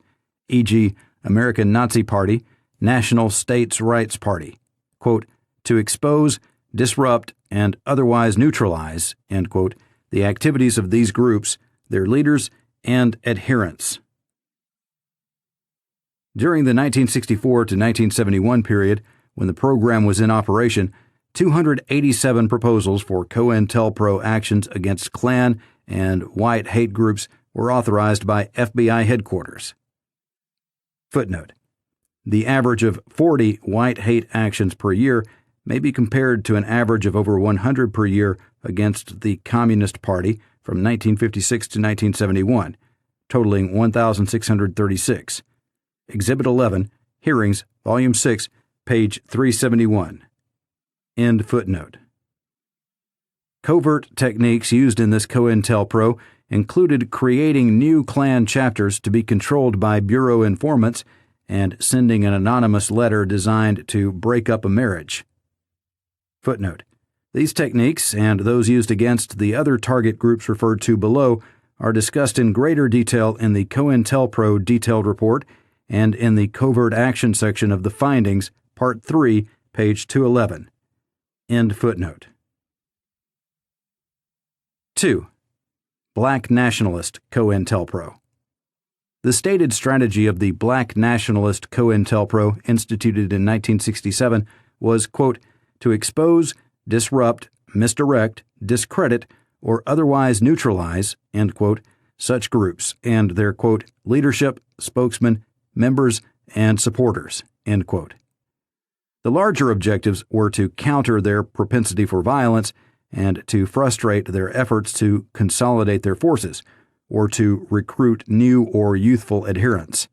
e.g., American Nazi Party, National States Rights Party, quote, "to expose, disrupt, and otherwise neutralize," end quote, the activities of these groups, their leaders, and adherents. During the 1964 to 1971 period, when the program was in operation, 287 proposals for COINTELPRO actions against Klan and white hate groups were authorized by FBI headquarters. Footnote: the average of 40 white hate actions per year may be compared to an average of over 100 per year against the Communist Party from 1956 to 1971, totaling 1,636. Exhibit 11, Hearings, Volume 6, page 371. End footnote. Covert techniques used in this COINTELPRO included creating new Klan chapters to be controlled by Bureau informants and sending an anonymous letter designed to break up a marriage. Footnote. These techniques, and those used against the other target groups referred to below, are discussed in greater detail in the COINTELPRO detailed report and in the Covert Action section of the Findings, Part 3, page 211. End footnote. 2. Black Nationalist COINTELPRO. The stated strategy of the Black Nationalist COINTELPRO, instituted in 1967, was, quote, to expose, disrupt, misdirect, discredit, or otherwise neutralize, end quote, such groups and their, quote, leadership, spokesmen, members, and supporters, end quote. The larger objectives were to counter their propensity for violence and to frustrate their efforts to consolidate their forces or to recruit new or youthful adherents.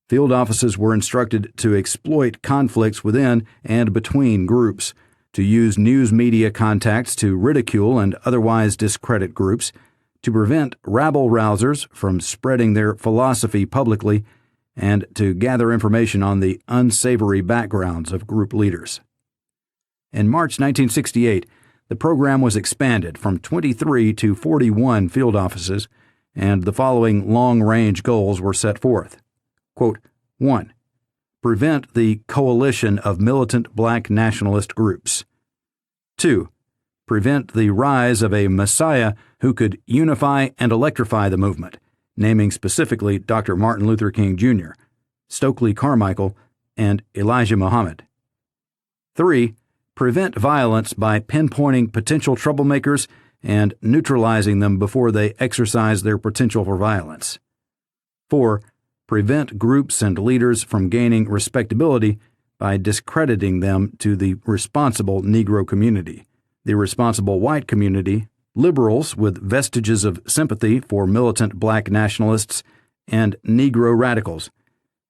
Field offices were instructed to exploit conflicts within and between groups, to use news media contacts to ridicule and otherwise discredit groups, to prevent rabble-rousers from spreading their philosophy publicly, and to gather information on the unsavory backgrounds of group leaders. In March 1968, the program was expanded from 23 to 41 field offices, and the following long-range goals were set forth. Quote, 1. Prevent the coalition of militant black nationalist groups. 2. Prevent the rise of a messiah who could unify and electrify the movement, naming specifically Dr. Martin Luther King Jr., Stokely Carmichael, and Elijah Muhammad. 3. Prevent violence by pinpointing potential troublemakers and neutralizing them before they exercise their potential for violence. 4. Prevent groups and leaders from gaining respectability by discrediting them to the responsible Negro community, the responsible white community, liberals with vestiges of sympathy for militant black nationalists, and Negro radicals.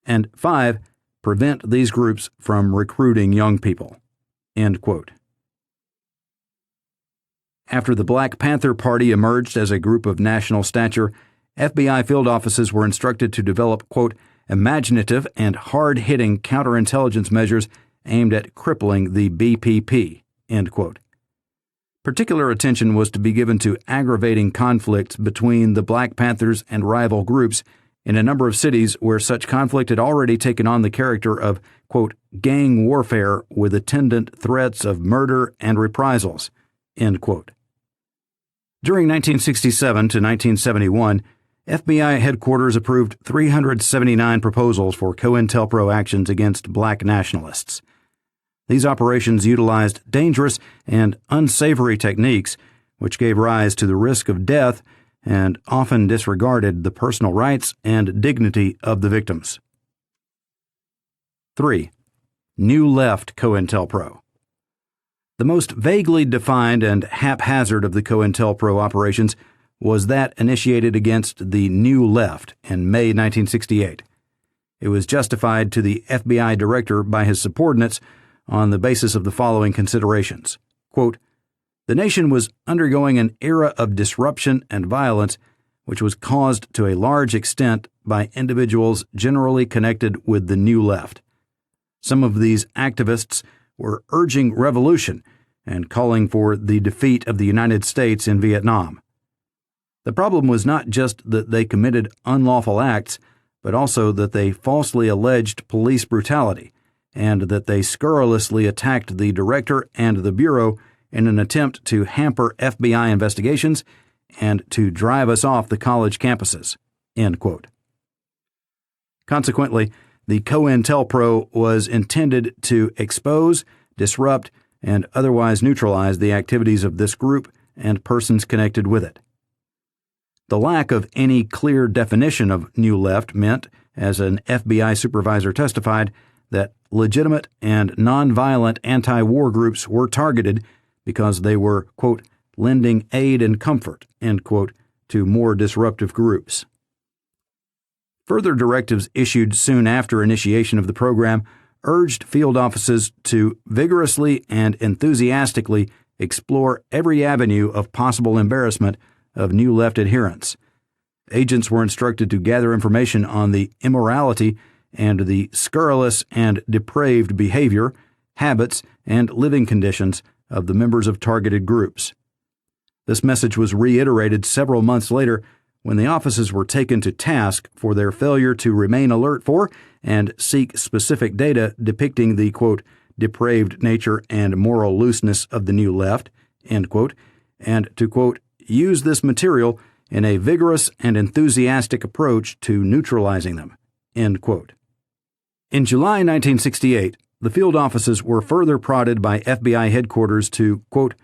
And 5. Prevent these groups from recruiting young people. End quote. After the Black Panther Party emerged as a group of national stature, FBI field offices were instructed to develop, quote, imaginative and hard-hitting counterintelligence measures aimed at crippling the BPP, end quote. Particular attention was to be given to aggravating conflicts between the Black Panthers and rival groups in a number of cities where such conflict had already taken on the character of, quote, gang warfare with attendant threats of murder and reprisals, end quote. During 1967 to 1971, FBI headquarters approved 379 proposals for COINTELPRO actions against black nationalists. These operations utilized dangerous and unsavory techniques, which gave rise to the risk of death and often disregarded the personal rights and dignity of the victims. 3. New Left COINTELPRO. The most vaguely defined and haphazard of the COINTELPRO operations was that initiated against the New Left in May 1968. It was justified to the FBI director by his subordinates on the basis of the following considerations. Quote, the nation was undergoing an era of disruption and violence which was caused to a large extent by individuals generally connected with the New Left. Some of these activists were urging revolution and calling for the defeat of the United States in Vietnam. The problem was not just that they committed unlawful acts, but also that they falsely alleged police brutality and that they scurrilously attacked the director and the Bureau in an attempt to hamper FBI investigations and to drive us off the college campuses, end quote. Consequently, the COINTELPRO was intended to expose, disrupt, and otherwise neutralize the activities of this group and persons connected with it. The lack of any clear definition of New Left meant, as an FBI supervisor testified, that legitimate and nonviolent anti-war groups were targeted because they were, quote, lending aid and comfort, end quote, to more disruptive groups. Further directives issued soon after initiation of the program urged field offices to vigorously and enthusiastically explore every avenue of possible embarrassment of New Left adherents. Agents were instructed to gather information on the immorality and the scurrilous and depraved behavior, habits, and living conditions of the members of targeted groups. This message was reiterated several months later when the offices were taken to task for their failure to remain alert for and seek specific data depicting the, quote, depraved nature and moral looseness of the New Left, end quote, and to, quote, use this material in a vigorous and enthusiastic approach to neutralizing them, end quote. In July 1968, the field offices were further prodded by FBI headquarters to, quote,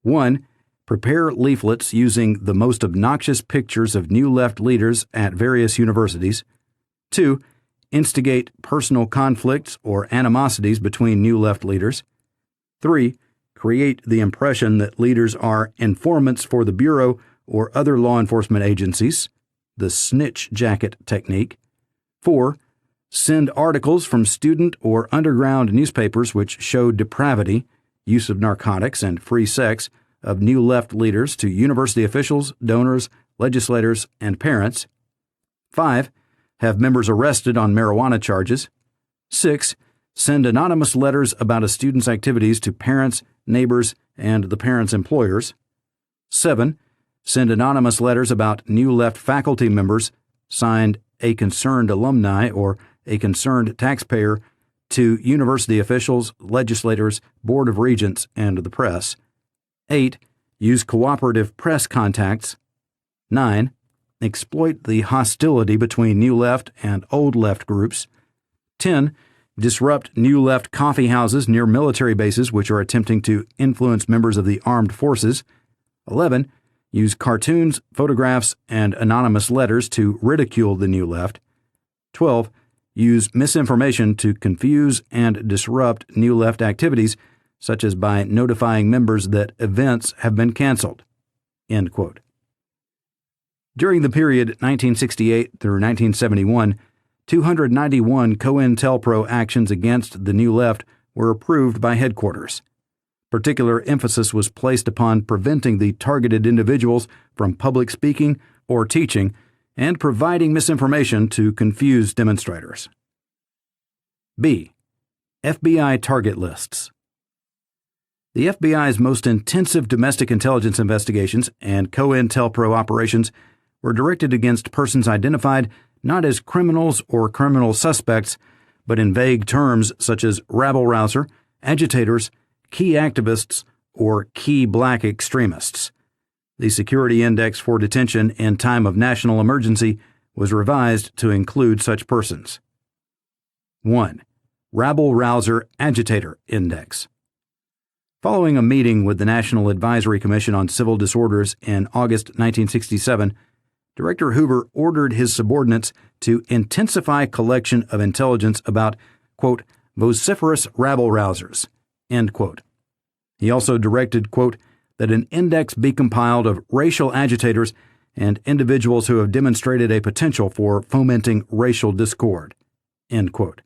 1. Prepare leaflets using the most obnoxious pictures of New Left leaders at various universities. 2. Instigate personal conflicts or animosities between New Left leaders. 3. Create the impression that leaders are informants for the Bureau or other law enforcement agencies, the snitch jacket technique. 4. Send articles from student or underground newspapers which show depravity, use of narcotics, and free sex of New Left leaders to university officials, donors, legislators, and parents. 5. Have members arrested on marijuana charges. 6. Send anonymous letters about a student's activities to parents, neighbors, and the parents' employers. 7. Send anonymous letters about New Left faculty members, signed a concerned alumni or a concerned taxpayer, to university officials, legislators, board of regents, and the press. 8. Use cooperative press contacts. 9. Exploit the hostility between New Left and Old Left groups. 10. Disrupt New Left coffee houses near military bases which are attempting to influence members of the armed forces. 11. Use cartoons, photographs, and anonymous letters to ridicule the New Left. 12. Use misinformation to confuse and disrupt New Left activities, such as by notifying members that events have been canceled. End quote. During the period 1968 through 1971, 291 COINTELPRO actions against the New Left were approved by headquarters. Particular emphasis was placed upon preventing the targeted individuals from public speaking or teaching and providing misinformation to confuse demonstrators. B. FBI target lists. The FBI's most intensive domestic intelligence investigations and COINTELPRO operations were directed against persons identified not as criminals or criminal suspects, but in vague terms such as rabble-rouser, agitators, key activists, or key black extremists. The security index for detention in time of national emergency was revised to include such persons. 1. Rabble-rouser agitator index. Following a meeting with the National Advisory Commission on Civil Disorders in August 1967, Director Hoover ordered his subordinates to intensify collection of intelligence about, quote, vociferous rabble-rousers, end quote. He also directed, quote, that an index be compiled of racial agitators and individuals who have demonstrated a potential for fomenting racial discord, end quote.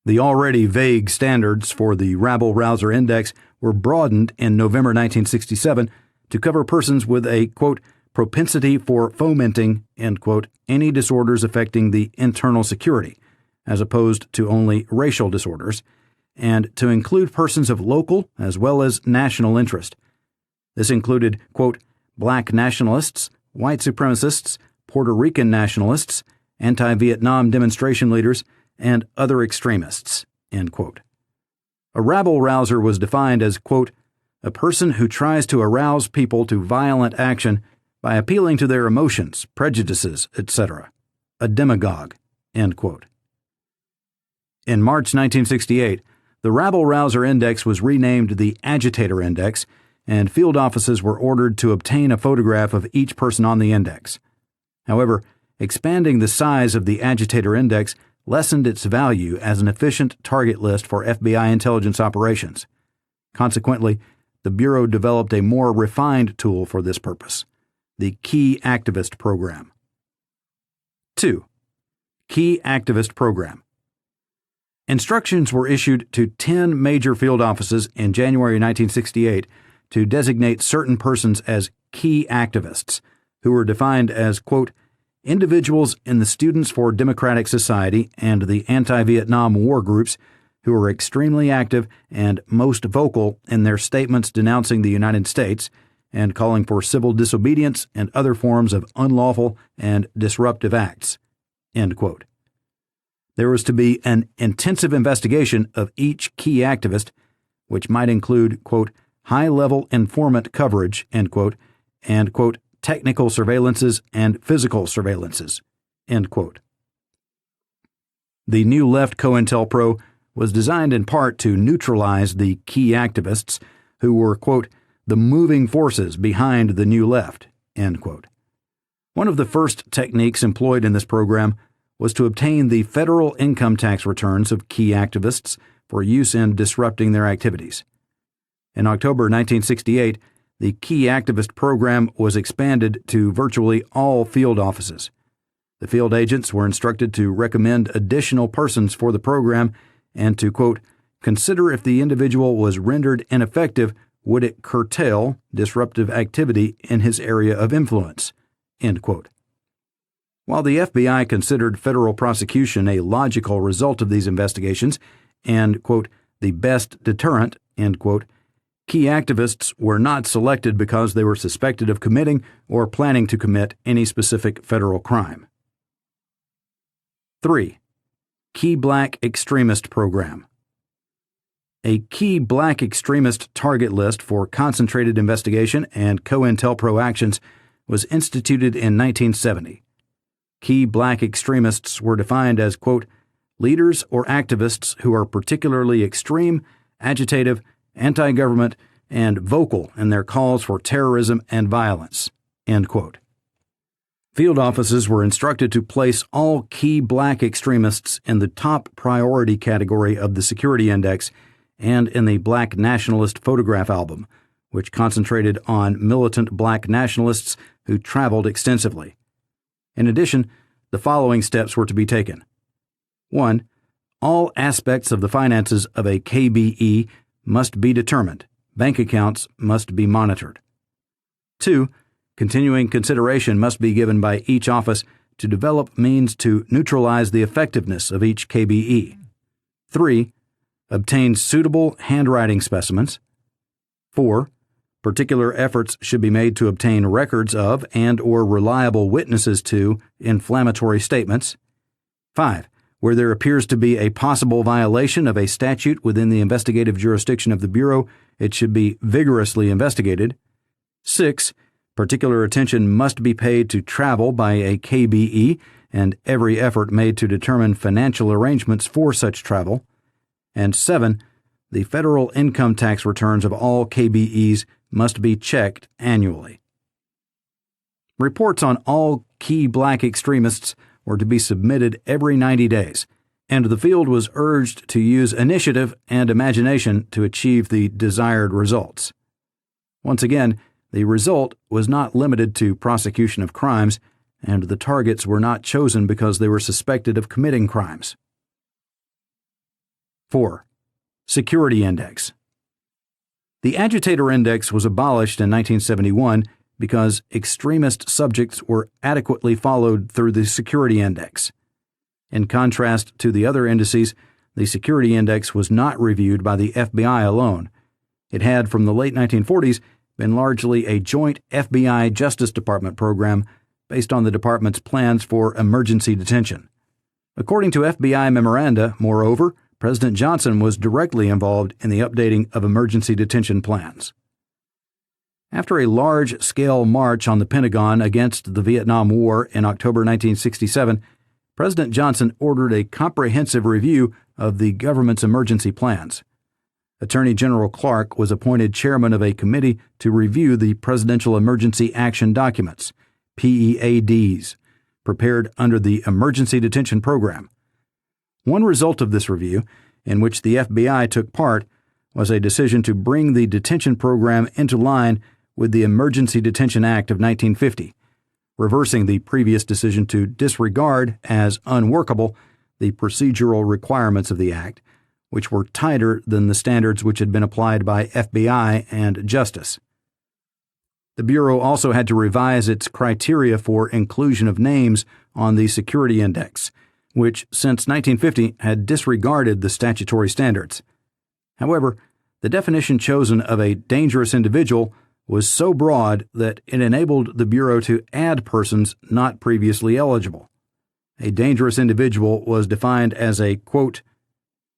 The already vague standards for the rabble-rouser index were broadened in November 1967 to cover persons with a, quote, propensity for fomenting, end quote, any disorders affecting the internal security, as opposed to only racial disorders, and to include persons of local as well as national interest. This included, quote, black nationalists, white supremacists, Puerto Rican nationalists, anti-Vietnam demonstration leaders, and other extremists, end quote. A rabble-rouser was defined as, quote, a person who tries to arouse people to violent action by appealing to their emotions, prejudices, etc. A demagogue, end quote. In March 1968, the rabble-rouser index was renamed the agitator index, and field offices were ordered to obtain a photograph of each person on the index. However, expanding the size of the agitator index lessened its value as an efficient target list for FBI intelligence operations. Consequently, the Bureau developed a more refined tool for this purpose, the Key Activist Program. 2. Key Activist Program. Instructions were issued to 10 major field offices in January 1968 to designate certain persons as key activists, who were defined as, quote, individuals in the Students for Democratic Society and the anti-Vietnam War groups who are extremely active and most vocal in their statements denouncing the United States and calling for civil disobedience and other forms of unlawful and disruptive acts, end quote. There was to be an intensive investigation of each key activist, which might include, quote, high-level informant coverage, end quote, and, quote, technical surveillances and physical surveillances, end quote. The New Left COINTELPRO was designed in part to neutralize the key activists who were, quote, the moving forces behind the New Left, end quote. One of the first techniques employed in this program was to obtain the federal income tax returns of key activists for use in disrupting their activities. In October 1968, the Key Activist Program was expanded to virtually all field offices. The field agents were instructed to recommend additional persons for the program and to, quote, consider if the individual was rendered ineffective, would it curtail disruptive activity in his area of influence, end quote. While the FBI considered federal prosecution a logical result of these investigations and, quote, the best deterrent, end quote, key activists were not selected because they were suspected of committing or planning to commit any specific federal crime. 3. Key Black Extremist Program. A key black extremist target list for concentrated investigation and COINTELPRO actions was instituted in 1970. Key black extremists were defined as, quote, leaders or activists who are particularly extreme, agitative, anti-government, and vocal in their calls for terrorism and violence, end quote. Field offices were instructed to place all key black extremists in the top priority category of the Security Index and in the Black Nationalist Photograph Album, which concentrated on militant black nationalists who traveled extensively. In addition, the following steps were to be taken. 1. All aspects of the finances of a KBE must be determined. Bank accounts must be monitored. 2. Continuing consideration must be given by each office to develop means to neutralize the effectiveness of each KBE. 3. Obtain suitable handwriting specimens. 4. Particular efforts should be made to obtain records of and/or reliable witnesses to inflammatory statements. 5. Where there appears to be a possible violation of a statute within the investigative jurisdiction of the Bureau, it should be vigorously investigated. 6. Particular attention must be paid to travel by a KBE and every effort made to determine financial arrangements for such travel. And 7. The federal income tax returns of all KBEs must be checked annually. Reports on all key black extremists were to be submitted every 90 days, and the field was urged to use initiative and imagination to achieve the desired results. Once again, the result was not limited to prosecution of crimes, and the targets were not chosen because they were suspected of committing crimes. 4. Security Index. The Agitator Index was abolished in 1971 because extremist subjects were adequately followed through the Security Index. In contrast to the other indices, the Security Index was not reviewed by the FBI alone. It had, from the late 1940s, been largely a joint FBI Justice Department program based on the department's plans for emergency detention. According to FBI memoranda, moreover, President Johnson was directly involved in the updating of emergency detention plans. After a large-scale march on the Pentagon against the Vietnam War in October 1967, President Johnson ordered a comprehensive review of the government's emergency plans. Attorney General Clark was appointed chairman of a committee to review the Presidential Emergency Action Documents, PEADs, prepared under the Emergency Detention Program. One result of this review, in which the FBI took part, was a decision to bring the detention program into line with the Emergency Detention Act of 1950, reversing the previous decision to disregard as unworkable the procedural requirements of the Act, which were tighter than the standards which had been applied by FBI and Justice. The Bureau also had to revise its criteria for inclusion of names on the Security Index, which since 1950 had disregarded the statutory standards. However, the definition chosen of a dangerous individual was so broad that it enabled the Bureau to add persons not previously eligible. A dangerous individual was defined as a, quote,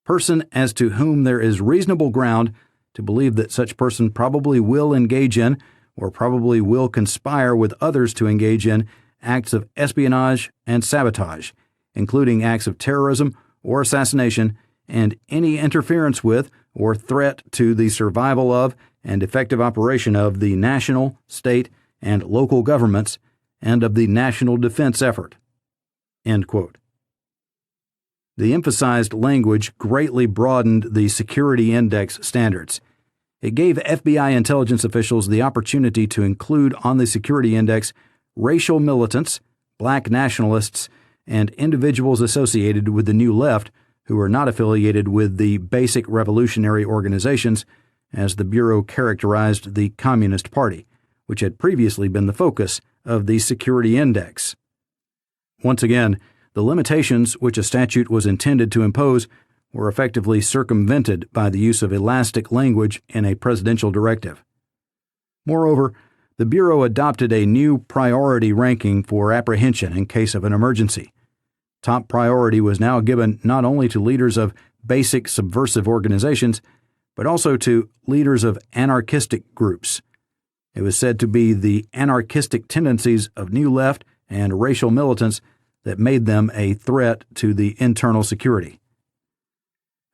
person as to whom there is reasonable ground to believe that such person probably will engage in or probably will conspire with others to engage in acts of espionage and sabotage, including acts of terrorism or assassination, and any interference with or threat to the survival of and effective operation of the national, state, and local governments and of the national defense effort. End quote. The emphasized language greatly broadened the Security Index standards. It gave FBI intelligence officials the opportunity to include on the Security Index racial militants, black nationalists, and individuals associated with the New Left who are not affiliated with the basic revolutionary organizations, as the Bureau characterized the Communist Party, which had previously been the focus of the Security Index. Once again, the limitations which a statute was intended to impose were effectively circumvented by the use of elastic language in a presidential directive. Moreover, the Bureau adopted a new priority ranking for apprehension in case of an emergency. Top priority was now given not only to leaders of basic subversive organizations, but also to leaders of anarchistic groups. It was said to be the anarchistic tendencies of New Left and racial militants that made them a threat to the internal security.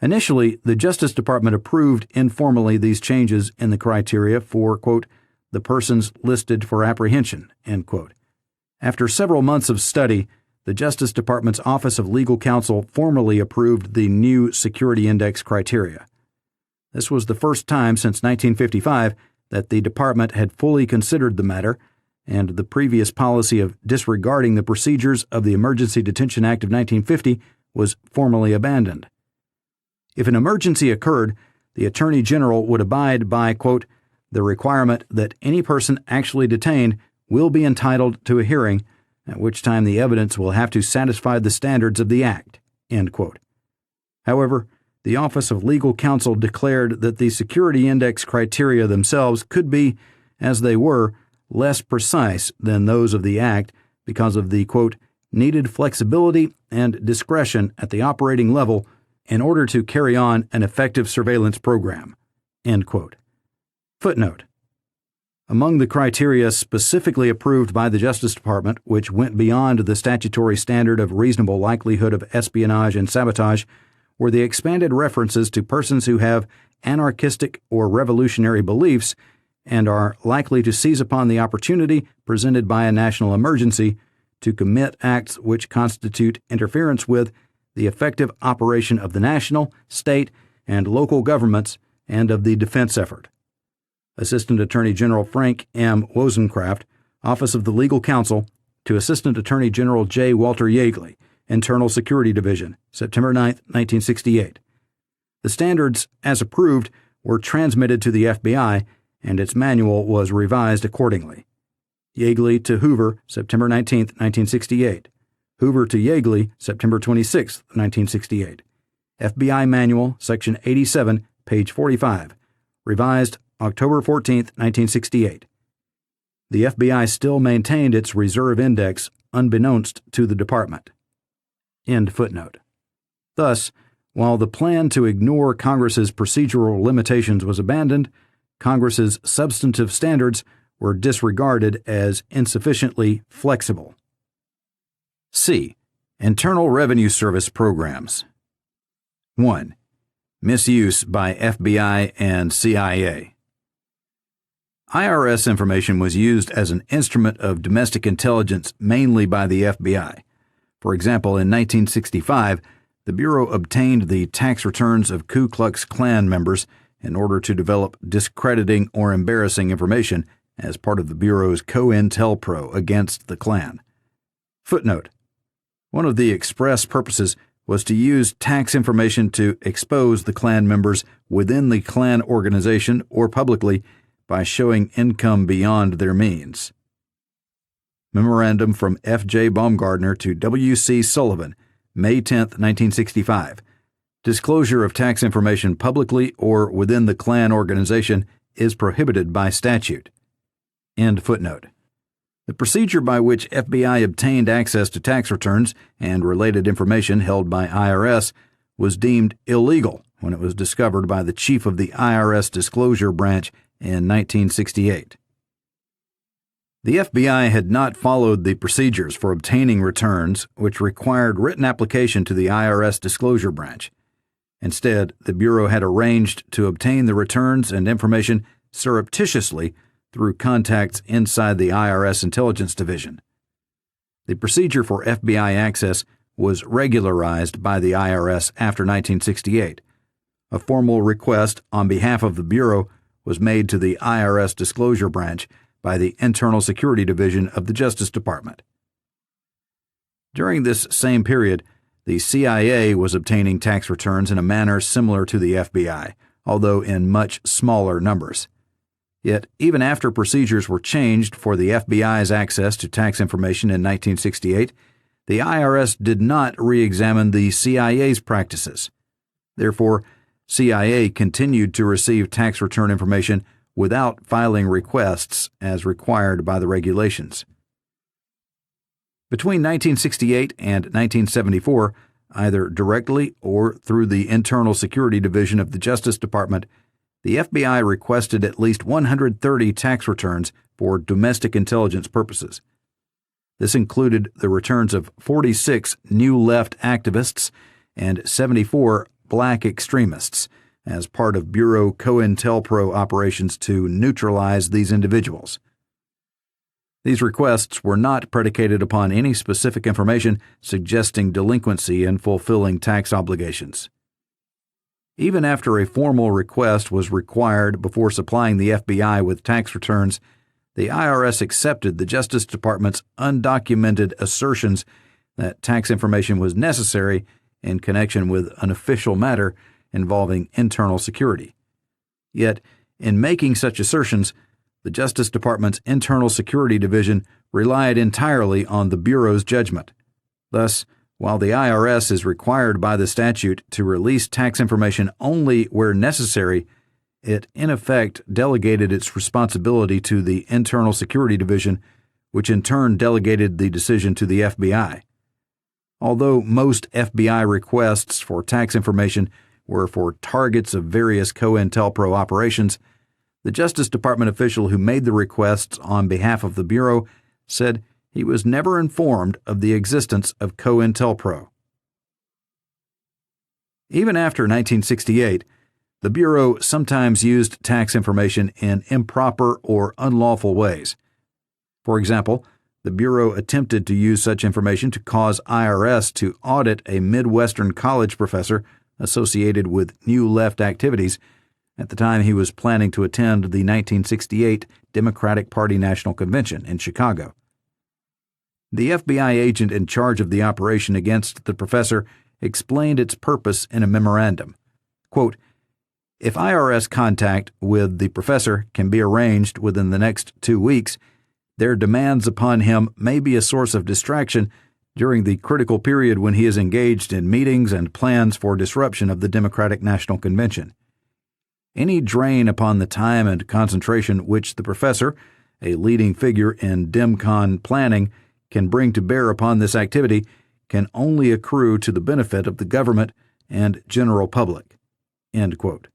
Initially, the Justice Department approved informally these changes in the criteria for, quote, the persons listed for apprehension, end quote. After several months of study, the Justice Department's Office of Legal Counsel formally approved the new Security Index criteria. This was the first time since 1955 that the department had fully considered the matter, and the previous policy of disregarding the procedures of the Emergency Detention Act of 1950 was formally abandoned. If an emergency occurred, the Attorney General would abide by, quote, the requirement that any person actually detained will be entitled to a hearing, at which time the evidence will have to satisfy the standards of the Act, end quote. However, the Office of Legal Counsel declared that the Security Index criteria themselves could be, as they were, less precise than those of the Act because of the, quote, needed flexibility and discretion at the operating level in order to carry on an effective surveillance program, end quote. Footnote. Among the criteria specifically approved by the Justice Department, which went beyond the statutory standard of reasonable likelihood of espionage and sabotage, were the expanded references to persons who have anarchistic or revolutionary beliefs and are likely to seize upon the opportunity presented by a national emergency to commit acts which constitute interference with the effective operation of the national, state, and local governments and of the defense effort. Assistant Attorney General Frank M. Wozencraft, Office of the Legal Counsel, to Assistant Attorney General J. Walter Yeagley, Internal Security Division, September 9, 1968. The standards, as approved, were transmitted to the FBI, and its manual was revised accordingly. Yeagley to Hoover, September 19, 1968. Hoover to Yeagley, September 26, 1968. FBI Manual, Section 87, page 45. Revised October 14, 1968. The FBI still maintained its reserve index unbeknownst to the department. End footnote. Thus, while the plan to ignore Congress's procedural limitations was abandoned, Congress's substantive standards were disregarded as insufficiently flexible. C. Internal Revenue Service Programs. 1. Misuse by FBI and CIA. IRS information was used as an instrument of domestic intelligence mainly by the FBI. For example, in 1965, the Bureau obtained the tax returns of Ku Klux Klan members in order to develop discrediting or embarrassing information as part of the Bureau's COINTELPRO against the Klan. Footnote. One of the express purposes was to use tax information to expose the Klan members within the Klan organization or publicly by showing income beyond their means. Memorandum from F.J. Baumgardner to W.C. Sullivan, May 10, 1965. Disclosure of tax information publicly or within the Klan organization is prohibited by statute. End footnote. The procedure by which FBI obtained access to tax returns and related information held by IRS was deemed illegal when it was discovered by the chief of the IRS Disclosure Branch in 1968. The FBI had not followed the procedures for obtaining returns, which required written application to the IRS Disclosure Branch. Instead, the Bureau had arranged to obtain the returns and information surreptitiously through contacts inside the IRS Intelligence Division. The procedure for FBI access was regularized by the IRS after 1968. A formal request on behalf of the Bureau was made to the IRS Disclosure Branch by the Internal Security Division of the Justice Department. During this same period, the CIA was obtaining tax returns in a manner similar to the FBI, although in much smaller numbers. Yet, even after procedures were changed for the FBI's access to tax information in 1968, the IRS did not re-examine the CIA's practices. Therefore, CIA continued to receive tax return information without filing requests as required by the regulations. Between 1968 and 1974, either directly or through the Internal Security Division of the Justice Department, the FBI requested at least 130 tax returns for domestic intelligence purposes. This included the returns of 46 New Left activists and 74 black extremists as part of Bureau COINTELPRO operations to neutralize these individuals. These requests were not predicated upon any specific information suggesting delinquency in fulfilling tax obligations. Even after a formal request was required before supplying the FBI with tax returns, the IRS accepted the Justice Department's undocumented assertions that tax information was necessary in connection with an official matter involving internal security. Yet, in making such assertions, the Justice Department's Internal Security Division relied entirely on the Bureau's judgment. Thus, while the IRS is required by the statute to release tax information only where necessary, it in effect delegated its responsibility to the Internal Security Division, which in turn delegated the decision to the FBI. Although most FBI requests for tax information were for targets of various COINTELPRO operations, the Justice Department official who made the requests on behalf of the Bureau said he was never informed of the existence of COINTELPRO. Even after 1968, the Bureau sometimes used tax information in improper or unlawful ways. For example, the Bureau attempted to use such information to cause IRS to audit a Midwestern college professor associated with New Left activities at the time he was planning to attend the 1968 Democratic Party National Convention in Chicago. The FBI agent in charge of the operation against the professor explained its purpose in a memorandum. Quote, "If IRS contact with the professor can be arranged within the next 2 weeks, their demands upon him may be a source of distraction during the critical period when he is engaged in meetings and plans for disruption of the Democratic National Convention. Any drain upon the time and concentration which the professor, a leading figure in DEMCON planning, can bring to bear upon this activity can only accrue to the benefit of the government and general public." End quote.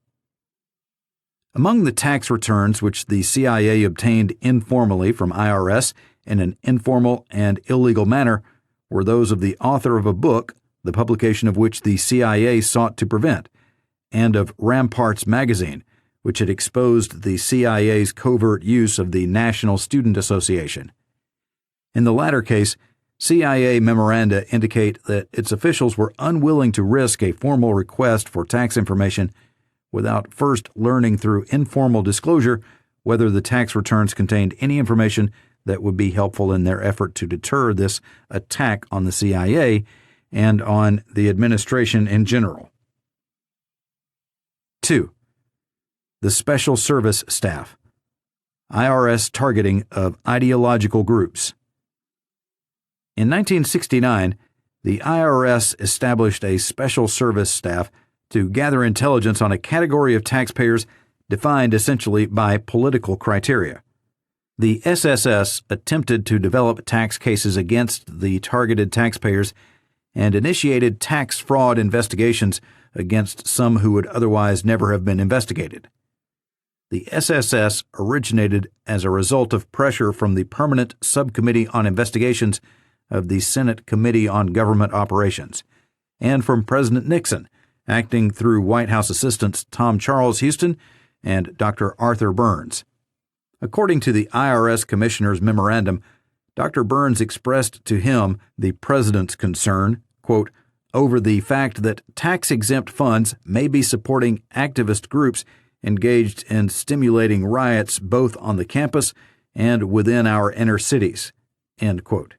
Among the tax returns which the CIA obtained informally from IRS in an informal and illegal manner were those of the author of a book, the publication of which the CIA sought to prevent, and of Ramparts magazine, which had exposed the CIA's covert use of the National Student Association. In the latter case, CIA memoranda indicate that its officials were unwilling to risk a formal request for tax information without first learning through informal disclosure whether the tax returns contained any information that would be helpful in their effort to deter this attack on the CIA and on the administration in general. 2. The Special Service Staff. IRS targeting of ideological groups. In 1969, the IRS established a Special Service Staff to gather intelligence on a category of taxpayers defined essentially by political criteria. The SSS attempted to develop tax cases against the targeted taxpayers and initiated tax fraud investigations against some who would otherwise never have been investigated. The SSS originated as a result of pressure from the Permanent Subcommittee on Investigations of the Senate Committee on Government Operations, and from President Nixon, acting through White House assistants Tom Charles Houston and Dr. Arthur Burns. According to the IRS Commissioner's memorandum, Dr. Burns expressed to him the President's concern, quote, over the fact that tax-exempt funds may be supporting activist groups engaged in stimulating riots both on the campus and within our inner cities, end quote.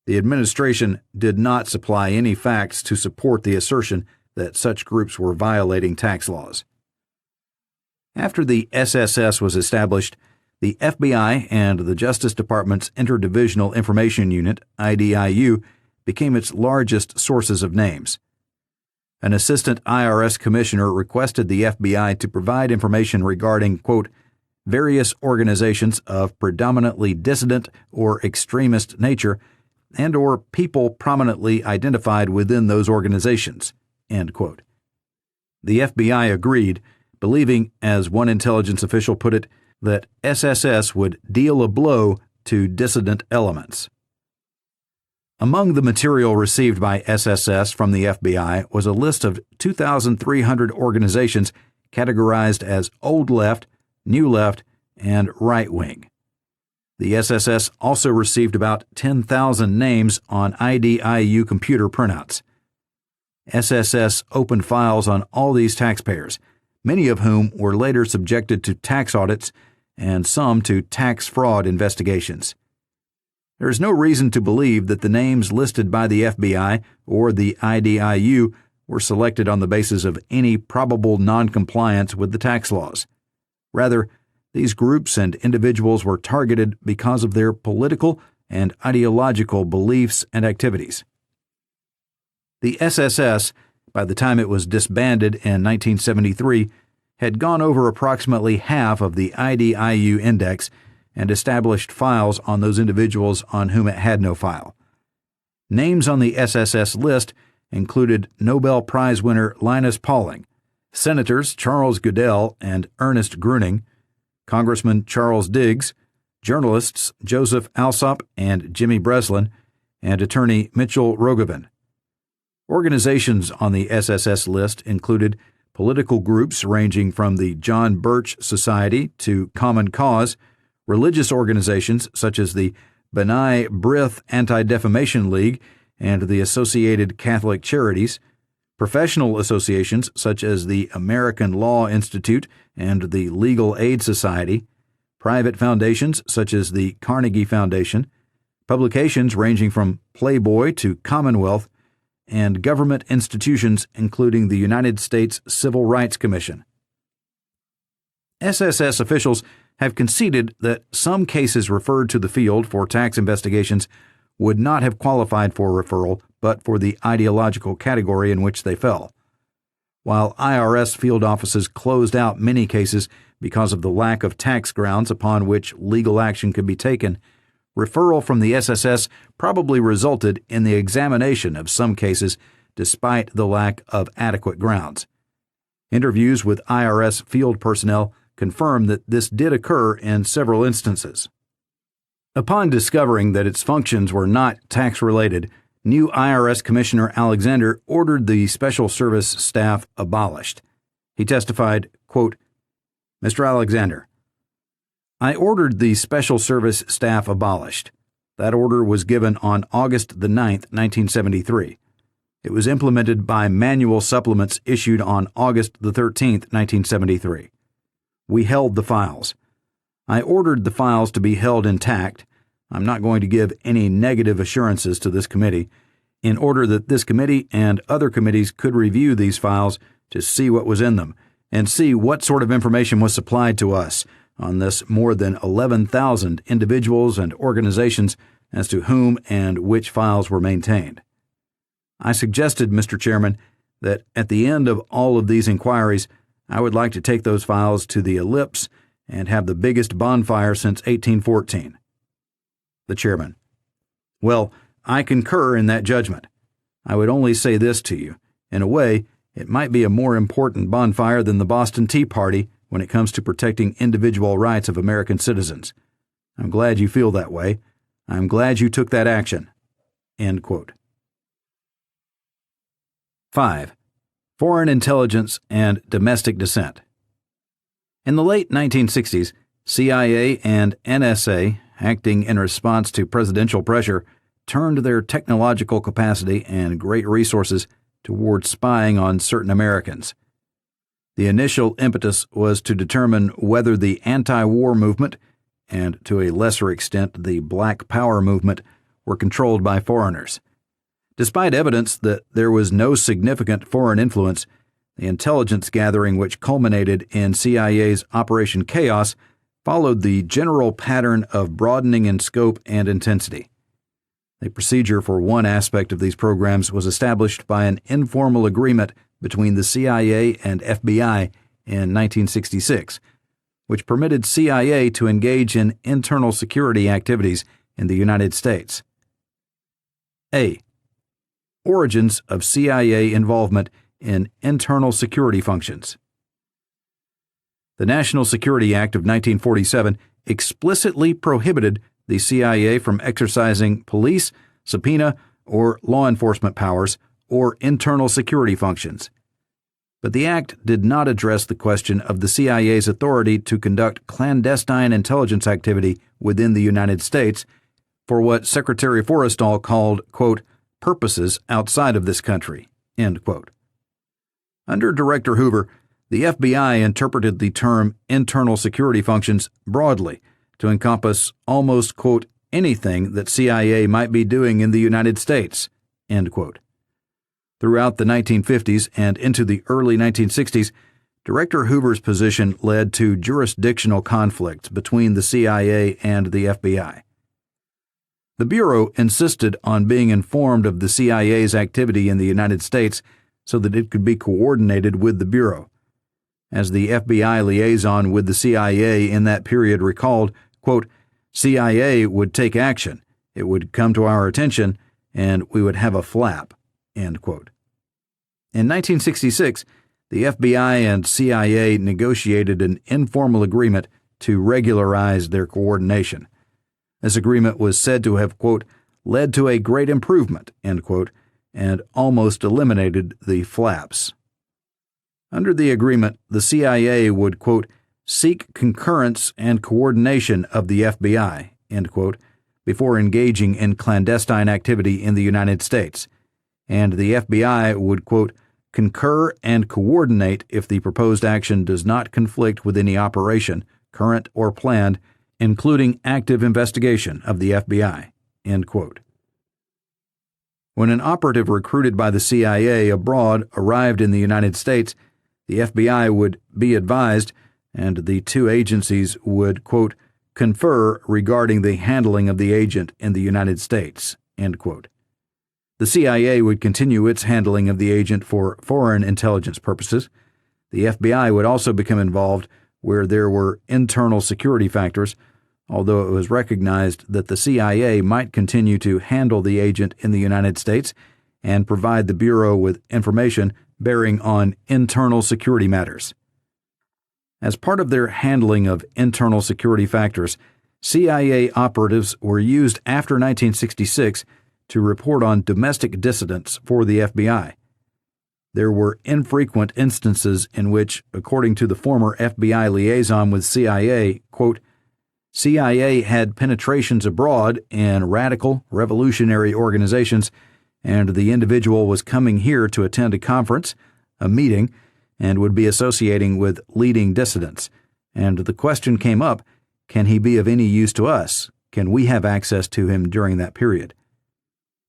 The administration did not supply any facts to support the assertion that such groups were violating tax laws. After the SSS was established, the FBI and the Justice Department's Interdivisional Information Unit, IDIU, became its largest sources of names. An assistant IRS commissioner requested the FBI to provide information regarding, quote, various organizations of predominantly dissident or extremist nature and or people prominently identified within those organizations, end quote. The FBI agreed, believing, as one intelligence official put it, that SSS would deal a blow to dissident elements. Among the material received by SSS from the FBI was a list of 2,300 organizations categorized as Old Left, New Left, and Right Wing. The SSS also received about 10,000 names on IDIU computer printouts. SSS opened files on all these taxpayers, many of whom were later subjected to tax audits and some to tax fraud investigations. There is no reason to believe that the names listed by the FBI or the IDIU were selected on the basis of any probable noncompliance with the tax laws. Rather, these groups and individuals were targeted because of their political and ideological beliefs and activities. The SSS, by the time it was disbanded in 1973, had gone over approximately half of the IDIU index and established files on those individuals on whom it had no file. Names on the SSS list included Nobel Prize winner Linus Pauling, Senators Charles Goodell and Ernest Gruning, Congressman Charles Diggs, journalists Joseph Alsop and Jimmy Breslin, and attorney Mitchell Rogovan. Organizations on the SSS list included political groups ranging from the John Birch Society to Common Cause, religious organizations such as the B'nai B'rith Anti-Defamation League and the Associated Catholic Charities, professional associations such as the American Law Institute and the Legal Aid Society, private foundations such as the Carnegie Foundation, publications ranging from Playboy to Commonwealth, and government institutions including the United States Civil Rights Commission. SSS officials have conceded that some cases referred to the field for tax investigations would not have qualified for referral but for the ideological category in which they fell. While IRS field offices closed out many cases because of the lack of tax grounds upon which legal action could be taken, referral from the SSS probably resulted in the examination of some cases despite the lack of adequate grounds. Interviews with IRS field personnel confirm that this did occur in several instances. Upon discovering that its functions were not tax-related, new IRS Commissioner Alexander ordered the Special Service staff abolished. He testified, quote, Mr. Alexander, I ordered the Special Service staff abolished. That order was given on August the 9th, 1973. It was implemented by manual supplements issued on August the 13th, 1973. We held the files. I ordered the files to be held intact. I'm not going to give any negative assurances to this committee in order that this committee and other committees could review these files to see what was in them and see what sort of information was supplied to us on this more than 11,000 individuals and organizations as to whom and which files were maintained. I suggested, Mr. Chairman, that at the end of all of these inquiries, I would like to take those files to the ellipse and have the biggest bonfire since 1814. The Chairman: Well, I concur in that judgment. I would only say this to you. In a way, it might be a more important bonfire than the Boston Tea Party when it comes to protecting individual rights of American citizens. I'm glad you feel that way. I'm glad you took that action." End quote. 5. Foreign intelligence and domestic dissent. In the late 1960s, CIA and NSA, acting in response to presidential pressure, turned their technological capacity and great resources toward spying on certain Americans. The initial impetus was to determine whether the anti-war movement, and to a lesser extent the Black Power movement, were controlled by foreigners. Despite evidence that there was no significant foreign influence, the intelligence gathering which culminated in CIA's Operation Chaos followed the general pattern of broadening in scope and intensity. The procedure for one aspect of these programs was established by an informal agreement between the CIA and FBI in 1966, which permitted CIA to engage in internal security activities in the United States. A. Origins of CIA involvement in internal security functions. The National Security Act of 1947 explicitly prohibited the CIA from exercising police, subpoena, or law enforcement powers or internal security functions. But the act did not address the question of the CIA's authority to conduct clandestine intelligence activity within the United States for what Secretary Forrestal called, quote, purposes outside of this country, end quote. Under Director Hoover, the FBI interpreted the term internal security functions broadly to encompass almost, quote, anything that CIA might be doing in the United States, end quote. Throughout the 1950s and into the early 1960s, Director Hoover's position led to jurisdictional conflicts between the CIA and the FBI. The Bureau insisted on being informed of the CIA's activity in the United States so that it could be coordinated with the Bureau. As the FBI liaison with the CIA in that period recalled, quote, CIA would take action, it would come to our attention, and we would have a flap, end quote. In 1966, the FBI and CIA negotiated an informal agreement to regularize their coordination. This agreement was said to have, quote, led to a great improvement, end quote, and almost eliminated the flaps. Under the agreement, the CIA would, quote, seek concurrence and coordination of the FBI, end quote, before engaging in clandestine activity in the United States, and the FBI would, quote, concur and coordinate if the proposed action does not conflict with any operation, current or planned, including active investigation of the FBI, end quote. When an operative recruited by the CIA abroad arrived in the United States, the FBI would be advised, and the two agencies would, quote, confer regarding the handling of the agent in the United States, end quote. The CIA would continue its handling of the agent for foreign intelligence purposes. The FBI would also become involved where there were internal security factors, although it was recognized that the CIA might continue to handle the agent in the United States and provide the Bureau with information bearing on internal security matters. As part of their handling of internal security factors, CIA operatives were used after 1966 to report on domestic dissidents for the FBI. There were infrequent instances in which, according to the former FBI liaison with CIA, quote, CIA had penetrations abroad in radical, revolutionary organizations, and the individual was coming here to attend a conference, a meeting, and would be associating with leading dissidents. And the question came up, can he be of any use to us? can we have access to him during that period?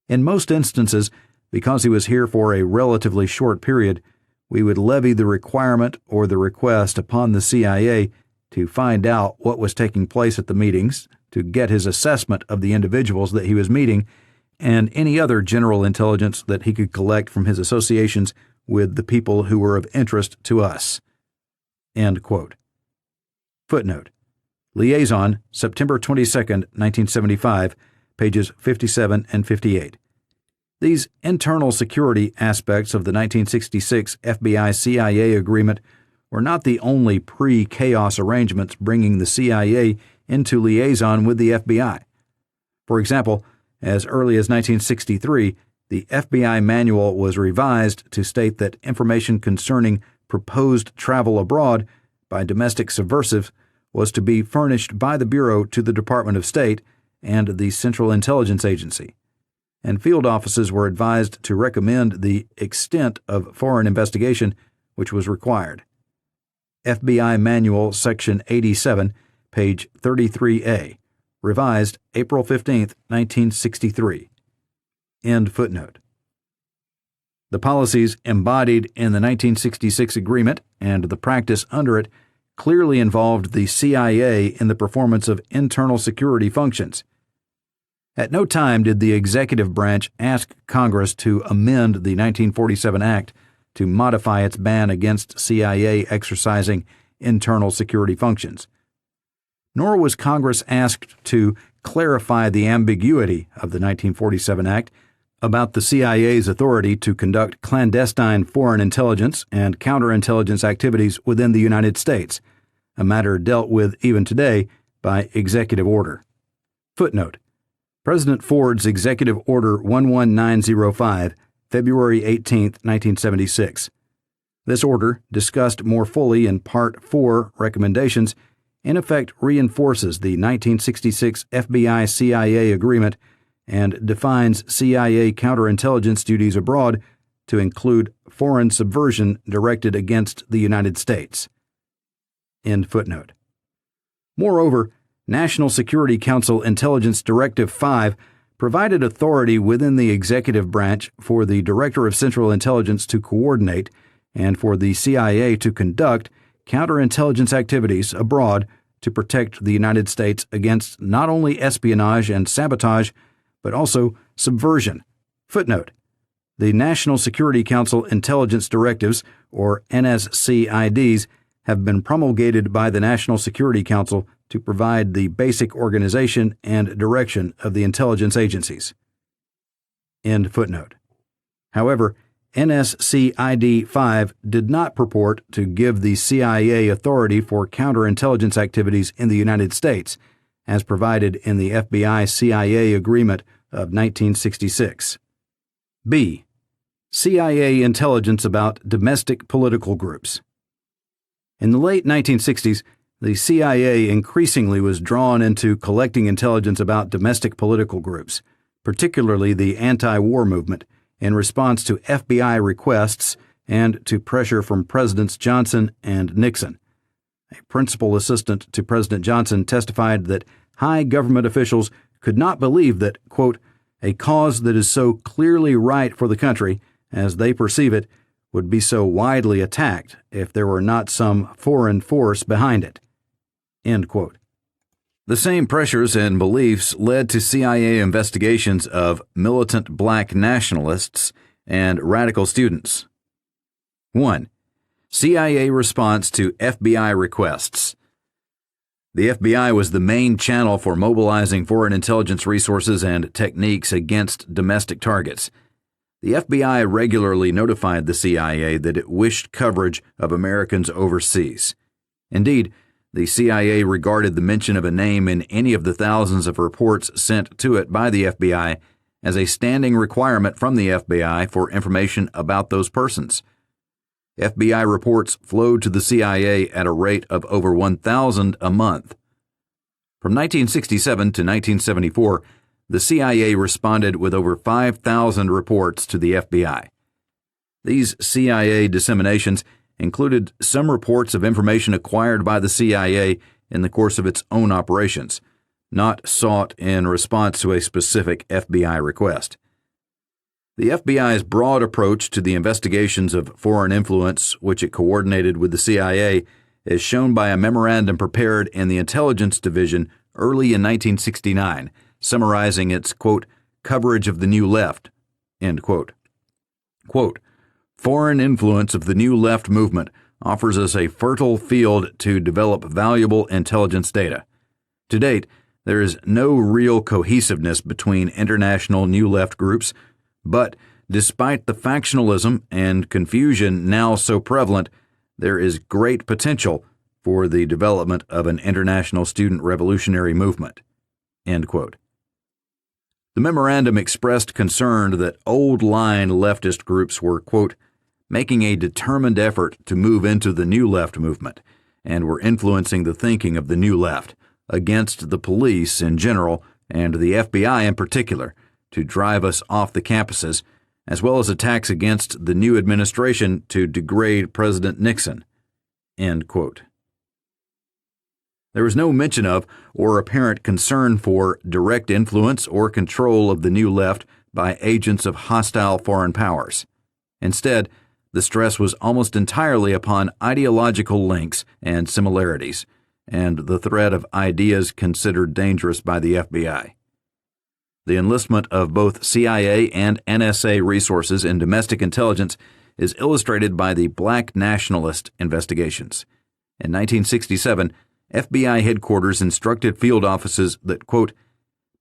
In most instances, because he was here for a relatively short period, we would levy the requirement or the request upon the CIA to find out what was taking place at the meetings, to get his assessment of the individuals that he was meeting, and any other general intelligence that he could collect from his associations with the people who were of interest to us." End quote. Footnote: Liaison, September 22, 1975, pages 57 and 58. These internal security aspects of the 1966 FBI-CIA agreement were not the only pre-chaos arrangements bringing the CIA into liaison with the FBI. For example, as early as 1963, the FBI manual was revised to state that information concerning proposed travel abroad by domestic subversives was to be furnished by the Bureau to the Department of State and the Central Intelligence Agency, and field offices were advised to recommend the extent of foreign investigation which was required. FBI Manual, Section 87, page 33A, revised April 15, 1963. End footnote. The policies embodied in the 1966 agreement and the practice under it clearly involved the CIA in the performance of internal security functions. At no time did the executive branch ask Congress to amend the 1947 Act to modify its ban against CIA exercising internal security functions. Nor was Congress asked to clarify the ambiguity of the 1947 Act about the CIA's authority to conduct clandestine foreign intelligence and counterintelligence activities within the United States, a matter dealt with even today by executive order. Footnote: President Ford's Executive Order 11905, February 18, 1976. This order, discussed more fully in Part 4 Recommendations, in effect reinforces the 1966 FBI-CIA agreement and defines CIA counterintelligence duties abroad to include foreign subversion directed against the United States. End footnote. Moreover, National Security Council Intelligence Directive 5 provided authority within the executive branch for the Director of Central Intelligence to coordinate and for the CIA to conduct counterintelligence activities abroad to protect the United States against not only espionage and sabotage, but also subversion. Footnote: The National Security Council Intelligence Directives, or NSCIDs, have been promulgated by the National Security Council to provide the basic organization and direction of the intelligence agencies. End footnote. However, NSCID 5 did not purport to give the CIA authority for counterintelligence activities in the United States, as provided in the FBI-CIA Agreement of 1966. B. CIA intelligence about domestic political groups. In the late 1960s, the CIA increasingly was drawn into collecting intelligence about domestic political groups, particularly the anti-war movement, in response to FBI requests and to pressure from Presidents Johnson and Nixon. A principal assistant to President Johnson testified that high government officials could not believe that, quote, a cause that is so clearly right for the country, as they perceive it, would be so widely attacked if there were not some foreign force behind it. End quote. The same pressures and beliefs led to CIA investigations of militant black nationalists and radical students. 1. CIA response to FBI requests. The FBI was the main channel for mobilizing foreign intelligence resources and techniques against domestic targets. The FBI regularly notified the CIA that it wished coverage of Americans overseas. Indeed, the CIA regarded the mention of a name in any of the thousands of reports sent to it by the FBI as a standing requirement from the FBI for information about those persons. FBI reports flowed to the CIA at a rate of over 1,000 a month. From 1967 to 1974, the CIA responded with over 5,000 reports to the FBI. These CIA disseminations included some reports of information acquired by the CIA in the course of its own operations, not sought in response to a specific FBI request. The FBI's broad approach to the investigations of foreign influence, which it coordinated with the CIA, is shown by a memorandum prepared in the Intelligence Division early in 1969, summarizing its, quote, coverage of the New Left, end quote. Quote, foreign influence of the New Left movement offers us a fertile field to develop valuable intelligence data. To date, there is no real cohesiveness between international New Left groups, but despite the factionalism and confusion now so prevalent, there is great potential for the development of an international student revolutionary movement. End quote. The memorandum expressed concern that old-line leftist groups were, quote, making a determined effort to move into the New Left movement and were influencing the thinking of the New Left against the police in general and the FBI in particular to drive us off the campuses, as well as attacks against the new administration to degrade President Nixon. End quote. There was no mention of or apparent concern for direct influence or control of the New Left by agents of hostile foreign powers. Instead, the stress was almost entirely upon ideological links and similarities, and the threat of ideas considered dangerous by the FBI. The enlistment of both CIA and NSA resources in domestic intelligence is illustrated by the Black nationalist investigations. In 1967, FBI headquarters instructed field offices that, quote,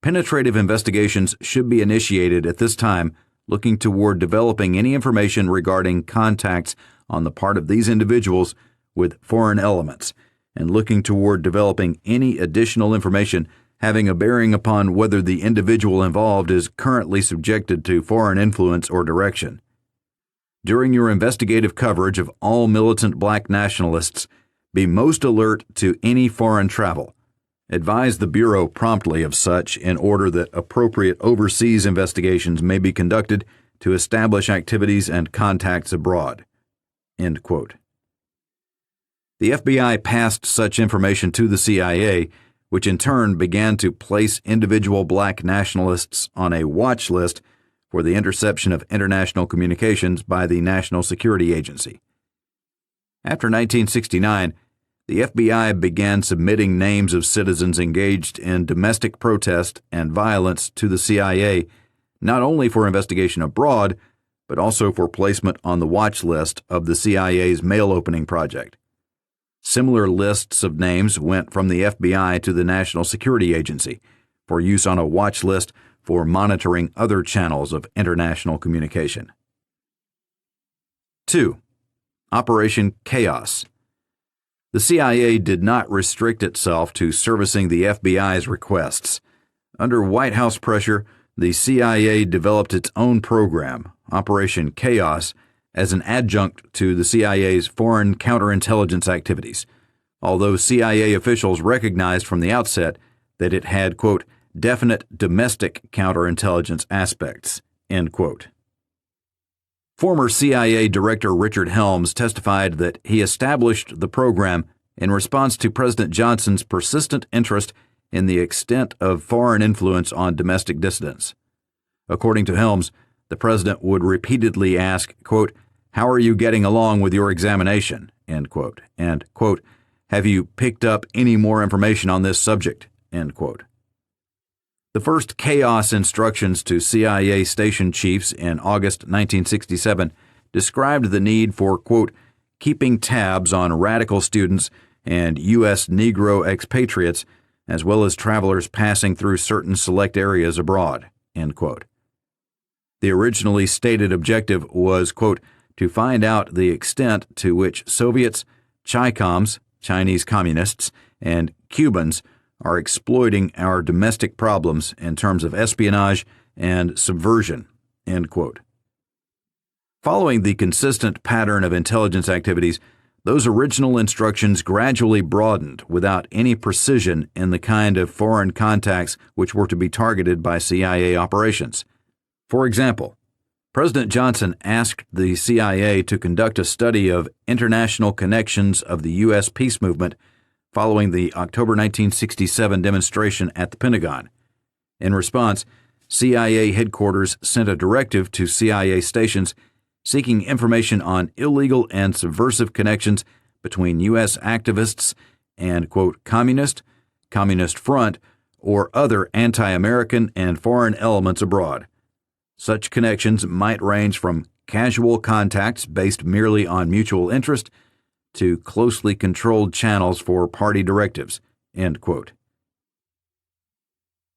penetrative investigations should be initiated at this time, looking toward developing any information regarding contacts on the part of these individuals with foreign elements, and looking toward developing any additional information having a bearing upon whether the individual involved is currently subjected to foreign influence or direction. During your investigative coverage of all militant Black nationalists, be most alert to any foreign travel. Advise the Bureau promptly of such in order that appropriate overseas investigations may be conducted to establish activities and contacts abroad. End quote. The FBI passed such information to the CIA, which in turn began to place individual Black nationalists on a watch list for the interception of international communications by the National Security Agency. After 1969, the FBI began submitting names of citizens engaged in domestic protest and violence to the CIA, not only for investigation abroad, but also for placement on the watch list of the CIA's mail opening project. Similar lists of names went from the FBI to the National Security Agency for use on a watch list for monitoring other channels of international communication. 2. Operation Chaos. The CIA did not restrict itself to servicing the FBI's requests. Under White House pressure, the CIA developed its own program, Operation Chaos, as an adjunct to the CIA's foreign counterintelligence activities, although CIA officials recognized from the outset that it had, quote, definite domestic counterintelligence aspects, end quote. Former CIA Director Richard Helms testified that he established the program in response to President Johnson's persistent interest in the extent of foreign influence on domestic dissidents. According to Helms, the president would repeatedly ask, quote, how are you getting along with your examination, end quote, and, quote, have you picked up any more information on this subject, end quote. The first chaos instructions to CIA station chiefs in August 1967 described the need for, quote, keeping tabs on radical students and U.S. Negro expatriates, as well as travelers passing through certain select areas abroad, end quote. The originally stated objective was, quote, to find out the extent to which Soviets, Chi-Coms, Chinese communists, and Cubans are exploiting our domestic problems in terms of espionage and subversion, end quote. Following the consistent pattern of intelligence activities, those original instructions gradually broadened without any precision in the kind of foreign contacts which were to be targeted by CIA operations. For example, President Johnson asked the CIA to conduct a study of international connections of the U.S. peace movement following the October 1967 demonstration at the Pentagon. In response, CIA headquarters sent a directive to CIA stations seeking information on illegal and subversive connections between U.S. activists and, quote, communist front, or other anti-American and foreign elements abroad. Such connections might range from casual contacts based merely on mutual interest to closely controlled channels for party directives, end quote.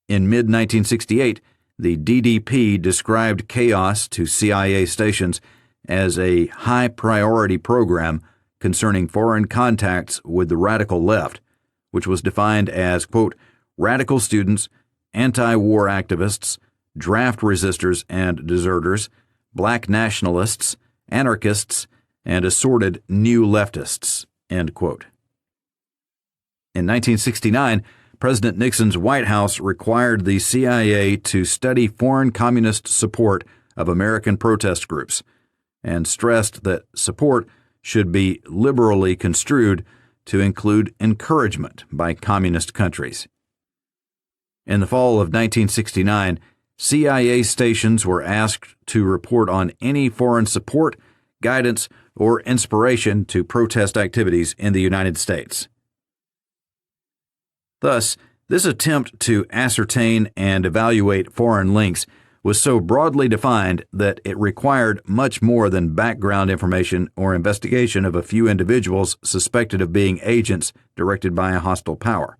In mid-1968, the DDP described chaos to CIA stations as a high-priority program concerning foreign contacts with the radical left, which was defined as, quote, radical students, anti-war activists, draft resistors and deserters, black nationalists, anarchists, and assorted new leftists, end quote. In 1969, President Nixon's White House required the CIA to study foreign communist support of American protest groups and stressed that support should be liberally construed to include encouragement by communist countries. In the fall of 1969, CIA stations were asked to report on any foreign support, guidance, or inspiration to protest activities in the United States. Thus, this attempt to ascertain and evaluate foreign links was so broadly defined that it required much more than background information or investigation of a few individuals suspected of being agents directed by a hostile power.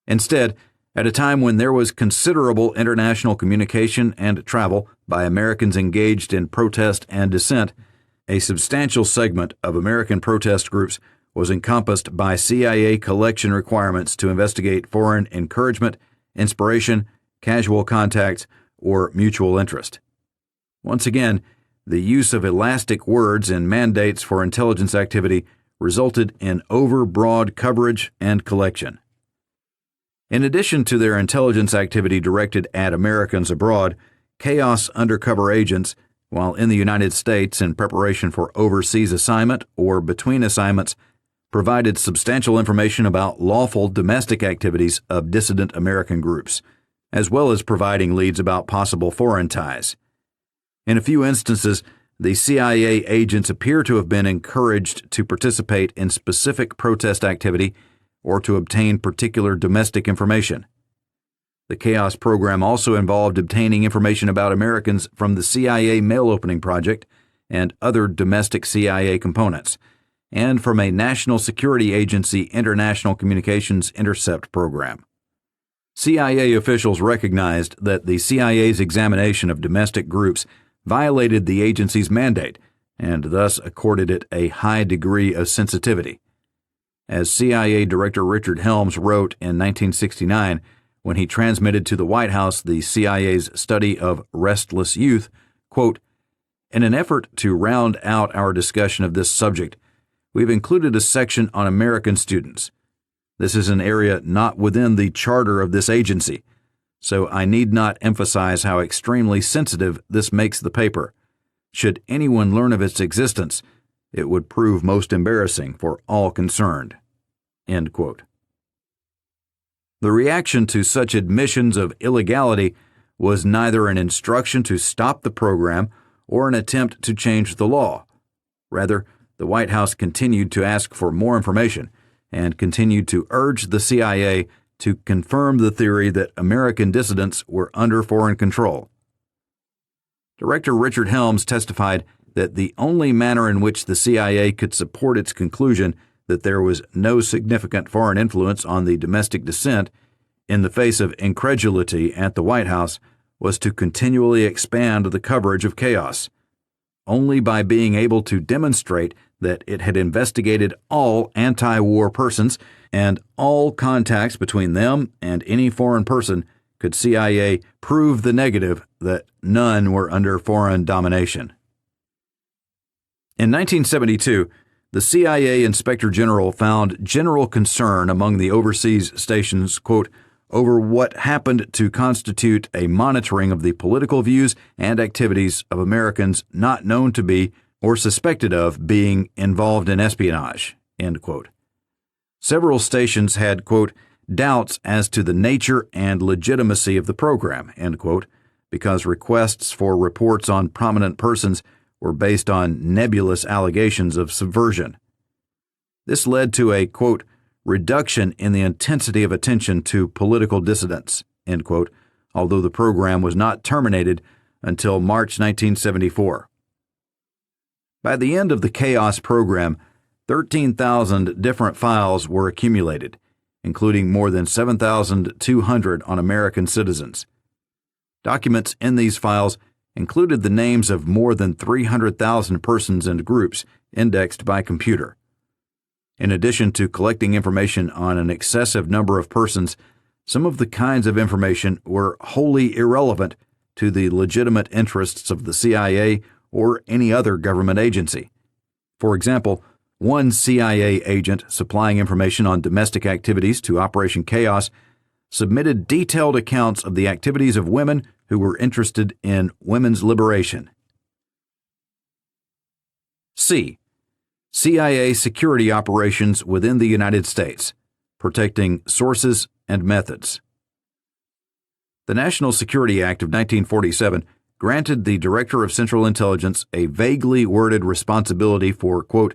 Instead, at a time when there was considerable international communication and travel by Americans engaged in protest and dissent, a substantial segment of American protest groups was encompassed by CIA collection requirements to investigate foreign encouragement, inspiration, casual contacts, or mutual interest. Once again, the use of elastic words and mandates for intelligence activity resulted in overbroad coverage and collection. In addition to their intelligence activity directed at Americans abroad, chaos undercover agents, while in the United States in preparation for overseas assignment or between assignments, provided substantial information about lawful domestic activities of dissident American groups, as well as providing leads about possible foreign ties. In a few instances, the CIA agents appear to have been encouraged to participate in specific protest activity or to obtain particular domestic information. The Chaos program also involved obtaining information about Americans from the CIA mail opening project and other domestic CIA components, and from a National Security Agency International Communications Intercept program. CIA officials recognized that the CIA's examination of domestic groups violated the agency's mandate and thus accorded it a high degree of sensitivity. As CIA Director Richard Helms wrote in 1969 when he transmitted to the White House the CIA's study of restless youth, quote, in an effort to round out our discussion of this subject, we've included a section on American students. This is an area not within the charter of this agency, so I need not emphasize how extremely sensitive this makes the paper. Should anyone learn of its existence, it would prove most embarrassing for all concerned. End quote. The reaction to such admissions of illegality was neither an instruction to stop the program or an attempt to change the law. Rather, the White House continued to ask for more information and continued to urge the CIA to confirm the theory that American dissidents were under foreign control. Director Richard Helms testified that the only manner in which the CIA could support its conclusion that there was no significant foreign influence on the domestic dissent in the face of incredulity at the White House was to continually expand the coverage of chaos. Only by being able to demonstrate that it had investigated all anti-war persons and all contacts between them and any foreign person could CIA prove the negative that none were under foreign domination. In 1972, the CIA Inspector General found general concern among the overseas stations, quote, over what happened to constitute a monitoring of the political views and activities of Americans not known to be or suspected of being involved in espionage, end quote. Several stations had, quote, doubts as to the nature and legitimacy of the program, end quote, because requests for reports on prominent persons were based on nebulous allegations of subversion. This led to a, quote, reduction in the intensity of attention to political dissidents, end quote, although the program was not terminated until March 1974. By the end of the Chaos program, 13,000 different files were accumulated, including more than 7,200 on American citizens. Documents in these files included the names of more than 300,000 persons and groups indexed by computer. In addition to collecting information on an excessive number of persons, some of the kinds of information were wholly irrelevant to the legitimate interests of the CIA or any other government agency. For example, one CIA agent supplying information on domestic activities to Operation Chaos submitted detailed accounts of the activities of women who were interested in women's liberation. C. CIA security operations within the United States, protecting sources and methods. The National Security Act of 1947 granted the Director of Central Intelligence a vaguely worded responsibility for, quote,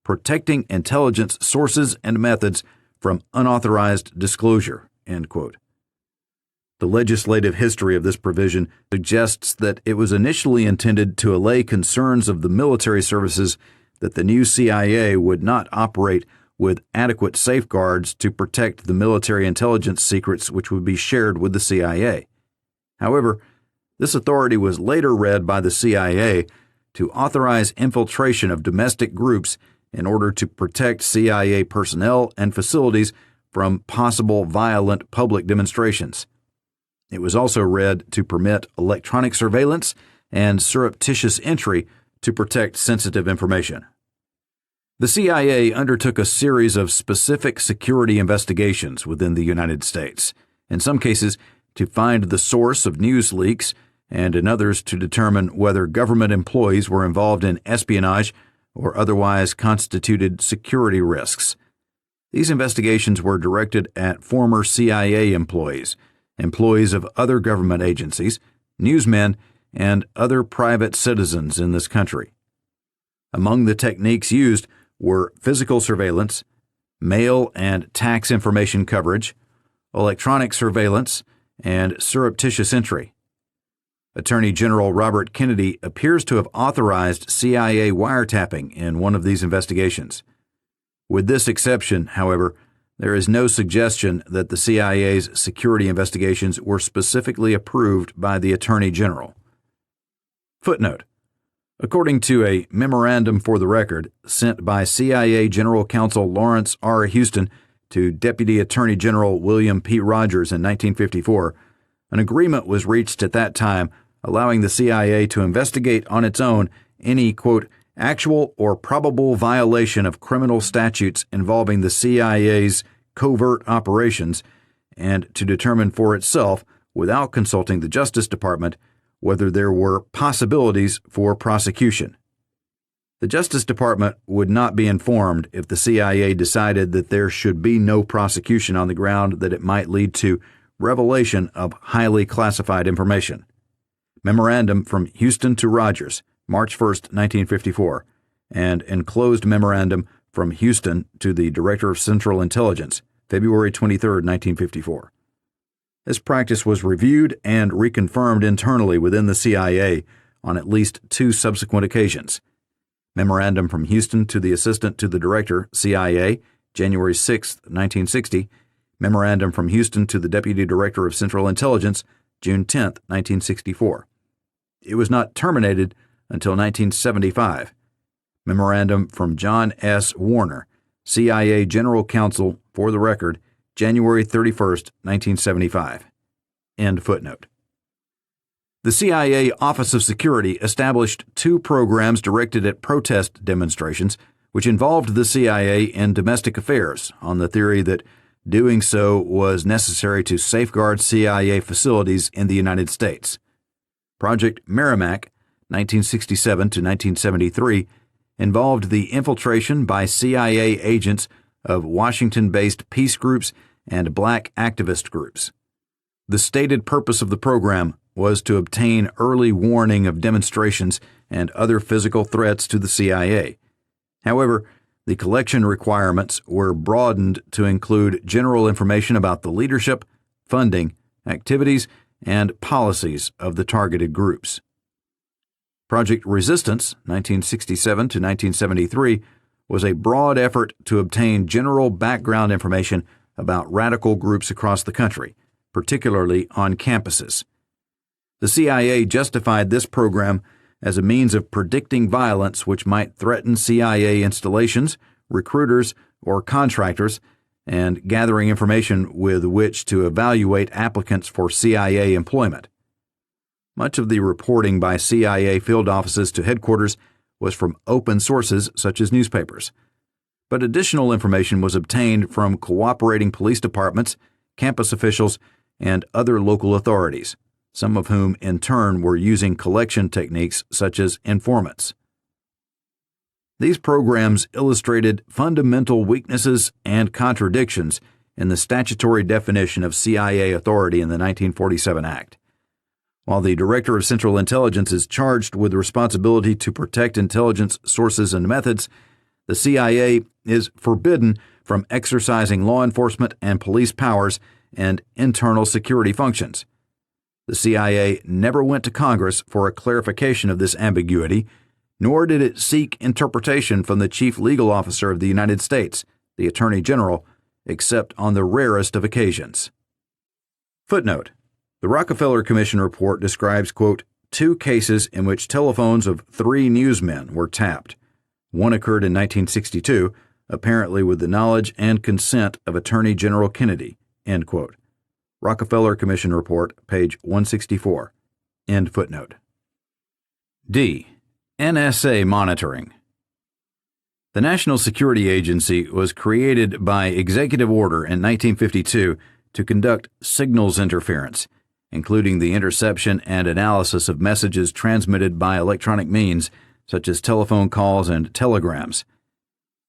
protecting intelligence sources and methods from unauthorized disclosure, end quote. The legislative history of this provision suggests that it was initially intended to allay concerns of the military services that the new CIA would not operate with adequate safeguards to protect the military intelligence secrets which would be shared with the CIA. However, this authority was later read by the CIA to authorize infiltration of domestic groups in order to protect CIA personnel and facilities from possible violent public demonstrations. It was also read to permit electronic surveillance and surreptitious entry to protect sensitive information. The CIA undertook a series of specific security investigations within the United States, in some cases to find the source of news leaks, and in others to determine whether government employees were involved in espionage or otherwise constituted security risks. These investigations were directed at former CIA employees, employees of other government agencies, newsmen, and other private citizens in this country. Among the techniques used were physical surveillance, mail and tax information coverage, electronic surveillance, and surreptitious entry. Attorney General Robert Kennedy appears to have authorized CIA wiretapping in one of these investigations. With this exception, however, there is no suggestion that the CIA's security investigations were specifically approved by the Attorney General. Footnote: according to a memorandum for the record sent by CIA General Counsel Lawrence R. Houston to Deputy Attorney General William P. Rogers in 1954, an agreement was reached at that time allowing the CIA to investigate on its own any, quote, actual or probable violation of criminal statutes involving the CIA's covert operations, and to determine for itself, without consulting the Justice Department, whether there were possibilities for prosecution. The Justice Department would not be informed if the CIA decided that there should be no prosecution on the ground that it might lead to revelation of highly classified information. Memorandum from Houston to Rogers, March 1, 1954, and enclosed memorandum from Houston to the Director of Central Intelligence, February 23, 1954. This practice was reviewed and reconfirmed internally within the CIA on at least 2 subsequent occasions. Memorandum from Houston to the Assistant to the Director, CIA, January 6, 1960. Memorandum from Houston to the Deputy Director of Central Intelligence, June 10, 1964. It was not terminated until 1975. Memorandum from John S. Warner, CIA General Counsel for the record, January 31, 1975. End footnote. The CIA Office of Security established 2 programs directed at protest demonstrations, which involved the CIA in domestic affairs on the theory that doing so was necessary to safeguard CIA facilities in the United States. Project Merrimack, 1967 to 1973, involved the infiltration by CIA agents of Washington-based peace groups and black activist groups. The stated purpose of the program was to obtain early warning of demonstrations and other physical threats to the CIA. However, the collection requirements were broadened to include general information about the leadership, funding, activities, and policies of the targeted groups. Project Resistance, 1967 to 1973, was a broad effort to obtain general background information about radical groups across the country, particularly on campuses. The CIA justified this program as a means of predicting violence which might threaten CIA installations, recruiters, or contractors, and gathering information with which to evaluate applicants for CIA employment. Much of the reporting by CIA field offices to headquarters was from open sources such as newspapers, but additional information was obtained from cooperating police departments, campus officials, and other local authorities, some of whom in turn were using collection techniques such as informants. These programs illustrated fundamental weaknesses and contradictions in the statutory definition of CIA authority in the 1947 Act. While the Director of Central Intelligence is charged with the responsibility to protect intelligence sources and methods, the CIA is forbidden from exercising law enforcement and police powers and internal security functions. The CIA never went to Congress for a clarification of this ambiguity, nor did it seek interpretation from the Chief Legal Officer of the United States, the Attorney General, except on the rarest of occasions. Footnote: the Rockefeller Commission report describes, quote, 2 cases in which telephones of 3 newsmen were tapped. One occurred in 1962, apparently with the knowledge and consent of Attorney General Kennedy, end quote. Rockefeller Commission Report, page 164. End footnote. D. NSA monitoring. The National Security Agency was created by executive order in 1952 to conduct signals interference, including the interception and analysis of messages transmitted by electronic means such as telephone calls and telegrams.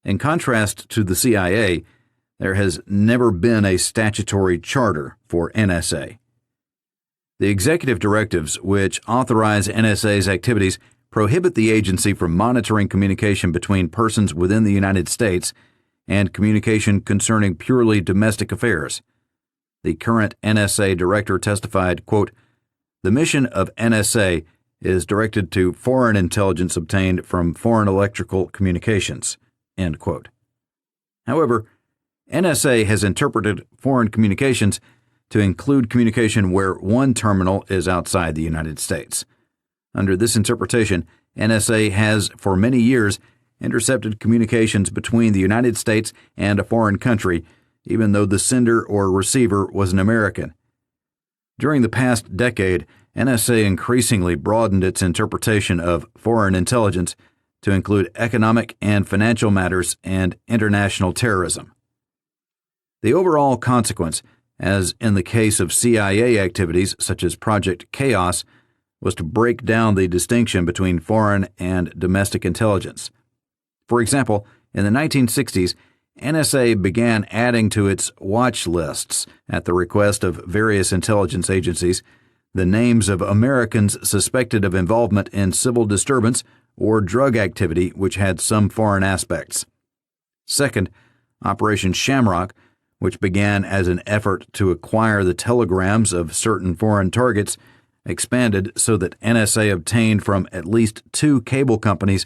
In contrast to the CIA, there has never been a statutory charter for NSA. The executive directives, which authorize NSA's activities, prohibit the agency from monitoring communication between persons within the United States and communication concerning purely domestic affairs. The current NSA director testified, quote, "The mission of NSA is directed to foreign intelligence obtained from foreign electrical communications," end quote. However, NSA has interpreted foreign communications to include communication where one terminal is outside the United States. Under this interpretation, NSA has for many years intercepted communications between the United States and a foreign country, even though the sender or receiver was an American. During the past decade, NSA increasingly broadened its interpretation of foreign intelligence to include economic and financial matters and international terrorism. The overall consequence, as in the case of CIA activities such as Project Chaos, was to break down the distinction between foreign and domestic intelligence. For example, in the 1960s, NSA began adding to its watch lists, at the request of various intelligence agencies, the names of Americans suspected of involvement in civil disturbance or drug activity which had some foreign aspects. Second, Operation Shamrock, which began as an effort to acquire the telegrams of certain foreign targets, expanded so that NSA obtained from at least 2 cable companies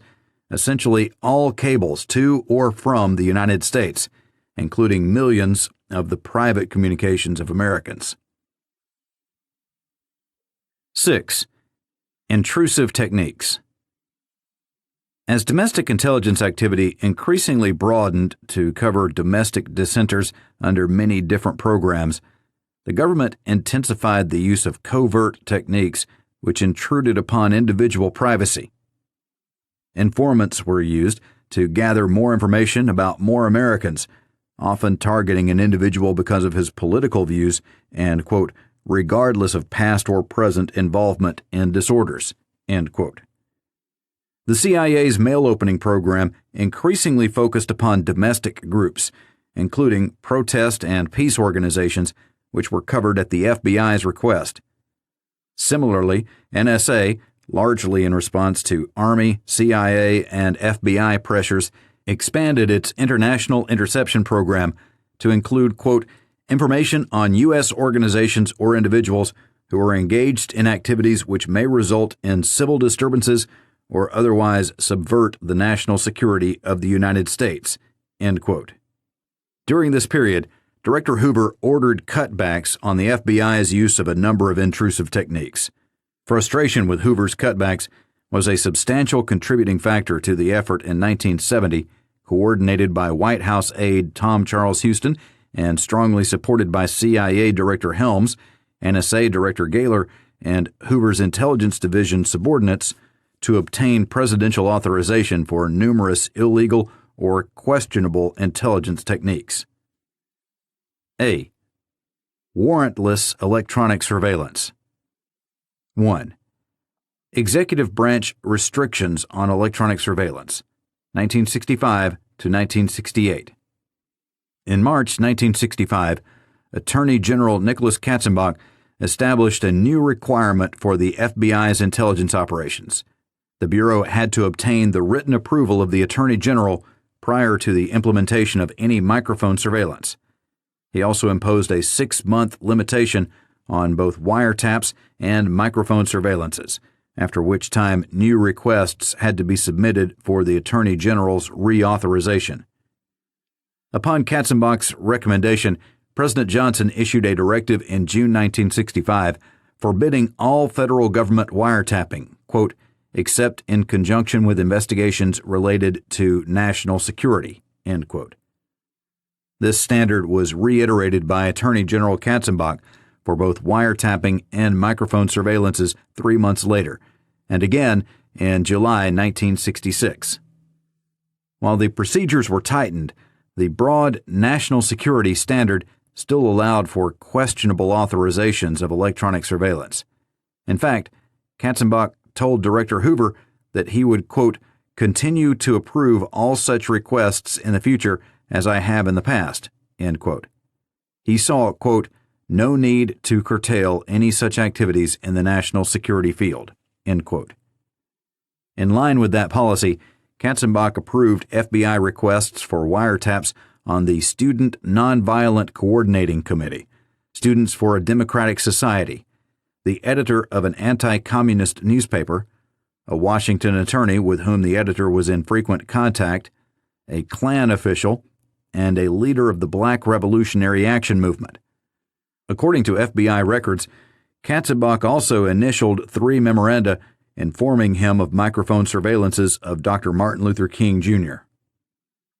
essentially all cables to or from the United States, including millions of the private communications of Americans. 6. Intrusive techniques. As domestic intelligence activity increasingly broadened to cover domestic dissenters under many different programs, the government intensified the use of covert techniques which intruded upon individual privacy. Informants were used to gather more information about more Americans, often targeting an individual because of his political views and, quote, regardless of past or present involvement in disorders, end quote. The CIA's mail opening program increasingly focused upon domestic groups, including protest and peace organizations, which were covered at the FBI's request. Similarly, NSA, largely in response to Army, CIA, and FBI pressures, expanded its international interception program to include, quote, information on U.S. organizations or individuals who are engaged in activities which may result in civil disturbances or otherwise subvert the national security of the United States, end quote. During this period, Director Hoover ordered cutbacks on the FBI's use of a number of intrusive techniques. Frustration with Hoover's cutbacks was a substantial contributing factor to the effort in 1970, coordinated by White House aide Tom Charles Houston and strongly supported by CIA Director Helms, NSA Director Gaylor, and Hoover's Intelligence Division subordinates to obtain presidential authorization for numerous illegal or questionable intelligence techniques. A. Warrantless electronic surveillance. 1. Executive Branch Restrictions on Electronic Surveillance, 1965 to 1968. In March 1965, Attorney General Nicholas Katzenbach established a new requirement for the FBI's intelligence operations. The Bureau had to obtain the written approval of the Attorney General prior to the implementation of any microphone surveillance. He also imposed a 6-month limitation on both wiretaps and microphone surveillances, after which time new requests had to be submitted for the Attorney General's reauthorization. Upon Katzenbach's recommendation, President Johnson issued a directive in June 1965 forbidding all federal government wiretapping, quote, except in conjunction with investigations related to national security, end quote. This standard was reiterated by Attorney General Katzenbach for both wiretapping and microphone surveillances 3 months later, and again in July 1966. While the procedures were tightened, the broad national security standard still allowed for questionable authorizations of electronic surveillance. In fact, Katzenbach told Director Hoover that he would, quote, continue to approve all such requests in the future as I have in the past, end quote. He saw, quote, no need to curtail any such activities in the national security field, end quote. In line with that policy, Katzenbach approved FBI requests for wiretaps on the Student Nonviolent Coordinating Committee, Students for a Democratic Society, the editor of an anti-communist newspaper, a Washington attorney with whom the editor was in frequent contact, a Klan official, and a leader of the Black Revolutionary Action Movement. According to FBI records, Katzenbach also initialed 3 memoranda informing him of microphone surveillances of Dr. Martin Luther King, Jr.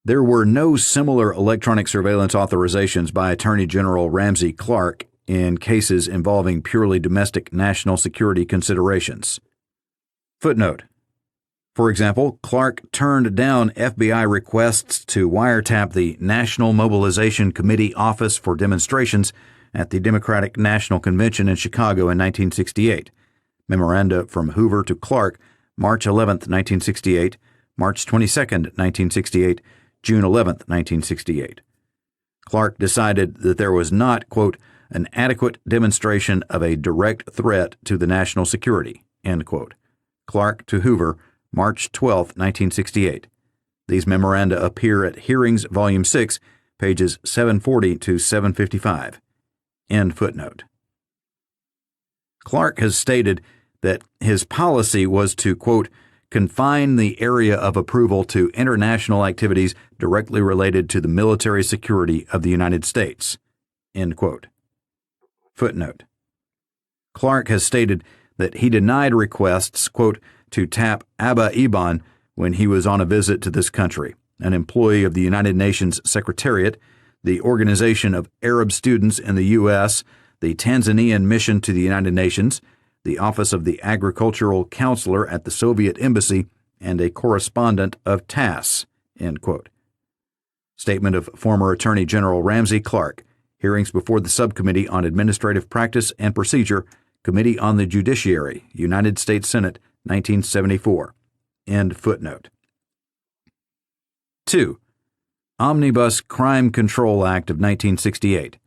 There were no similar electronic surveillance authorizations by Attorney General Ramsey Clark in cases involving purely domestic national security considerations. Footnote. For example, Clark turned down FBI requests to wiretap the National Mobilization Committee Office for Demonstrations at the Democratic National Convention in Chicago in 1968. Memoranda from Hoover to Clark, March 11, 1968, March 22, 1968, June 11, 1968. Clark decided that there was not, quote, an adequate demonstration of a direct threat to the national security, end quote. Clark to Hoover, March 12, 1968. These memoranda appear at Hearings, Volume 6, pages 740 to 755. End footnote. Clark has stated that his policy was to, quote, confine the area of approval to international activities directly related to the military security of the United States, end quote. Footnote. Clark has stated that he denied requests, quote, to tap Abba Eban when he was on a visit to this country, an employee of the United Nations Secretariat, the Organization of Arab Students in the U.S., the Tanzanian Mission to the United Nations, the Office of the Agricultural Counselor at the Soviet Embassy, and a correspondent of TASS, end quote. Statement of former Attorney General Ramsey Clark, hearings before the Subcommittee on Administrative Practice and Procedure, Committee on the Judiciary, United States Senate, 1974. End footnote. 2. Omnibus Crime Control Act of 1968.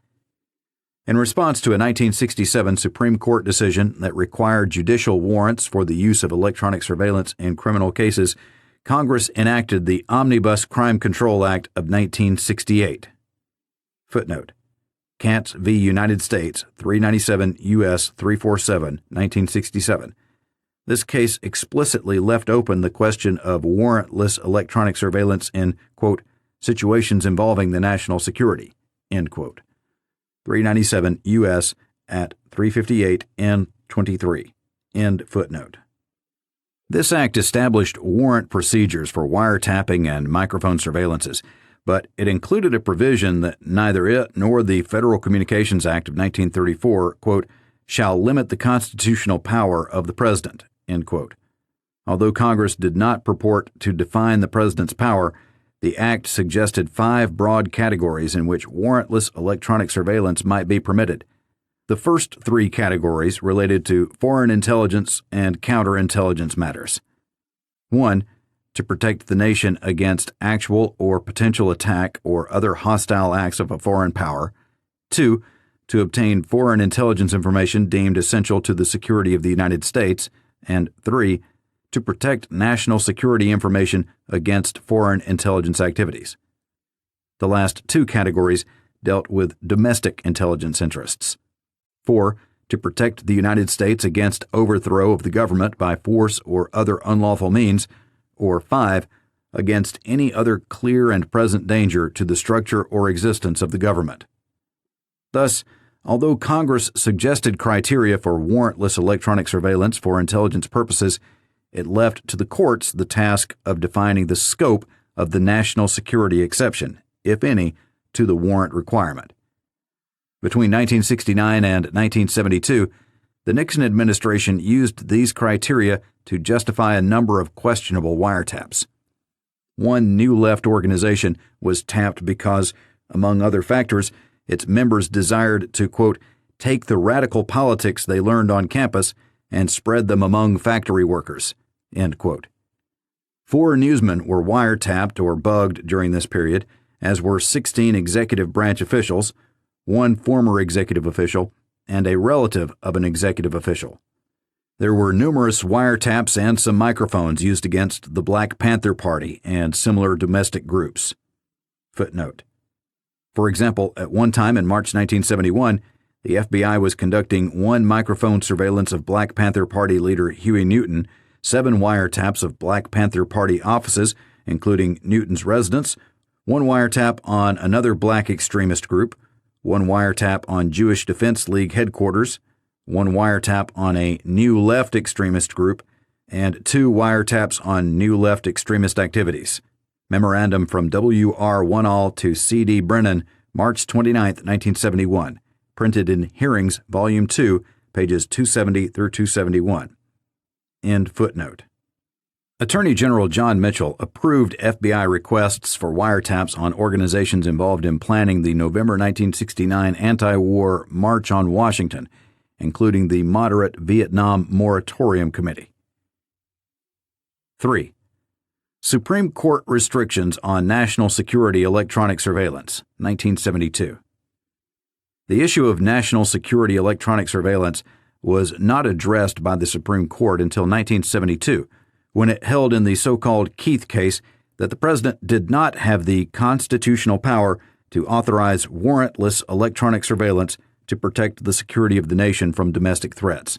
In response to a 1967 Supreme Court decision that required judicial warrants for the use of electronic surveillance in criminal cases, Congress enacted the Omnibus Crime Control Act of 1968. Footnote: Kantz v. United States, 397 U.S. 347, 1967. This case explicitly left open the question of warrantless electronic surveillance in, quote, situations involving the national security, end quote. 397 U.S. at 358 N. 23, end footnote. This act established warrant procedures for wiretapping and microphone surveillances, but it included a provision that neither it nor the Federal Communications Act of 1934, quote, shall limit the constitutional power of the President, end quote. Although Congress did not purport to define the President's power, the Act suggested 5 broad categories in which warrantless electronic surveillance might be permitted. The first 3 categories related to foreign intelligence and counterintelligence matters. 1. To protect the nation against actual or potential attack or other hostile acts of a foreign power. 2. To obtain foreign intelligence information deemed essential to the security of the United States. And 3. To protect national security information against foreign intelligence activities. The last 2 categories dealt with domestic intelligence interests. 4. To protect the United States against overthrow of the government by force or other unlawful means. Or 5. Against any other clear and present danger to the structure or existence of the government. Thus, although Congress suggested criteria for warrantless electronic surveillance for intelligence purposes, it left to the courts the task of defining the scope of the national security exception, if any, to the warrant requirement. Between 1969 and 1972, the Nixon administration used these criteria to justify a number of questionable wiretaps. One New Left organization was tapped because, among other factors, its members desired to, quote, take the radical politics they learned on campus and spread them among factory workers, end quote. 4 newsmen were wiretapped or bugged during this period, as were 16 executive branch officials, 1 former executive official, and a relative of an executive official. There were numerous wiretaps and some microphones used against the Black Panther Party and similar domestic groups. Footnote: For example, at one time in March 1971, the FBI was conducting 1 microphone surveillance of Black Panther Party leader Huey Newton, 7 wiretaps of Black Panther Party offices, including Newton's residence, 1 wiretap on another black extremist group, 1 wiretap on Jewish Defense League headquarters, 1 wiretap on a New Left extremist group, and 2 wiretaps on New Left extremist activities. Memorandum from W.R. One-All to C.D. Brennan, March 29, 1971, printed in Hearings, Volume 2, pages 270 through 271. End footnote. Attorney General John Mitchell approved FBI requests for wiretaps on organizations involved in planning the November 1969 anti-war March on Washington, including the Moderate Vietnam Moratorium Committee. 3. Supreme Court restrictions on national security electronic surveillance, 1972. The issue of national security electronic surveillance was not addressed by the Supreme Court until 1972, when it held in the so-called Keith case that the President did not have the constitutional power to authorize warrantless electronic surveillance to protect the security of the nation from domestic threats.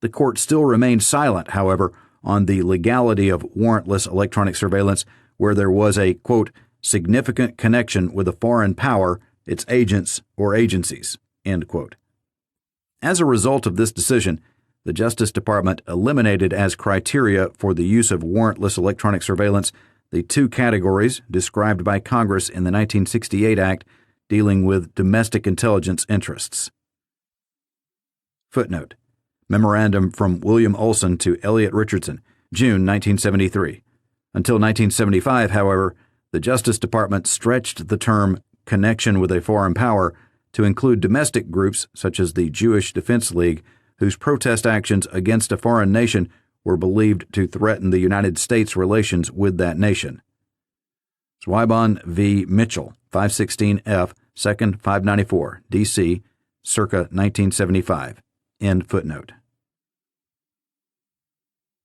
The court still remained silent, however, on the legality of warrantless electronic surveillance where there was a, quote, significant connection with a foreign power, its agents, or agencies, end quote. As a result of this decision, the Justice Department eliminated as criteria for the use of warrantless electronic surveillance the 2 categories described by Congress in the 1968 Act dealing with domestic intelligence interests. Footnote: Memorandum from William Olson to Elliot Richardson, June 1973. Until 1975, however, the Justice Department stretched the term connection with a foreign power to include domestic groups such as the Jewish Defense League, whose protest actions against a foreign nation were believed to threaten the United States' relations with that nation. Zweiban v. Mitchell, 516 F. 2nd 594, D.C., circa 1975. End footnote.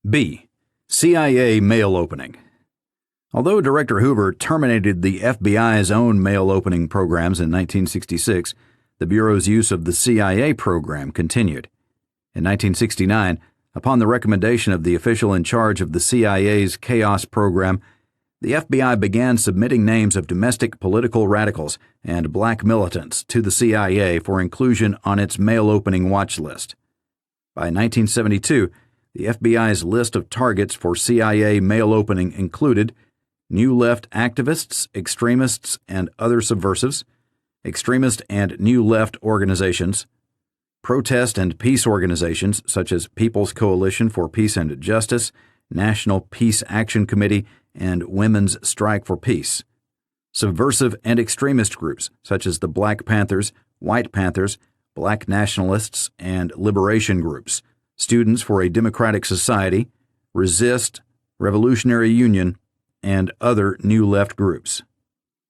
B. CIA mail opening. Although Director Hoover terminated the FBI's own mail opening programs in 1966, the Bureau's use of the CIA program continued. In 1969, upon the recommendation of the official in charge of the CIA's Chaos program, the FBI began submitting names of domestic political radicals and black militants to the CIA for inclusion on its mail opening watch list. By 1972, the FBI's list of targets for CIA mail opening included New Left activists, extremists, and other subversives, extremist and New Left organizations, protest and peace organizations such as People's Coalition for Peace and Justice, National Peace Action Committee, and Women's Strike for Peace, subversive and extremist groups such as the Black Panthers, White Panthers, Black Nationalists, and Liberation Groups, Students for a Democratic Society, Resist, Revolutionary Union, and other New Left groups.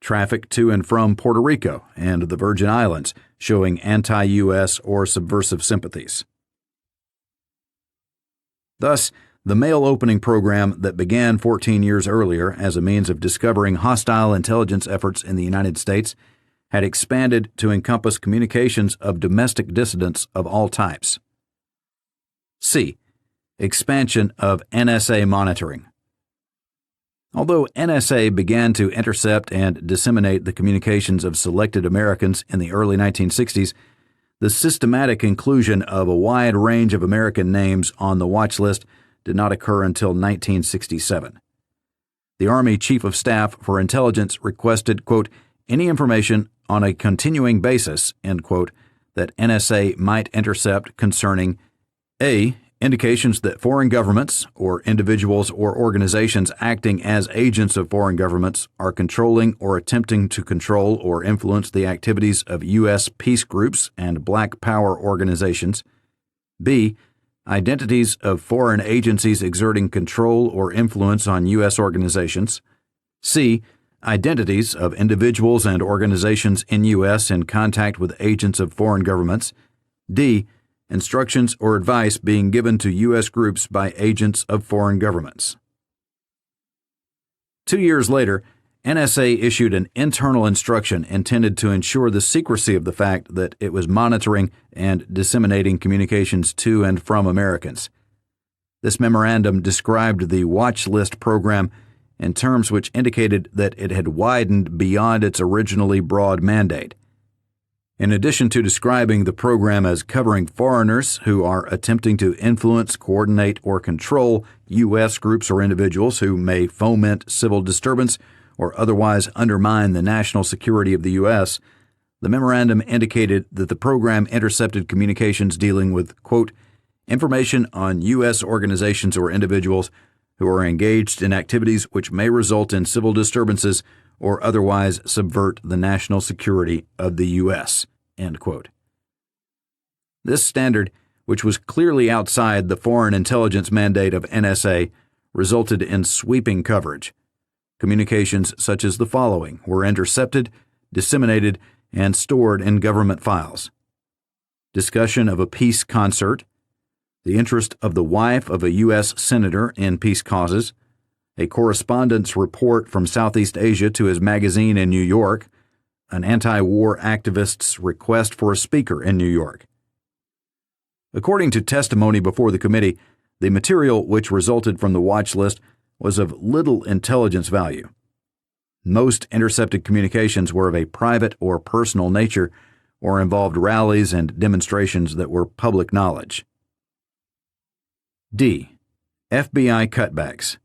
Traffic to and from Puerto Rico and the Virgin Islands showing anti-U.S. or subversive sympathies. Thus, the mail opening program that began 14 years earlier as a means of discovering hostile intelligence efforts in the United States had expanded to encompass communications of domestic dissidents of all types. C. Expansion of NSA monitoring. Although NSA began to intercept and disseminate the communications of selected Americans in the early 1960s, the systematic inclusion of a wide range of American names on the watch list did not occur until 1967. The Army Chief of Staff for Intelligence requested, quote, any information on a continuing basis, end quote, that NSA might intercept concerning A. Indications that foreign governments, or individuals or organizations acting as agents of foreign governments, are controlling or attempting to control or influence the activities of U.S. peace groups and black power organizations. B. Identities of foreign agencies exerting control or influence on U.S. organizations. C. Identities of individuals and organizations in U.S. in contact with agents of foreign governments. D. Instructions or advice being given to U.S. groups by agents of foreign governments. 2 years later, NSA issued an internal instruction intended to ensure the secrecy of the fact that it was monitoring and disseminating communications to and from Americans. This memorandum described the watch list program in terms which indicated that it had widened beyond its originally broad mandate. In addition to describing the program as covering foreigners who are attempting to influence, coordinate, or control U.S. groups or individuals who may foment civil disturbance or otherwise undermine the national security of the U.S., the memorandum indicated that the program intercepted communications dealing with, quote, information on U.S. organizations or individuals who are engaged in activities which may result in civil disturbances or otherwise subvert the national security of the U.S., end quote. This standard, which was clearly outside the foreign intelligence mandate of NSA, resulted in sweeping coverage. Communications such as the following were intercepted, disseminated, and stored in government files. Discussion of a peace concert, the interest of the wife of a U.S. senator in peace causes, a correspondence report from Southeast Asia to his magazine in New York, an anti-war activist's request for a speaker in New York. According to testimony before the committee, the material which resulted from the watch list was of little intelligence value. Most intercepted communications were of a private or personal nature or involved rallies and demonstrations that were public knowledge. D. FBI cutbacks.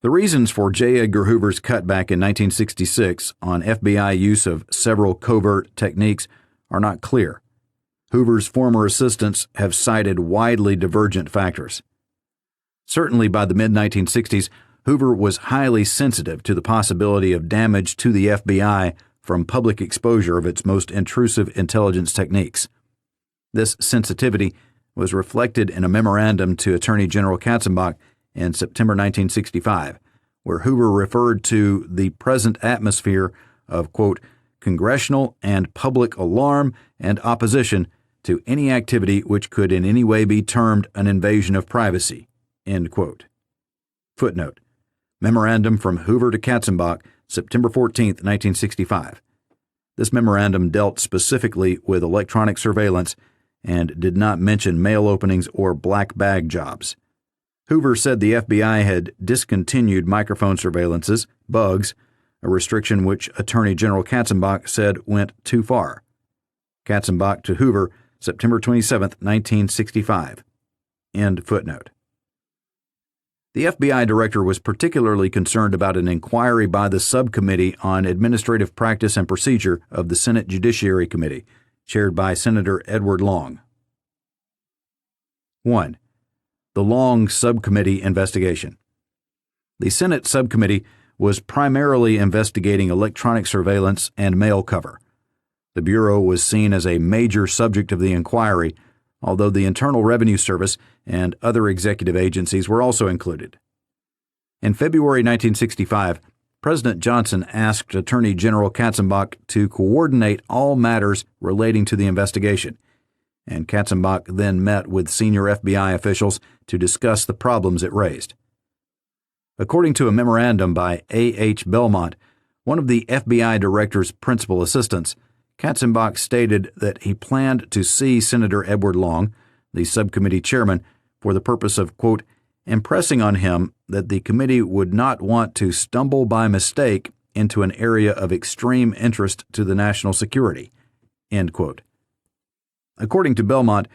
The reasons for J. Edgar Hoover's cutback in 1966 on FBI use of several covert techniques are not clear. Hoover's former assistants have cited widely divergent factors. Certainly by the mid-1960s, Hoover was highly sensitive to the possibility of damage to the FBI from public exposure of its most intrusive intelligence techniques. This sensitivity was reflected in a memorandum to Attorney General Katzenbach in September 1965, where Hoover referred to the present atmosphere of, quote, congressional and public alarm and opposition to any activity which could in any way be termed an invasion of privacy, end quote. Footnote: Memorandum from Hoover to Katzenbach, September 14, 1965. This memorandum dealt specifically with electronic surveillance and did not mention mail openings or black bag jobs. Hoover said the FBI had discontinued microphone surveillances, bugs, a restriction which Attorney General Katzenbach said went too far. Katzenbach to Hoover, September 27, 1965. End footnote. The FBI director was particularly concerned about an inquiry by the Subcommittee on Administrative Practice and Procedure of the Senate Judiciary Committee, chaired by Senator Edward Long. 1. The Long Subcommittee investigation. The Senate Subcommittee was primarily investigating electronic surveillance and mail cover. The Bureau was seen as a major subject of the inquiry, although the Internal Revenue Service and other executive agencies were also included. In February 1965, President Johnson asked Attorney General Katzenbach to coordinate all matters relating to the investigation, and Katzenbach then met with senior FBI officials to discuss the problems it raised. According to a memorandum by A.H. Belmont, one of the FBI director's principal assistants, Katzenbach stated that he planned to see Senator Edward Long, the subcommittee chairman, for the purpose of, quote, impressing on him that the committee would not want to stumble by mistake into an area of extreme interest to the national security, end quote. According to Belmont,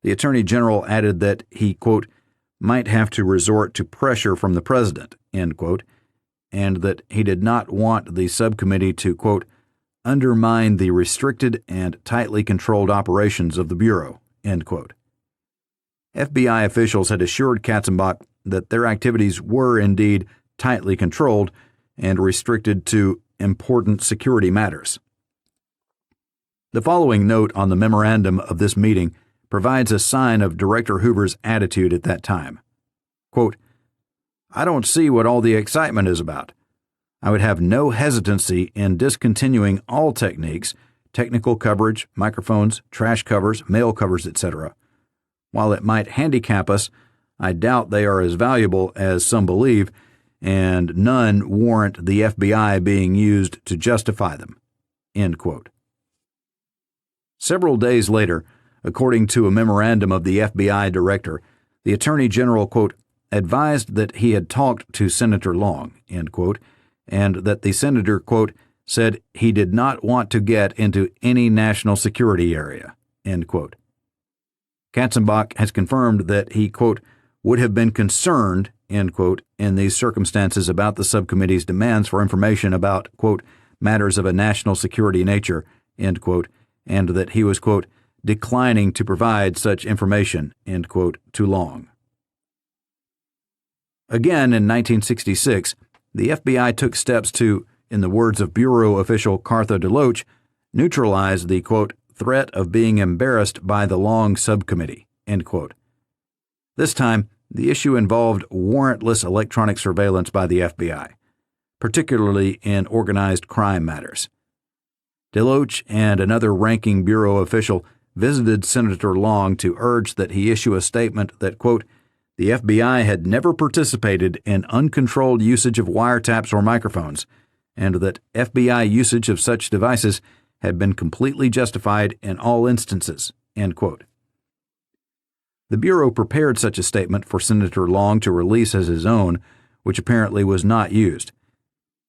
the Attorney General added that he, quote, might have to resort to pressure from the president, end quote, and that he did not want the subcommittee to, quote, undermine the restricted and tightly controlled operations of the Bureau, end quote. FBI officials had assured Katzenbach that their activities were indeed tightly controlled and restricted to important security matters. The following note on the memorandum of this meeting provides a sign of Director Hoover's attitude at that time. Quote, I don't see what all the excitement is about. I would have no hesitancy in discontinuing all techniques, technical coverage, microphones, trash covers, mail covers, etc. While it might handicap us, I doubt they are as valuable as some believe, and none warrant the FBI being used to justify them. End quote. Several days later, according to a memorandum of the FBI director, the Attorney General, quote, advised that he had talked to Senator Long, end quote, and that the senator, quote, said he did not want to get into any national security area, end quote. Katzenbach has confirmed that he, quote, would have been concerned, end quote, in these circumstances about the subcommittee's demands for information about, quote, matters of a national security nature, end quote, and that he was, quote, declining to provide such information, end quote, to Long. Again, in 1966, the FBI took steps to, in the words of Bureau official Cartha DeLoach, neutralize the, quote, threat of being embarrassed by the Long subcommittee, end quote. This time, the issue involved warrantless electronic surveillance by the FBI, particularly in organized crime matters. DeLoach and another ranking Bureau official visited Senator Long to urge that he issue a statement that, quote, the FBI had never participated in uncontrolled usage of wiretaps or microphones, and that FBI usage of such devices had been completely justified in all instances, end quote. The Bureau prepared such a statement for Senator Long to release as his own, which apparently was not used.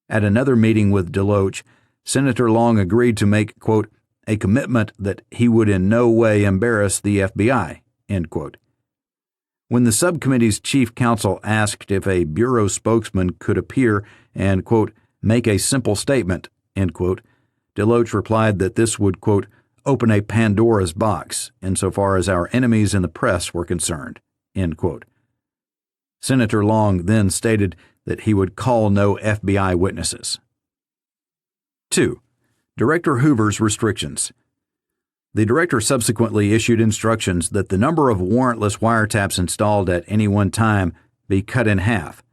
At another meeting with DeLoach, Senator Long agreed to make, quote, a commitment that he would in no way embarrass the FBI, end quote. When the subcommittee's chief counsel asked if a Bureau spokesman could appear and, quote, make a simple statement, end quote, DeLoach replied that this would, quote, open a Pandora's box insofar as our enemies in the press were concerned, end quote. Senator Long then stated that he would call no FBI witnesses. 2. Director Hoover's restrictions. The director subsequently issued instructions that the number of warrantless wiretaps installed at any one time be cut in half.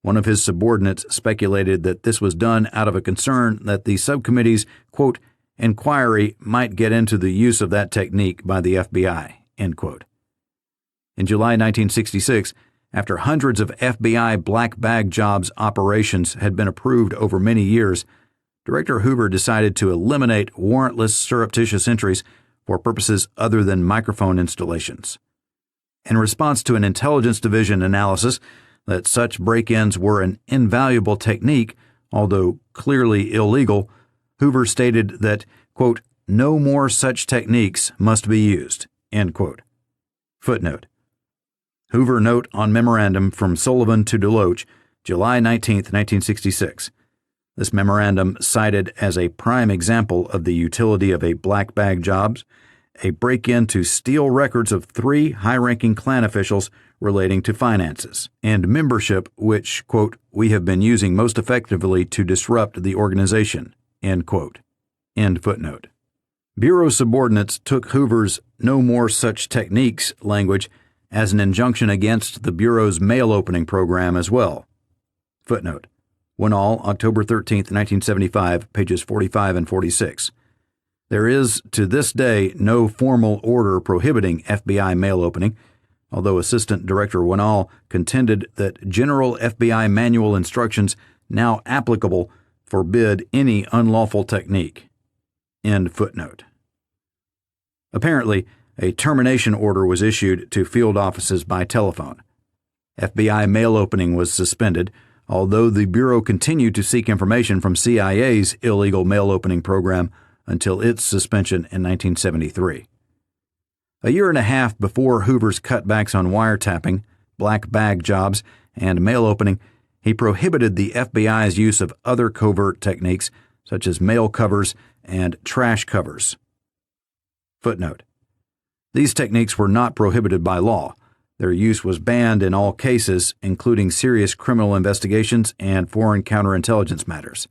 One of his subordinates speculated that this was done out of a concern that the subcommittee's, quote, inquiry might get into the use of that technique by the FBI, end quote. In July 1966, after hundreds of FBI black bag jobs operations had been approved over many years, Director Hoover decided to eliminate warrantless surreptitious entries for purposes other than microphone installations. In response to an Intelligence Division analysis that such break-ins were an invaluable technique, although clearly illegal, Hoover stated that, quote, no more such techniques must be used, end quote. Footnote. Hoover note on memorandum from Sullivan to DeLoach, July 19, 1966. This memorandum cited as a prime example of the utility of a black bag jobs, a break-in to steal records of 3 high-ranking Klan officials relating to finances and membership which, quote, we have been using most effectively to disrupt the organization, end quote. End footnote. Bureau subordinates took Hoover's no more such techniques language as an injunction against the Bureau's mail opening program as well. Footnote. Winall, October 13, 1975, pages 45 and 46. There is, to this day, no formal order prohibiting FBI mail opening, although Assistant Director Winall contended that general FBI manual instructions now applicable forbid any unlawful technique. End footnote. Apparently, a termination order was issued to field offices by telephone. FBI mail opening was suspended, although the Bureau continued to seek information from CIA's illegal mail opening program until its suspension in 1973. A year and a half before Hoover's cutbacks on wiretapping, black bag jobs, and mail opening, he prohibited the FBI's use of other covert techniques such as mail covers and trash covers. Footnote. These techniques were not prohibited by law. Their use was banned in all cases, including serious criminal investigations and foreign counterintelligence matters.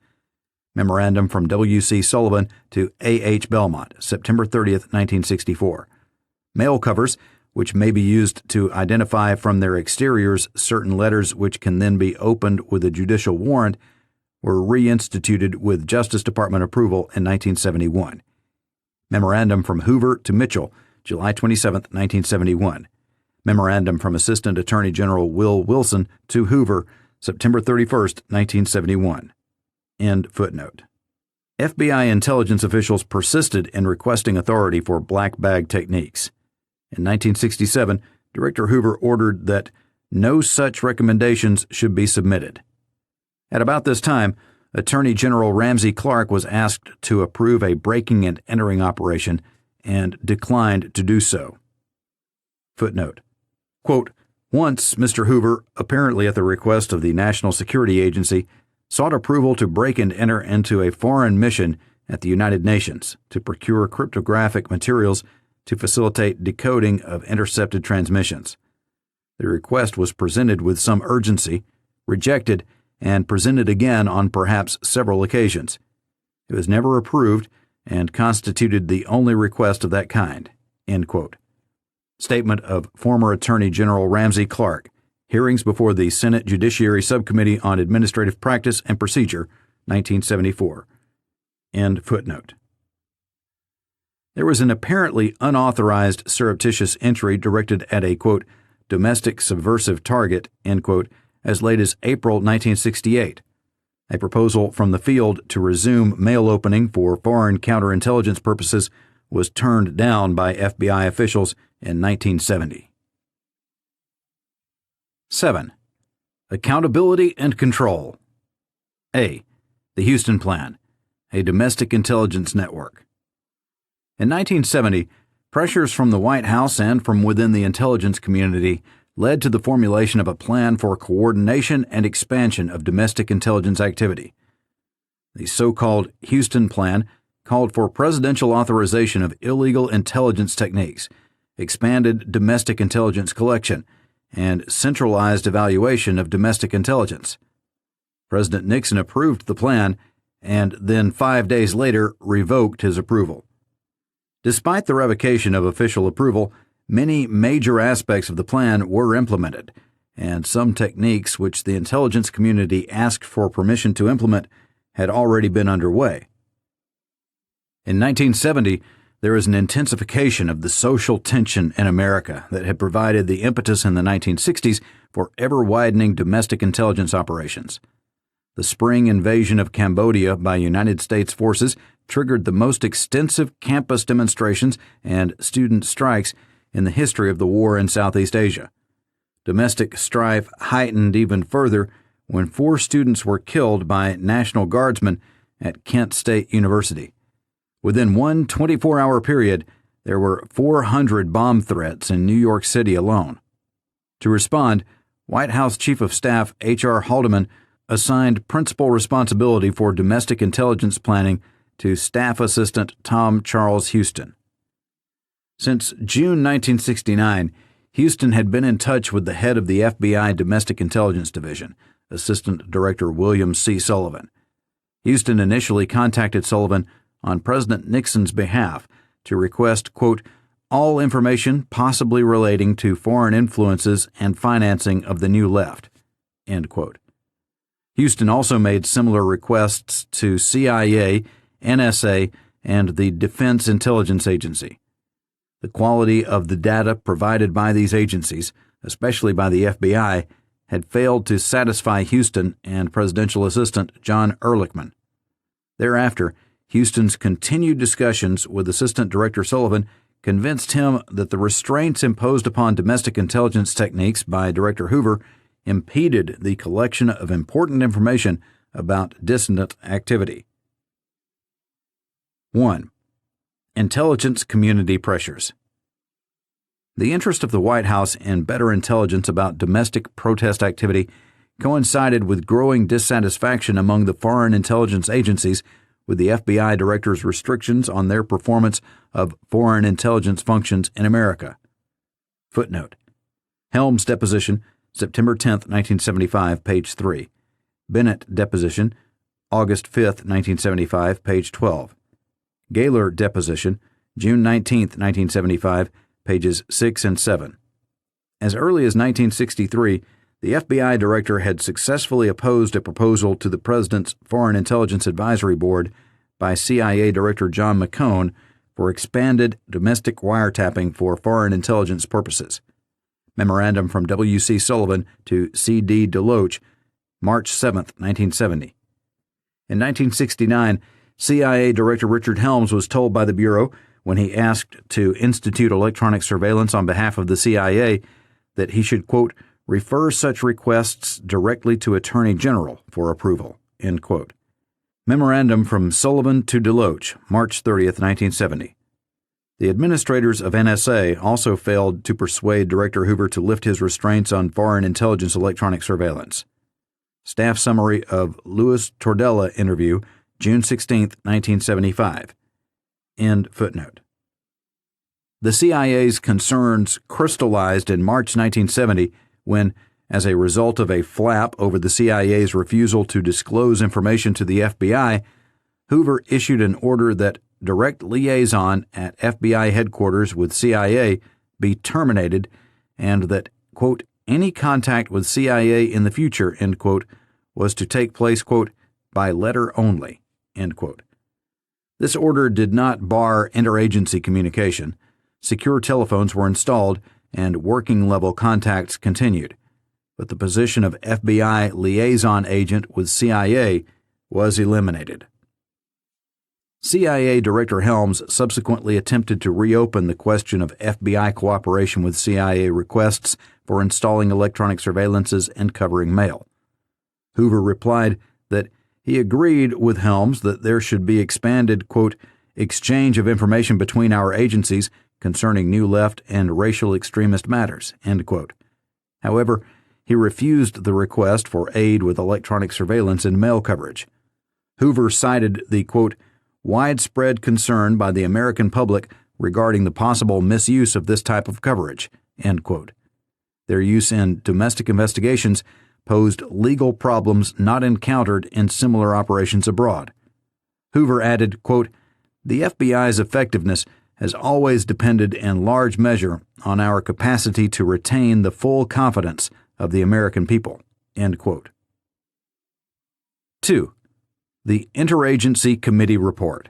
Memorandum from W.C. Sullivan to A.H. Belmont, September 30, 1964. Mail covers, which may be used to identify from their exteriors certain letters which can then be opened with a judicial warrant, were reinstituted with Justice Department approval in 1971. Memorandum from Hoover to Mitchell, July 27, 1971. Memorandum from Assistant Attorney General Will Wilson to Hoover, September 31, 1971. End footnote. FBI intelligence officials persisted in requesting authority for black bag techniques. In 1967, Director Hoover ordered that no such recommendations should be submitted. At about this time, Attorney General Ramsey Clark was asked to approve a breaking and entering operation and declined to do so. Footnote. Quote, once Mr. Hoover, apparently at the request of the National Security Agency, sought approval to break and enter into a foreign mission at the United Nations to procure cryptographic materials to facilitate decoding of intercepted transmissions. The request was presented with some urgency, rejected, and presented again on perhaps several occasions. It was never approved and constituted the only request of that kind. End quote. Statement of former Attorney General Ramsey Clark, Hearings before the Senate Judiciary Subcommittee on Administrative Practice and Procedure, 1974. End footnote. There was an apparently unauthorized surreptitious entry directed at a, quote, domestic subversive target, end quote, as late as April 1968. A proposal from the field to resume mail opening for foreign counterintelligence purposes was turned down by FBI officials in 1970. 7. Accountability and control. A. The Houston Plan, a domestic intelligence network. In 1970, pressures from the White House and from within the intelligence community led to the formulation of a plan for coordination and expansion of domestic intelligence activity. The so-called Houston Plan called for presidential authorization of illegal intelligence techniques, expanded domestic intelligence collection, and centralized evaluation of domestic intelligence. President Nixon approved the plan and then 5 days later revoked his approval. Despite the revocation of official approval, many major aspects of the plan were implemented, and some techniques which the intelligence community asked for permission to implement had already been underway. In 1970, there is an intensification of the social tension in America that had provided the impetus in the 1960s for ever-widening domestic intelligence operations. The spring invasion of Cambodia by United States forces triggered the most extensive campus demonstrations and student strikes in the history of the war in Southeast Asia. Domestic strife heightened even further when 4 students were killed by National Guardsmen at Kent State University. Within one 24-hour period, there were 400 bomb threats in New York City alone. To respond, White House Chief of Staff H.R. Haldeman assigned principal responsibility for domestic intelligence planning to Staff Assistant Tom Charles Houston. Since June 1969, Houston had been in touch with the head of the FBI Domestic Intelligence Division, Assistant Director William C. Sullivan. Houston initially contacted Sullivan on President Nixon's behalf to request, quote, all information possibly relating to foreign influences and financing of the New Left, end quote. Houston also made similar requests to CIA, NSA, and the Defense Intelligence Agency. The quality of the data provided by these agencies, especially by the FBI, had failed to satisfy Houston and Presidential Assistant John Ehrlichman. Thereafter, Houston's continued discussions with Assistant Director Sullivan convinced him that the restraints imposed upon domestic intelligence techniques by Director Hoover impeded the collection of important information about dissident activity. 1. Intelligence community pressures. The interest of the White House in better intelligence about domestic protest activity coincided with growing dissatisfaction among the foreign intelligence agencies with the FBI director's restrictions on their performance of foreign intelligence functions in America. Footnote: Helms deposition, September 10, 1975, page 3. Bennett deposition, August 5, 1975, page 12. Gaylor deposition, June 19, 1975, pages 6 and 7. As early as 1963, the FBI director had successfully opposed a proposal to the President's Foreign Intelligence Advisory Board by CIA Director John McCone for expanded domestic wiretapping for foreign intelligence purposes. Memorandum from W.C. Sullivan to C.D. DeLoach, March 7, 1970. In 1969, CIA Director Richard Helms was told by the Bureau, when he asked to institute electronic surveillance on behalf of the CIA, that he should, quote, refer such requests directly to Attorney General for approval, end quote. Memorandum from Sullivan to DeLoach, March 30, 1970. The administrators of NSA also failed to persuade Director Hoover to lift his restraints on foreign intelligence electronic surveillance. Staff summary of Louis Tordella interview, June 16, 1975. End footnote. The CIA's concerns crystallized in March 1970 when, as a result of a flap over the CIA's refusal to disclose information to the FBI, Hoover issued an order that direct liaison at FBI headquarters with CIA be terminated and that, quote, any contact with CIA in the future, end quote, was to take place, quote, by letter only, end quote. This order did not bar interagency communication. Secure telephones were installed and working-level contacts continued, but the position of FBI liaison agent with CIA was eliminated. CIA Director Helms subsequently attempted to reopen the question of FBI cooperation with CIA requests for installing electronic surveillances and covering mail. Hoover replied that he agreed with Helms that there should be expanded, quote, exchange of information between our agencies concerning New Left and racial extremist matters, end quote. However, he refused the request for aid with electronic surveillance and mail coverage. Hoover cited the, quote, widespread concern by the American public regarding the possible misuse of this type of coverage, end quote. Their use in domestic investigations posed legal problems not encountered in similar operations abroad. Hoover added, quote, the FBI's effectiveness has always depended in large measure on our capacity to retain the full confidence of the American people." End quote. 2. The Interagency Committee Report.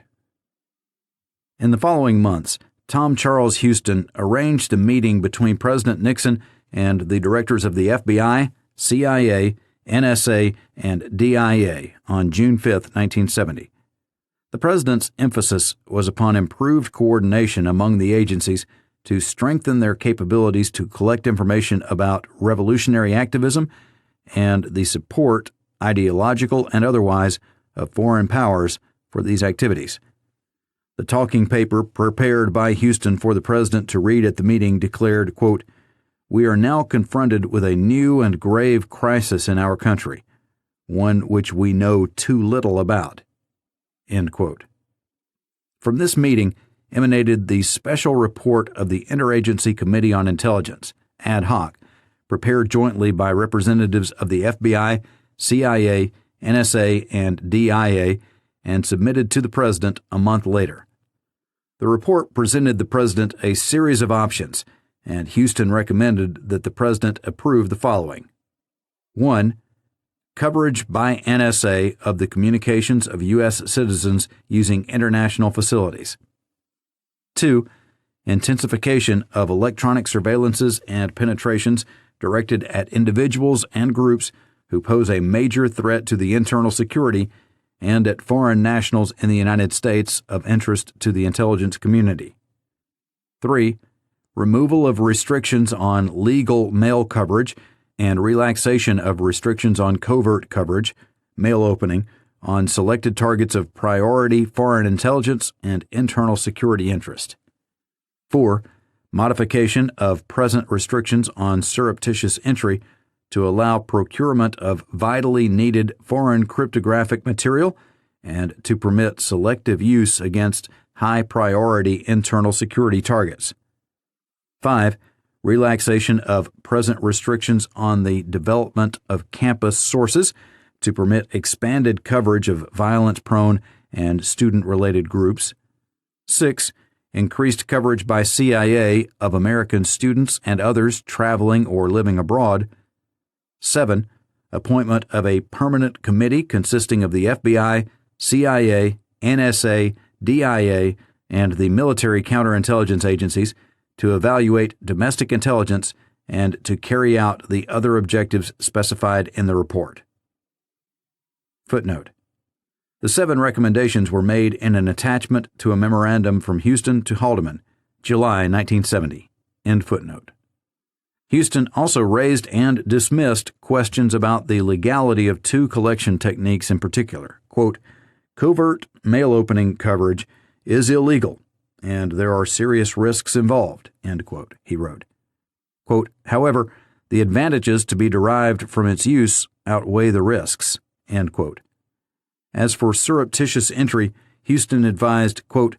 In the following months, Tom Charles Houston arranged a meeting between President Nixon and the directors of the FBI, CIA, NSA, and DIA on June 5, 1970. The president's emphasis was upon improved coordination among the agencies to strengthen their capabilities to collect information about revolutionary activism and the support, ideological and otherwise, of foreign powers for these activities. The talking paper prepared by Houston for the president to read at the meeting declared, quote, "We are now confronted with a new and grave crisis in our country, one which we know too little about." End quote. From this meeting emanated the special report of the Interagency Committee on Intelligence, ad hoc, prepared jointly by representatives of the FBI, CIA, NSA, and DIA, and submitted to the president a month later. The report presented the president a series of options, and Houston recommended that the president approve the following. 1. Coverage by NSA of the communications of U.S. citizens using international facilities. 2. Intensification of electronic surveillances and penetrations directed at individuals and groups who pose a major threat to the internal security and at foreign nationals in the United States of interest to the intelligence community. 3. Removal of restrictions on legal mail coverage and relaxation of restrictions on covert coverage, mail opening, on selected targets of priority foreign intelligence and internal security interest. 4. Modification of present restrictions on surreptitious entry to allow procurement of vitally needed foreign cryptographic material and to permit selective use against high-priority internal security targets. 5. Relaxation of present restrictions on the development of campus sources to permit expanded coverage of violence-prone and student-related groups. 6. Increased coverage by CIA of American students and others traveling or living abroad. 7. Appointment of a permanent committee consisting of the FBI, CIA, NSA, DIA, and the military counterintelligence agencies to evaluate domestic intelligence and to carry out the other objectives specified in the report. Footnote. The 7 recommendations were made in an attachment to a memorandum from Houston to Haldeman, July 1970. End footnote. Houston also raised and dismissed questions about the legality of 2 collection techniques in particular. Quote, "Covert mail opening coverage is illegal, and there are serious risks involved," end quote, he wrote. Quote, "However, the advantages to be derived from its use outweigh the risks," end quote. As for surreptitious entry, Houston advised, quote,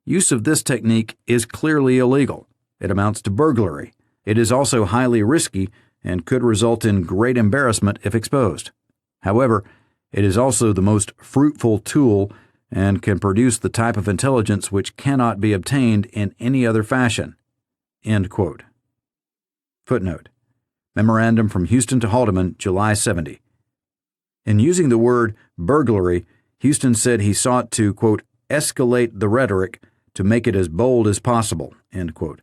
"Use of this technique is clearly illegal. It amounts to burglary. It is also highly risky and could result in great embarrassment if exposed. However, it is also the most fruitful tool and can produce the type of intelligence which cannot be obtained in any other fashion." End quote. Footnote. Memorandum from Houston to Haldeman, July 70. In using the word burglary, Houston said he sought to, quote, "escalate the rhetoric to make it as bold as possible," end quote.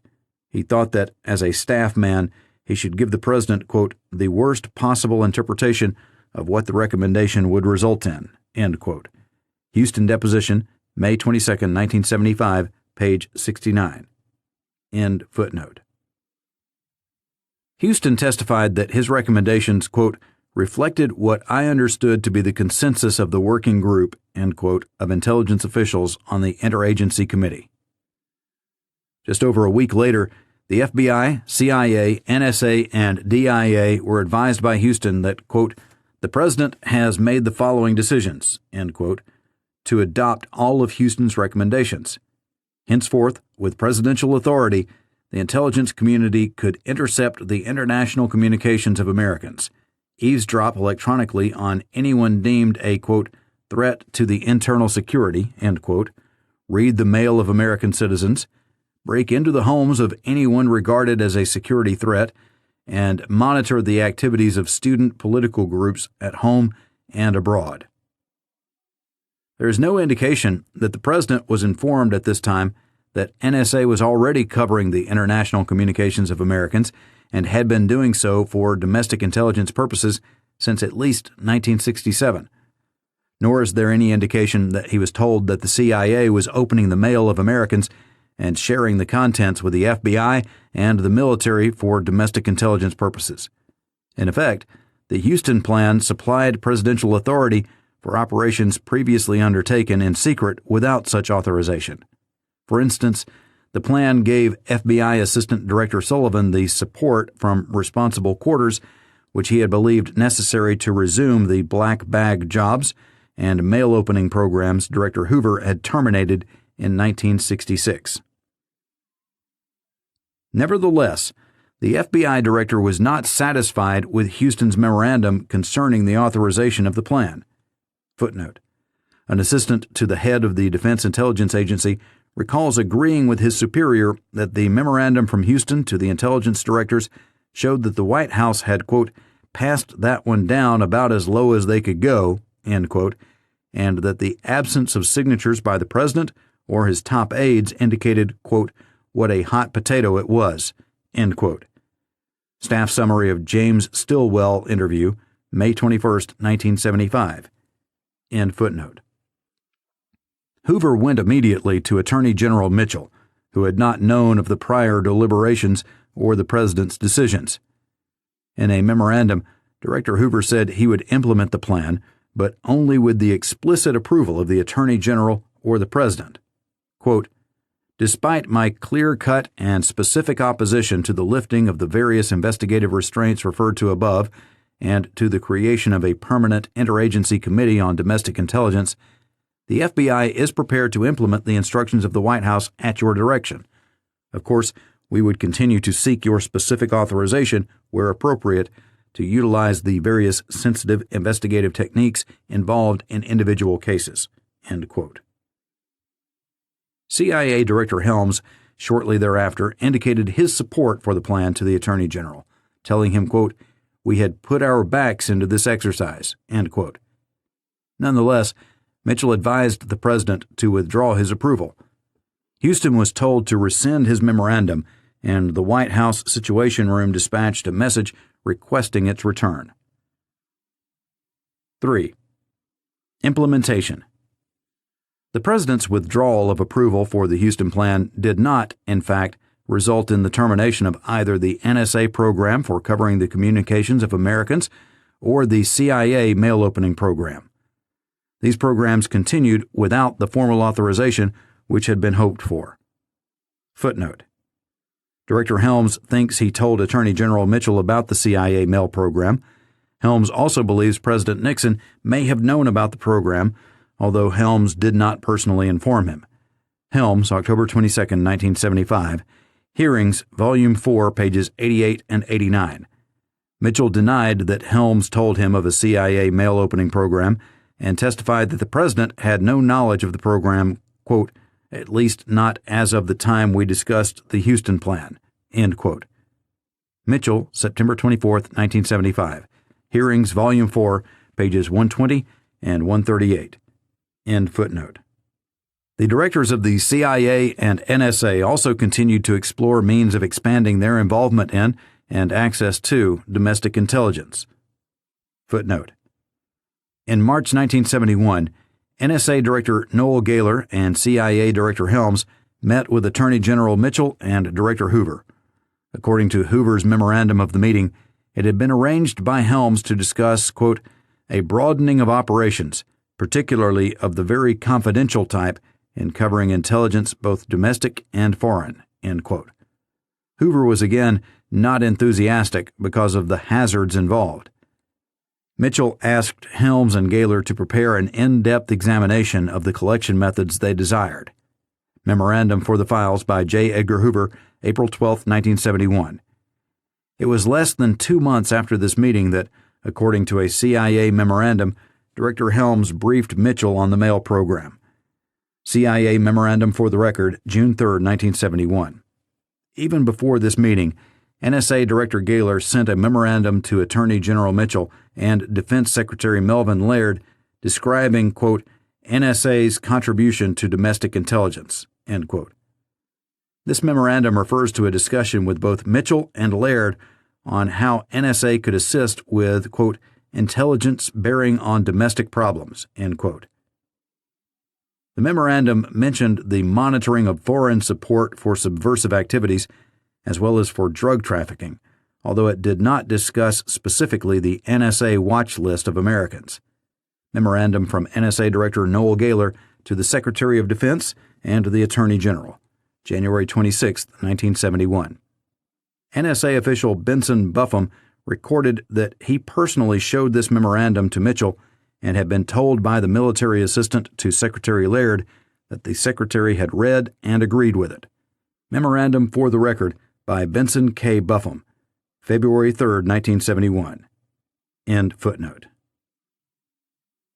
He thought that, as a staff man, he should give the president, quote, "the worst possible interpretation of what the recommendation would result in," end quote. Houston Deposition, May 22, 1975, page 69. End footnote. Houston testified that his recommendations, quote, "reflected what I understood to be the consensus of the working group," end quote, of intelligence officials on the Interagency Committee. Just over a week later, the FBI, CIA, NSA, and DIA were advised by Houston that, quote, "the president has made the following decisions," end quote, to adopt all of Houston's recommendations. Henceforth, with presidential authority, the intelligence community could intercept the international communications of Americans, eavesdrop electronically on anyone deemed a, quote, "threat to the internal security," end quote, read the mail of American citizens, break into the homes of anyone regarded as a security threat, and monitor the activities of student political groups at home and abroad. There is no indication that the president was informed at this time that NSA was already covering the international communications of Americans and had been doing so for domestic intelligence purposes since at least 1967. Nor is there any indication that he was told that the CIA was opening the mail of Americans and sharing the contents with the FBI and the military for domestic intelligence purposes. In effect, the Houston Plan supplied presidential authority for operations previously undertaken in secret without such authorization. For instance, the plan gave FBI Assistant Director Sullivan the support from responsible quarters which he had believed necessary to resume the black bag jobs and mail opening programs Director Hoover had terminated in 1966. Nevertheless, the FBI director was not satisfied with Houston's memorandum concerning the authorization of the plan. Footnote: an assistant to the head of the Defense Intelligence Agency recalls agreeing with his superior that the memorandum from Houston to the intelligence directors showed that the White House had, quote, passed that one down about as low as they could go, end quote, and that the absence of signatures by the president or his top aides indicated, quote, what a hot potato it was, end quote. Staff summary of James Stilwell interview, May 21, 1975. End footnote. Hoover went immediately to Attorney General Mitchell, who had not known of the prior deliberations or the president's decisions. In a memorandum, Director Hoover said he would implement the plan, but only with the explicit approval of the Attorney General or the President. Quote, despite my clear-cut and specific opposition to the lifting of the various investigative restraints referred to above and to the creation of a permanent interagency committee on domestic intelligence, the FBI is prepared to implement the instructions of the White House at your direction. Of course, we would continue to seek your specific authorization, where appropriate, to utilize the various sensitive investigative techniques involved in individual cases. End quote. CIA Director Helms shortly thereafter indicated his support for the plan to the Attorney General, telling him, quote, we had put our backs into this exercise, end quote. Nonetheless, Mitchell advised the president to withdraw his approval. Houston was told to rescind his memorandum, and the White House Situation Room dispatched a message requesting its return. 3. Implementation. The president's withdrawal of approval for the Houston Plan did not, in fact, result in the termination of either the NSA program for covering the communications of Americans or the CIA mail opening program. These programs continued without the formal authorization which had been hoped for. Footnote: Director Helms thinks he told Attorney General Mitchell about the CIA mail program. Helms also believes President Nixon may have known about the program, although Helms did not personally inform him. Helms, October 22, 1975. Hearings, Volume 4, pages 88 and 89. Mitchell denied that Helms told him of a CIA mail opening program and testified that the president had no knowledge of the program, quote, at least not as of the time we discussed the Houston Plan, end quote. Mitchell, September 24, 1975. Hearings, Volume 4, pages 120 and 138. End footnote. The directors of the CIA and NSA also continued to explore means of expanding their involvement in and access to domestic intelligence. Footnote. In March 1971, NSA Director Noel Gaylor and CIA Director Helms met with Attorney General Mitchell and Director Hoover. According to Hoover's memorandum of the meeting, it had been arranged by Helms to discuss, quote, a broadening of operations, particularly of the very confidential type, in covering intelligence both domestic and foreign, end quote. Hoover was again not enthusiastic because of the hazards involved. Mitchell asked Helms and Gaylor to prepare an in-depth examination of the collection methods they desired. Memorandum for the Files by J. Edgar Hoover, April 12, 1971. It was less than 2 months after this meeting that, according to a CIA memorandum, Director Helms briefed Mitchell on the mail program. CIA Memorandum for the Record, June 3, 1971. Even before this meeting, NSA Director Gaylor sent a memorandum to Attorney General Mitchell and Defense Secretary Melvin Laird describing, quote, NSA's contribution to domestic intelligence, end quote. This memorandum refers to a discussion with both Mitchell and Laird on how NSA could assist with, quote, intelligence bearing on domestic problems, end quote. The memorandum mentioned the monitoring of foreign support for subversive activities as well as for drug trafficking, although it did not discuss specifically the NSA watch list of Americans. Memorandum from NSA Director Noel Gaylor to the Secretary of Defense and the Attorney General, January 26, 1971. NSA official Benson Buffum recorded that he personally showed this memorandum to Mitchell and had been told by the military assistant to Secretary Laird that the Secretary had read and agreed with it. Memorandum for the record by Benson K. Buffum, February 3, 1971. End footnote.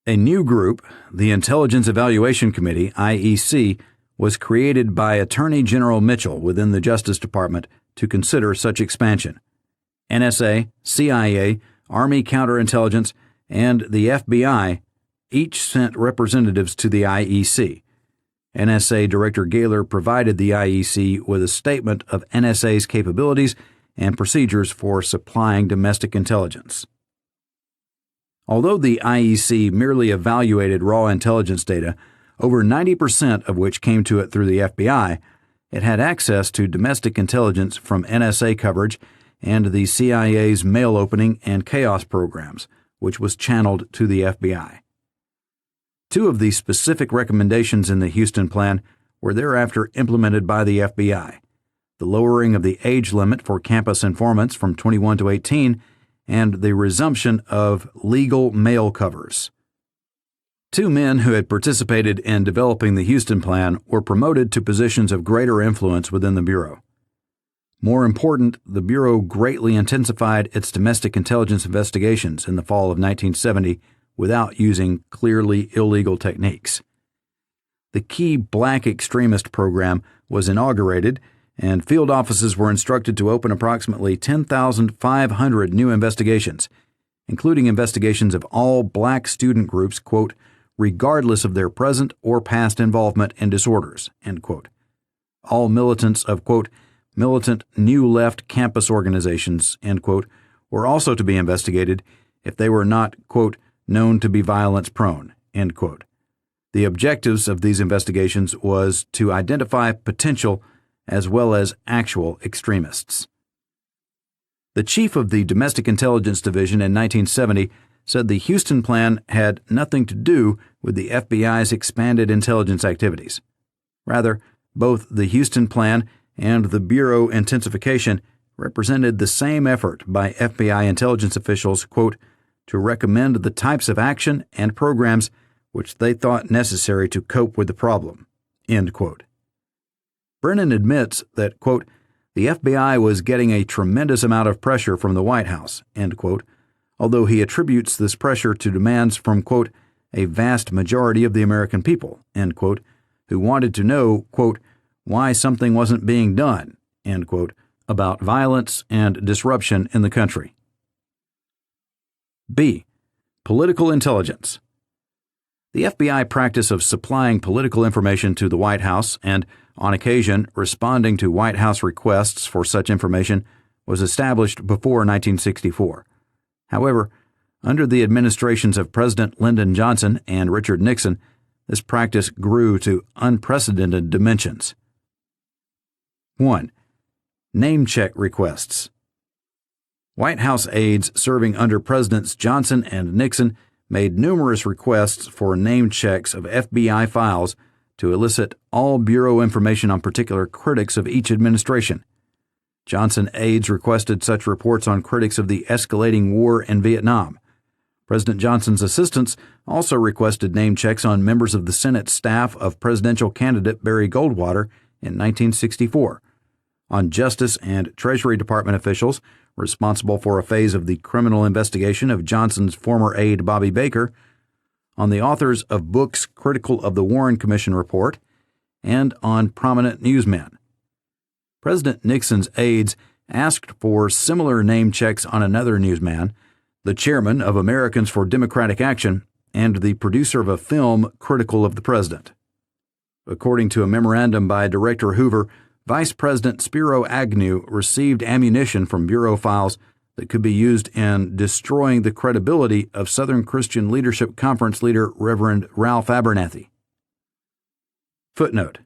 A new group, the Intelligence Evaluation Committee, IEC, was created by Attorney General Mitchell within the Justice Department to consider such expansion. NSA, CIA, Army Counterintelligence, and the FBI each sent representatives to the IEC. NSA Director Gaylor provided the IEC with a statement of NSA's capabilities and procedures for supplying domestic intelligence. Although the IEC merely evaluated raw intelligence data, over 90% of which came to it through the FBI, it had access to domestic intelligence from NSA coverage and the CIA's mail opening and chaos programs, which was channeled to the FBI. Two of the specific recommendations in the Houston Plan were thereafter implemented by the FBI: the lowering of the age limit for campus informants from 21 to 18 and the resumption of legal mail covers. Two men who had participated in developing the Houston Plan were promoted to positions of greater influence within the Bureau. More important, the Bureau greatly intensified its domestic intelligence investigations in the fall of 1970 without using clearly illegal techniques. The key Black Extremist Program was inaugurated, and field offices were instructed to open approximately 10,500 new investigations, including investigations of all Black student groups, quote, regardless of their present or past involvement in disorders, end quote. All militants of, quote, militant New Left campus organizations, end quote, were also to be investigated if they were not, quote, known to be violence-prone, end quote. The objectives of these investigations was to identify potential as well as actual extremists. The chief of the Domestic Intelligence Division in 1970 said the Houston Plan had nothing to do with the FBI's expanded intelligence activities. Rather, both the Houston Plan and the Bureau intensification represented the same effort by FBI intelligence officials, quote, to recommend the types of action and programs which they thought necessary to cope with the problem, end quote. Brennan admits that, quote, the FBI was getting a tremendous amount of pressure from the White House, end quote, although he attributes this pressure to demands from, quote, a vast majority of the American people, end quote, who wanted to know, quote, why something wasn't being done, end quote, about violence and disruption in the country. B. Political intelligence. The FBI practice of supplying political information to the White House and, on occasion, responding to White House requests for such information was established before 1964. However, under the administrations of President Lyndon Johnson and Richard Nixon, this practice grew to unprecedented dimensions. 1. Name check requests. White House aides serving under Presidents Johnson and Nixon made numerous requests for name checks of FBI files to elicit all Bureau information on particular critics of each administration. Johnson aides requested such reports on critics of the escalating war in Vietnam. President Johnson's assistants also requested name checks on members of the Senate staff of presidential candidate Barry Goldwater in 1964, on Justice and Treasury Department officials responsible for a phase of the criminal investigation of Johnson's former aide Bobby Baker, on the authors of books critical of the Warren Commission report, and on prominent newsmen. President Nixon's aides asked for similar name checks on another newsman, the chairman of Americans for Democratic Action, and the producer of a film critical of the president. According to a memorandum by Director Hoover, Vice President Spiro Agnew received ammunition from Bureau files that could be used in destroying the credibility of Southern Christian Leadership Conference leader Reverend Ralph Abernathy. Footnote: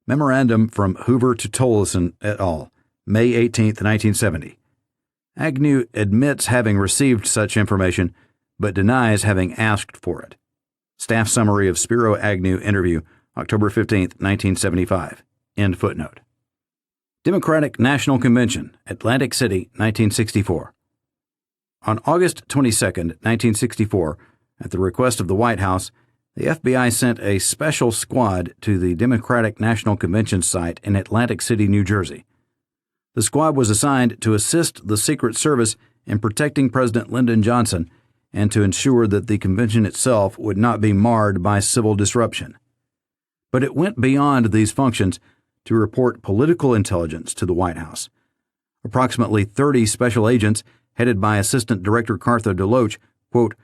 Memorandum from Hoover to Tolleson et al., May 18, 1970. Agnew admits having received such information, but denies having asked for it. Staff summary of Spiro Agnew interview, October 15, 1975. End footnote. Democratic National Convention, Atlantic City, 1964. On August 22, 1964, at the request of the White House, the FBI sent a special squad to the Democratic National Convention site in Atlantic City, New Jersey. The squad was assigned to assist the Secret Service in protecting President Lyndon Johnson and to ensure that the convention itself would not be marred by civil disruption. But it went beyond these functions to report political intelligence to the White House. Approximately 30 special agents, headed by Assistant Director Cartha DeLoach, quote,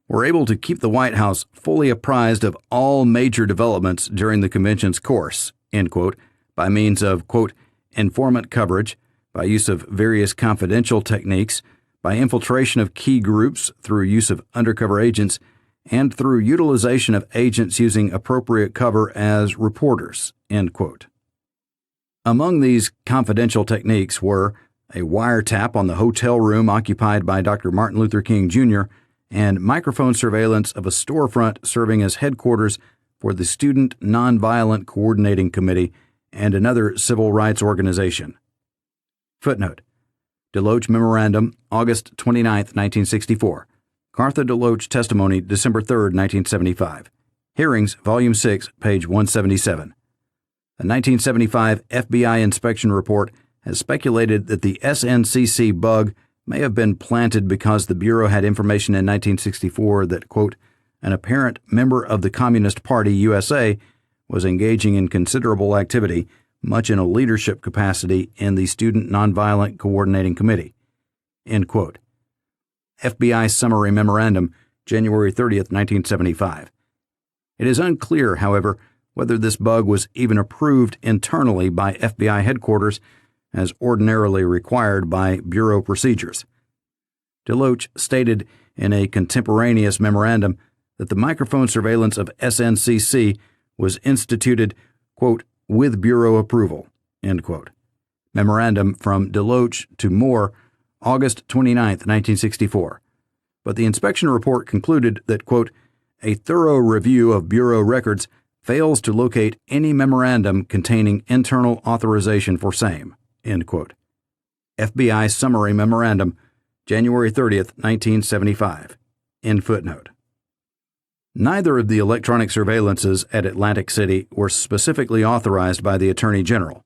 were able to keep the White House fully apprised of all major developments during the convention's course, end quote, by means of, quote, informant coverage, by use of various confidential techniques, by infiltration of key groups through use of undercover agents, and through utilization of agents using appropriate cover as reporters, end quote. Among these confidential techniques were a wiretap on the hotel room occupied by Dr. Martin Luther King Jr. and microphone surveillance of a storefront serving as headquarters for the Student Nonviolent Coordinating Committee and another civil rights organization. Footnote: DeLoach Memorandum, August 29, 1964. Cartha DeLoach Testimony, December 3, 1975. Hearings, Volume 6, page 177. A 1975 FBI inspection report has speculated that the SNCC bug may have been planted because the Bureau had information in 1964 that, quote, an apparent member of the Communist Party USA was engaging in considerable activity, much in a leadership capacity in the Student Nonviolent Coordinating Committee, end quote. FBI Summary Memorandum, January 30, 1975. It is unclear, however, whether this bug was even approved internally by FBI headquarters as ordinarily required by Bureau procedures. DeLoach stated in a contemporaneous memorandum that the microphone surveillance of SNCC was instituted, quote, with Bureau approval, end quote. Memorandum from DeLoach to Moore, August 29, 1964. But the inspection report concluded that, quote, a thorough review of Bureau records fails to locate any memorandum containing internal authorization for same, end quote. FBI Summary Memorandum, January 30, 1975. End footnote. Neither of the electronic surveillances at Atlantic City were specifically authorized by the Attorney General.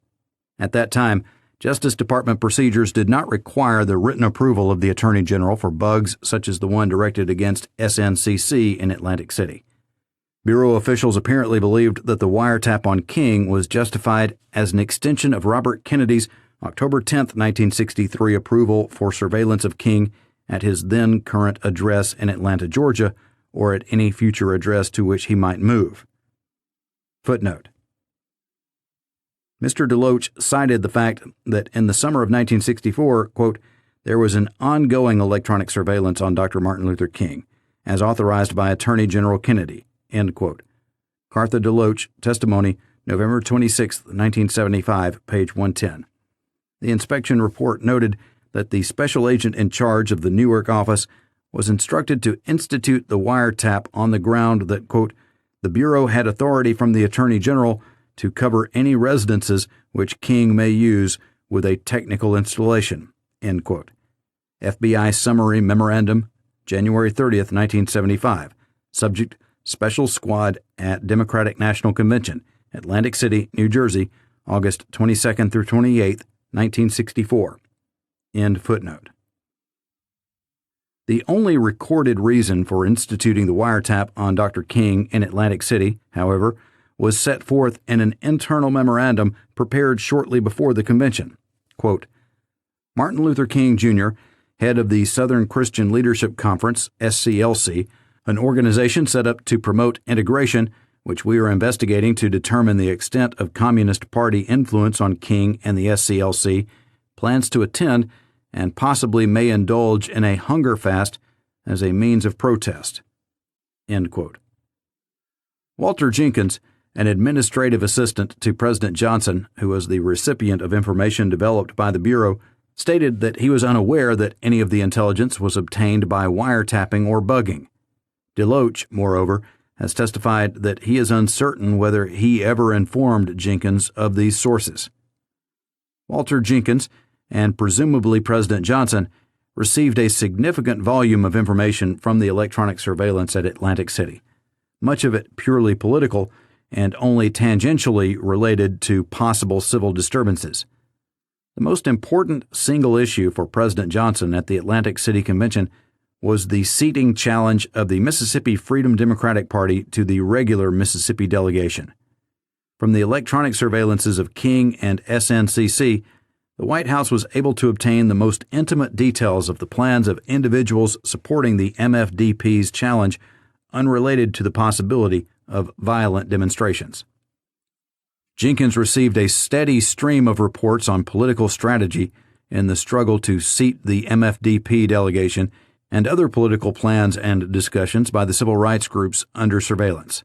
At that time, Justice Department procedures did not require the written approval of the Attorney General for bugs such as the one directed against SNCC in Atlantic City. Bureau officials apparently believed that the wiretap on King was justified as an extension of Robert Kennedy's October 10, 1963 approval for surveillance of King at his then current address in Atlanta, Georgia, or at any future address to which he might move. Footnote: Mr. DeLoach cited the fact that in the summer of 1964, quote, there was an ongoing electronic surveillance on Dr. Martin Luther King, as authorized by Attorney General Kennedy, end quote. Cartha DeLoach, Testimony, November 26, 1975, page 110. The inspection report noted that the special agent in charge of the Newark office was instructed to institute the wiretap on the ground that, quote, the Bureau had authority from the Attorney General to cover any residences which King may use with a technical installation, end quote. FBI Summary Memorandum, January 30, 1975. Subject, Special Squad at Democratic National Convention, Atlantic City, New Jersey, August 22 through 28, 1964. End footnote. The only recorded reason for instituting the wiretap on Dr. King in Atlantic City, however, was set forth in an internal memorandum prepared shortly before the convention. Quote, Martin Luther King Jr., head of the Southern Christian Leadership Conference, SCLC, an organization set up to promote integration, which we are investigating to determine the extent of Communist Party influence on King and the SCLC, plans to attend and possibly may indulge in a hunger fast as a means of protest." End quote. Walter Jenkins, an administrative assistant to President Johnson, who was the recipient of information developed by the Bureau, stated that he was unaware that any of the intelligence was obtained by wiretapping or bugging. DeLoach, moreover, has testified that he is uncertain whether he ever informed Jenkins of these sources. Walter Jenkins, and presumably President Johnson, received a significant volume of information from the electronic surveillance at Atlantic City, much of it purely political and only tangentially related to possible civil disturbances. The most important single issue for President Johnson at the Atlantic City Convention was the seating challenge of the Mississippi Freedom Democratic Party to the regular Mississippi delegation. From the electronic surveillances of King and SNCC, the White House was able to obtain the most intimate details of the plans of individuals supporting the MFDP's challenge unrelated to the possibility of violent demonstrations. Jenkins received a steady stream of reports on political strategy in the struggle to seat the MFDP delegation and other political plans and discussions by the civil rights groups under surveillance.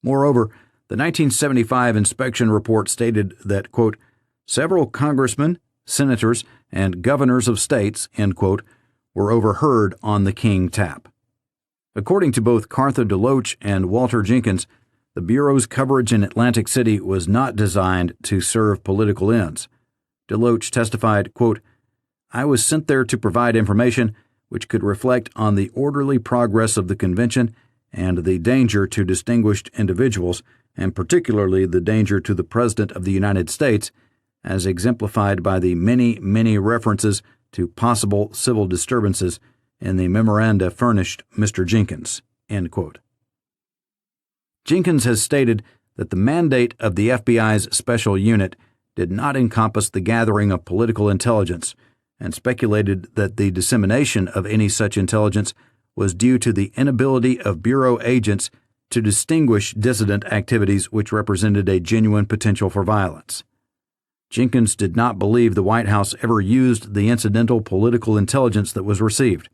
Moreover, the 1975 inspection report stated that, quote, "several congressmen, senators, and governors of states," end quote, were overheard on the King tap. According to both Cartha DeLoach and Walter Jenkins, the Bureau's coverage in Atlantic City was not designed to serve political ends. DeLoach testified, quote, "I was sent there to provide information which could reflect on the orderly progress of the convention and the danger to distinguished individuals, and particularly the danger to the President of the United States, as exemplified by the many references to possible civil disturbances in the memoranda furnished Mr. Jenkins." End quote. Jenkins has stated that the mandate of the FBI's special unit did not encompass the gathering of political intelligence, and speculated that the dissemination of any such intelligence was due to the inability of Bureau agents to distinguish dissident activities which represented a genuine potential for violence. Jenkins did not believe the White House ever used the incidental political intelligence that was received.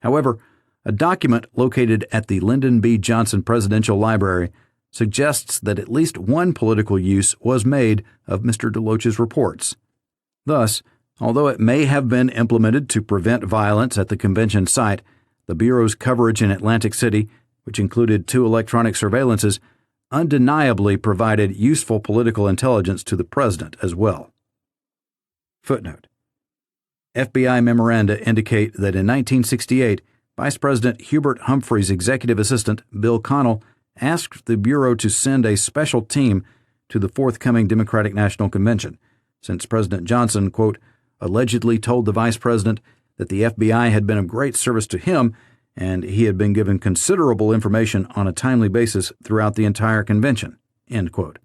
However, a document located at the Lyndon B. Johnson Presidential Library suggests that at least one political use was made of Mr. DeLoach's reports. Thus, although it may have been implemented to prevent violence at the convention site, the Bureau's coverage in Atlantic City, which included 2 electronic surveillances, undeniably provided useful political intelligence to the president as well. Footnote: FBI memoranda indicate that in 1968, Vice President Hubert Humphrey's executive assistant, Bill Connell, asked the Bureau to send a special team to the forthcoming Democratic National Convention, since President Johnson, quote, allegedly told the vice president that the FBI had been of great service to him and he had been given considerable information on a timely basis throughout the entire convention, end quote.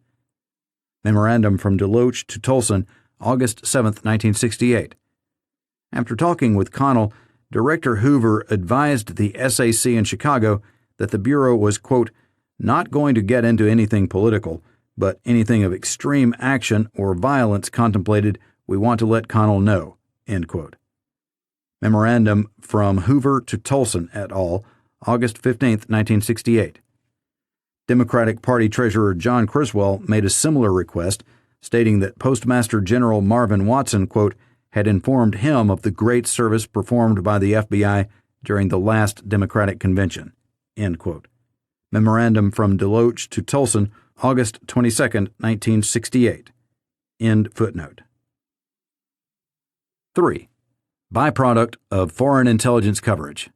Memorandum from DeLoach to Tolson, August 7, 1968. After talking with Connell, Director Hoover advised the SAC in Chicago that the Bureau was, quote, not going to get into anything political, but anything of extreme action or violence contemplated, we want to let Connell know, end quote. Memorandum from Hoover to Tolson et al., August 15, 1968. Democratic Party Treasurer John Criswell made a similar request, stating that Postmaster General Marvin Watson, quote, had informed him of the great service performed by the FBI during the last Democratic Convention, end quote. Memorandum from DeLoach to Tolson, August 22, 1968. End footnote. 3. Byproduct of foreign intelligence coverage.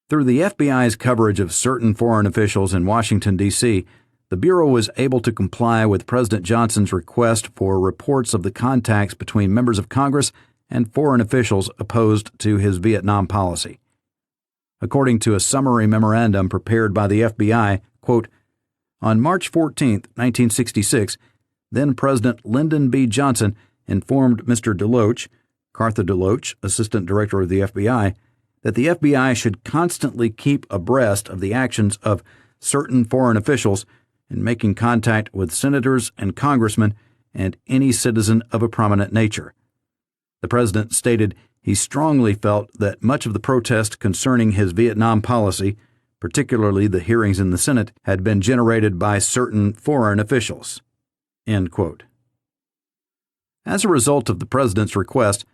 Through the FBI's coverage of certain foreign officials in Washington, D.C., the Bureau was able to comply with President Johnson's request for reports of the contacts between members of Congress and foreign officials opposed to his Vietnam policy. According to a summary memorandum prepared by the FBI, quote, on March 14, 1966, then-President Lyndon B. Johnson informed Mr. DeLoach, Cartha DeLoach, Assistant Director of the FBI, that the FBI should constantly keep abreast of the actions of certain foreign officials in making contact with senators and congressmen and any citizen of a prominent nature. The president stated he strongly felt that much of the protest concerning his Vietnam policy, particularly the hearings in the Senate, had been generated by certain foreign officials. End quote. As a result of the president's request,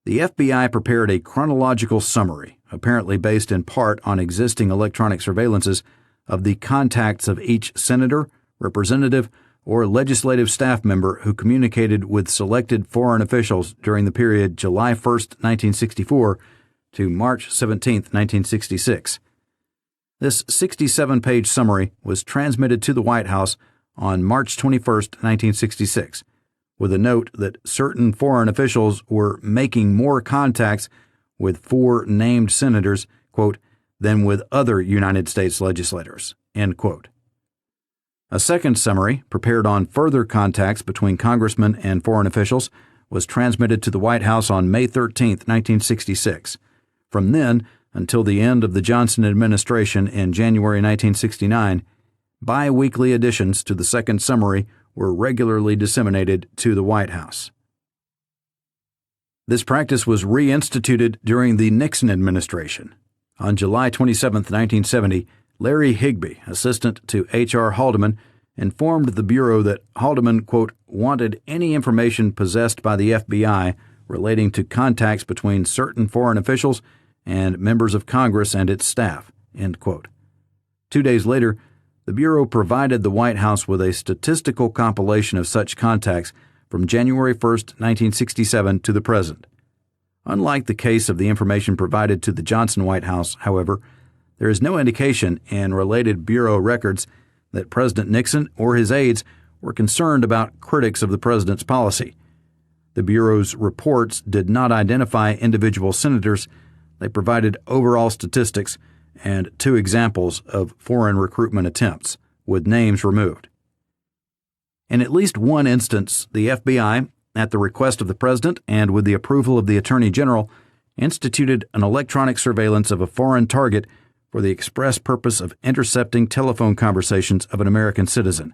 the FBI prepared a chronological summary, apparently based in part on existing electronic surveillances, of the contacts of each senator, representative, or legislative staff member who communicated with selected foreign officials during the period July 1, 1964 to March 17, 1966. This 67-page summary was transmitted to the White House on March 21, 1966, with a note that certain foreign officials were making more contacts with 4 named senators, quote, than with other United States legislators, end quote. A second summary, prepared on further contacts between congressmen and foreign officials, was transmitted to the White House on May 13, 1966. From then until the end of the Johnson administration in January 1969, bi-weekly additions to the second summary were regularly disseminated to the White House. This practice was reinstituted during the Nixon administration. On July 27, 1970, Larry Higby, assistant to H.R. Haldeman, informed the Bureau that Haldeman, quote, wanted any information possessed by the FBI relating to contacts between certain foreign officials and members of Congress and its staff, end quote. 2 days later, the Bureau provided the White House with a statistical compilation of such contacts from January 1, 1967 to the present. Unlike the case of the information provided to the Johnson White House, however, there is no indication in related Bureau records that President Nixon or his aides were concerned about critics of the president's policy. The Bureau's reports did not identify individual senators. They provided overall statistics and 2 examples of foreign recruitment attempts, with names removed. In at least one instance, the FBI, at the request of the president and with the approval of the Attorney General, instituted an electronic surveillance of a foreign target for the express purpose of intercepting telephone conversations of an American citizen.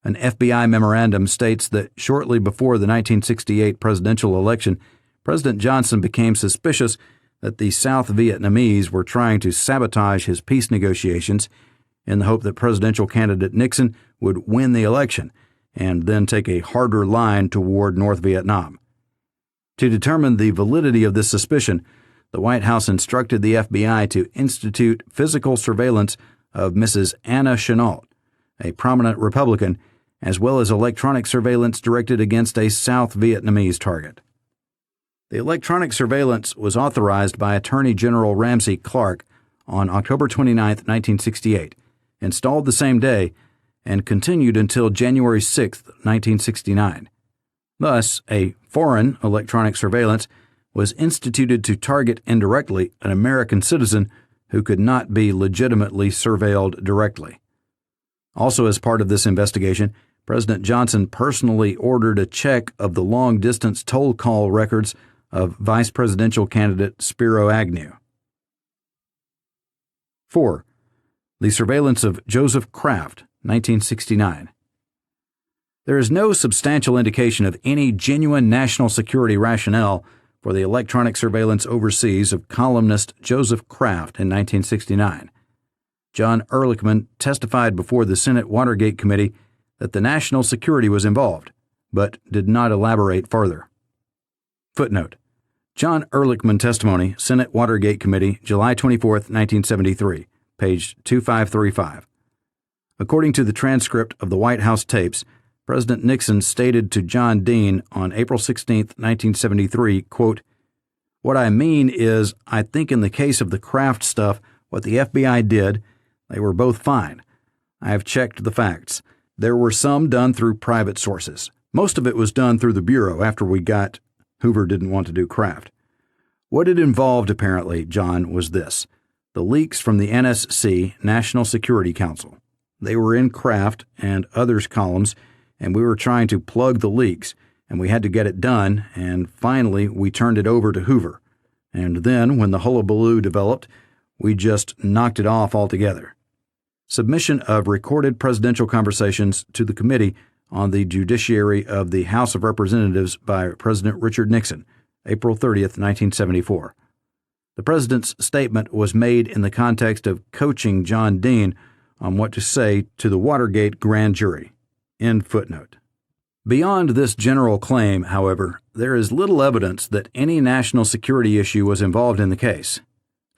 An FBI memorandum states that shortly before the 1968 presidential election, President Johnson became suspicious that the South Vietnamese were trying to sabotage his peace negotiations in the hope that presidential candidate Nixon would win the election and then take a harder line toward North Vietnam. To determine the validity of this suspicion, the White House instructed the FBI to institute physical surveillance of Mrs. Anna Chennault, a prominent Republican, as well as electronic surveillance directed against a South Vietnamese target. The electronic surveillance was authorized by Attorney General Ramsey Clark on October 29, 1968, installed the same day, and continued until January 6, 1969. Thus, a foreign electronic surveillance was instituted to target indirectly an American citizen who could not be legitimately surveilled directly. Also, as part of this investigation, President Johnson personally ordered a check of the long-distance toll call records of vice presidential candidate Spiro Agnew. 4. The surveillance of Joseph Kraft, 1969. There is no substantial indication of any genuine national security rationale for the electronic surveillance overseas of columnist Joseph Kraft in 1969. John Ehrlichman testified before the Senate Watergate Committee that the national security was involved, but did not elaborate further. Footnote: John Ehrlichman testimony, Senate Watergate Committee, July 24, 1973, page 2535. According to the transcript of the White House tapes, President Nixon stated to John Dean on April 16, 1973, quote, "What I mean is, I think in the case of the Kraft stuff, what the FBI did, they were both fine. I have checked the facts. There were some done through private sources. Most of it was done through the Bureau after we got Hoover didn't want to do Kraft. What it involved, apparently, John, was this: the leaks from the NSC, National Security Council. They were in Kraft and others' columns, and we were trying to plug the leaks, and we had to get it done, and finally we turned it over to Hoover. And then, when the hullabaloo developed, we just knocked it off altogether. Submission of recorded presidential conversations to the Committee on the Judiciary of the House of Representatives by President Richard Nixon, April 30th, 1974. The president's statement was made in the context of coaching John Dean on what to say to the Watergate grand jury. End footnote. Beyond this general claim, however, there is little evidence that any national security issue was involved in the case.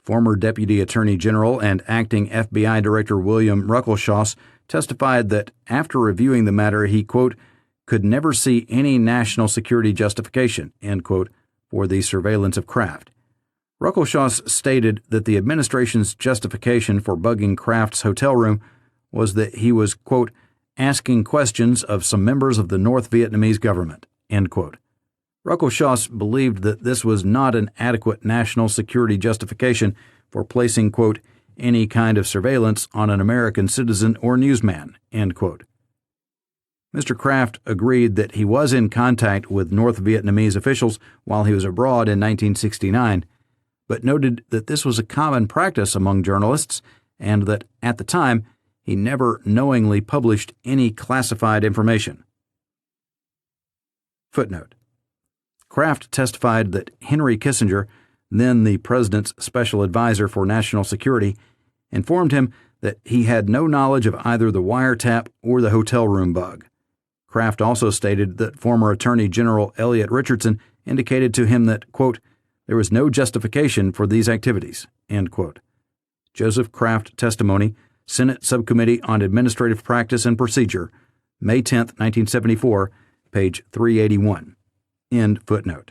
Former Deputy Attorney General and acting FBI Director William Ruckelshaus testified that after reviewing the matter, he, quote, could never see any national security justification, end quote, for the surveillance of Kraft. Ruckelshaus stated that the administration's justification for bugging Kraft's hotel room was that he was, quote, asking questions of some members of the North Vietnamese government, end quote. Ruckelshaus believed that this was not an adequate national security justification for placing, quote, any kind of surveillance on an American citizen or newsman, end quote. Mr. Kraft agreed that he was in contact with North Vietnamese officials while he was abroad in 1969, but noted that this was a common practice among journalists and that, at the time, he never knowingly published any classified information. Footnote. Kraft testified that Henry Kissinger, then the president's special advisor for national security, informed him that he had no knowledge of either the wiretap or the hotel room bug. Kraft also stated that former Attorney General Elliot Richardson indicated to him that, quote, there was no justification for these activities, end quote. Joseph Kraft testimony, Senate Subcommittee on Administrative Practice and Procedure, May 10, 1974, page 381. End footnote.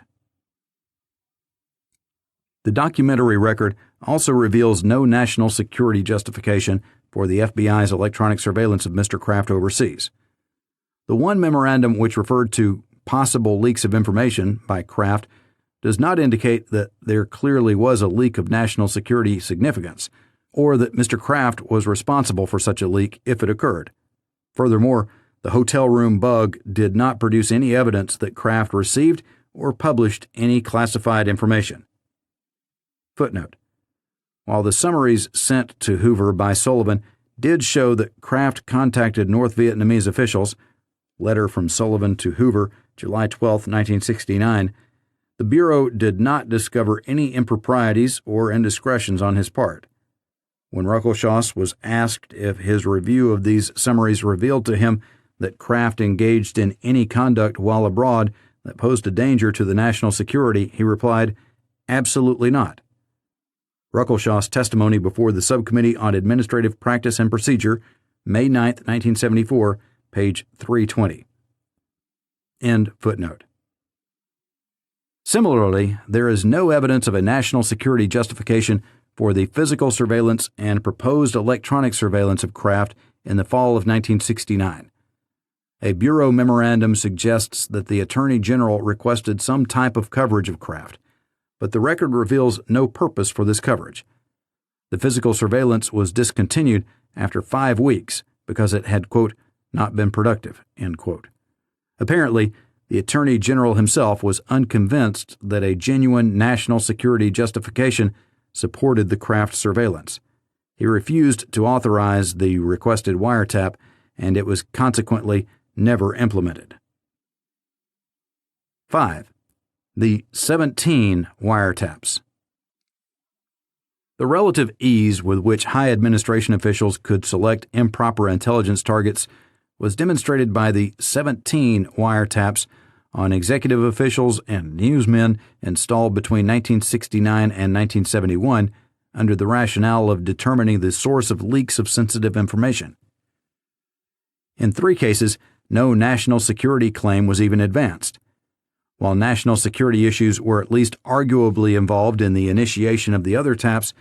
The documentary record also reveals no national security justification for the FBI's electronic surveillance of Mr. Kraft overseas. The one memorandum which referred to possible leaks of information by Kraft does not indicate that there clearly was a leak of national security significance, or that Mr. Kraft was responsible for such a leak if it occurred. Furthermore, the hotel room bug did not produce any evidence that Kraft received or published any classified information. Footnote. While the summaries sent to Hoover by Sullivan did show that Kraft contacted North Vietnamese officials, letter from Sullivan to Hoover, July 12, 1969, the Bureau did not discover any improprieties or indiscretions on his part. When Ruckelshaus was asked if his review of these summaries revealed to him that Kraft engaged in any conduct while abroad that posed a danger to the national security, he replied, absolutely not. Ruckelshaus' testimony before the Subcommittee on Administrative Practice and Procedure, May 9, 1974, page 320. End footnote. Similarly, there is no evidence of a national security justification for the physical surveillance and proposed electronic surveillance of Kraft in the fall of 1969. A Bureau memorandum suggests that the Attorney General requested some type of coverage of Kraft, but the record reveals no purpose for this coverage. The physical surveillance was discontinued after 5 weeks because it had, quote, not been productive, end quote. Apparently, the Attorney General himself was unconvinced that a genuine national security justification supported the Kraft surveillance. He refused to authorize the requested wiretap, and it was consequently never implemented. 5. The 17 wiretaps. The relative ease with which high administration officials could select improper intelligence targets was demonstrated by the 17 wiretaps on executive officials and newsmen installed between 1969 and 1971 under the rationale of determining the source of leaks of sensitive information. In 3 cases, no national security claim was even advanced. While national security issues were at least arguably involved in the initiation of the other taps,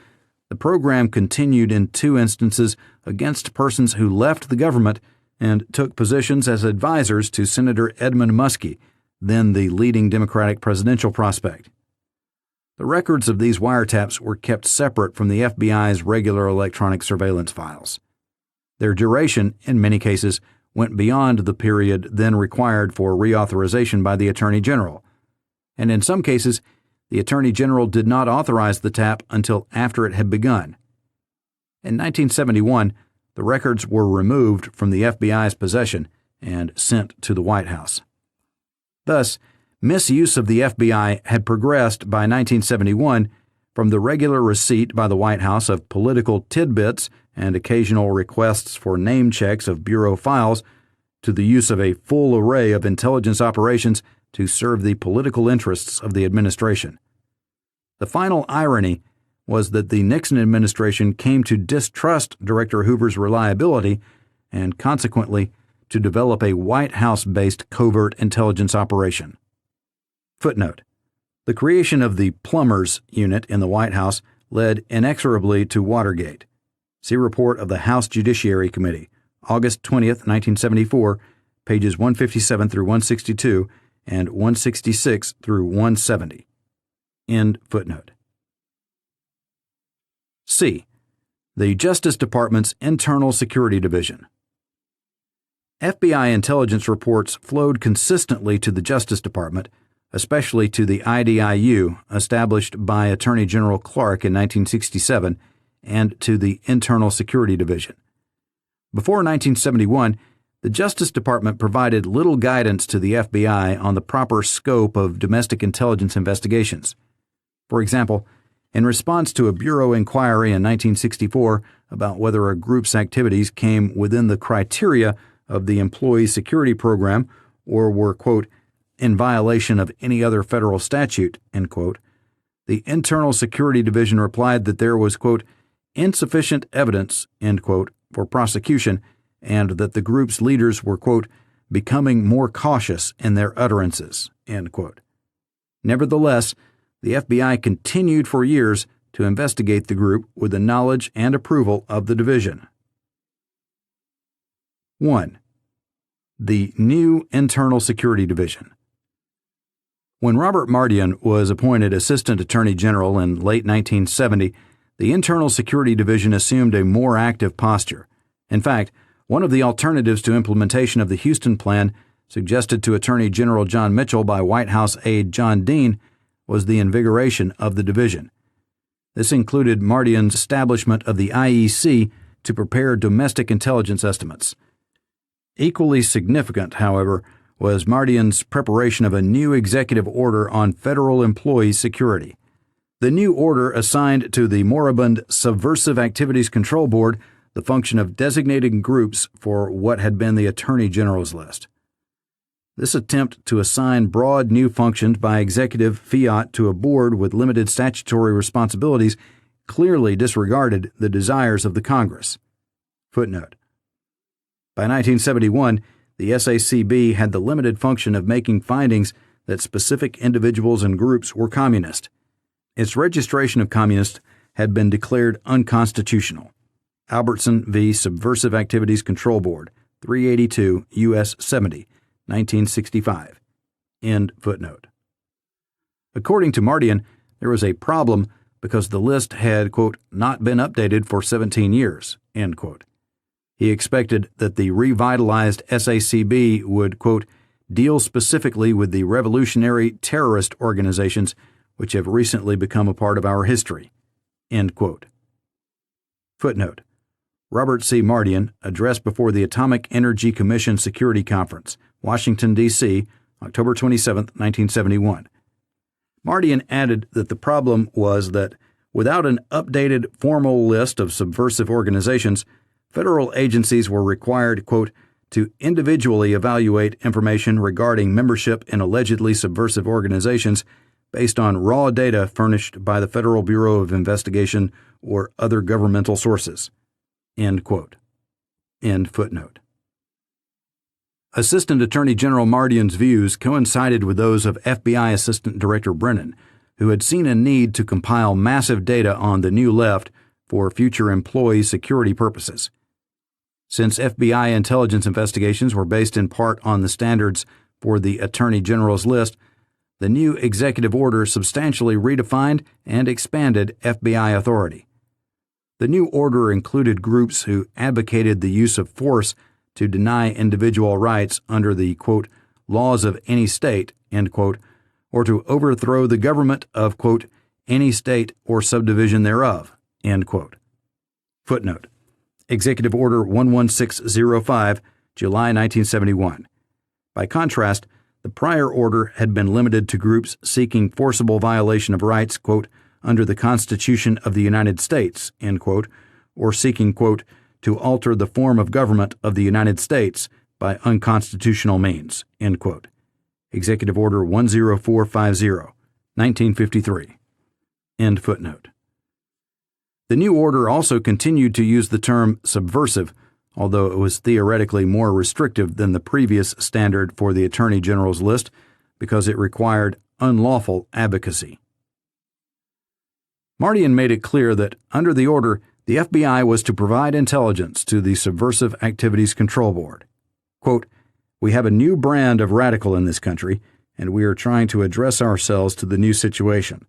the program continued in 2 instances against persons who left the government and took positions as advisors to Senator Edmund Muskie, then the leading Democratic presidential prospect. The records of these wiretaps were kept separate from the FBI's regular electronic surveillance files. Their duration, in many cases, went beyond the period then required for reauthorization by the Attorney General, and in some cases, the Attorney General did not authorize the tap until after it had begun. In 1971, the records were removed from the FBI's possession and sent to the White House. Thus, misuse of the FBI had progressed by 1971 from the regular receipt by the White House of political tidbits and occasional requests for name checks of Bureau files to the use of a full array of intelligence operations to serve the political interests of the administration. The final irony was that the Nixon administration came to distrust Director Hoover's reliability and consequently to develop a White House-based covert intelligence operation. Footnote: the creation of the Plumbers Unit in the White House led inexorably to Watergate. See report of the House Judiciary Committee, August 20, 1974, pages 157 through 162 and 166 through 170. End footnote. C. The Justice Department's Internal Security Division. FBI intelligence reports flowed consistently to the Justice Department, especially to the IDIU, established by Attorney General Clark in 1967, and to the Internal Security Division. Before 1971, the Justice Department provided little guidance to the FBI on the proper scope of domestic intelligence investigations. For example, in response to a Bureau inquiry in 1964 about whether a group's activities came within the criteria of the Employee Security Program or were, quote, in violation of any other federal statute, end quote, the Internal Security Division replied that there was, quote, insufficient evidence, end quote, for prosecution, and that the group's leaders were, quote, becoming more cautious in their utterances, end quote. Nevertheless, the FBI continued for years to investigate the group with the knowledge and approval of the division. 1. The new Internal Security Division. When Robert Mardian was appointed Assistant Attorney General in late 1970, the Internal Security Division assumed a more active posture. In fact, one of the alternatives to implementation of the Houston Plan, suggested to Attorney General John Mitchell by White House aide John Dean, was the invigoration of the division. This included Mardian's establishment of the IEC to prepare domestic intelligence estimates. Equally significant, however, was Mardian's preparation of a new executive order on federal employee security. The new order assigned to the moribund Subversive Activities Control Board the function of designating groups for what had been the Attorney General's list. This attempt to assign broad new functions by executive fiat to a board with limited statutory responsibilities clearly disregarded the desires of the Congress. Footnote: by 1971, the SACB had the limited function of making findings that specific individuals and groups were communist. Its registration of communist had been declared unconstitutional. Albertson v. Subversive Activities Control Board, 382 U.S. 70, 1965. End footnote. According to Mardian, there was a problem because the list had, quote, not been updated for 17 years, end quote. He expected that the revitalized SACB would, quote, deal specifically with the revolutionary terrorist organizations which have recently become a part of our history, end quote. Footnote: Robert C. Mardian, address before the Atomic Energy Commission Security Conference, Washington, D.C., October 27, 1971. Mardian added that the problem was that, without an updated formal list of subversive organizations, federal agencies were required, quote, to individually evaluate information regarding membership in allegedly subversive organizations based on raw data furnished by the Federal Bureau of Investigation or other governmental sources. End quote. End footnote. Assistant Attorney General Mardian's views coincided with those of FBI Assistant Director Brennan, who had seen a need to compile massive data on the New Left for future employee security purposes. Since FBI intelligence investigations were based in part on the standards for the Attorney General's list, the new executive order substantially redefined and expanded FBI authority. The new order included groups who advocated the use of force to deny individual rights under the, quote, laws of any state, end quote, or to overthrow the government of, quote, any state or subdivision thereof, end quote. Footnote. Executive Order 11605, July 1971. By contrast, the prior order had been limited to groups seeking forcible violation of rights, quote, under the Constitution of the United States, end quote, or seeking, quote, to alter the form of government of the United States by unconstitutional means, end quote. Executive Order 10450, 1953. End footnote. The new order also continued to use the term subversive, although it was theoretically more restrictive than the previous standard for the Attorney General's list because it required unlawful advocacy. Mardian made it clear that, under the order, the FBI was to provide intelligence to the Subversive Activities Control Board. Quote, "We have a new brand of radical in this country, and we are trying to address ourselves to the new situation.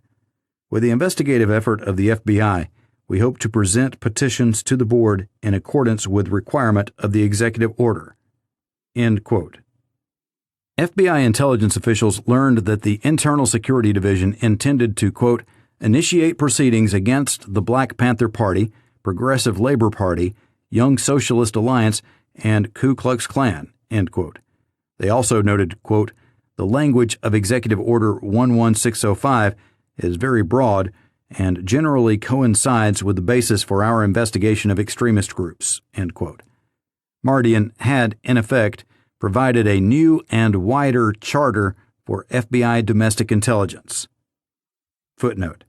With the investigative effort of the FBI, we hope to present petitions to the board in accordance with requirement of the executive order." End quote. FBI intelligence officials learned that the Internal Security Division intended to, quote, initiate proceedings against the Black Panther Party, Progressive Labor Party, Young Socialist Alliance, and Ku Klux Klan, end quote. They also noted, quote, the language of Executive Order 11605 is very broad and generally coincides with the basis for our investigation of extremist groups, end quote. Mardian had, in effect, provided a new and wider charter for FBI domestic intelligence. Footnote.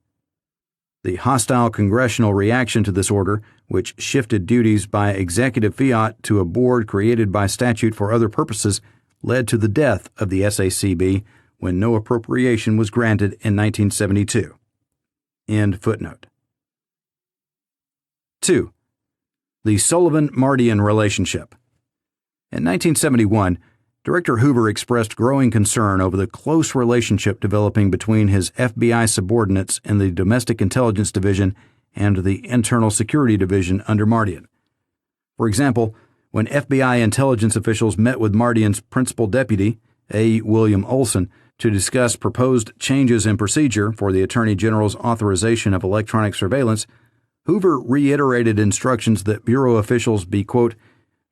The hostile congressional reaction to this order, which shifted duties by executive fiat to a board created by statute for other purposes, led to the death of the SACB when no appropriation was granted in 1972. End footnote. 2. The Sullivan-Mardian relationship. In 1971, Director Hoover expressed growing concern over the close relationship developing between his FBI subordinates in the Domestic Intelligence Division and the Internal Security Division under Mardian. For example, when FBI intelligence officials met with Mardian's principal deputy, A. William Olson, to discuss proposed changes in procedure for the Attorney General's authorization of electronic surveillance, Hoover reiterated instructions that Bureau officials be, quote,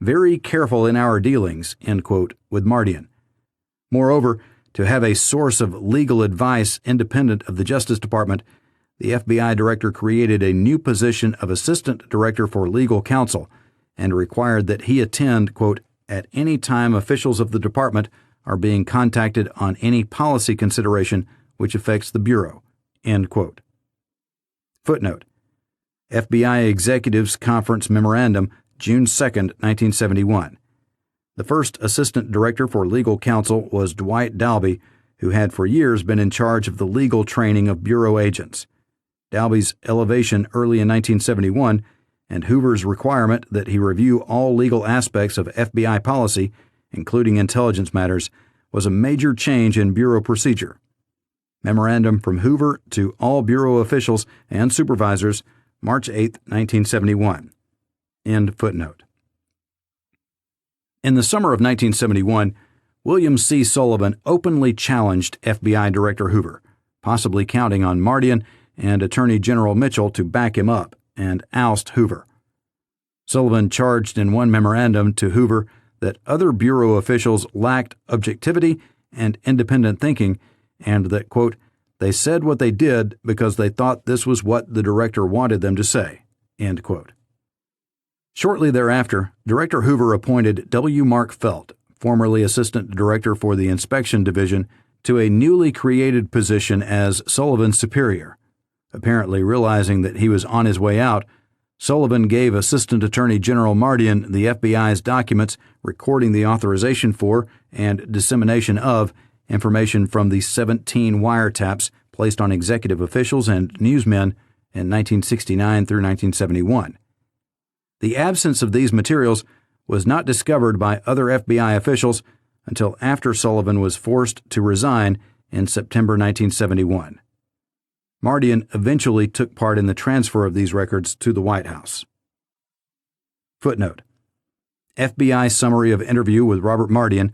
very careful in our dealings, end quote, with Mardian. Moreover, to have a source of legal advice independent of the Justice Department, the FBI director created a new position of Assistant Director for Legal Counsel and required that he attend, quote, at any time officials of the department are being contacted on any policy consideration which affects the Bureau, end quote. Footnote. FBI Executives Conference Memorandum, June 2, 1971. The first Assistant Director for Legal Counsel was Dwight Dalby, who had for years been in charge of the legal training of Bureau agents. Dalby's elevation early in 1971 and Hoover's requirement that he review all legal aspects of FBI policy, including intelligence matters, was a major change in Bureau procedure. Memorandum from Hoover to all Bureau officials and supervisors, March 8, 1971. End footnote. In the summer of 1971, William C. Sullivan openly challenged FBI Director Hoover, possibly counting on Mardian and Attorney General Mitchell to back him up and oust Hoover. Sullivan charged in one memorandum to Hoover that other Bureau officials lacked objectivity and independent thinking and that, quote, they said what they did because they thought this was what the director wanted them to say, end quote. Shortly thereafter, Director Hoover appointed W. Mark Felt, formerly Assistant Director for the Inspection Division, to a newly created position as Sullivan's superior. Apparently realizing that he was on his way out, Sullivan gave Assistant Attorney General Mardian the FBI's documents recording the authorization for and dissemination of information from the 17 wiretaps placed on executive officials and newsmen in 1969 through 1971. The absence of these materials was not discovered by other FBI officials until after Sullivan was forced to resign in September 1971. Mardian eventually took part in the transfer of these records to the White House. Footnote. FBI Summary of Interview with Robert Mardian,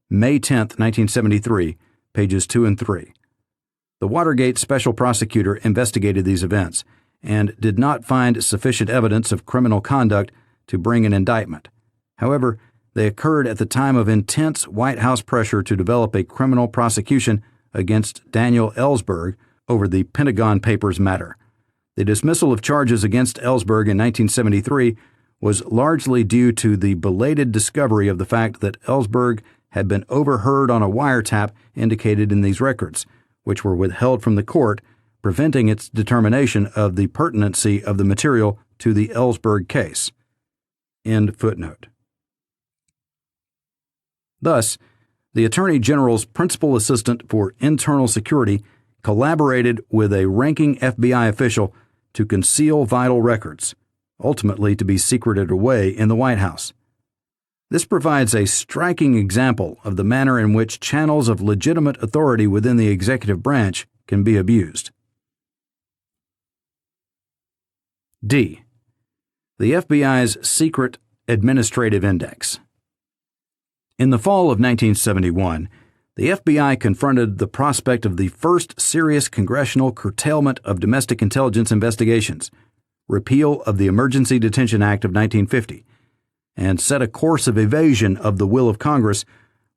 May 10, 1973, pages 2 and 3. The Watergate special prosecutor investigated these events and did not find sufficient evidence of criminal conduct to bring an indictment. However, they occurred at the time of intense White House pressure to develop a criminal prosecution against Daniel Ellsberg over the Pentagon Papers matter. The dismissal of charges against Ellsberg in 1973 was largely due to the belated discovery of the fact that Ellsberg had been overheard on a wiretap indicated in these records, which were withheld from the court, preventing its determination of the pertinency of the material to the Ellsberg case. End footnote. Thus, the Attorney General's principal assistant for internal security collaborated with a ranking FBI official to conceal vital records, ultimately to be secreted away in the White House. This provides a striking example of the manner in which channels of legitimate authority within the executive branch can be abused. D. The FBI's Secret Administrative Index. In the fall of 1971, the FBI confronted the prospect of the first serious congressional curtailment of domestic intelligence investigations, repeal of the Emergency Detention Act of 1950, and set a course of evasion of the will of Congress,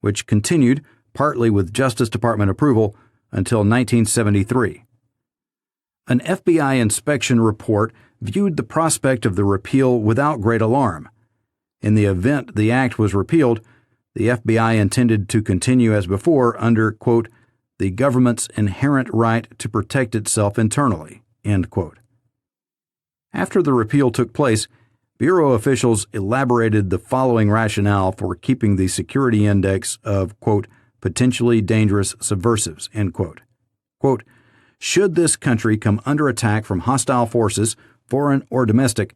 which continued, partly with Justice Department approval, until 1973. An FBI inspection report viewed the prospect of the repeal without great alarm. In the event the act was repealed, the FBI intended to continue as before under, quote, the government's inherent right to protect itself internally, end quote. After the repeal took place, Bureau officials elaborated the following rationale for keeping the security index of, quote, potentially dangerous subversives, end quote. Quote, should this country come under attack from hostile forces, foreign or domestic,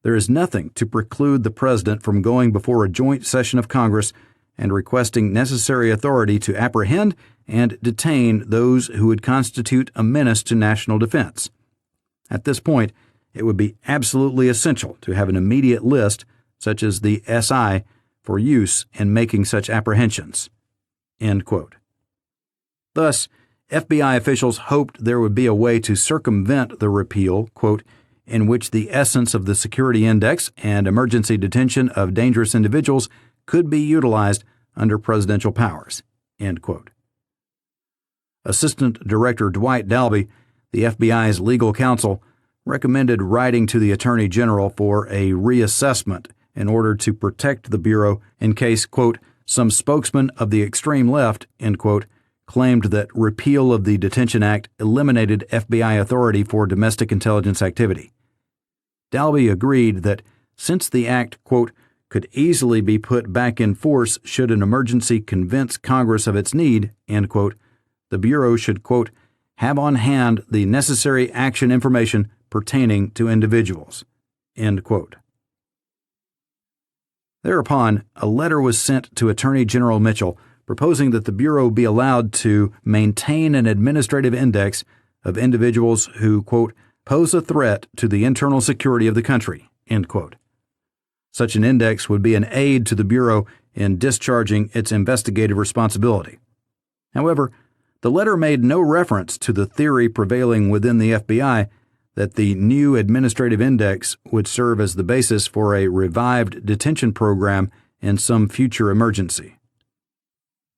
there is nothing to preclude the President from going before a joint session of Congress and requesting necessary authority to apprehend and detain those who would constitute a menace to national defense. At this point, it would be absolutely essential to have an immediate list, such as the SI, for use in making such apprehensions. End quote. Thus, FBI officials hoped there would be a way to circumvent the repeal, quote, in which the essence of the security index and emergency detention of dangerous individuals could be utilized under presidential powers, end quote. Assistant Director Dwight Dalby, the FBI's legal counsel, recommended writing to the Attorney General for a reassessment in order to protect the Bureau in case, quote, some spokesman of the extreme left, end quote, claimed that repeal of the Detention Act eliminated FBI authority for domestic intelligence activity. Dalby agreed that since the act, quote, could easily be put back in force should an emergency convince Congress of its need, end quote, the Bureau should, quote, have on hand the necessary action information pertaining to individuals, end quote. Thereupon, a letter was sent to Attorney General Mitchell proposing that the Bureau be allowed to maintain an administrative index of individuals who, quote, pose a threat to the internal security of the country, end quote. Such an index would be an aid to the Bureau in discharging its investigative responsibility. However, the letter made no reference to the theory prevailing within the FBI that the new administrative index would serve as the basis for a revived detention program in some future emergency.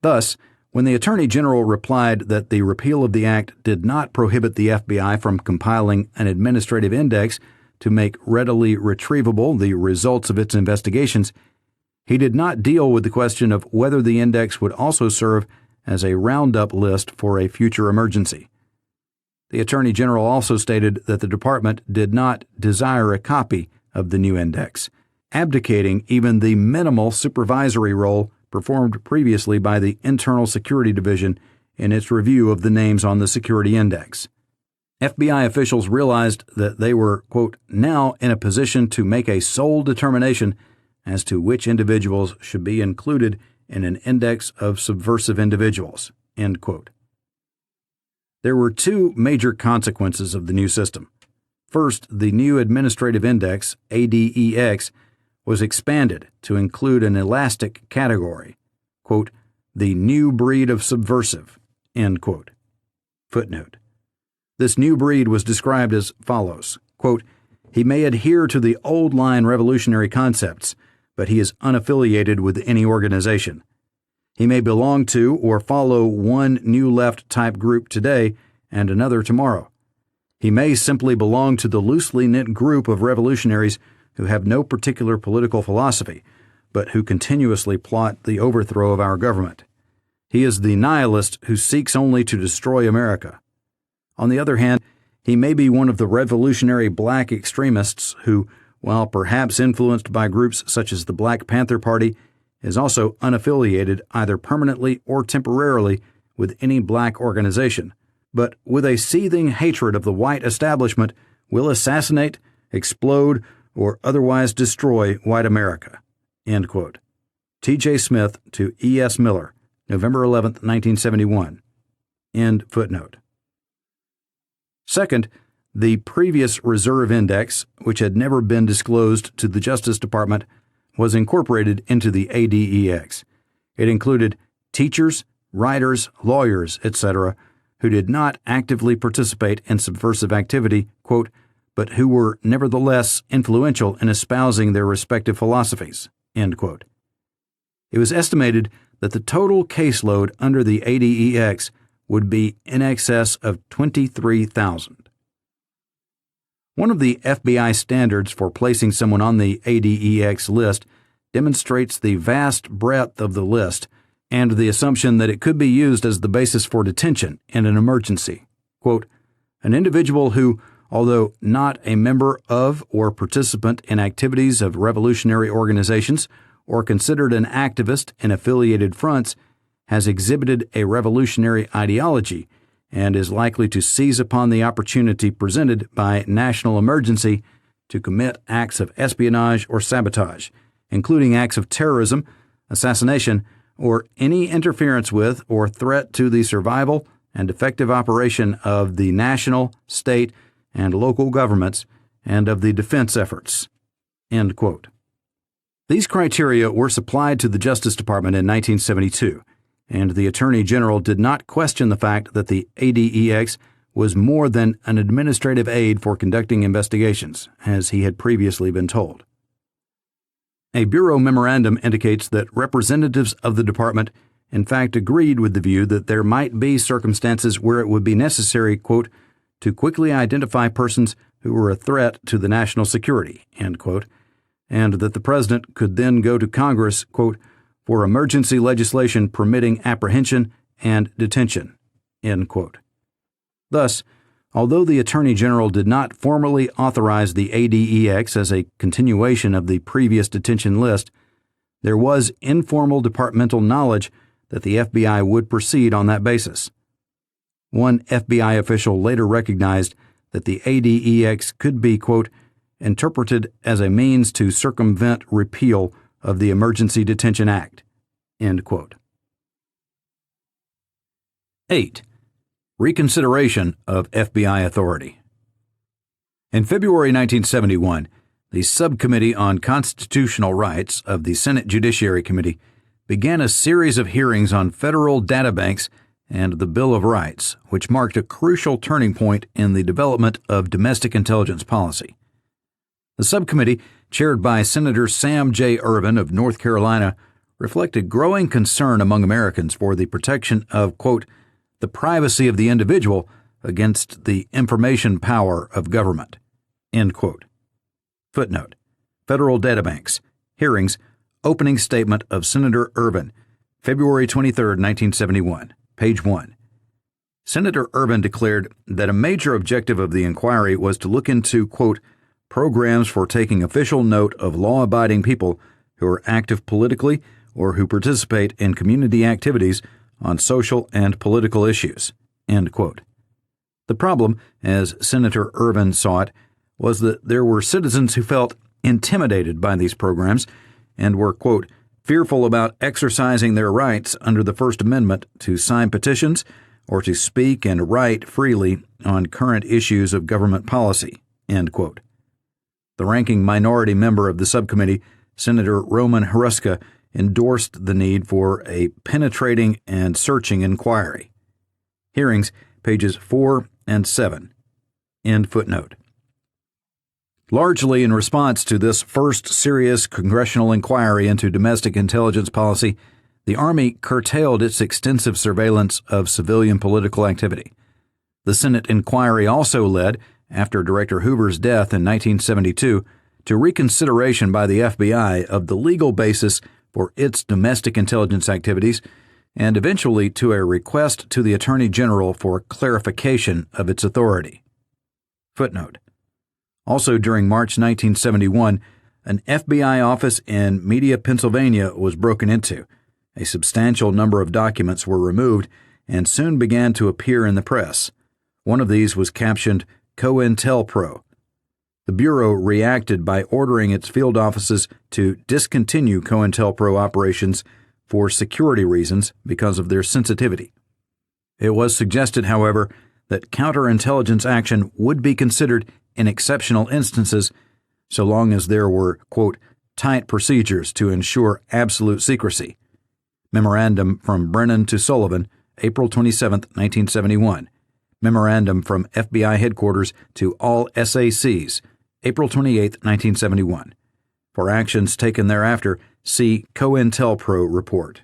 Thus, when the Attorney General replied that the repeal of the act did not prohibit the FBI from compiling an administrative index to make readily retrievable the results of its investigations, he did not deal with the question of whether the index would also serve as a roundup list for a future emergency. The Attorney General also stated that the Department did not desire a copy of the new index, abdicating even the minimal supervisory role performed previously by the Internal Security Division in its review of the names on the security index. FBI officials realized that they were, quote, now in a position to make a sole determination as to which individuals should be included in an index of subversive individuals, end quote. There were two major consequences of the new system. First, the new administrative index, ADEX, was expanded to include an elastic category, quote, the new breed of subversive, end quote. Footnote. This new breed was described as follows, quote, he may adhere to the old line revolutionary concepts, but he is unaffiliated with any organization. He may belong to or follow one New Left type group today and another tomorrow. He may simply belong to the loosely knit group of revolutionaries who have no particular political philosophy, but who continuously plot the overthrow of our government. He is the nihilist who seeks only to destroy America. On the other hand, he may be one of the revolutionary black extremists who, while perhaps influenced by groups such as the Black Panther Party, is also unaffiliated either permanently or temporarily with any black organization, but with a seething hatred of the white establishment will assassinate, explode, or otherwise destroy white America. End quote. T.J. Smith to E.S. Miller, November 11, 1971. End footnote. Second, the previous reserve index, which had never been disclosed to the Justice Department, was incorporated into the ADEX. It included teachers, writers, lawyers, etc., who did not actively participate in subversive activity, quote, but who were nevertheless influential in espousing their respective philosophies, end quote. It was estimated that the total caseload under the ADEX would be in excess of 23,000. One of the FBI standards for placing someone on the ADEX list demonstrates the vast breadth of the list and the assumption that it could be used as the basis for detention in an emergency. Quote, an individual who, although not a member of or participant in activities of revolutionary organizations or considered an activist in affiliated fronts, has exhibited a revolutionary ideology and is likely to seize upon the opportunity presented by national emergency to commit acts of espionage or sabotage, including acts of terrorism, assassination, or any interference with or threat to the survival and effective operation of the national, state, and local governments and of the defense efforts. End quote. These criteria were supplied to the Justice Department in 1972, and the Attorney General did not question the fact that the ADEX was more than an administrative aid for conducting investigations, as he had previously been told. A Bureau memorandum indicates that representatives of the department in fact agreed with the view that there might be circumstances where it would be necessary, quote, to quickly identify persons who were a threat to the national security, end quote, and that the President could then go to Congress, quote, for emergency legislation permitting apprehension and detention, end quote. Thus, although the Attorney General did not formally authorize the ADEX as a continuation of the previous detention list, there was informal departmental knowledge that the FBI would proceed on that basis. One FBI official later recognized that the ADEX could be, quote, interpreted as a means to circumvent repeal of the Emergency Detention Act, end quote. 8. Reconsideration of FBI authority. In February 1971, the Subcommittee on Constitutional Rights of the Senate Judiciary Committee began a series of hearings on federal databanks and the Bill of Rights, which marked a crucial turning point in the development of domestic intelligence policy. The subcommittee, chaired by Senator Sam J. Ervin of North Carolina, reflected growing concern among Americans for the protection of, quote, the privacy of the individual against the information power of government, end quote. Footnote. Federal Databanks. Hearings. Opening statement of Senator Ervin, February 23, 1971. Page 1. Senator Ervin declared that a major objective of the inquiry was to look into, quote, programs for taking official note of law-abiding people who are active politically or who participate in community activities on social and political issues, end quote. The problem, as Senator Ervin saw it, was that there were citizens who felt intimidated by these programs and were, quote, fearful about exercising their rights under the First Amendment to sign petitions or to speak and write freely on current issues of government policy, end quote. The ranking minority member of the subcommittee, Senator Roman Haruska endorsed the need for a penetrating and searching inquiry. Hearings, pages 4 and 7. End footnote. Largely in response to this first serious congressional inquiry into domestic intelligence policy, the Army curtailed its extensive surveillance of civilian political activity. The Senate inquiry also led, after Director Hoover's death in 1972, to reconsideration by the FBI of the legal basis for its domestic intelligence activities, and eventually to a request to the Attorney General for clarification of its authority. Footnote. Also during March 1971, an FBI office in Media, Pennsylvania was broken into. A substantial number of documents were removed and soon began to appear in the press. One of these was captioned COINTELPRO. The Bureau reacted by ordering its field offices to discontinue COINTELPRO operations for security reasons because of their sensitivity. It was suggested, however, that counterintelligence action would be considered in exceptional instances so long as there were, quote, tight procedures to ensure absolute secrecy. Memorandum from Brennan to Sullivan, April 27, 1971. Memorandum from FBI headquarters to all SACs, April 28, 1971. For actions taken thereafter, see COINTELPRO report.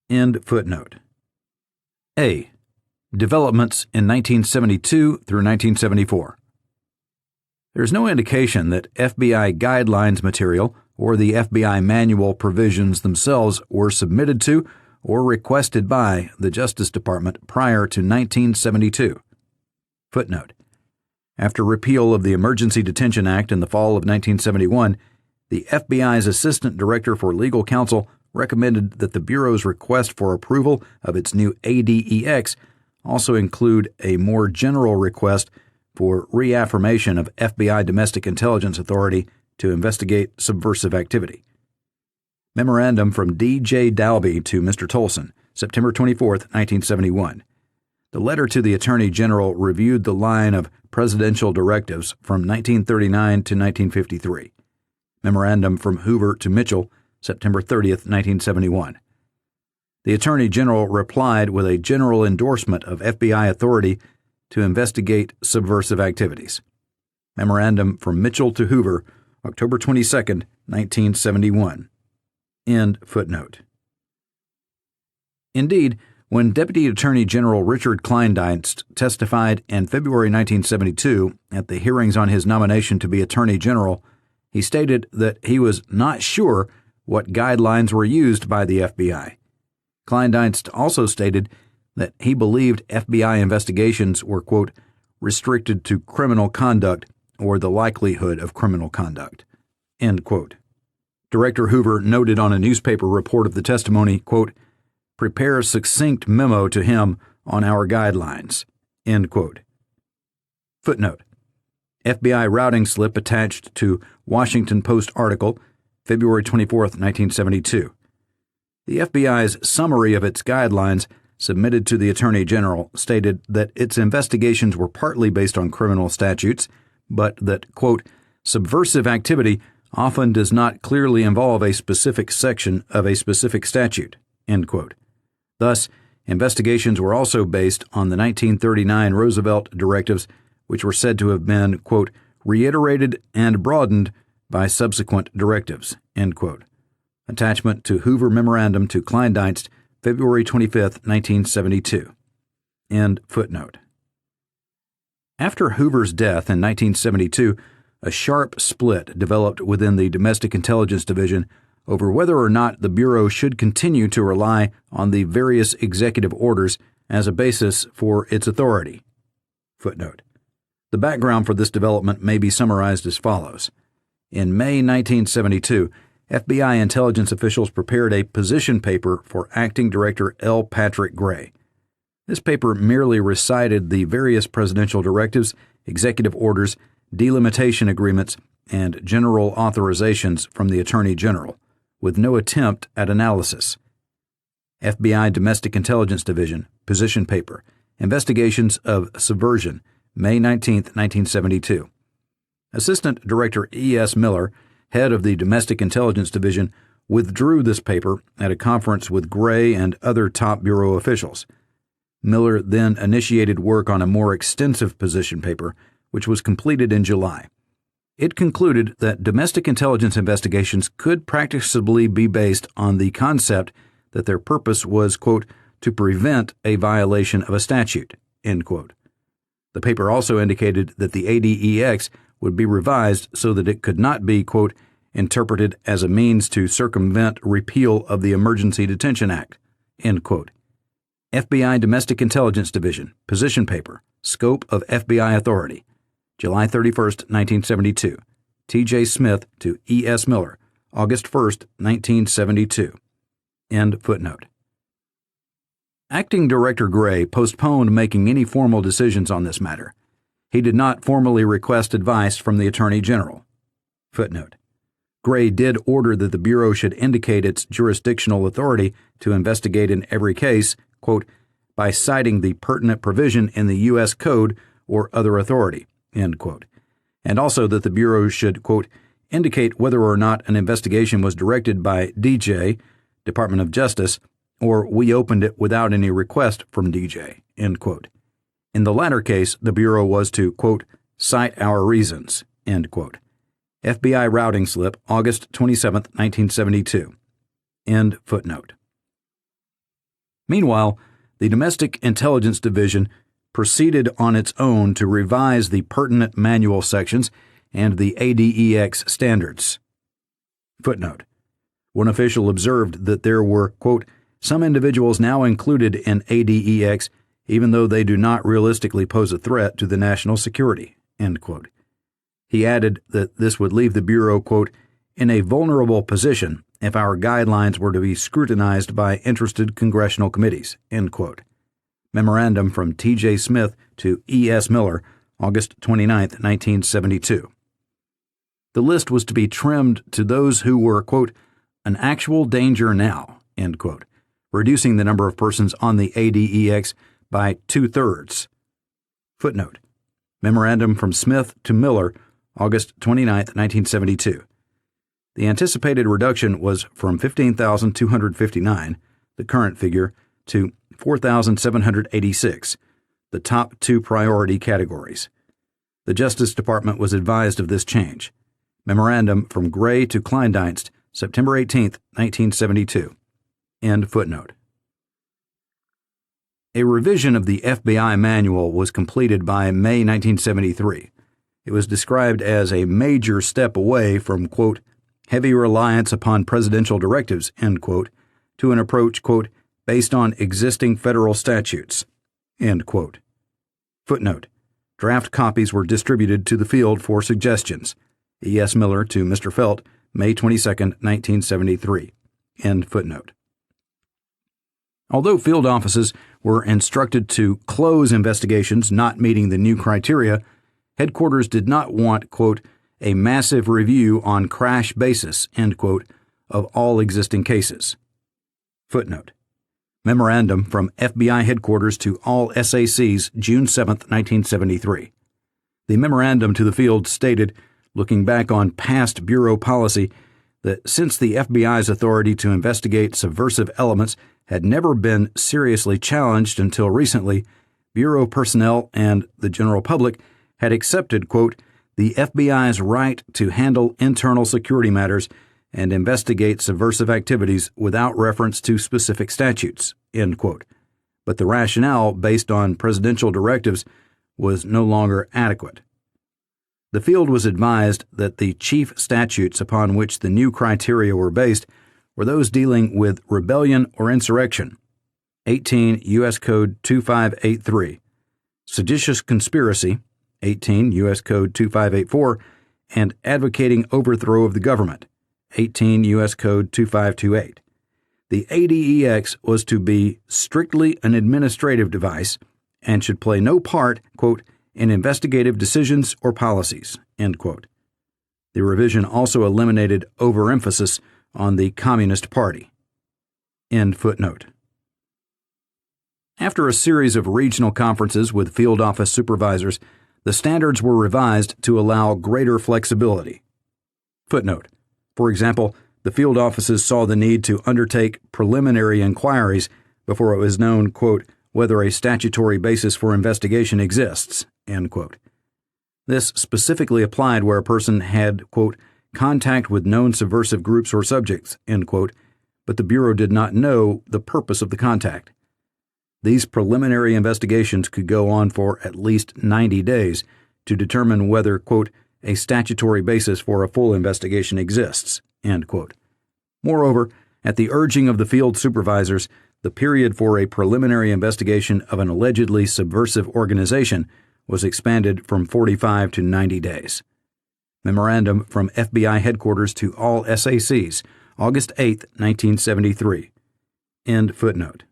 End footnote. A. Developments in 1972 through 1974. There is no indication that FBI guidelines material or the FBI manual provisions themselves were submitted to or requested by the Justice Department prior to 1972. Footnote. After repeal of the Emergency Detention Act in the fall of 1971, the FBI's Assistant Director for Legal Counsel recommended that the Bureau's request for approval of its new ADEX also include a more general request for reaffirmation of FBI domestic intelligence authority to investigate subversive activity. Memorandum from D.J. Dalby to Mr. Tolson, September 24, 1971. The letter to the Attorney General reviewed the line of presidential directives from 1939 to 1953. Memorandum from Hoover to Mitchell, September 30, 1971. The Attorney General replied with a general endorsement of FBI authority to investigate subversive activities. Memorandum from Mitchell to Hoover, October 22, 1971. End footnote. Indeed, when Deputy Attorney General Richard Kleindienst testified in February 1972 at the hearings on his nomination to be Attorney General, he stated that he was not sure what guidelines were used by the FBI. Kleindienst also stated that he believed FBI investigations were, quote, restricted to criminal conduct or the likelihood of criminal conduct, end quote. Director Hoover noted on a newspaper report of the testimony, quote, prepare a succinct memo to him on our guidelines, end quote. Footnote. FBI routing slip attached to Washington Post article, February 24, 1972. The FBI's summary of its guidelines submitted to the Attorney General stated that its investigations were partly based on criminal statutes, but that, quote, subversive activity often does not clearly involve a specific section of a specific statute, end quote. Thus, investigations were also based on the 1939 Roosevelt directives, which were said to have been, quote, reiterated and broadened by subsequent directives, end quote. Attachment to Hoover Memorandum to Kleindienst, February 25, 1972. End footnote. After Hoover's death in 1972, a sharp split developed within the Domestic Intelligence Division over whether or not the Bureau should continue to rely on the various executive orders as a basis for its authority. Footnote. The background for this development may be summarized as follows. In May 1972, FBI intelligence officials prepared a position paper for Acting Director L. Patrick Gray. This paper merely recited the various presidential directives, executive orders, delimitation agreements, and general authorizations from the Attorney General, with no attempt at analysis. FBI Domestic Intelligence Division, Position Paper, Investigations of Subversion, May 19, 1972. Assistant Director E.S. Miller head of the Domestic Intelligence Division, withdrew this paper at a conference with Gray and other top Bureau officials. Miller then initiated work on a more extensive position paper, which was completed in July. It concluded that domestic intelligence investigations could practicably be based on the concept that their purpose was, quote, to prevent a violation of a statute, end quote. The paper also indicated that the ADEX would be revised so that it could not be, quote, interpreted as a means to circumvent repeal of the Emergency Detention Act, end quote. FBI Domestic Intelligence Division, Position Paper, Scope of FBI Authority, July 31, 1972. T.J. Smith to E.S. Miller, August 1, 1972. End footnote. Acting Director Gray postponed making any formal decisions on this matter. He did not formally request advice from the Attorney General. Footnote. Gray did order that the Bureau should indicate its jurisdictional authority to investigate in every case, quote, by citing the pertinent provision in the U.S. Code or other authority, end quote, and also that the Bureau should, quote, indicate whether or not an investigation was directed by DJ, Department of Justice, or we opened it without any request from DJ, end quote. In the latter case, the Bureau was to, quote, cite our reasons, end quote. FBI routing slip, August 27, 1972. End footnote. Meanwhile, the Domestic Intelligence Division proceeded on its own to revise the pertinent manual sections and the ADEX standards. Footnote. One official observed that there were, quote, some individuals now included in ADEX even though they do not realistically pose a threat to the national security, end quote. He added that this would leave the Bureau, quote, in a vulnerable position if our guidelines were to be scrutinized by interested congressional committees, end quote. Memorandum from T.J. Smith to E.S. Miller, August 29, 1972. The list was to be trimmed to those who were, quote, an actual danger now, end quote, reducing the number of persons on the ADEX by 2/3. Footnote. Memorandum from Smith to Miller, August 29, 1972. The anticipated reduction was from 15,259, the current figure, to 4,786, the top two priority categories. The Justice Department was advised of this change. Memorandum from Gray to Kleindienst, September 18, 1972. End footnote. A revision of the FBI manual was completed by May 1973. It was described as a major step away from, quote, heavy reliance upon presidential directives, end quote, to an approach, quote, based on existing federal statutes, end quote. Footnote. Draft copies were distributed to the field for suggestions. E.S. Miller to Mr. Felt, May 22, 1973. End footnote. Although field offices were instructed to close investigations not meeting the new criteria, headquarters did not want, quote, a massive review on crash basis, end quote, of all existing cases. Footnote. Memorandum from FBI headquarters to all SACs, June 7, 1973. The memorandum to the field stated, looking back on past Bureau policy, that since the FBI's authority to investigate subversive elements had never been seriously challenged until recently, Bureau personnel and the general public had accepted, quote, the FBI's right to handle internal security matters and investigate subversive activities without reference to specific statutes, end quote. But the rationale based on presidential directives was no longer adequate. The field was advised that the chief statutes upon which the new criteria were based were those dealing with rebellion or insurrection, 18 U.S. Code 2583, seditious conspiracy, 18 U.S. Code 2584, and advocating overthrow of the government, 18 U.S. Code 2528. The ADEX was to be strictly an administrative device and should play no part, quote, in investigative decisions or policies, end quote. The revision also eliminated overemphasis on the Communist Party. End footnote. After a series of regional conferences with field office supervisors, the standards were revised to allow greater flexibility. Footnote. For example, the field offices saw the need to undertake preliminary inquiries before it was known, quote, whether a statutory basis for investigation exists, end quote. This specifically applied where a person had, quote, contact with known subversive groups or subjects, end quote, but the Bureau did not know the purpose of the contact. These preliminary investigations could go on for at least 90 days to determine whether, quote, a statutory basis for a full investigation exists, end quote. Moreover, at the urging of the field supervisors, the period for a preliminary investigation of an allegedly subversive organization was expanded from 45 to 90 days. Memorandum from FBI headquarters to all SACs, August 8, 1973. End footnote.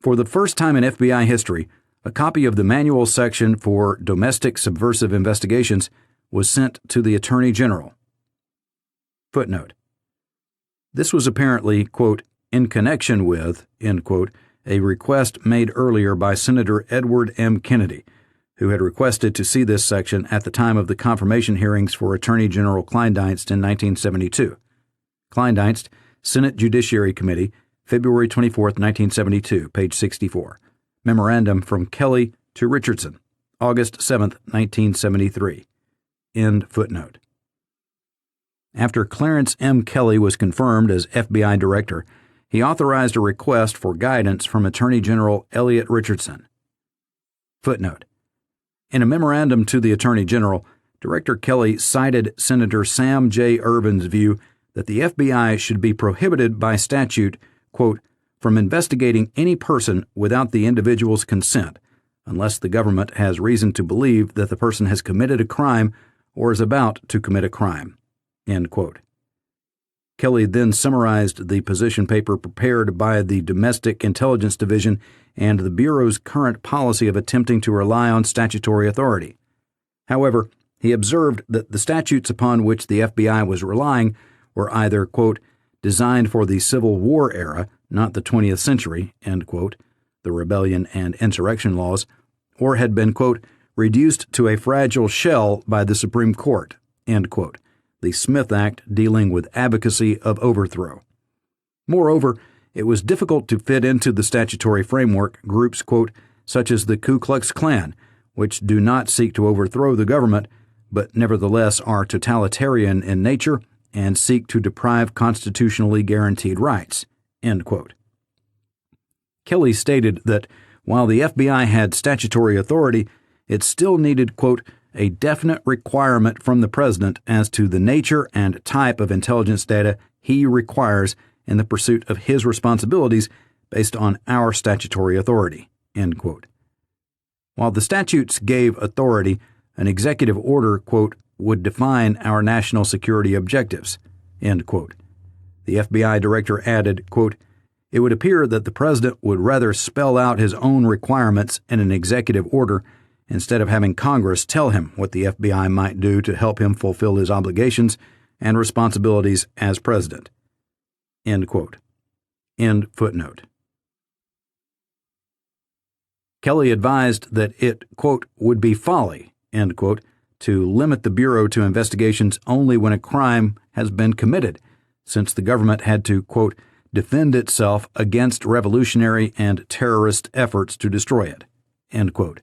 For the first time in FBI history, a copy of the manual section for domestic subversive investigations was sent to the Attorney General. Footnote. This was apparently, quote, in connection with, end quote, a request made earlier by Senator Edward M. Kennedy, who had requested to see this section at the time of the confirmation hearings for Attorney General Kleindienst in 1972. Kleindienst, Senate Judiciary Committee, February 24, 1972, page 64. Memorandum from Kelly to Richardson, August 7, 1973. End footnote. After Clarence M. Kelly was confirmed as FBI Director, he authorized a request for guidance from Attorney General Elliot Richardson. Footnote. In a memorandum to the Attorney General, Director Kelly cited Senator Sam J. Ervin's view that the FBI should be prohibited by statute, quote, from investigating any person without the individual's consent, unless the government has reason to believe that the person has committed a crime or is about to commit a crime, end quote. Kelly then summarized the position paper prepared by the Domestic Intelligence Division and the Bureau's current policy of attempting to rely on statutory authority. However, he observed that the statutes upon which the FBI was relying were either, quote, designed for the Civil War era, not the 20th century, end quote, the rebellion and insurrection laws, or had been, quote, reduced to a fragile shell by the Supreme Court, end quote, the Smith Act dealing with advocacy of overthrow. Moreover, it was difficult to fit into the statutory framework groups, quote, such as the Ku Klux Klan, which do not seek to overthrow the government, but nevertheless are totalitarian in nature and seek to deprive constitutionally guaranteed rights, end quote. Kelly stated that while the FBI had statutory authority, it still needed, quote, a definite requirement from the president as to the nature and type of intelligence data he requires in the pursuit of his responsibilities based on our statutory authority, end quote. While the statutes gave authority, an executive order, quote, would define our national security objectives, end quote. The FBI director added, quote, it would appear that the president would rather spell out his own requirements in an executive order instead of having Congress tell him what the FBI might do to help him fulfill his obligations and responsibilities as president, end quote. End footnote. Kelly advised that it, quote, would be folly, end quote, to limit the Bureau to investigations only when a crime has been committed, since the government had to, quote, defend itself against revolutionary and terrorist efforts to destroy it, end quote.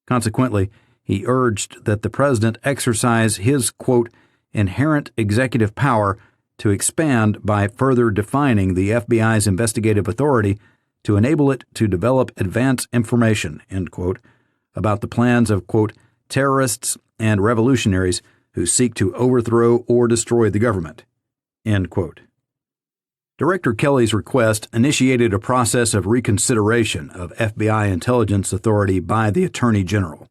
Consequently, he urged that the president exercise his, quote, inherent executive power to expand by further defining the FBI's investigative authority to enable it to develop advance information, end quote, about the plans of, quote, terrorists and revolutionaries who seek to overthrow or destroy the government, end quote. Director Kelly's request initiated a process of reconsideration of FBI intelligence authority by the Attorney General.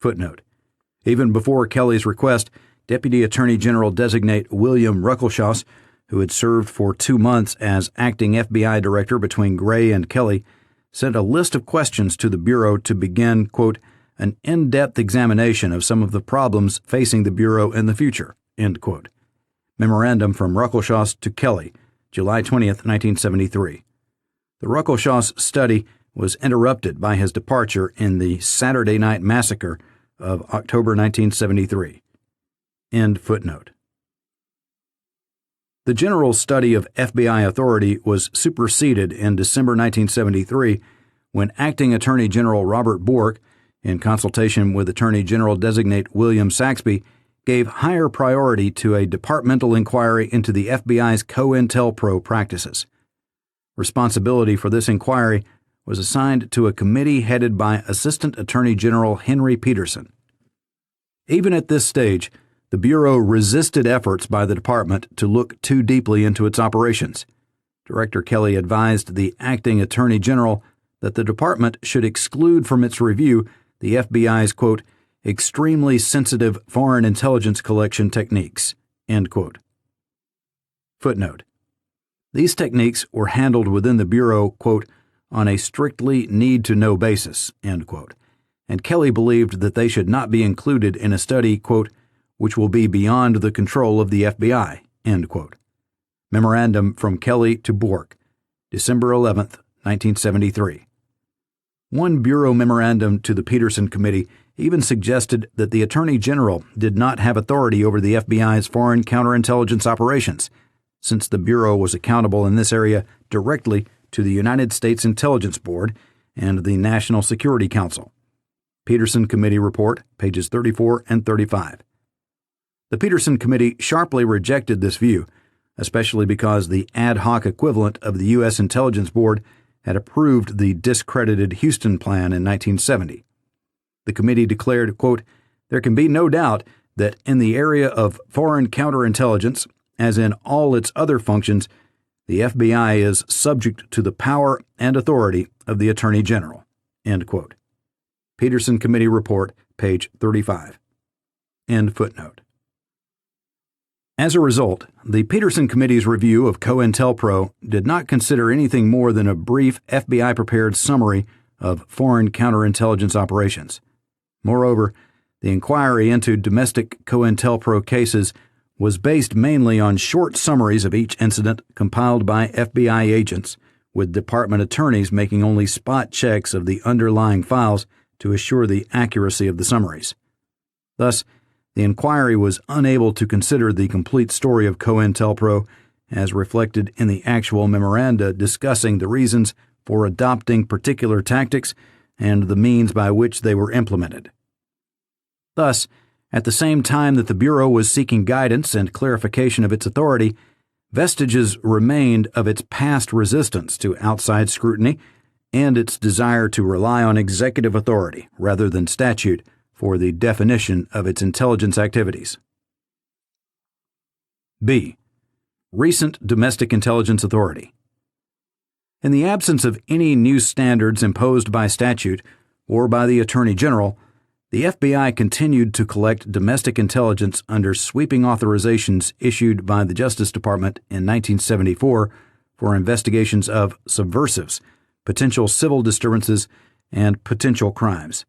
Footnote. Even before Kelly's request, Deputy Attorney General designate William Ruckelshaus, who had served for 2 months as acting FBI director between Gray and Kelly, sent a list of questions to the Bureau to begin, quote, an in-depth examination of some of the problems facing the Bureau in the future, end quote. Memorandum from Ruckelshaus to Kelly, July 20, 1973. The Ruckelshaus study was interrupted by his departure in the Saturday Night Massacre of October 1973. End footnote. The general study of FBI authority was superseded in December 1973 when Acting Attorney General Robert Bork, in consultation with Attorney General-designate William Saxby, gave higher priority to a departmental inquiry into the FBI's COINTELPRO practices. Responsibility for this inquiry was assigned to a committee headed by Assistant Attorney General Henry Peterson. Even at this stage, the Bureau resisted efforts by the department to look too deeply into its operations. Director Kelly advised the Acting Attorney General that the department should exclude from its review the FBI's, quote, extremely sensitive foreign intelligence collection techniques, end quote. Footnote. These techniques were handled within the Bureau, quote, on a strictly need-to-know basis, end quote, and Kelly believed that they should not be included in a study, quote, which will be beyond the control of the FBI, end quote. Memorandum from Kelly to Bork, December 11, 1973. One Bureau memorandum to the Peterson Committee even suggested that the Attorney General did not have authority over the FBI's foreign counterintelligence operations, since the Bureau was accountable in this area directly to the United States Intelligence Board and the National Security Council. Peterson Committee Report, pages 34 and 35. The Peterson Committee sharply rejected this view, especially because the ad hoc equivalent of the U.S. Intelligence Board had approved the discredited Houston Plan in 1970. The committee declared, quote, there can be no doubt that in the area of foreign counterintelligence, as in all its other functions, the FBI is subject to the power and authority of the Attorney General, end quote. Peterson Committee Report, page 35. End footnote. As a result, the Peterson Committee's review of COINTELPRO did not consider anything more than a brief FBI-prepared summary of foreign counterintelligence operations. Moreover, the inquiry into domestic COINTELPRO cases was based mainly on short summaries of each incident compiled by FBI agents, with department attorneys making only spot checks of the underlying files to assure the accuracy of the summaries. Thus, the inquiry was unable to consider the complete story of COINTELPRO as reflected in the actual memoranda discussing the reasons for adopting particular tactics and the means by which they were implemented. Thus, at the same time that the Bureau was seeking guidance and clarification of its authority, vestiges remained of its past resistance to outside scrutiny and its desire to rely on executive authority rather than statute for the definition of its intelligence activities. B. Recent Domestic Intelligence Authority. In the absence of any new standards imposed by statute or by the Attorney General, the FBI continued to collect domestic intelligence under sweeping authorizations issued by the Justice Department in 1974 for investigations of subversives, potential civil disturbances, and potential crimes.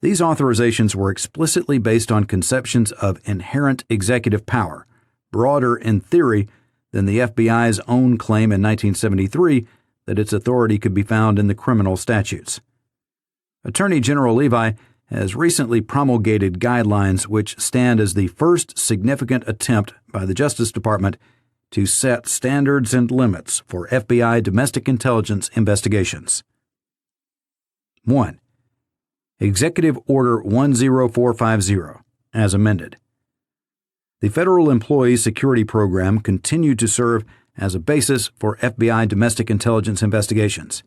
These authorizations were explicitly based on conceptions of inherent executive power, broader in theory than the FBI's own claim in 1973 that its authority could be found in the criminal statutes. Attorney General Levi has recently promulgated guidelines which stand as the first significant attempt by the Justice Department to set standards and limits for FBI domestic intelligence investigations. 1. Executive Order 10450, as amended. The Federal Employee Security Program continued to serve as a basis for FBI domestic intelligence investigations.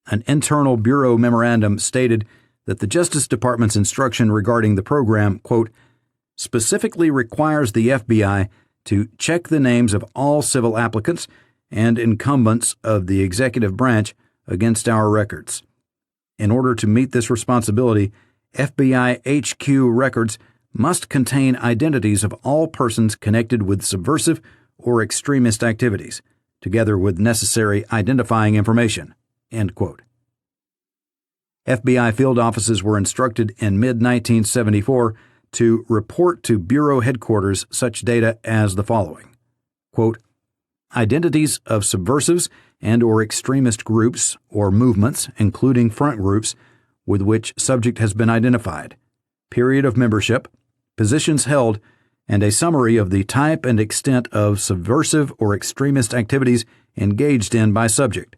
An internal Bureau memorandum stated that the Justice Department's instruction regarding the program, quote, specifically requires the FBI to check the names of all civil applicants and incumbents of the executive branch against our records. In order to meet this responsibility, FBI HQ records must contain identities of all persons connected with subversive or extremist activities, together with necessary identifying information, end quote. FBI field offices were instructed in mid-1974 to report to Bureau headquarters such data as the following. Quote, identities of subversives and or extremist groups or movements, including front groups, with which subject has been identified, period of membership, positions held, and a summary of the type and extent of subversive or extremist activities engaged in by subject,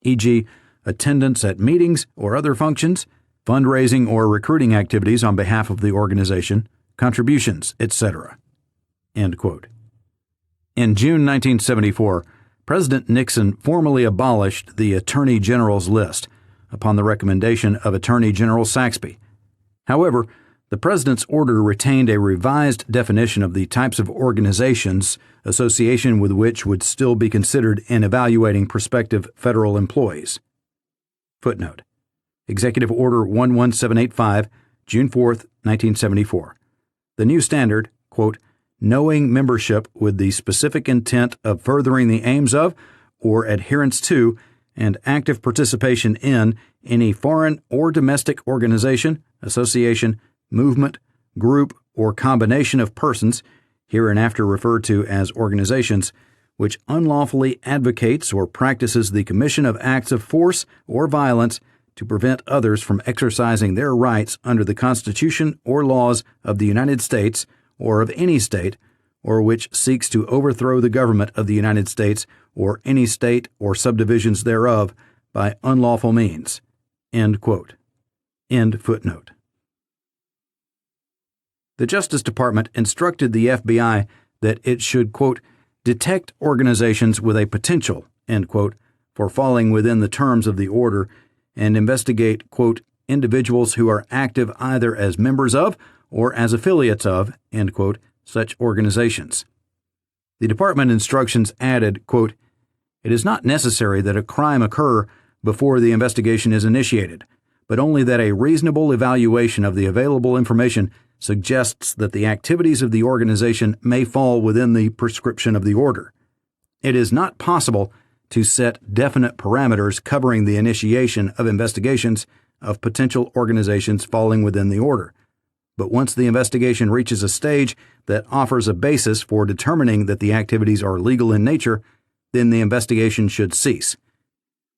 e.g., attendance at meetings or other functions, fundraising or recruiting activities on behalf of the organization, contributions, etc." End quote. In June 1974, President Nixon formally abolished the Attorney General's list upon the recommendation of Attorney General Saxby. However, the President's order retained a revised definition of the types of organizations association with which would still be considered in evaluating prospective federal employees. Footnote: Executive Order 11785, June 4, 1974. The new standard, quote, "knowing membership with the specific intent of furthering the aims of or adherence to and active participation in any foreign or domestic organization, association, movement, group, or combination of persons, hereinafter referred to as organizations, which unlawfully advocates or practices the commission of acts of force or violence to prevent others from exercising their rights under the Constitution or laws of the United States or of any state, or which seeks to overthrow the government of the United States or any state or subdivisions thereof by unlawful means." End quote. End footnote. The Justice Department instructed the FBI that it should, quote, "detect organizations with a potential," end quote, for falling within the terms of the order and investigate, quote, "individuals who are active either as members of or as affiliates of," end quote, such organizations. The department instructions added, quote, "It is not necessary that a crime occur before the investigation is initiated, but only that a reasonable evaluation of the available information suggests that the activities of the organization may fall within the prescription of the order. It is not possible to set definite parameters covering the initiation of investigations of potential organizations falling within the order. But once the investigation reaches a stage that offers a basis for determining that the activities are legal in nature, then the investigation should cease.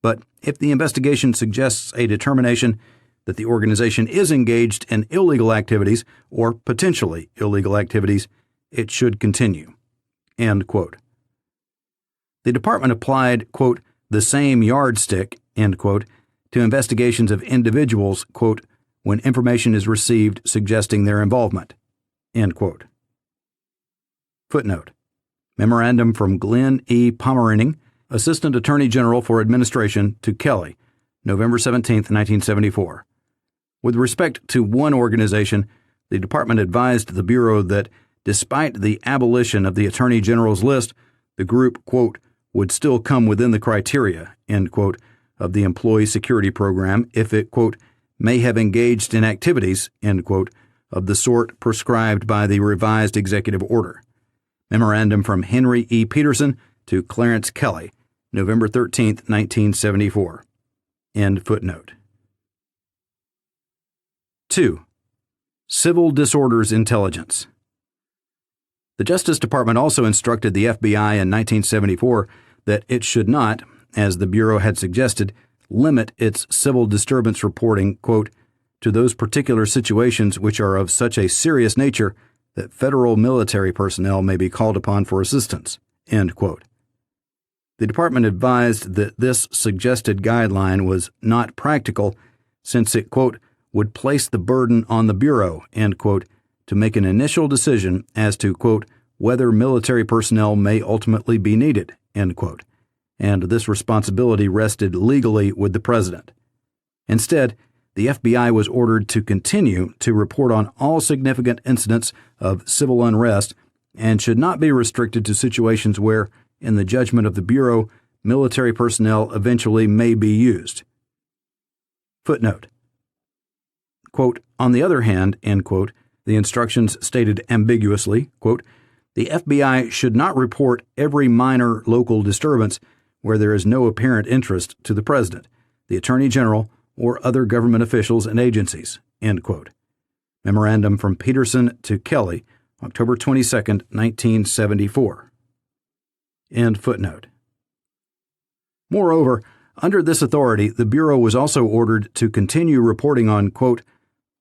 But if the investigation suggests a determination that the organization is engaged in illegal activities or potentially illegal activities, it should continue." End quote. The department applied, quote, "the same yardstick," end quote, to investigations of individuals, quote, "when information is received suggesting their involvement." End quote. Footnote: Memorandum from Glenn E. Pomeranian, Assistant Attorney General for Administration, to Kelly, November 17, 1974. With respect to one organization, the department advised the Bureau that, despite the abolition of the Attorney General's list, the group, quote, "would still come within the criteria," end quote, of the Employee Security Program if it, quote, "may have engaged in activities," end quote, of the sort prescribed by the revised executive order. Memorandum from Henry E. Peterson to Clarence Kelly, November 13, 1974. End footnote. 2. Civil Disorders Intelligence. The Justice Department also instructed the FBI in 1974 that it should not, as the Bureau had suggested, limit its civil disturbance reporting, quote, "to those particular situations which are of such a serious nature that federal military personnel may be called upon for assistance," end quote. The department advised that this suggested guideline was not practical since it, quote, "would place the burden on the Bureau," end quote, to make an initial decision as to, quote, "whether military personnel may ultimately be needed," end quote, and this responsibility rested legally with the President. Instead, the FBI was ordered to continue to report on all significant incidents of civil unrest and should not be restricted to situations where, in the judgment of the Bureau, military personnel eventually may be used. Footnote: Quote, "On the other hand," end quote, the instructions stated ambiguously, quote, "the FBI should not report every minor local disturbance where there is no apparent interest to the President, the Attorney General, or other government officials and agencies," end quote. Memorandum from Peterson to Kelly, October 22, 1974. End footnote. Moreover, under this authority, the Bureau was also ordered to continue reporting on, quote,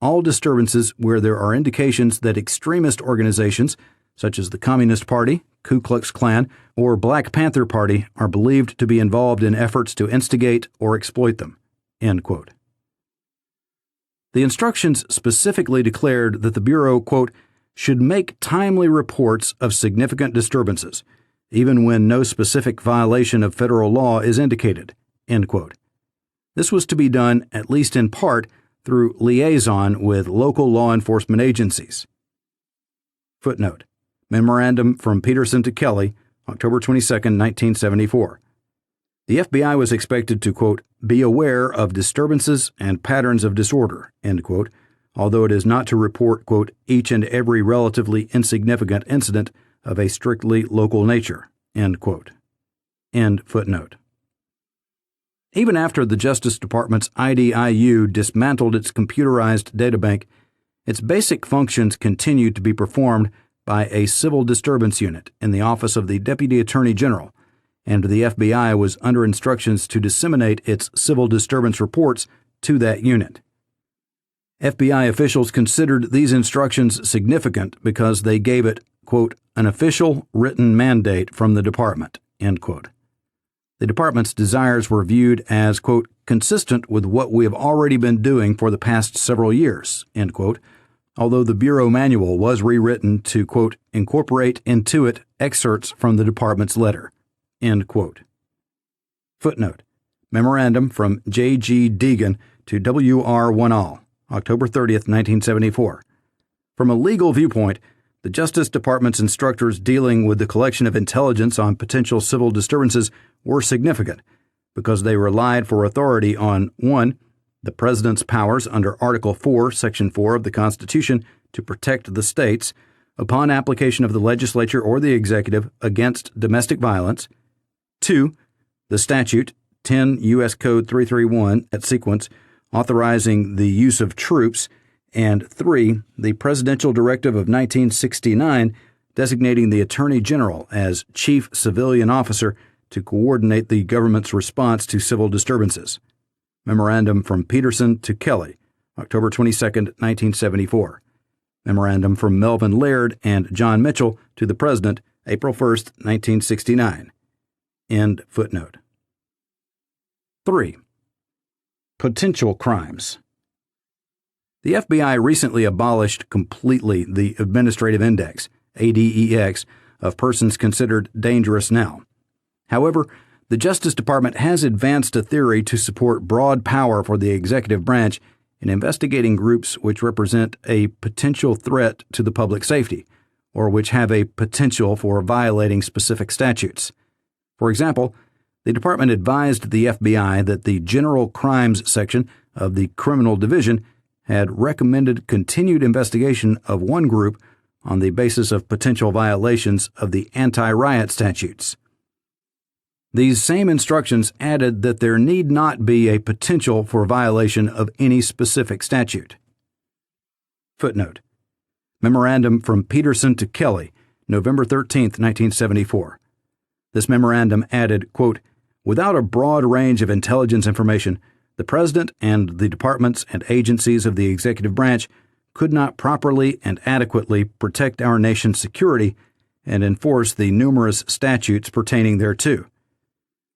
"all disturbances where there are indications that extremist organizations, such as the Communist Party, Ku Klux Klan, or Black Panther Party, are believed to be involved in efforts to instigate or exploit them." End quote. The instructions specifically declared that the Bureau, quote, "should make timely reports of significant disturbances, even when no specific violation of federal law is indicated." End quote. This was to be done, at least in part, through liaison with local law enforcement agencies. Footnote: Memorandum from Peterson to Kelly, October 22, 1974. The FBI was expected to, quote, "be aware of disturbances and patterns of disorder," end quote, although it is not to report, quote, "each and every relatively insignificant incident of a strictly local nature," end quote. End footnote. Even after the Justice Department's IDIU dismantled its computerized databank, its basic functions continued to be performed by a civil disturbance unit in the Office of the Deputy Attorney General, and the FBI was under instructions to disseminate its civil disturbance reports to that unit. FBI officials considered these instructions significant because they gave it, quote, "an official written mandate from the department," end quote. The department's desires were viewed as, quote, "consistent with what we have already been doing for the past several years," end quote, although the Bureau manual was rewritten to, quote, "incorporate into it excerpts from the department's letter," end quote. Footnote: Memorandum from J.G. Deegan to W.R. Winall, October 30, 1974. From a legal viewpoint, the Justice Department's instructors dealing with the collection of intelligence on potential civil disturbances were significant because they relied for authority on 1. The President's powers under Article 4, Section 4 of the Constitution to protect the states upon application of the legislature or the executive against domestic violence; 2. The statute, 10 U.S. Code 331 at sequence, authorizing the use of troops; and 3. The Presidential Directive of 1969 designating the Attorney General as Chief Civilian Officer to coordinate the government's response to civil disturbances. Memorandum from Peterson to Kelly, October 22, 1974. Memorandum from Melvin Laird and John Mitchell to the President, April 1, 1969. End footnote. 3. Potential crimes. The FBI recently abolished completely the Administrative Index, ADEX, of persons considered dangerous now. However, the Justice Department has advanced a theory to support broad power for the executive branch in investigating groups which represent a potential threat to the public safety, or which have a potential for violating specific statutes. For example, the department advised the FBI that the General Crimes section of the Criminal Division had recommended continued investigation of one group on the basis of potential violations of the anti-riot statutes. These same instructions added that there need not be a potential for violation of any specific statute. Footnote: Memorandum from Peterson to Kelly, November 13, 1974. This memorandum added, quote, "Without a broad range of intelligence information, the President and the departments and agencies of the executive branch could not properly and adequately protect our nation's security and enforce the numerous statutes pertaining thereto.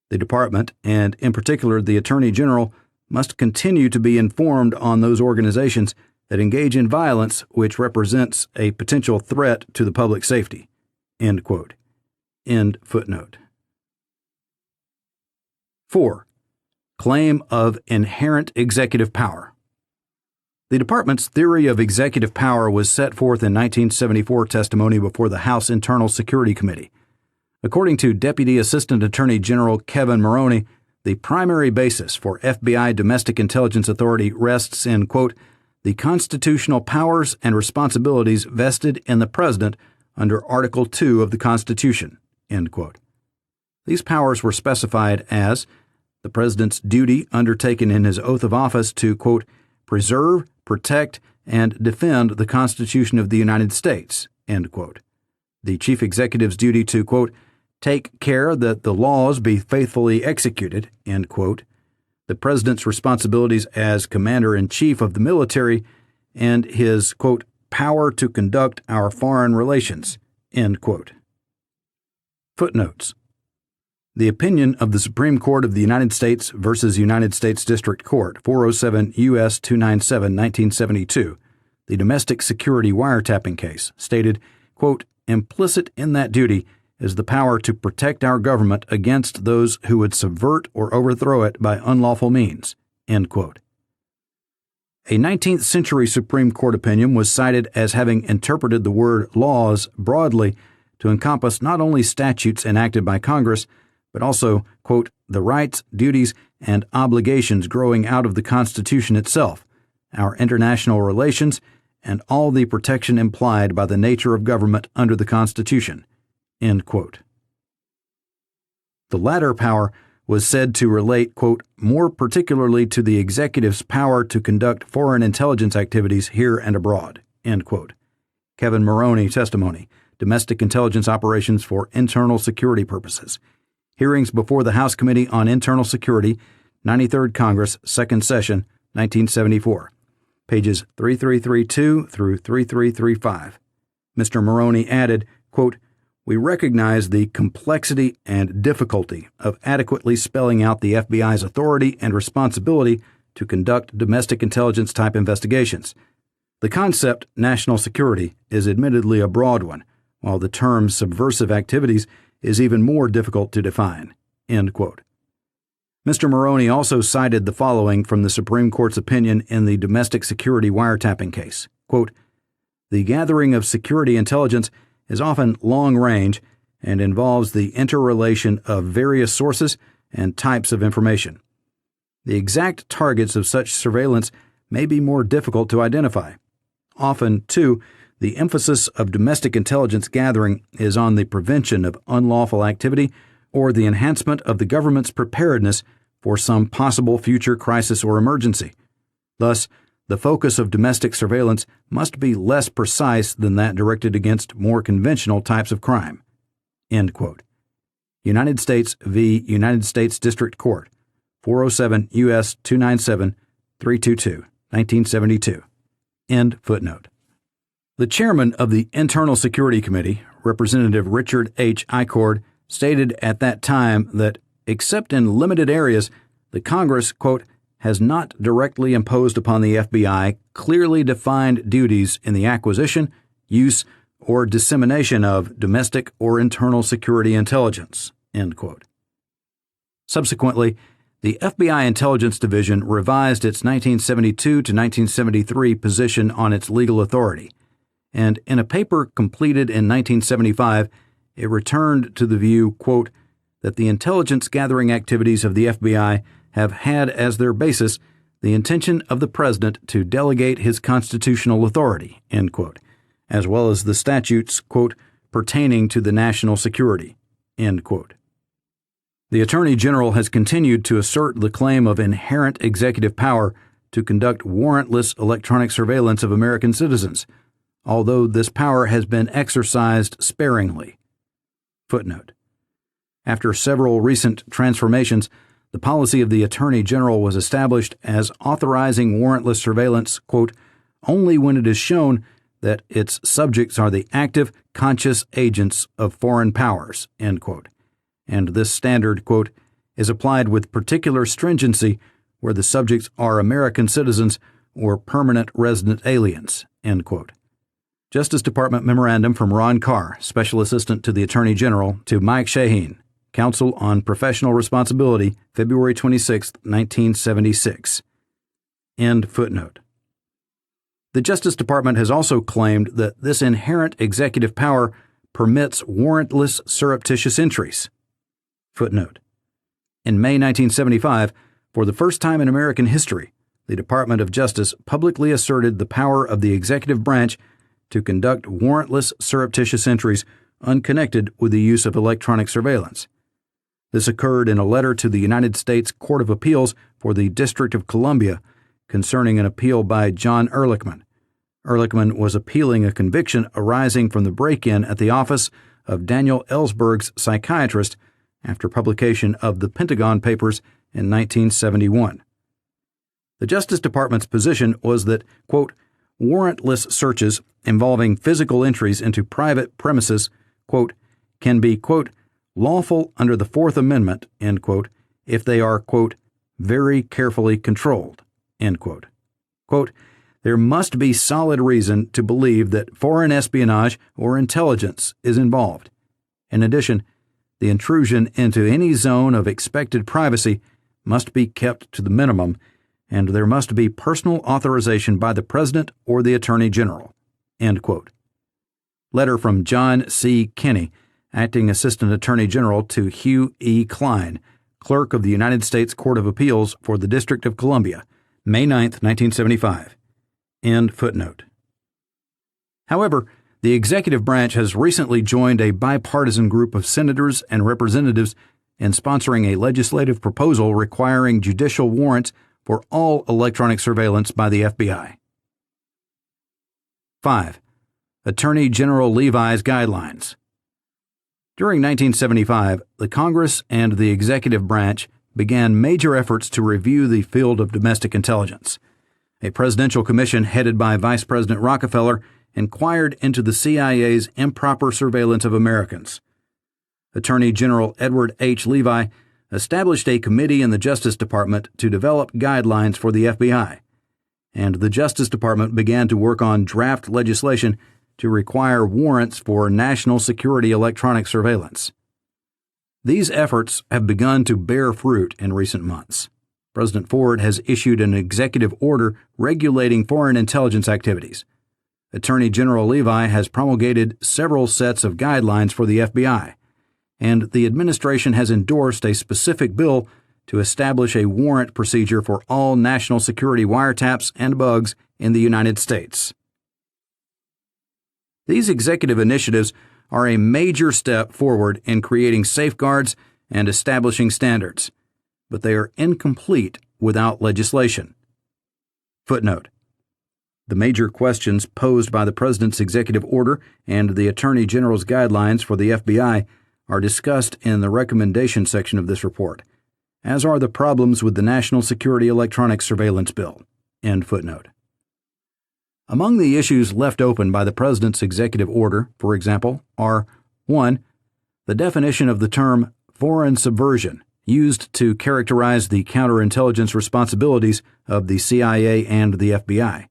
The department, and in particular the Attorney General, must continue to be informed on those organizations that engage in violence which represents a potential threat to the public safety." End quote. End footnote. 4. Claim of inherent executive power. The department's theory of executive power was set forth in 1974 testimony before the House Internal Security Committee. According to Deputy Assistant Attorney General Kevin Maroney, the primary basis for FBI Domestic Intelligence Authority rests in, quote, "the constitutional powers and responsibilities vested in the President under Article 2 of the Constitution," end quote. These powers were specified as the President's duty undertaken in his oath of office to, quote, "preserve, protect, and defend the Constitution of the United States," end quote. The Chief Executive's duty to, quote, "take care that the laws be faithfully executed," end quote. The President's responsibilities as Commander-in-Chief of the military, and his, quote, "power to conduct our foreign relations," End quote. Footnotes. The opinion of the Supreme Court of the United States versus United States District Court, 407 U.S. 297, 1972, the domestic security wiretapping case, stated, quote, implicit in that duty is the power to protect our government against those who would subvert or overthrow it by unlawful means, end quote. A 19th century Supreme Court opinion was cited as having interpreted the word laws broadly to encompass not only statutes enacted by Congress, but also, quote, the rights, duties, and obligations growing out of the Constitution itself, our international relations, and all the protection implied by the nature of government under the Constitution, end quote. The latter power was said to relate, quote, more particularly to the executive's power to conduct foreign intelligence activities here and abroad, end quote. Kevin Maroney testimony, Domestic Intelligence Operations for Internal Security Purposes. Hearings before the House Committee on Internal Security, 93rd Congress, 2nd Session, 1974. Pages 3332 through 3335. Mr. Maroney added, quote, we recognize the complexity and difficulty of adequately spelling out the FBI's authority and responsibility to conduct domestic intelligence-type investigations. The concept national security is admittedly a broad one, while the term subversive activities is even more difficult to define, end quote. Mr. Maroney also cited the following from the Supreme Court's opinion in the domestic security wiretapping case, quote, the gathering of security intelligence is often long-range and involves the interrelation of various sources and types of information. The exact targets of such surveillance may be more difficult to identify. Often, too, the emphasis of domestic intelligence gathering is on the prevention of unlawful activity or the enhancement of the government's preparedness for some possible future crisis or emergency. Thus, the focus of domestic surveillance must be less precise than that directed against more conventional types of crime. End quote. United States v. United States District Court, 407 U.S. 297, 322, 1972. End footnote. The chairman of the Internal Security Committee, Representative Richard H. Icord, stated at that time that, except in limited areas, the Congress, quote, has not directly imposed upon the FBI clearly defined duties in the acquisition, use, or dissemination of domestic or internal security intelligence, end quote. Subsequently, the FBI Intelligence Division revised its 1972 to 1973 position on its legal authority, and in a paper completed in 1975, it returned to the view, quote, that the intelligence gathering activities of the FBI have had as their basis the intention of the President to delegate his constitutional authority, end quote, as well as the statutes, quote, pertaining to the national security, end quote. The Attorney General has continued to assert the claim of inherent executive power to conduct warrantless electronic surveillance of American citizens, although this power has been exercised sparingly. Footnote. After several recent transformations, the policy of the Attorney General was established as authorizing warrantless surveillance, quote, only when it is shown that its subjects are the active, conscious agents of foreign powers, end quote. And this standard, quote, is applied with particular stringency where the subjects are American citizens or permanent resident aliens, end quote. Justice Department Memorandum from Ron Carr, Special Assistant to the Attorney General, to Mike Shaheen, Counsel on Professional Responsibility, February 26, 1976. End footnote. The Justice Department has also claimed that this inherent executive power permits warrantless surreptitious entries. Footnote. In May 1975, for the first time in American history, the Department of Justice publicly asserted the power of the executive branch to conduct warrantless surreptitious entries unconnected with the use of electronic surveillance. This occurred in a letter to the United States Court of Appeals for the District of Columbia concerning an appeal by John Ehrlichman. Ehrlichman was appealing a conviction arising from the break-in at the office of Daniel Ellsberg's psychiatrist after publication of the Pentagon Papers in 1971. The Justice Department's position was that, quote, warrantless searches involving physical entries into private premises, quote, can be, quote, lawful under the Fourth Amendment, end quote, if they are, quote, very carefully controlled, end quote. Quote, there must be solid reason to believe that foreign espionage or intelligence is involved. In addition, the intrusion into any zone of expected privacy must be kept to the minimum, and there must be personal authorization by the President or the Attorney General, end quote. Letter from John C. Kinney, Acting Assistant Attorney General, to Hugh E. Klein, Clerk of the United States Court of Appeals for the District of Columbia, May 9, 1975. End footnote. However, the executive branch has recently joined a bipartisan group of senators and representatives in sponsoring a legislative proposal requiring judicial warrants for all electronic surveillance by the FBI. 5. Attorney General Levi's Guidelines. During 1975, the Congress and the executive branch began major efforts to review the field of domestic intelligence. A presidential commission headed by Vice President Rockefeller inquired into the CIA's improper surveillance of Americans. Attorney General Edward H. Levi established a committee in the Justice Department to develop guidelines for the FBI, and the Justice Department began to work on draft legislation to require warrants for national security electronic surveillance. These efforts have begun to bear fruit in recent months. President Ford has issued an executive order regulating foreign intelligence activities. Attorney General Levi has promulgated several sets of guidelines for the FBI, and the administration has endorsed a specific bill to establish a warrant procedure for all national security wiretaps and bugs in the United States. These executive initiatives are a major step forward in creating safeguards and establishing standards, but they are incomplete without legislation. Footnote. The major questions posed by the President's executive order and the Attorney General's guidelines for the FBI are discussed in the recommendation section of this report, as are the problems with the National Security Electronic Surveillance Bill. End footnote. Among the issues left open by the President's executive order, for example, are 1. The definition of the term foreign subversion, used to characterize the counterintelligence responsibilities of the CIA and the FBI,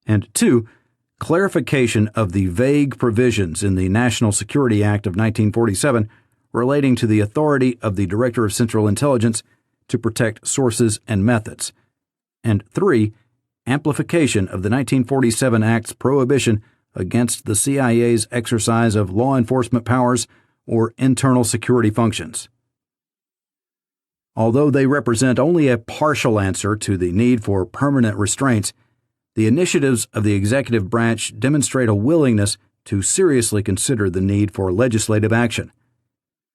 and 2. Clarification of the vague provisions in the National Security Act of 1947 relating to the authority of the Director of Central Intelligence to protect sources and methods, and 3. Amplification of the 1947 Act's prohibition against the CIA's exercise of law enforcement powers or internal security functions. Although they represent only a partial answer to the need for permanent restraints, the initiatives of the executive branch demonstrate a willingness to seriously consider the need for legislative action.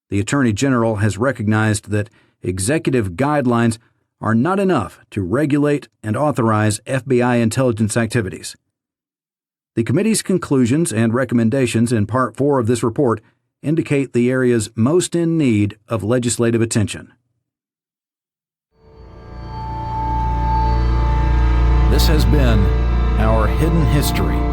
The Attorney General has recognized that executive guidelines are not enough to regulate and authorize FBI intelligence activities. The committee's conclusions and recommendations in Part 4 of this report indicate the areas most in need of legislative attention. This has been Our Hidden History.